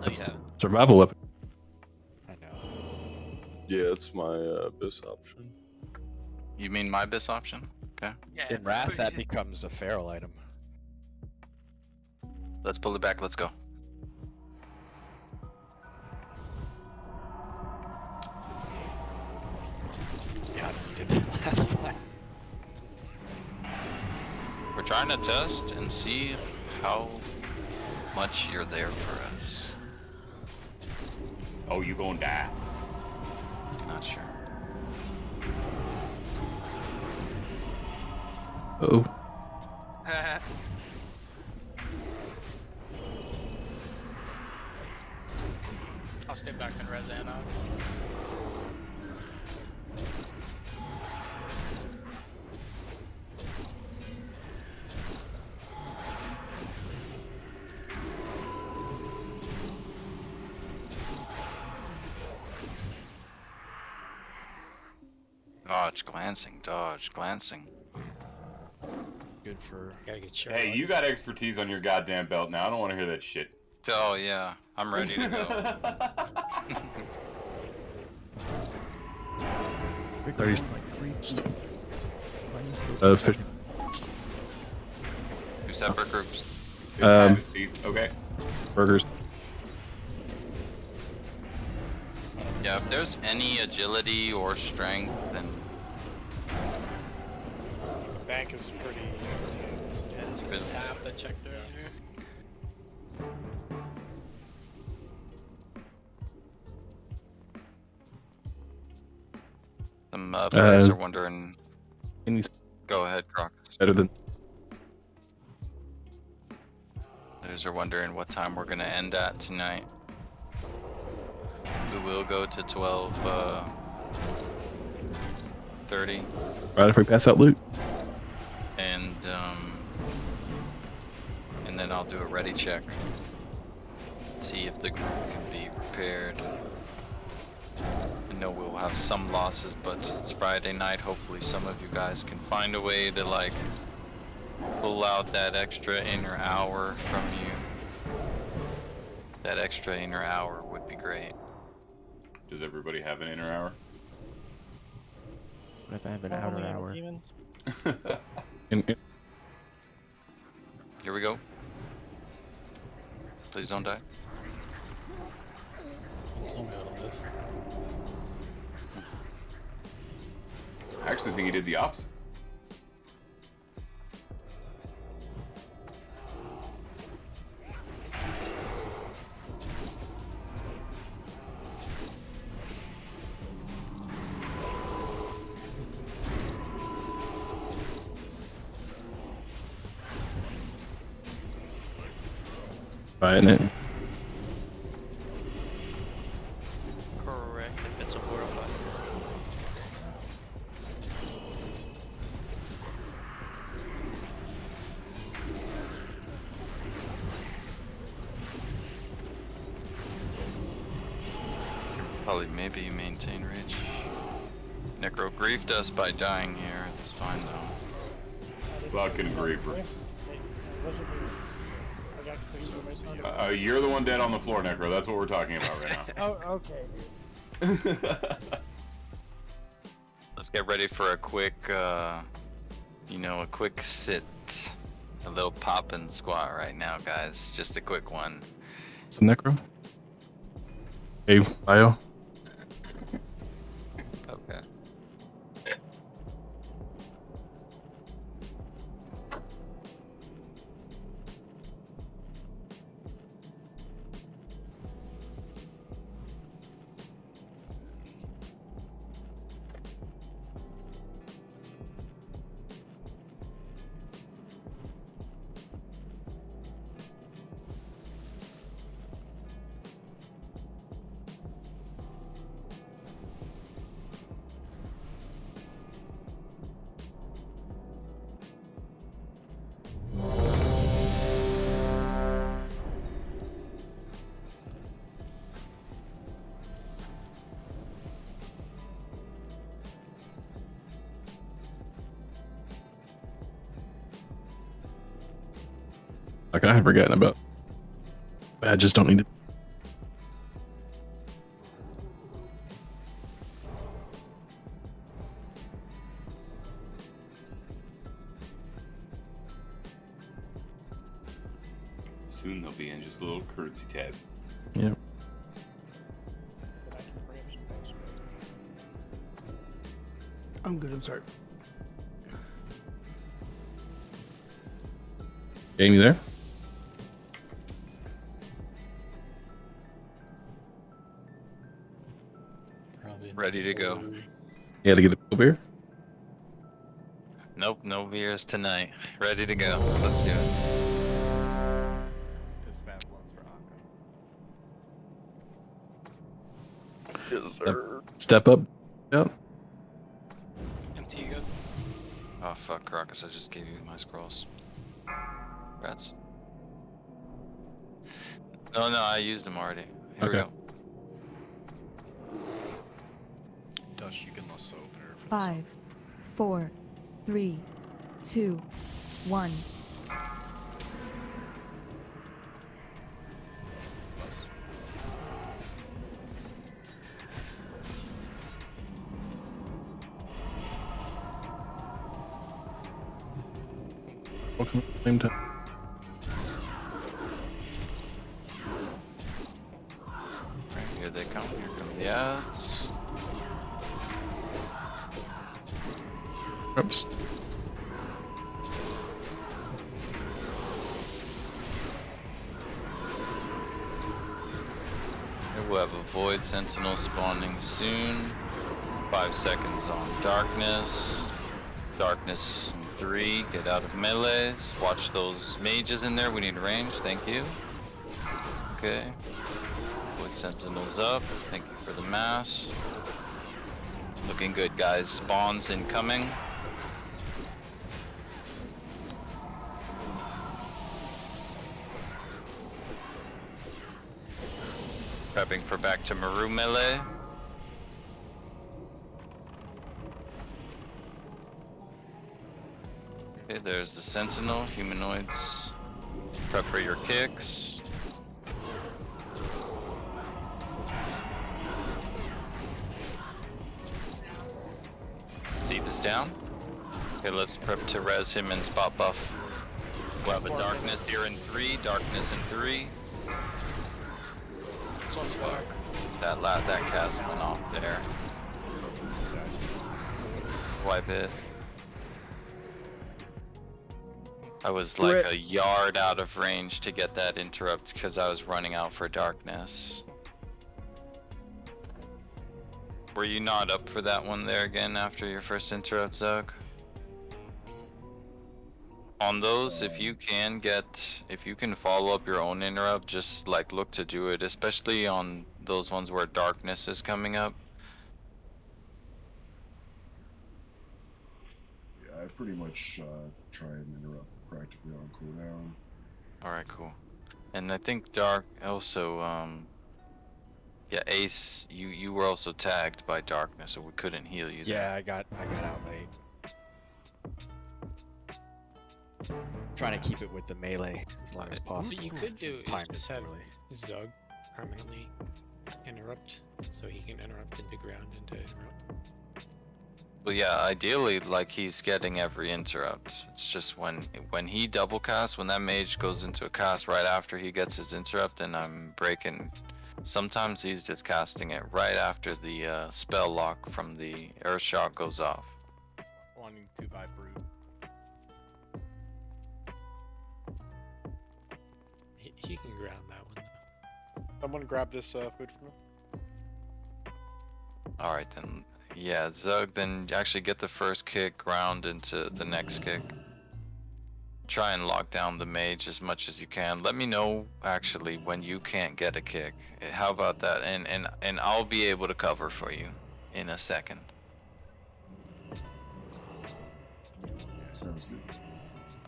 That's the survival weapon. I know. Yeah, it's my abyss option. You mean my bis option? Okay. Yeah, In Wrath, that becomes a feral item. Let's pull it back, let's go. Yeah, we did that last time. We're trying to test and see how much you're there for us. Oh, you gonna die. Not sure. Oh. I'll stay back in Res Anox. Dodge, glancing. Good for. Gotta get sure. Hey, you got expertise on your goddamn belt now. I don't want to hear that shit. Oh yeah, I'm ready to go. 30. 50. 2 separate groups. Okay. Burgers. Yeah, if there's any agility or strength, then tank is pretty. Yeah, it's Good. just half that checked earlier. Some players Uh, are wondering. Any Go ahead, Croc. better than Players are wondering what time we're gonna end at tonight. We will go to 12:30, right if we pass out loot. and then I'll do a ready check. See if the group can be prepared. I know we'll have some losses, but it's Friday night. Hopefully some of you guys can find a way to like pull out that extra inner hour from you. That extra inner hour would be great. Does everybody have an inner hour? What if I have an outer hour? Here we go. Please don't die. I actually think he did the opposite. Right, and it. Correct, if it's a 4 or 5. Probably maybe maintain reach. Necro griefed us by dying here. It's fine though. Fucking griefer. You're the one dead on the floor, Necro. That's what we're talking about right now. Oh, okay. Let's get ready for a quick, you know, a quick sit. A little pop and squat right now, guys. Just a quick one. Some necro. Hey, bio. Okay. Like I had forgotten about. Badges don't need it. Soon they'll be in just a little courtesy tab. Yep. I'm good, I'm sorry. Game, you there? Ready to go. Yeah, to get a beer. Nope, no beers tonight. Ready to go. Let's do it. Just fat blunts for Akka. Yes, sir. Step up. Yep. MT, you good? Oh fuck, Karakas, I just gave you my scrolls. Rats. No, I used them already. Here we Okay. go. Dutch, you can lasso opener. 5, 4, 3, 2, 1. Welcome at the same time. Right, here they come. Here come the ads. Oops. We'll have a Void Sentinel spawning soon. 5 seconds on Darkness. Darkness in 3, get out of melees. Watch those mages in there, we need range, thank you. Okay. Void Sentinel's up, thank you for the mass. Looking good, guys. Spawns incoming. Prepping for back to Maru melee. Okay, there's the Sentinel, humanoids. Prep for your kicks. Seed is down. Okay, let's prep to res him and spot buff. We'll have a darkness here in 3, darkness in 3. This one's far. That cast went off there. Wipe it. I was like a yard out of range to get that interrupt because I was running out for darkness. Were you not up for that one there again after your first interrupt, Zug? On those, if you can follow up your own interrupt, just like look to do it, especially on those ones where darkness is coming up. Yeah, I pretty much try and interrupt practically on cooldown. Alright, cool. And I think Dark also, yeah, Ace, you were also tagged by darkness, so we couldn't heal you there. Yeah, I got out late. Trying to keep it with the melee as long as possible. What you could do is Time just have really. Zug permanently interrupt, so he can interrupt into ground into interrupt. Well, yeah, ideally, like, he's getting every interrupt. It's just when he double casts, when that mage goes into a cast right after he gets his interrupt, and I'm breaking. Sometimes he's just casting it right after the spell lock from the Earth Shock goes off. Wanting to buy brute. He can ground that one though. Someone grab this food for me. Alright then, yeah, Zug, then actually get the first kick, ground into the next kick. Try and lock down the mage as much as you can. Let me know actually when you can't get a kick. How about that? And I'll be able to cover for you in a second. Sounds good.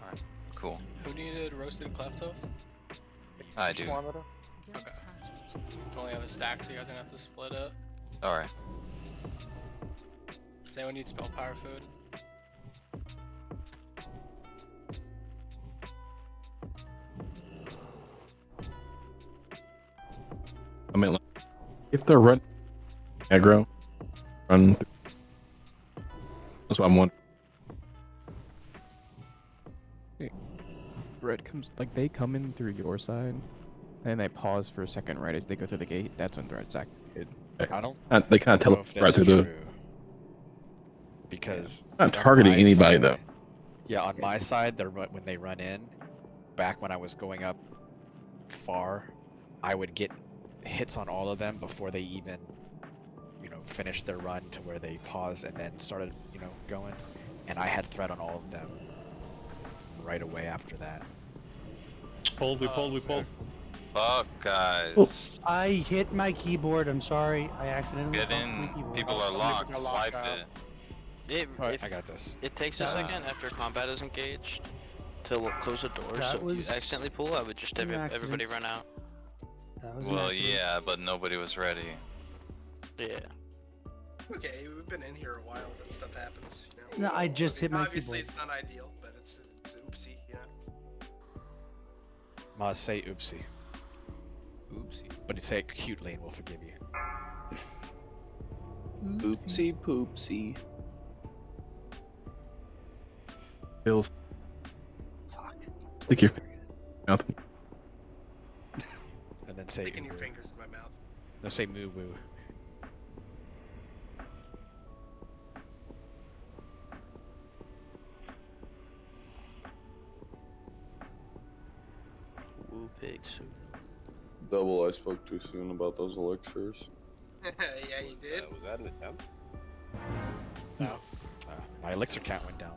Alright, cool. Who needed roasted klepto? I do. Okay. Only have a stack, so you guys are gonna have to split it. Alright. Does anyone need spell power food? I mean, like, if they're run aggro, run. That's what I'm wondering. Red comes, like, they come in through your side, and they pause for a second right as they go through the gate. That's when threat's activated. I don't. They kind of know tell if right that's through the. true, because Not on targeting my anybody side- though. Yeah, on my side, when they run in, back when I was going up far, I would get hits on all of them before they even, finished their run to where they paused and then started, going. And I had threat on all of them right away after that. Pulled, we pulled. Fuck, guys. I hit my keyboard. I'm sorry. I accidentally Get bumped my in. keyboard. People are locked. Wipe it. I got this. It takes a second after combat is engaged to close the door, so if you accidentally pull, I would just have everybody run out. Well, yeah, but nobody was ready. Yeah. Okay, we've been in here a while. That stuff happens. You know? No, I just hit my Obviously, keyboard. it's not ideal, but it's oopsie. You know. Must say oopsie. Oopsie. But you say it cutely and we'll forgive you. Oopsie poopsie. Bills. Stick your mouth. And then say Sticking your uwu. fingers in my mouth. No, say moo woo. Woo pig soup. Double, I spoke too soon about those elixirs. Yeah, you did. Was that an attempt? No. My elixir count went down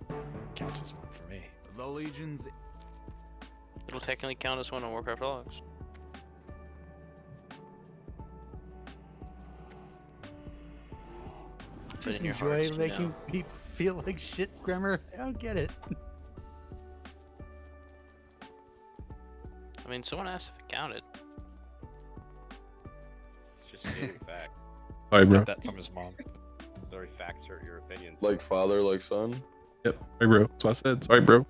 1. Counts as 1 for me. The Legion's. It'll technically count as one on Warcraft logs. But Just in your enjoy hearts, you making know. people feel like shit, Grimmer. I don't get it. I mean, someone asked if it counted. It's just stating fact. Sorry, bro. Got that from his mom. Sorry, facts hurt your opinions. Like father, like son. Yep. Sorry, bro. That's what I said. Sorry, bro.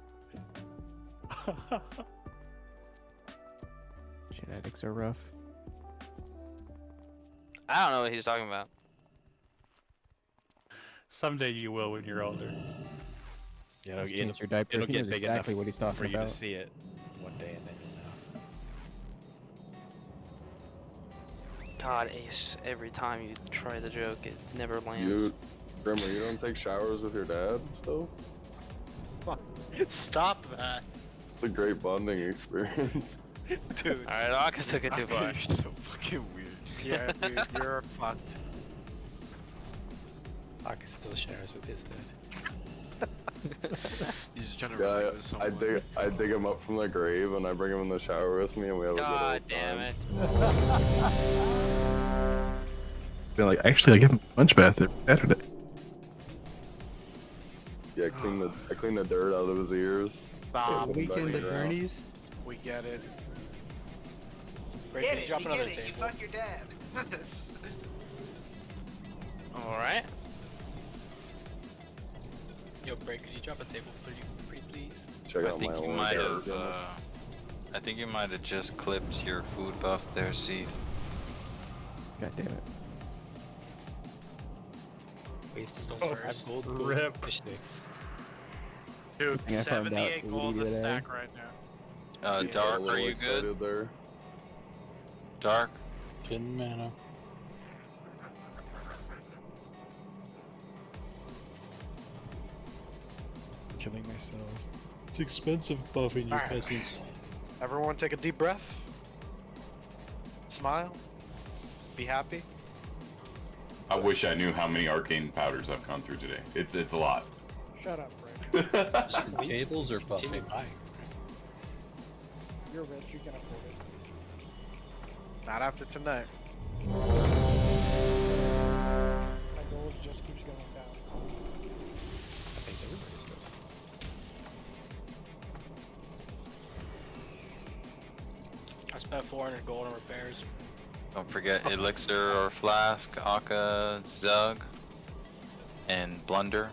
Genetics are rough. I don't know what he's talking about. Someday you will when you're older. Yeah, Let's change your diaper. It'll He get knows big exactly enough what he's talking for you about. to see it one day, and then you'll know. God, Ace, every time you try the joke, it never lands. Grimmer, you don't take showers with your dad still? Stop that. It's a great bonding experience. Dude. Alright, Aka took it too far. You're so fucking weird. Yeah, dude, you're fucked. Aka still shares with his dad. He's just trying to Yeah, relate with I someone. dig him up from the grave and I bring him in the shower with me and we have a good God old damn time. it. Been like, actually, I give him a sponge bath every Saturday. Yeah, I clean the dirt out of his ears. Bomb. Put him back in Weekend the at ground. Bernie's. We get it. Get Can you it, drop you another get it, you table? fuck your dad. Alright. Yo, Break, could you drop a table, pretty please? Check I out think my you own might dirt. have. I think you might have just clipped your food buff there, see. God damn it. Wasted So those first. 5 gold Rip. fish sticks. Dude, I farmed out 78 gold 80 a today. stack right now. See, Dark, a little are you excited good? There. Dark? 10 mana. Killing myself. It's expensive buffing you Alright. peasants. Everyone take a deep breath. Smile. Be happy. I wish I knew how many arcane powders I've gone through today. It's a lot. Shut up, Rick. Tables or buffing? You're rich, you can afford it. Not after tonight. My goals just keeps going down. I think everybody's does. I spent 400 gold on repairs. Don't forget Elixir or Flask, Aka, Zug, and Blunder.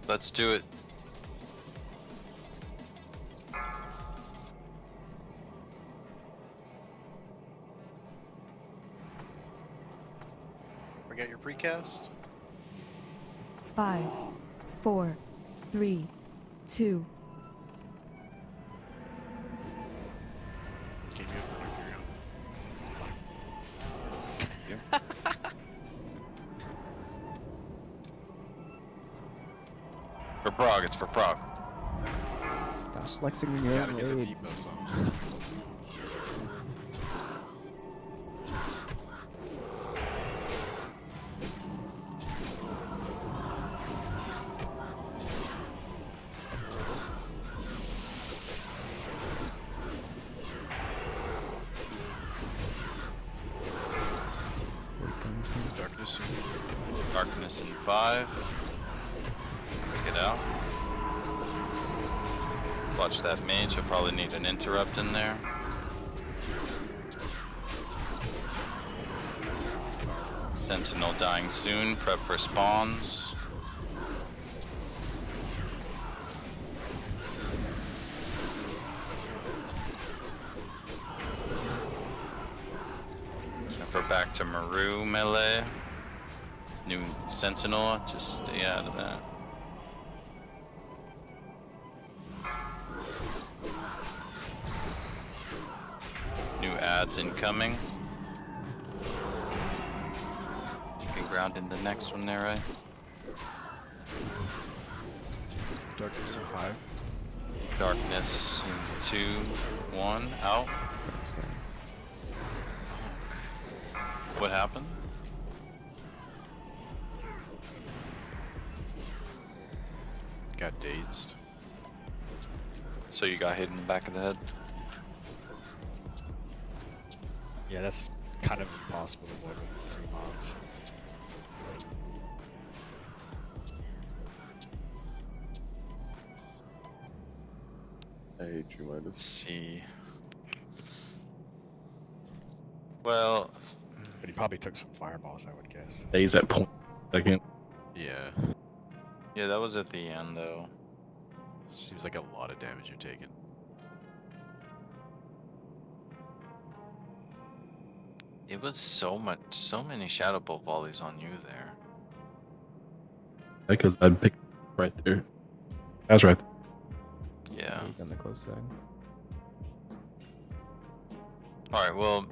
Let's do it. Forget your precast. 5, 4, 3, 2. Give me a For Prague, it's for Prague. Stop flexing in your Gotta own get the raid. depots on. Darkness. Darkness in 5. Let's get out. Watch that mage, you'll probably need an interrupt in there. Sentinel dying soon, prep for spawns. We're back to Maru melee. New Sentinel, just stay out of that. New ads incoming. You can ground in the next one there, right? Darkness in 5. Darkness in 2, 1, out. What happened? Got dazed. So you got hit in the back of the head? Yeah, that's kind of impossible to avoid with 3 mobs. I hate you, Midas. Let's see. Well, but he probably took some fireballs, I would guess. Days at point second. Yeah. Yeah, that was at the end though. Seems like a lot of damage you're taking. It was so many Shadow Bolt volleys on you there. Because I'd pick right there. That's right. Yeah. He's on the close side. Alright, well,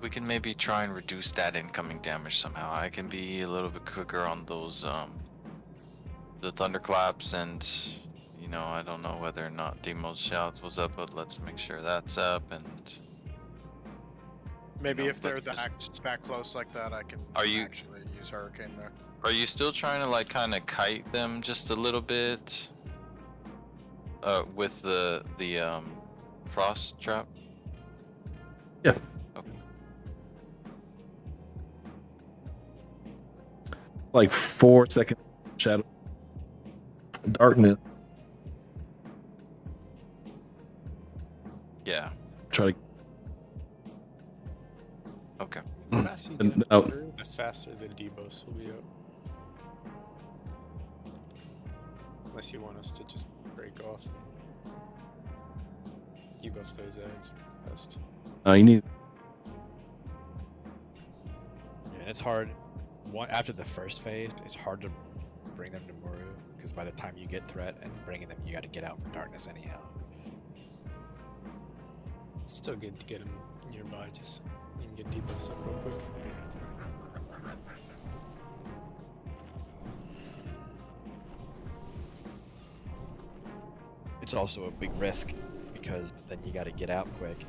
we can maybe try and reduce that incoming damage somehow. I can be a little bit quicker on those, the thunderclaps, and, you know, I don't know whether or not Demo's shouts was up, but let's make sure that's up, and... Maybe you know, if they're let's that close like that, I can actually use Hurricane there. Are you still trying to, like, kind of kite them just a little bit? With the frost trap? Yeah. Okay. Like 4 second shadow. Darkness. Yeah. Try to. Okay. The faster you And get out. through, the faster the debos will be up. Unless you want us to just break off and debuff those eggs best. You need. Yeah, and it's hard. After the first phase, it's hard to bring them to Muru, because by the time you get threat and bringing them, you got to get out from darkness anyhow. It's still good to get them nearby, just you can get debuffs up real quick. It's also a big risk, because then you got to get out quick,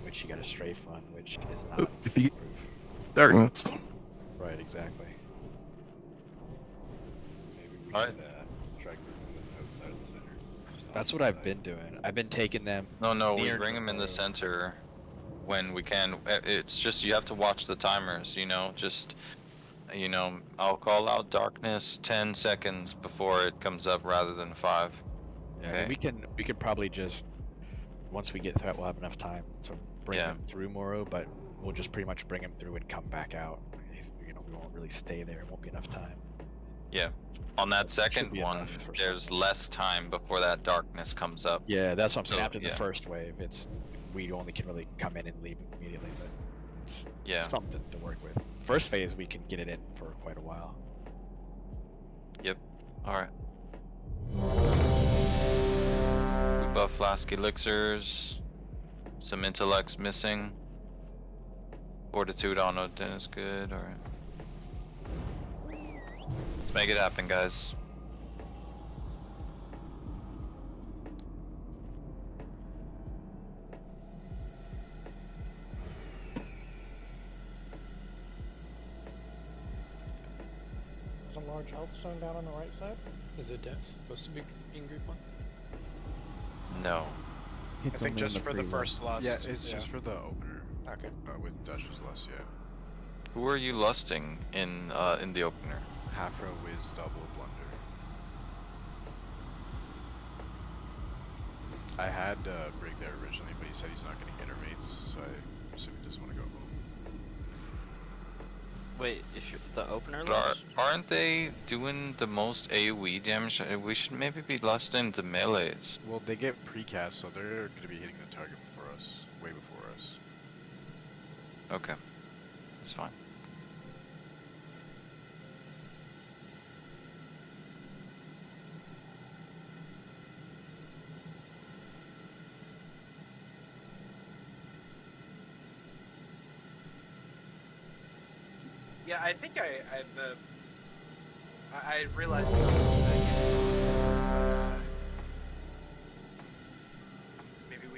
which you got to strafe on, which is not If you foolproof. Darkness. Right, exactly. Maybe we Alright. could try grouping them outside the center. Just That's on what the I've side. been doing. I've been taking them. No, we near bring them in the Muru. center when we can. It's just you have to watch the timers, you know, just, you know, I'll call out darkness 10 seconds before it comes up rather than 5. Yeah, Okay. we could probably just, once we get threat, we'll have enough time to bring Yeah. them through Moro, but we'll just pretty much bring them through and come back out. You know, we won't really stay there. It won't be enough time. Yeah. On that Should second be one, enough for there's less time before that darkness comes up. Yeah, that's what I'm saying. So, After the yeah. first wave, we only can really come in and leave immediately, but it's Yeah. something to work with. First phase, we can get it in for quite a while. Yep. Alright. We buff flask elixirs. Some intellects missing. Fortitude on Odin is good, alright. Let's make it happen, guys. There's a large health zone down on the right side. Is it supposed to be in group 1? No. It's I think only in just for the free one. first lust. Yeah, it's just for the opener. Okay. With Dutch's Lust, yeah. Who are you lusting in the opener? Half row Wiz, double blunder. I had Brig there originally, but he said he's not going to get her mates, so I assume he doesn't want to go home. Wait, if you're the opener But lust? aren't they doing the most AoE damage? We should maybe be lusting the melees. Well, they get precast, so they're going to be hitting the target before us, way before us. Okay. That's fine. Yeah, I think I realized the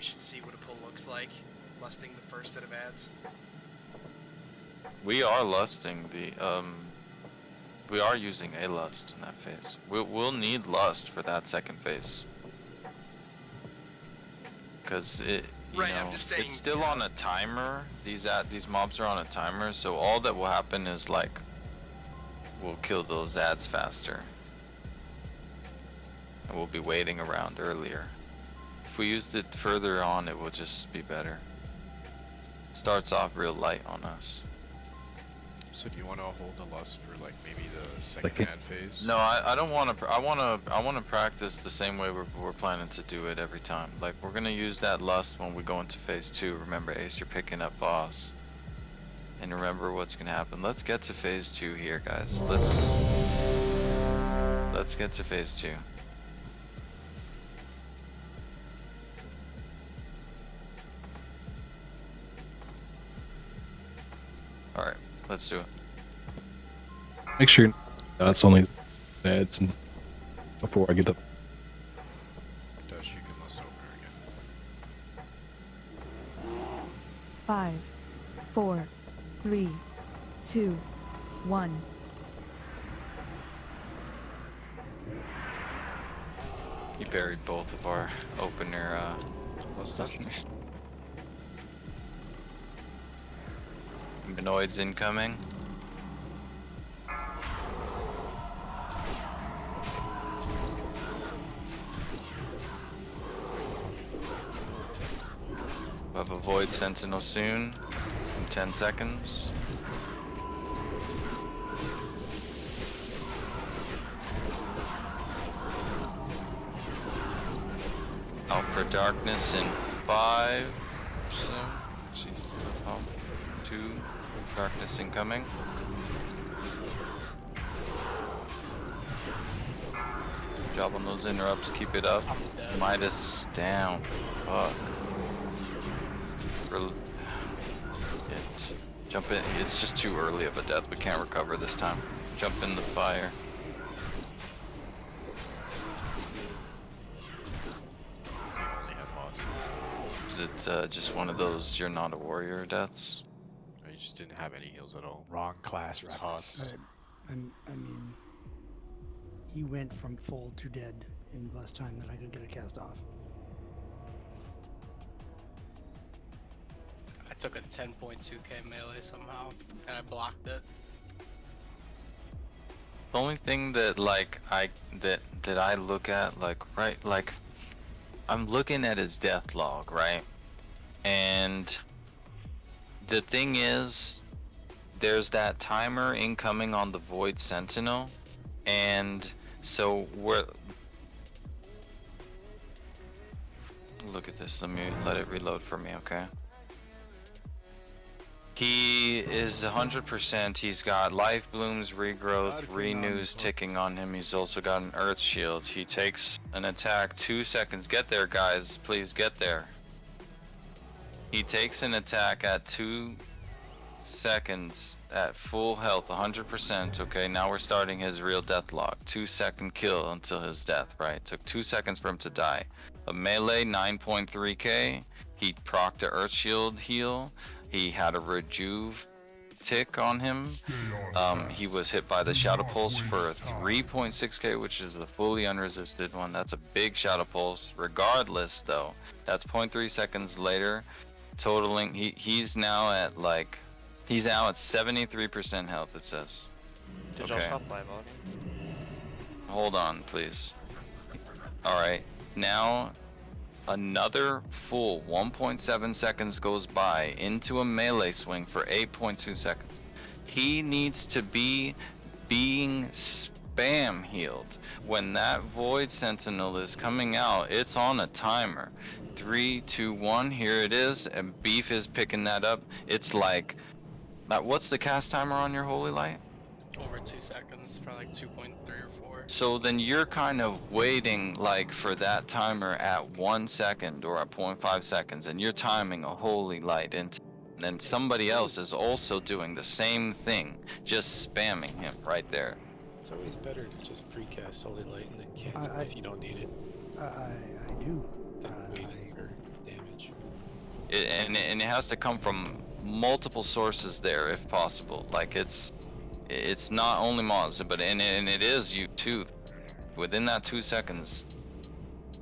we should see what a pull looks like, lusting the first set of ads. We are lusting the we are using a lust in that phase. We'll need lust for that second phase. Cause it you know, I'm just saying, it's still on a timer. These mobs are on a timer, so all that will happen is like we'll kill those ads faster. And we'll be waiting around earlier. If we used it further on, it will just be better. Starts off real light on us. So do you want to hold the lust for like maybe the second ad phase? No, I don't want to. I want to practice the same way we're planning to do it every time. Like we're gonna use that lust when we go into phase 2. Remember, Ace, you're picking up boss. And remember what's gonna happen. Let's get to phase 2 here, guys. Let's get to phase 2. All right. Let's do it. Make sure that's only ads and before I get the. Dash, you can list opener again. 5, 4, 3, 2, 1. He buried both of our opener stuff. Humanoids incoming. We'll have a Void Sentinel soon, in 10 seconds. Out for darkness in 5. Jeez, oh, 2. Darkness incoming. Job on those interrupts, keep it up. Midas down. Fuck. Jump in. It's just too early of a death. We can't recover this time. Jump in the fire. Is it just one of those you're not a warrior deaths? I just didn't have any heals at all. Wrong class, It's Hoss. I mean, he went from full to dead in less time than I could get a cast off. I took a 10.2k melee somehow, and I blocked it. The only thing that like that I look at, like I'm looking at his death log, right? And the thing is, there's that timer incoming on the Void Sentinel, and so look at this. Let it reload for me, okay? He is 100%. He's got life blooms, regrowth, renews ticking on him. He's also got an earth shield. He takes an attack 2 seconds. Get there, guys. Please get there. He takes an attack at 2 seconds at full health, 100%. Okay, now we're starting his real death log. 2-second kill until his death, right? Took 2 seconds for him to die. A melee, 9.3k. He procced a earth shield heal. He had a rejuve tick on him. He was hit by the Shadow Pulse for a 3.6k, which is the fully unresisted one. That's a big Shadow Pulse. Regardless, though, that's 0.3 seconds later, totaling. He's now at like, he's now at 73% health. It says. Did y'all stop live logging? Hold on, please. All right, now. Another full 1.7 seconds goes by into a melee swing for 8.2 seconds. He needs to be being spam healed. When that Void Sentinel is coming out, it's on a timer. 3, 2, 1, here it is, and Beef is picking that up. It's like, what's the cast timer on your Holy Light? Over 2 seconds, probably like 2.3 or 4. So then you're kind of waiting like for that timer at 1 second or at 0.5 seconds, and you're timing a Holy Light, and then somebody else is also doing the same thing, just spamming him right there. It's always better to just precast Holy Light and then cancel if you don't need it. I do. Than waiting for damage. and it has to come from multiple sources there if possible. Like it's not only mods, but and it is you too. Within that 2 seconds,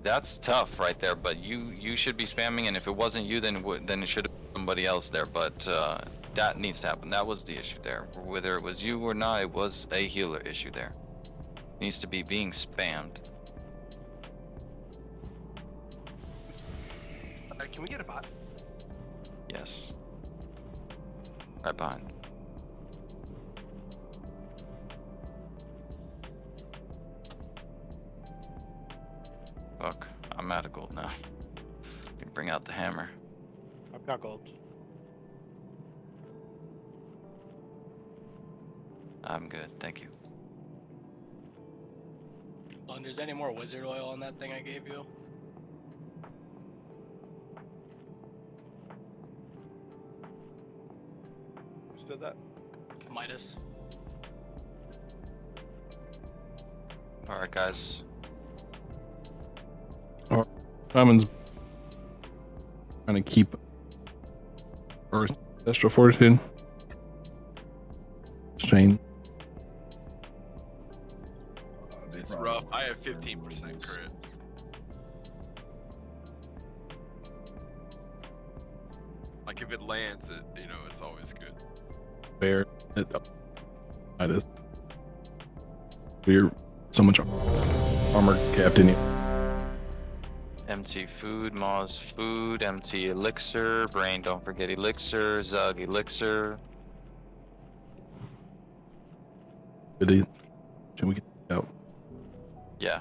that's tough right there. But you should be spamming, and if it wasn't you, then it should have been somebody else there. But that needs to happen. That was the issue there. Whether it was you or not, it was a healer issue there. It needs to be being spammed. Can we get a bot? Yes. Right behind. Fuck, I'm out of gold now. Can bring out the hammer. I've got gold. I'm good, thank you. There's any more wizard oil on that thing I gave you? Understood that. Midas. Alright, guys. Common's trying to keep Earth Astral Fortitude. Strain. It's rough. I have 15% crit. Like if it lands, it's always good. Bear. That is. We're so much armor capped in here. Empty food, Maw's food, empty elixir, brain don't forget elixir, Zug elixir. Should we get out? Yeah.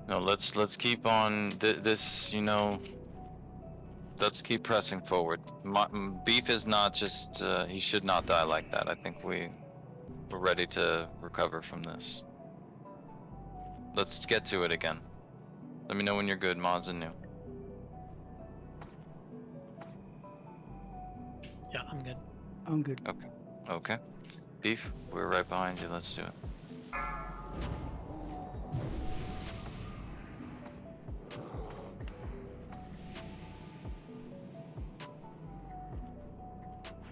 No, let's keep on this, let's keep pressing forward. Beef is not just, he should not die like that. I think we're ready to recover from this. Let's get to it again. Let me know when you're good, mods and new. Yeah, I'm good. I'm good. Okay. Okay. Beef, we're right behind you. Let's do it.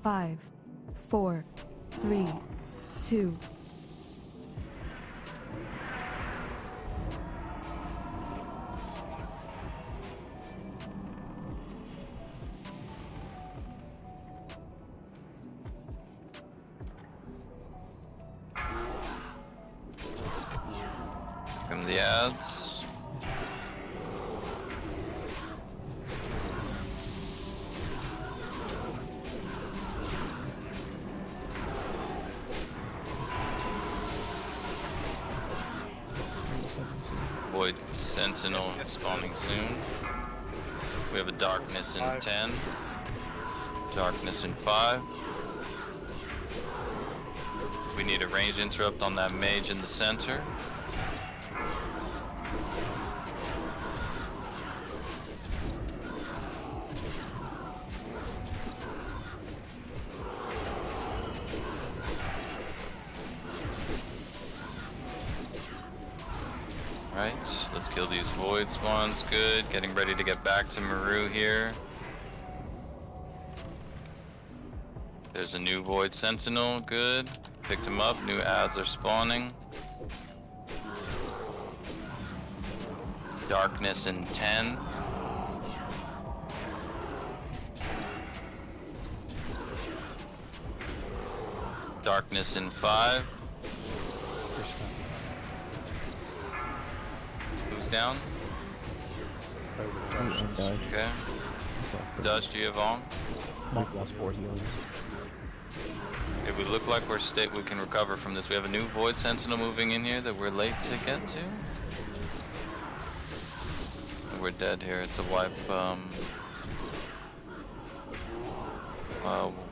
Five, 4, 3, 2. From the ads. Void Sentinel spawning soon. We have a darkness in 10. Darkness in 5. We need a range interrupt on that mage in the center. Right, let's kill these void spawns. Good. Getting ready to get back to Maru here. There's a new void sentinel. Good. Picked him up. New ads are spawning. Darkness in 10. Darkness in 5. Who's down? Okay. Dutch, do you have on? Mark lost 4 healers. Okay, we look like we can recover from this. We have a new void sentinel moving in here that we're late to get to. We're dead here. It's a wipe.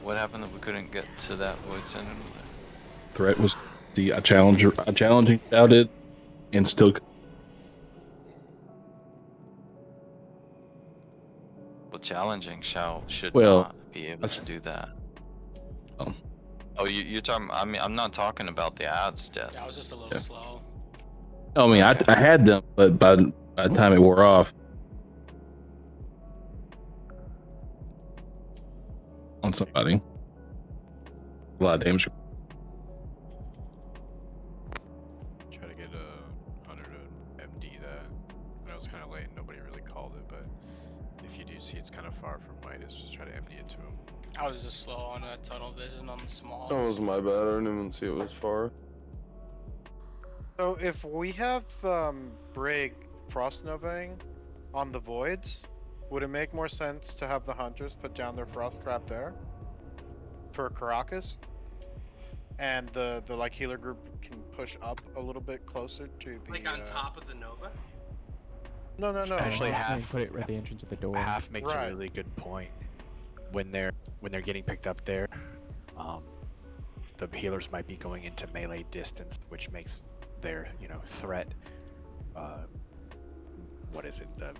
What happened that we couldn't get to that void sentinel? Threat was a challenging shouted and still. Well, challenging should Well, not be able to do that. Oh, you're talking. I mean, I'm not talking about the ads death. Yeah, I was just a little slow. I mean, I had them, but by the time it wore off, on somebody. A lot of damage. Try to get a Hunter to MD that. I know it's kind of late and nobody really called it, but if you do see it's kind of far from Midas, just try to MD it to him. I was just slow on that tunnel vision on the small. That was my bad. I didn't even see it was far. So if we have Brig frost novaing on the voids, would it make more sense to have the hunters put down their frost trap there for Karakas, and the like healer group can push up a little bit closer to the like on top of the Nova? No. Actually, half put it at the entrance of the door. Half makes Right. a really good point. When they're getting picked up there, the healers might be going into melee distance, which makes their threat. What is it? The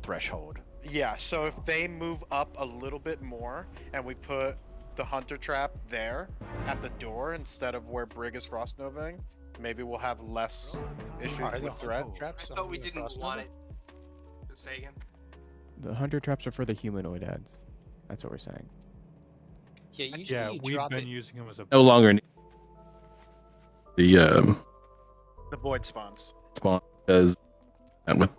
threshold. Yeah, so if they move up a little bit more and we put the hunter trap there at the door instead of where Brig is frost novaing, maybe we'll have less issues with threat. I thought we didn't want it. Say again. The hunter traps are for the humanoid ads. That's what we're saying. Yeah, usually we've been using them as a No longer need the void spawns. spawn because with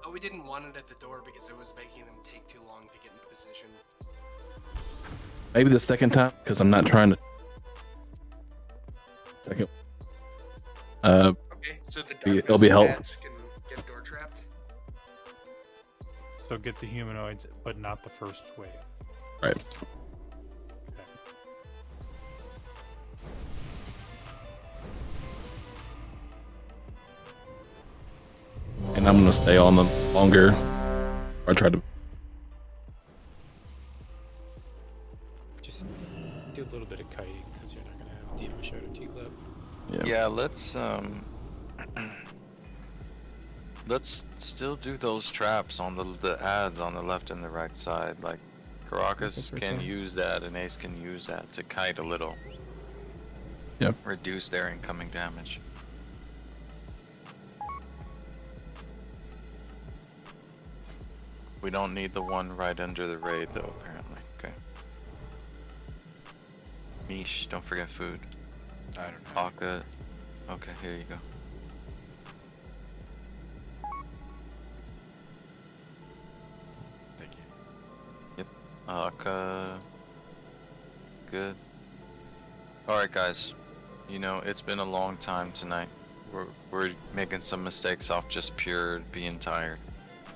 Oh, we didn't want it at the door because it was making them take too long to get into position. maybe the second time because I'm not trying to. Second. Okay, so the It'll be help. stats can get door trapped. So get the humanoids, but not the first wave. Right. And I'm gonna stay on them longer. Or try to. Just do a little bit of kiting because you're not gonna have Demo Shadow T-Club. Yeah, let's let's still do those traps on the ads on the left and the right side. Like Karakas can use that and Ace can use that to kite a little. Yep. Reduce their incoming damage. We don't need the one right under the raid though, apparently. Okay. Mish, don't forget food. I don't know. Aka. Okay, here you go. Thank you. Yep. Aka. Good. Alright guys. You know, it's been a long time tonight. We're making some mistakes off just pure being tired.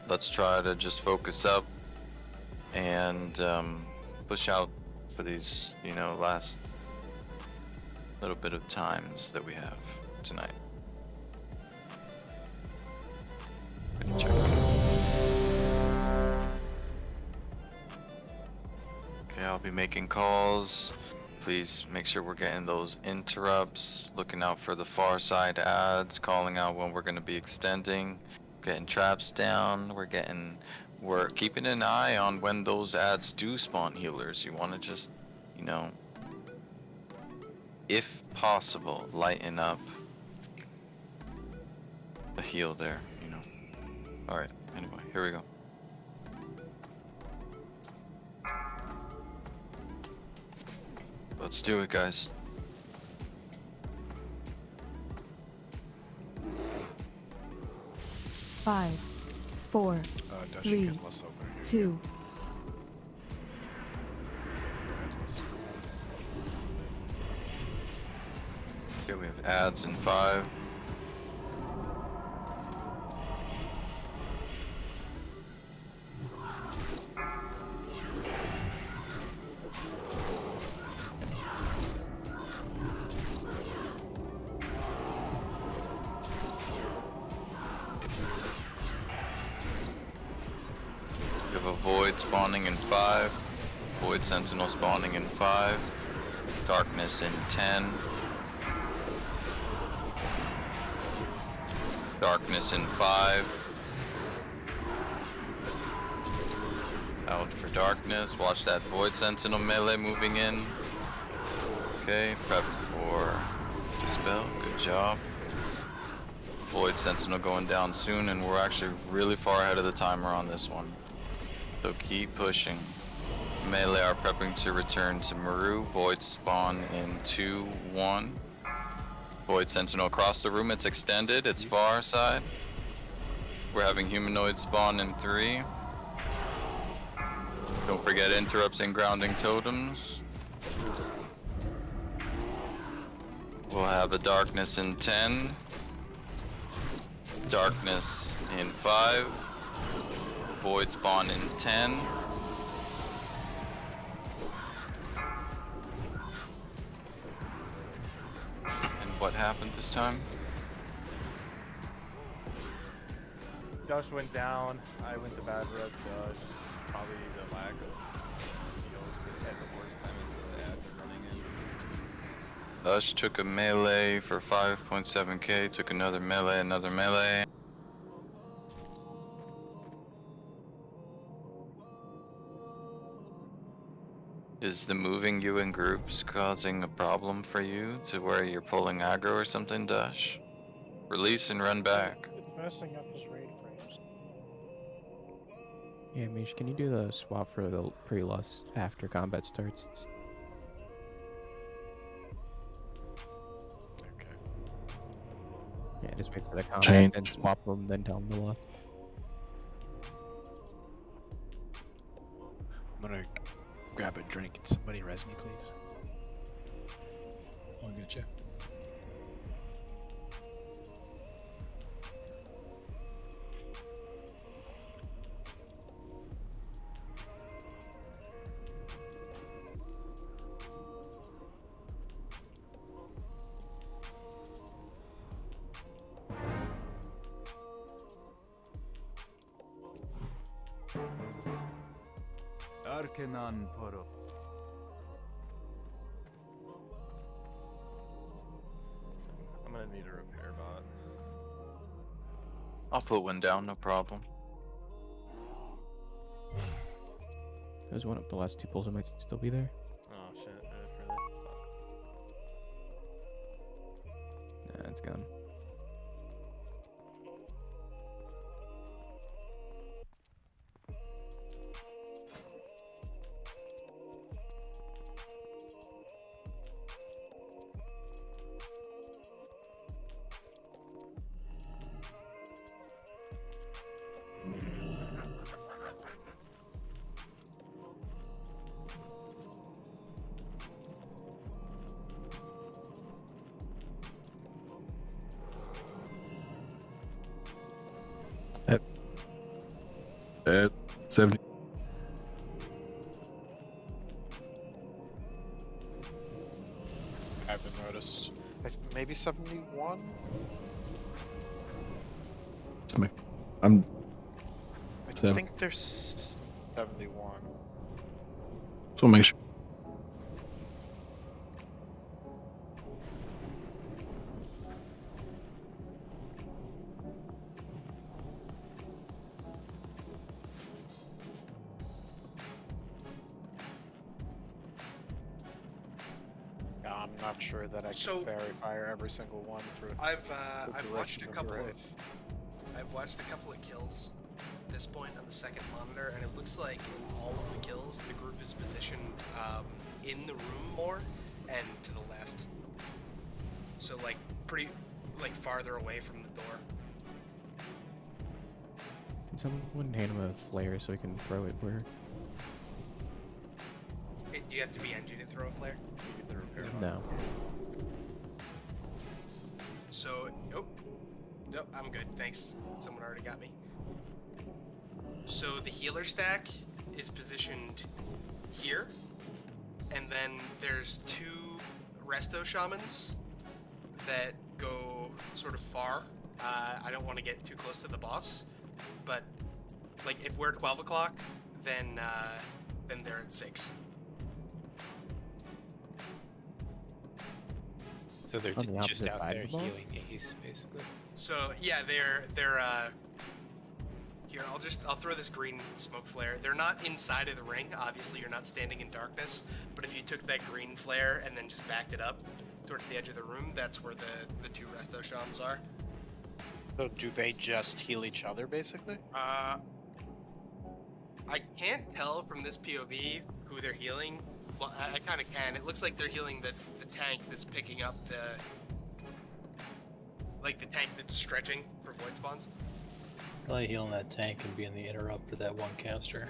Let's try to just focus up and push out for these, you know, last little bit of times that we have tonight. Gonna check. Okay, I'll be making calls. Please make sure we're getting those interrupts, looking out for the far side ads, calling out when we're going to be extending, getting traps down. We're keeping an eye on when those ads do spawn healers. You want to just, you know, if possible, lighten up the heal there, you know. Alright, anyway, here we go. Let's do it, guys. Five, four, Dutch, you 3, get less over here. 2. Okay, we have ads in 5. We have a void spawning in 5. Void sentinel spawning in 5. Darkness in 10. Darkness in 5. Out for darkness. Watch that void sentinel melee moving in. Okay, prep for dispel. Good job. Void sentinel going down soon, and we're actually really far ahead of the timer on this one. So keep pushing. Melee are prepping to return to Maru. Voids spawn in 2, 1. Void Sentinel across the room. It's extended. It's far side. We're having humanoids spawn in 3. Don't forget interrupts and grounding totems. We'll have a darkness in 10. Darkness in 5. Void spawn in 10. And what happened this time? Josh went down. I went to bad res. Josh. Probably the lack of heals at the worst time as the ads are running in. Lush took a melee for 5.7k, took another melee. Is the moving you in groups causing a problem for you to where you're pulling aggro or something, Dash? Release and run back. It's messing up his raid frames. Yeah, Mish, can you do the swap for the pre-lust after combat starts? Yeah, just wait for the combat Change. and swap them, then tell them to lust. I'm gonna grab a drink. Can somebody res me, please? I'll get you. Arcanon Poro. I'm gonna need a repair bot. I'll put one down, no problem. There's one up the last 2 pulls that might still be there. Oh shit, really? Nah, it's gone. At 70. I haven't noticed. Maybe 71? I'm. I Seven. think there's 71. So make sure. Yeah, I'm not sure that I can So- verify every single one through. I've the watched a direction of the couple raid. of kills at this point on the second monitor, and it looks like in all of the kills the group is positioned in the room more and to the left. So like pretty farther away from the door. Can someone hand him a flare so he can throw it where? You have to be NG to throw a flare. No. So nope, I'm good. Thanks. Someone already got me. So the healer stack is positioned here, and then there's 2 resto shamans that go sort of far. I don't want to get too close to the boss, but like if we're at 12 o'clock, then they're at 6. So they're On the just opposite out side there of the ball? healing Ace, basically. So yeah, they're here. I'll throw this green smoke flare. They're not inside of the ring. Obviously, you're not standing in darkness. But if you took that green flare and then just backed it up towards the edge of the room, that's where the 2 resto shamans are. So do they just heal each other, basically? I can't tell from this POV. who they're healing, well, I kind of can. It looks like they're healing the tank that's picking up the tank that's stretching for void spawns. Probably healing that tank and being the interrupt for that one caster.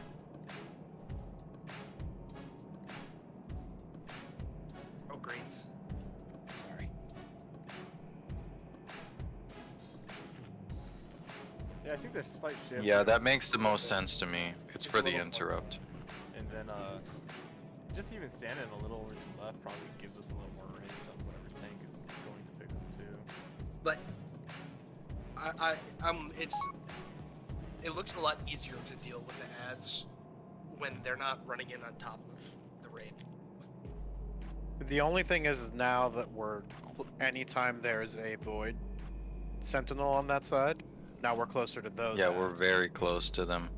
Oh, greens. Sorry. Yeah, I think there's slight shift. Yeah, that makes the most sense to me. It's for the interrupt. And then, just even standing a little over to the left probably gives us a little more range on whatever tank is going to pick up too. But it looks a lot easier to deal with the ads when they're not running in on top of the raid. The only thing is now that anytime there's a void sentinel on that side, now we're closer to those. Yeah, ads. we're very close to them.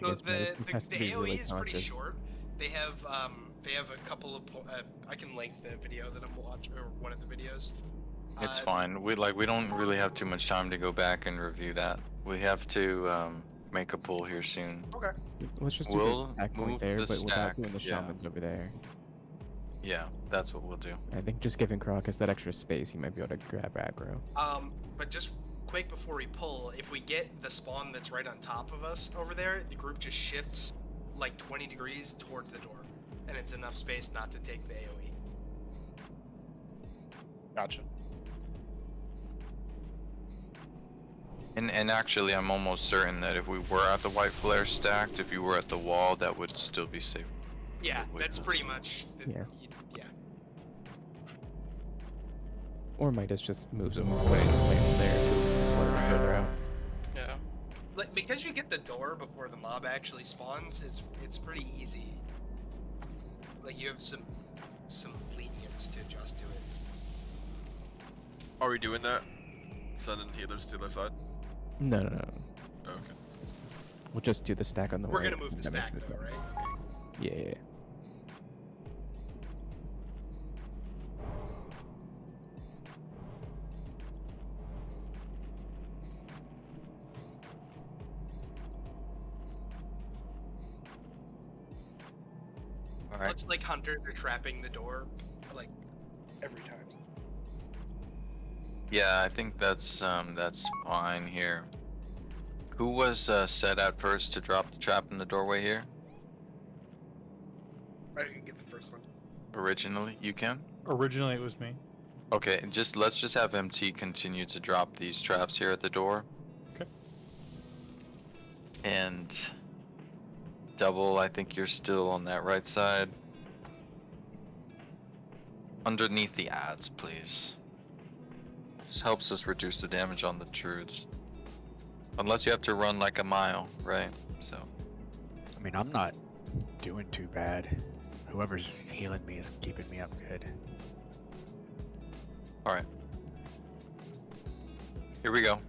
So the AoE is pretty short. They have a couple of I can link the video that I'm watching, or one of the videos. It's fine. We don't really have too much time to go back and review that. We have to make a pull here soon. Okay. Let's just do We'll the stack point move there, the but without stack, doing the yeah. shamans over there. Yeah, that's what we'll do. I think just giving Karakas that extra space, he might be able to grab aggro. But just quick before we pull, if we get the spawn that's right on top of us over there, the group just shifts like 20 degrees towards the door, and it's enough space not to take the AoE. Gotcha. And actually, I'm almost certain that if we were at the white flare stacked, if you were at the wall, that would still be safe. Yeah, that's pretty much. Yeah. Yeah. Or Midas just moves him away and plants there, slightly further out. Yeah. Like, because you get the door before the mob actually spawns, it's pretty easy. Like, you have some lenience to adjust to it. Are we doing that? Sending healers to their side? No. Okay. We'll just do the stack on the We're right. gonna move the That makes stack sense. though, right? Okay. Yeah. All right. Looks like hunters are trapping the door, like, every time. Yeah, I think that's fine here. Who was set at first to drop the trap in the doorway here? I can get the first one. Originally, you can? Originally, it was me. Okay, let's just have MT continue to drop these traps here at the door. Okay. And double, I think you're still on that right side. Underneath the ads, please. This helps us reduce the damage on the Druids. Unless you have to run like a mile, right? So. I mean, I'm not doing too bad. Whoever's healing me is keeping me up good. Alright. Here we go.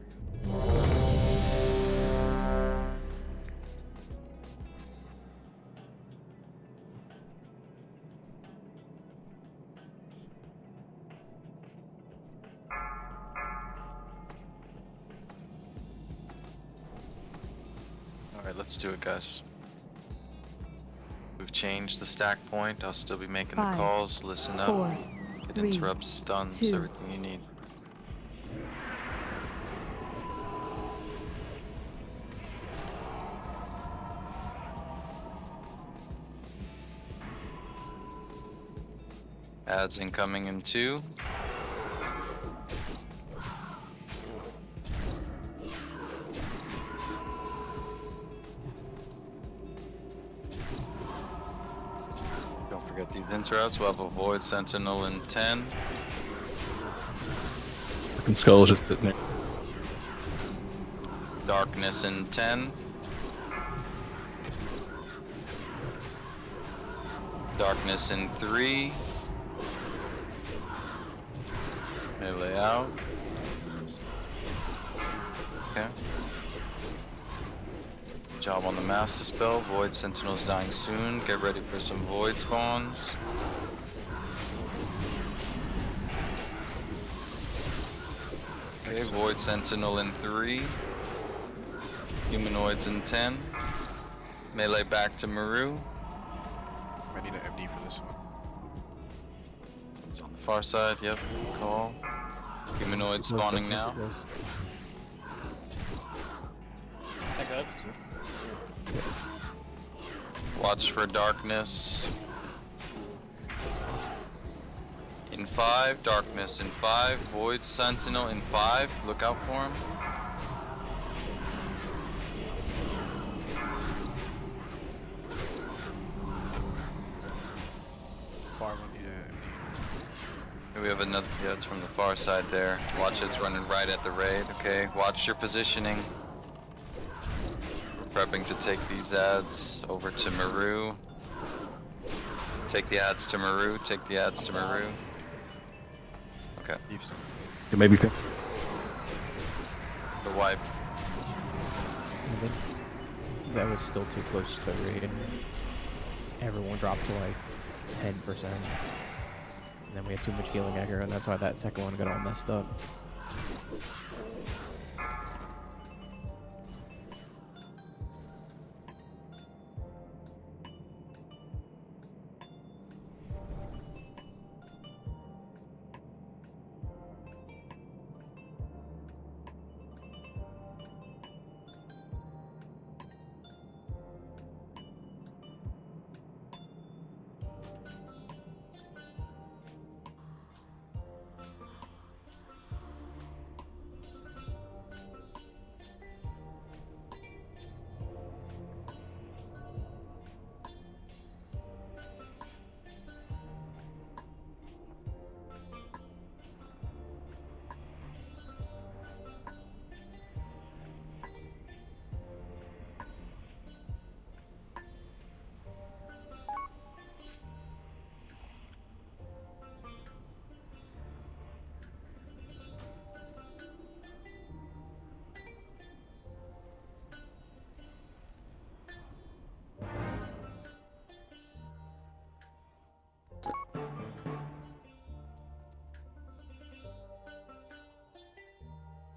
Alright, let's do it, guys. We've changed the stack point. I'll still be making the 5, calls. Listen 4, up. It 3, interrupts, stuns, 2. everything you need. Ads incoming in 2. Don't forget these interrupts. We'll have a Void Sentinel in 10. Fucking skull is just sitting there. Darkness in 10. Darkness in 3. Melee out. Okay. Job on the Master Spell. Void Sentinel's dying soon. Get ready for some Void spawns. Okay, Void Sentinel in 3. Humanoids in 10. Melee back to Maru. I need an MD for this one. It's on the far side, yep. Call. Humanoid spawning now. Is that good? Watch for darkness. In 5, darkness in 5, void sentinel in 5, look out for him. Far one, yeah. Here we have another, yeah, it's from the far side there. Watch, it's running right at the raid, okay. Watch your positioning. We're prepping to take these ads over to Maru. Take the ads to Maru, take the ads to Maru. Okay. Yeah, maybe. The wipe. That was still too close to the raid, and everyone dropped to like 10%. And then we had too much healing aggro, and that's why that second one got all messed up.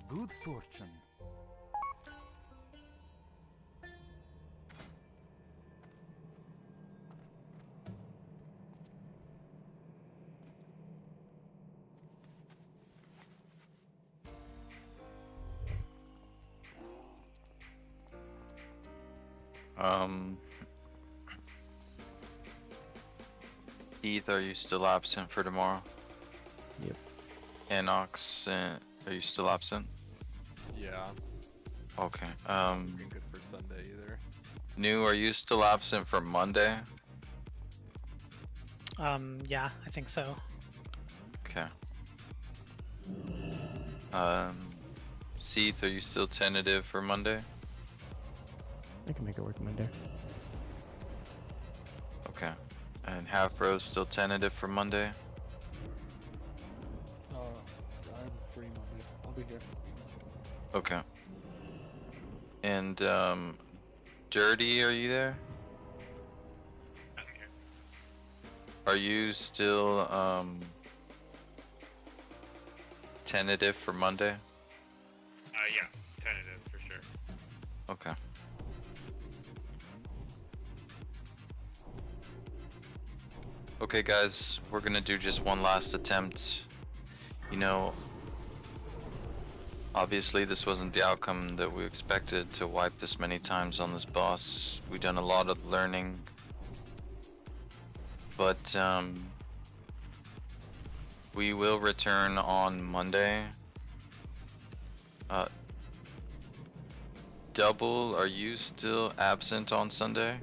Good fortune. Heath, are you still absent for tomorrow? Yep. Anox, are you still absent? Yeah. Okay. Ain't good for Sunday either. New, are you still absent for Monday? Yeah, I think so. Okay. Seath, are you still tentative for Monday? I can make it work Monday. Okay. And Half Bros still tentative for Monday? I'm free Monday. I'll be here. Okay. And Dirty, are you there? I'm here. Are you still tentative for Monday? Yeah, tentative for sure. Okay. Okay guys, we're gonna do just one last attempt. You know, obviously this wasn't the outcome that we expected to wipe this many times on this boss. We've done a lot of learning. But we will return on Monday. Double, are you still absent on Sunday?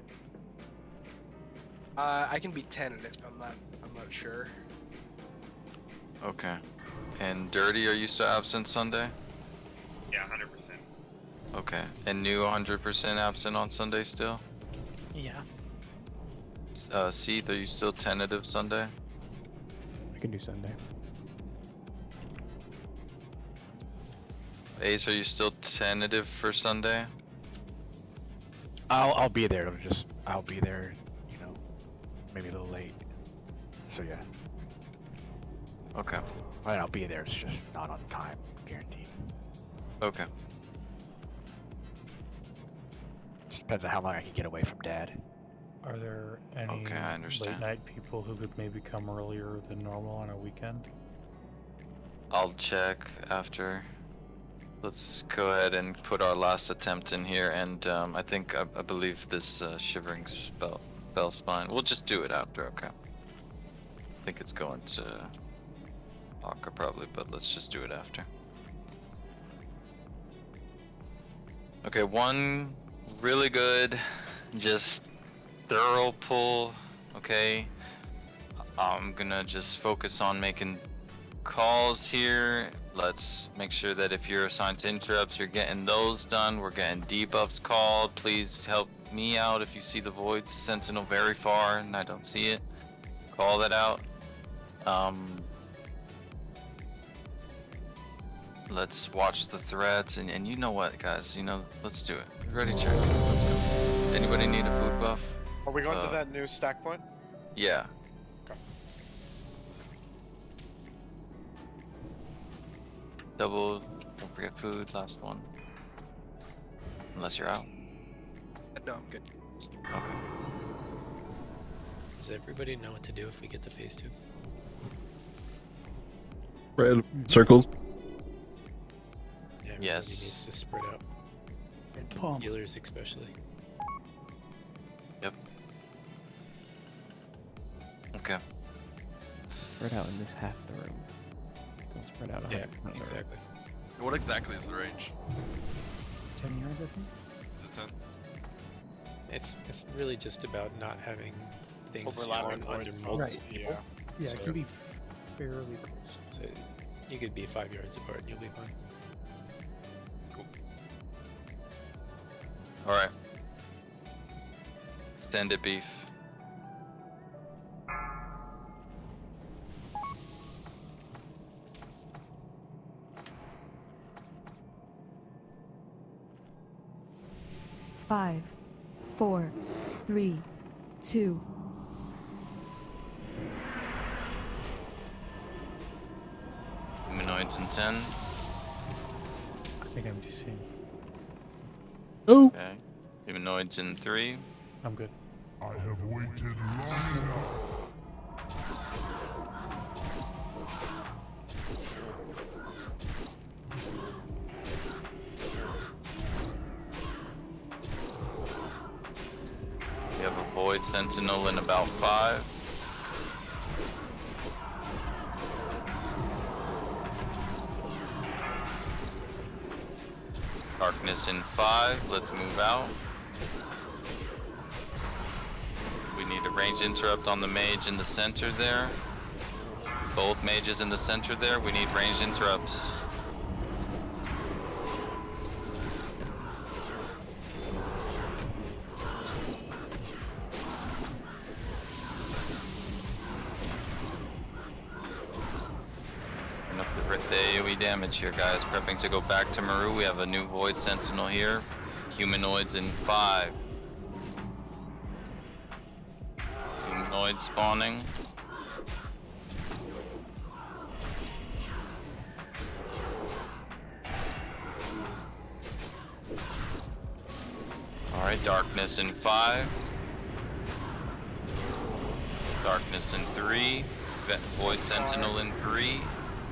I can be tentative, but I'm not sure. Okay. And Dirty, are you still absent Sunday? Yeah, 100%. Okay. And New 100% absent on Sunday still? Yeah. Seath, are you still tentative Sunday? I can do Sunday. Ace, are you still tentative for Sunday? I'll be there. I'll be there. You know, maybe a little late. So yeah. Okay. I'll be there. It's just not on time, guaranteed. Okay. Just Depends on how long I can get away from Dad. Are there any Okay, I understand. late night people who could maybe come earlier than normal on a weekend? I'll check after. Let's go ahead and put our last attempt in here, and I believe this shivering spell spine. We'll just do it after, okay? I think it's going to Aka probably, but let's just do it after. Okay, one really good, just thorough pull, okay? I'm gonna just focus on making calls here. Let's make sure that if you're assigned to interrupts, you're getting those done. We're getting debuffs called. Please help me out if you see the Void Sentinel very far and I don't see it. Call that out. Let's watch the threads, and you know what, guys, let's do it. Ready, check. Let's go. Anybody need a food buff? Are we going to that new stack point? Yeah. Double, don't forget food, last one. Unless you're out. No, I'm good. Okay. Does everybody know what to do if we get to phase 2? Red circles. Yeah, everybody needs to spread out. Palm. Healers especially. Yep. Okay. Spread out in this half of the room. Don't spread out 100% Yeah, of the room. exactly. What exactly is the range? 10 yards, I think. Is it 10? It's really just about not having things Overlapping spawn under voids. multiple Right. people. Yeah, So- it can be fairly close. So you could be 5 yards apart and you'll be fine. Alright. Stand it, beef. Five, 4, 3, 2. Humanoids in 10. I think I'm DC. Oh. Okay. Humanoids in 3. I'm good. I have waited long enough. We have a Void Sentinel in about 5. Darkness in 5. Let's move out. We need a range interrupt on the mage in the center there. Both mages in the center there. We need range interrupts. The AoE damage here, guys. Prepping to go back to Maru. We have a new Void Sentinel here. Humanoids in 5. Humanoids spawning. Alright, darkness in 5. Darkness in 3. Void Sentinel in 3.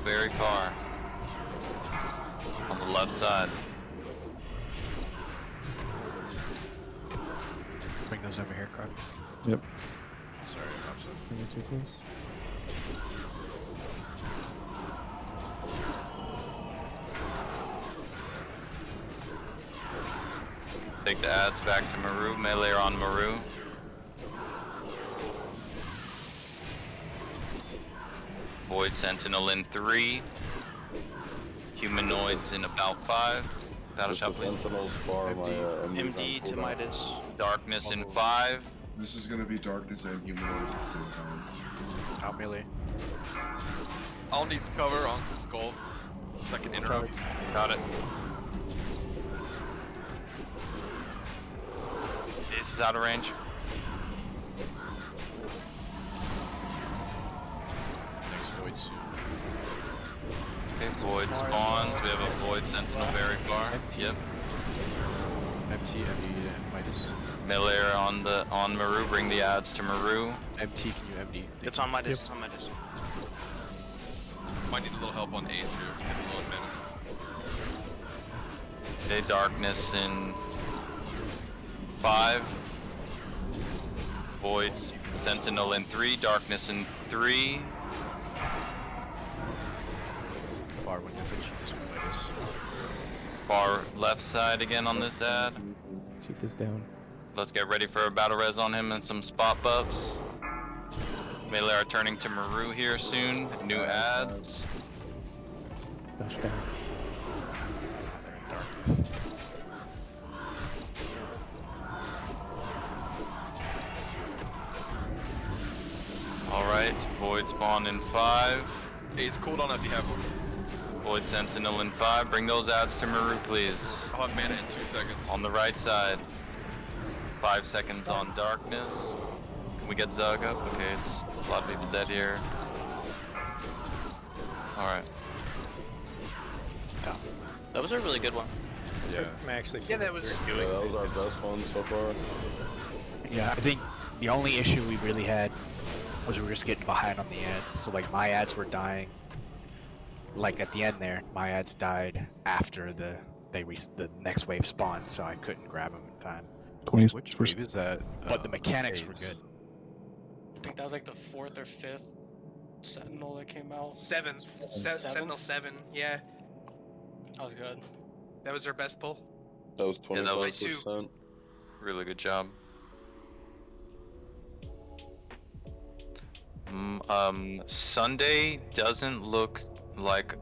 Very far. On the left side. Bring those over here, Karakas. Yep. Sorry, I'm sorry. Bring it too close. Take the ads back to Maru. Melee on Maru. Void Sentinel in 3. Humanoids in about 5. Battle shot, please. Sentinels far, my MD to Midas. Darkness in 5. This is gonna be darkness and humanoids at the same time. Out melee. I'll need cover on Skull. Second interrupt. Got it. Ace is out of range. Next void soon. Okay, Void spawns. We have a Void Sentinel very far. Yep. MT, MD to Midas. Miller on Maru. Bring the ads to Maru. MT, can you MD? It's on Midas. It's on Midas. Might need a little help on Ace here. Getting low on mana. Okay, darkness in 5. Voids. Sentinel in 3. Darkness in 3. Far window to Midas. Far left side again on this ad. Shoot this down. Let's get ready for a battle res on him and some spot buffs. Melee are turning to Maru here soon. New ads. Gosh, down. Alright, Void spawn in 5. Ace cooldown if you have one. Void Sentinel in 5. Bring those ads to Maru, please. I'll have mana in 2 seconds. On the right side. 5 seconds on darkness. Can we get Zug up? Okay, it's a lot of people dead here. Alright. That was a really good one. Yeah. I'm actually Yeah, that was. Yeah, that was our best one so far. Yeah, I think the only issue we really had was we were just getting behind on the ads. So like my ads were dying. Like at the end there, my ads died after the next wave spawned, so I couldn't grab them in time. 20. Which wave is that? But the mechanics were Ace. good. I think that was like the 4th or 5th Sentinel that came out. 7th. Sentinel 7. Yeah, That was good. that was our best pull. That was Yeah, that was 25%. really good job. Sunday doesn't look like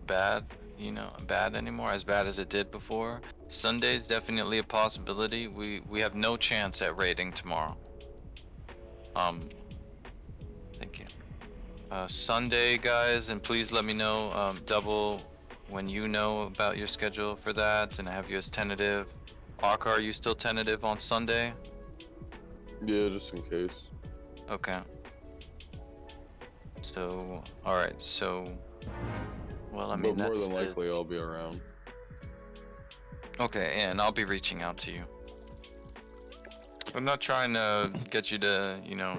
bad, you know, bad anymore, as bad as it did before. Sunday's definitely a possibility. We have no chance at raiding tomorrow. Thank you. Sunday, guys, and please let me know, double when you know about your schedule for that, and I have you as tentative. Aka, are you still tentative on Sunday? Yeah, just in case. Okay. So, alright, so... Well, I mean, but more that's than likely it. I'll be around. Okay, and I'll be reaching out to you. I'm not trying to get you to, you know...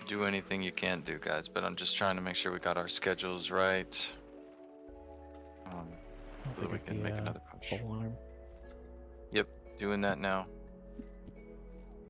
do anything you can't do, guys, but I'm just trying to make sure we got our schedules right. So that we can make another push. Alarm. Yep, doing that now.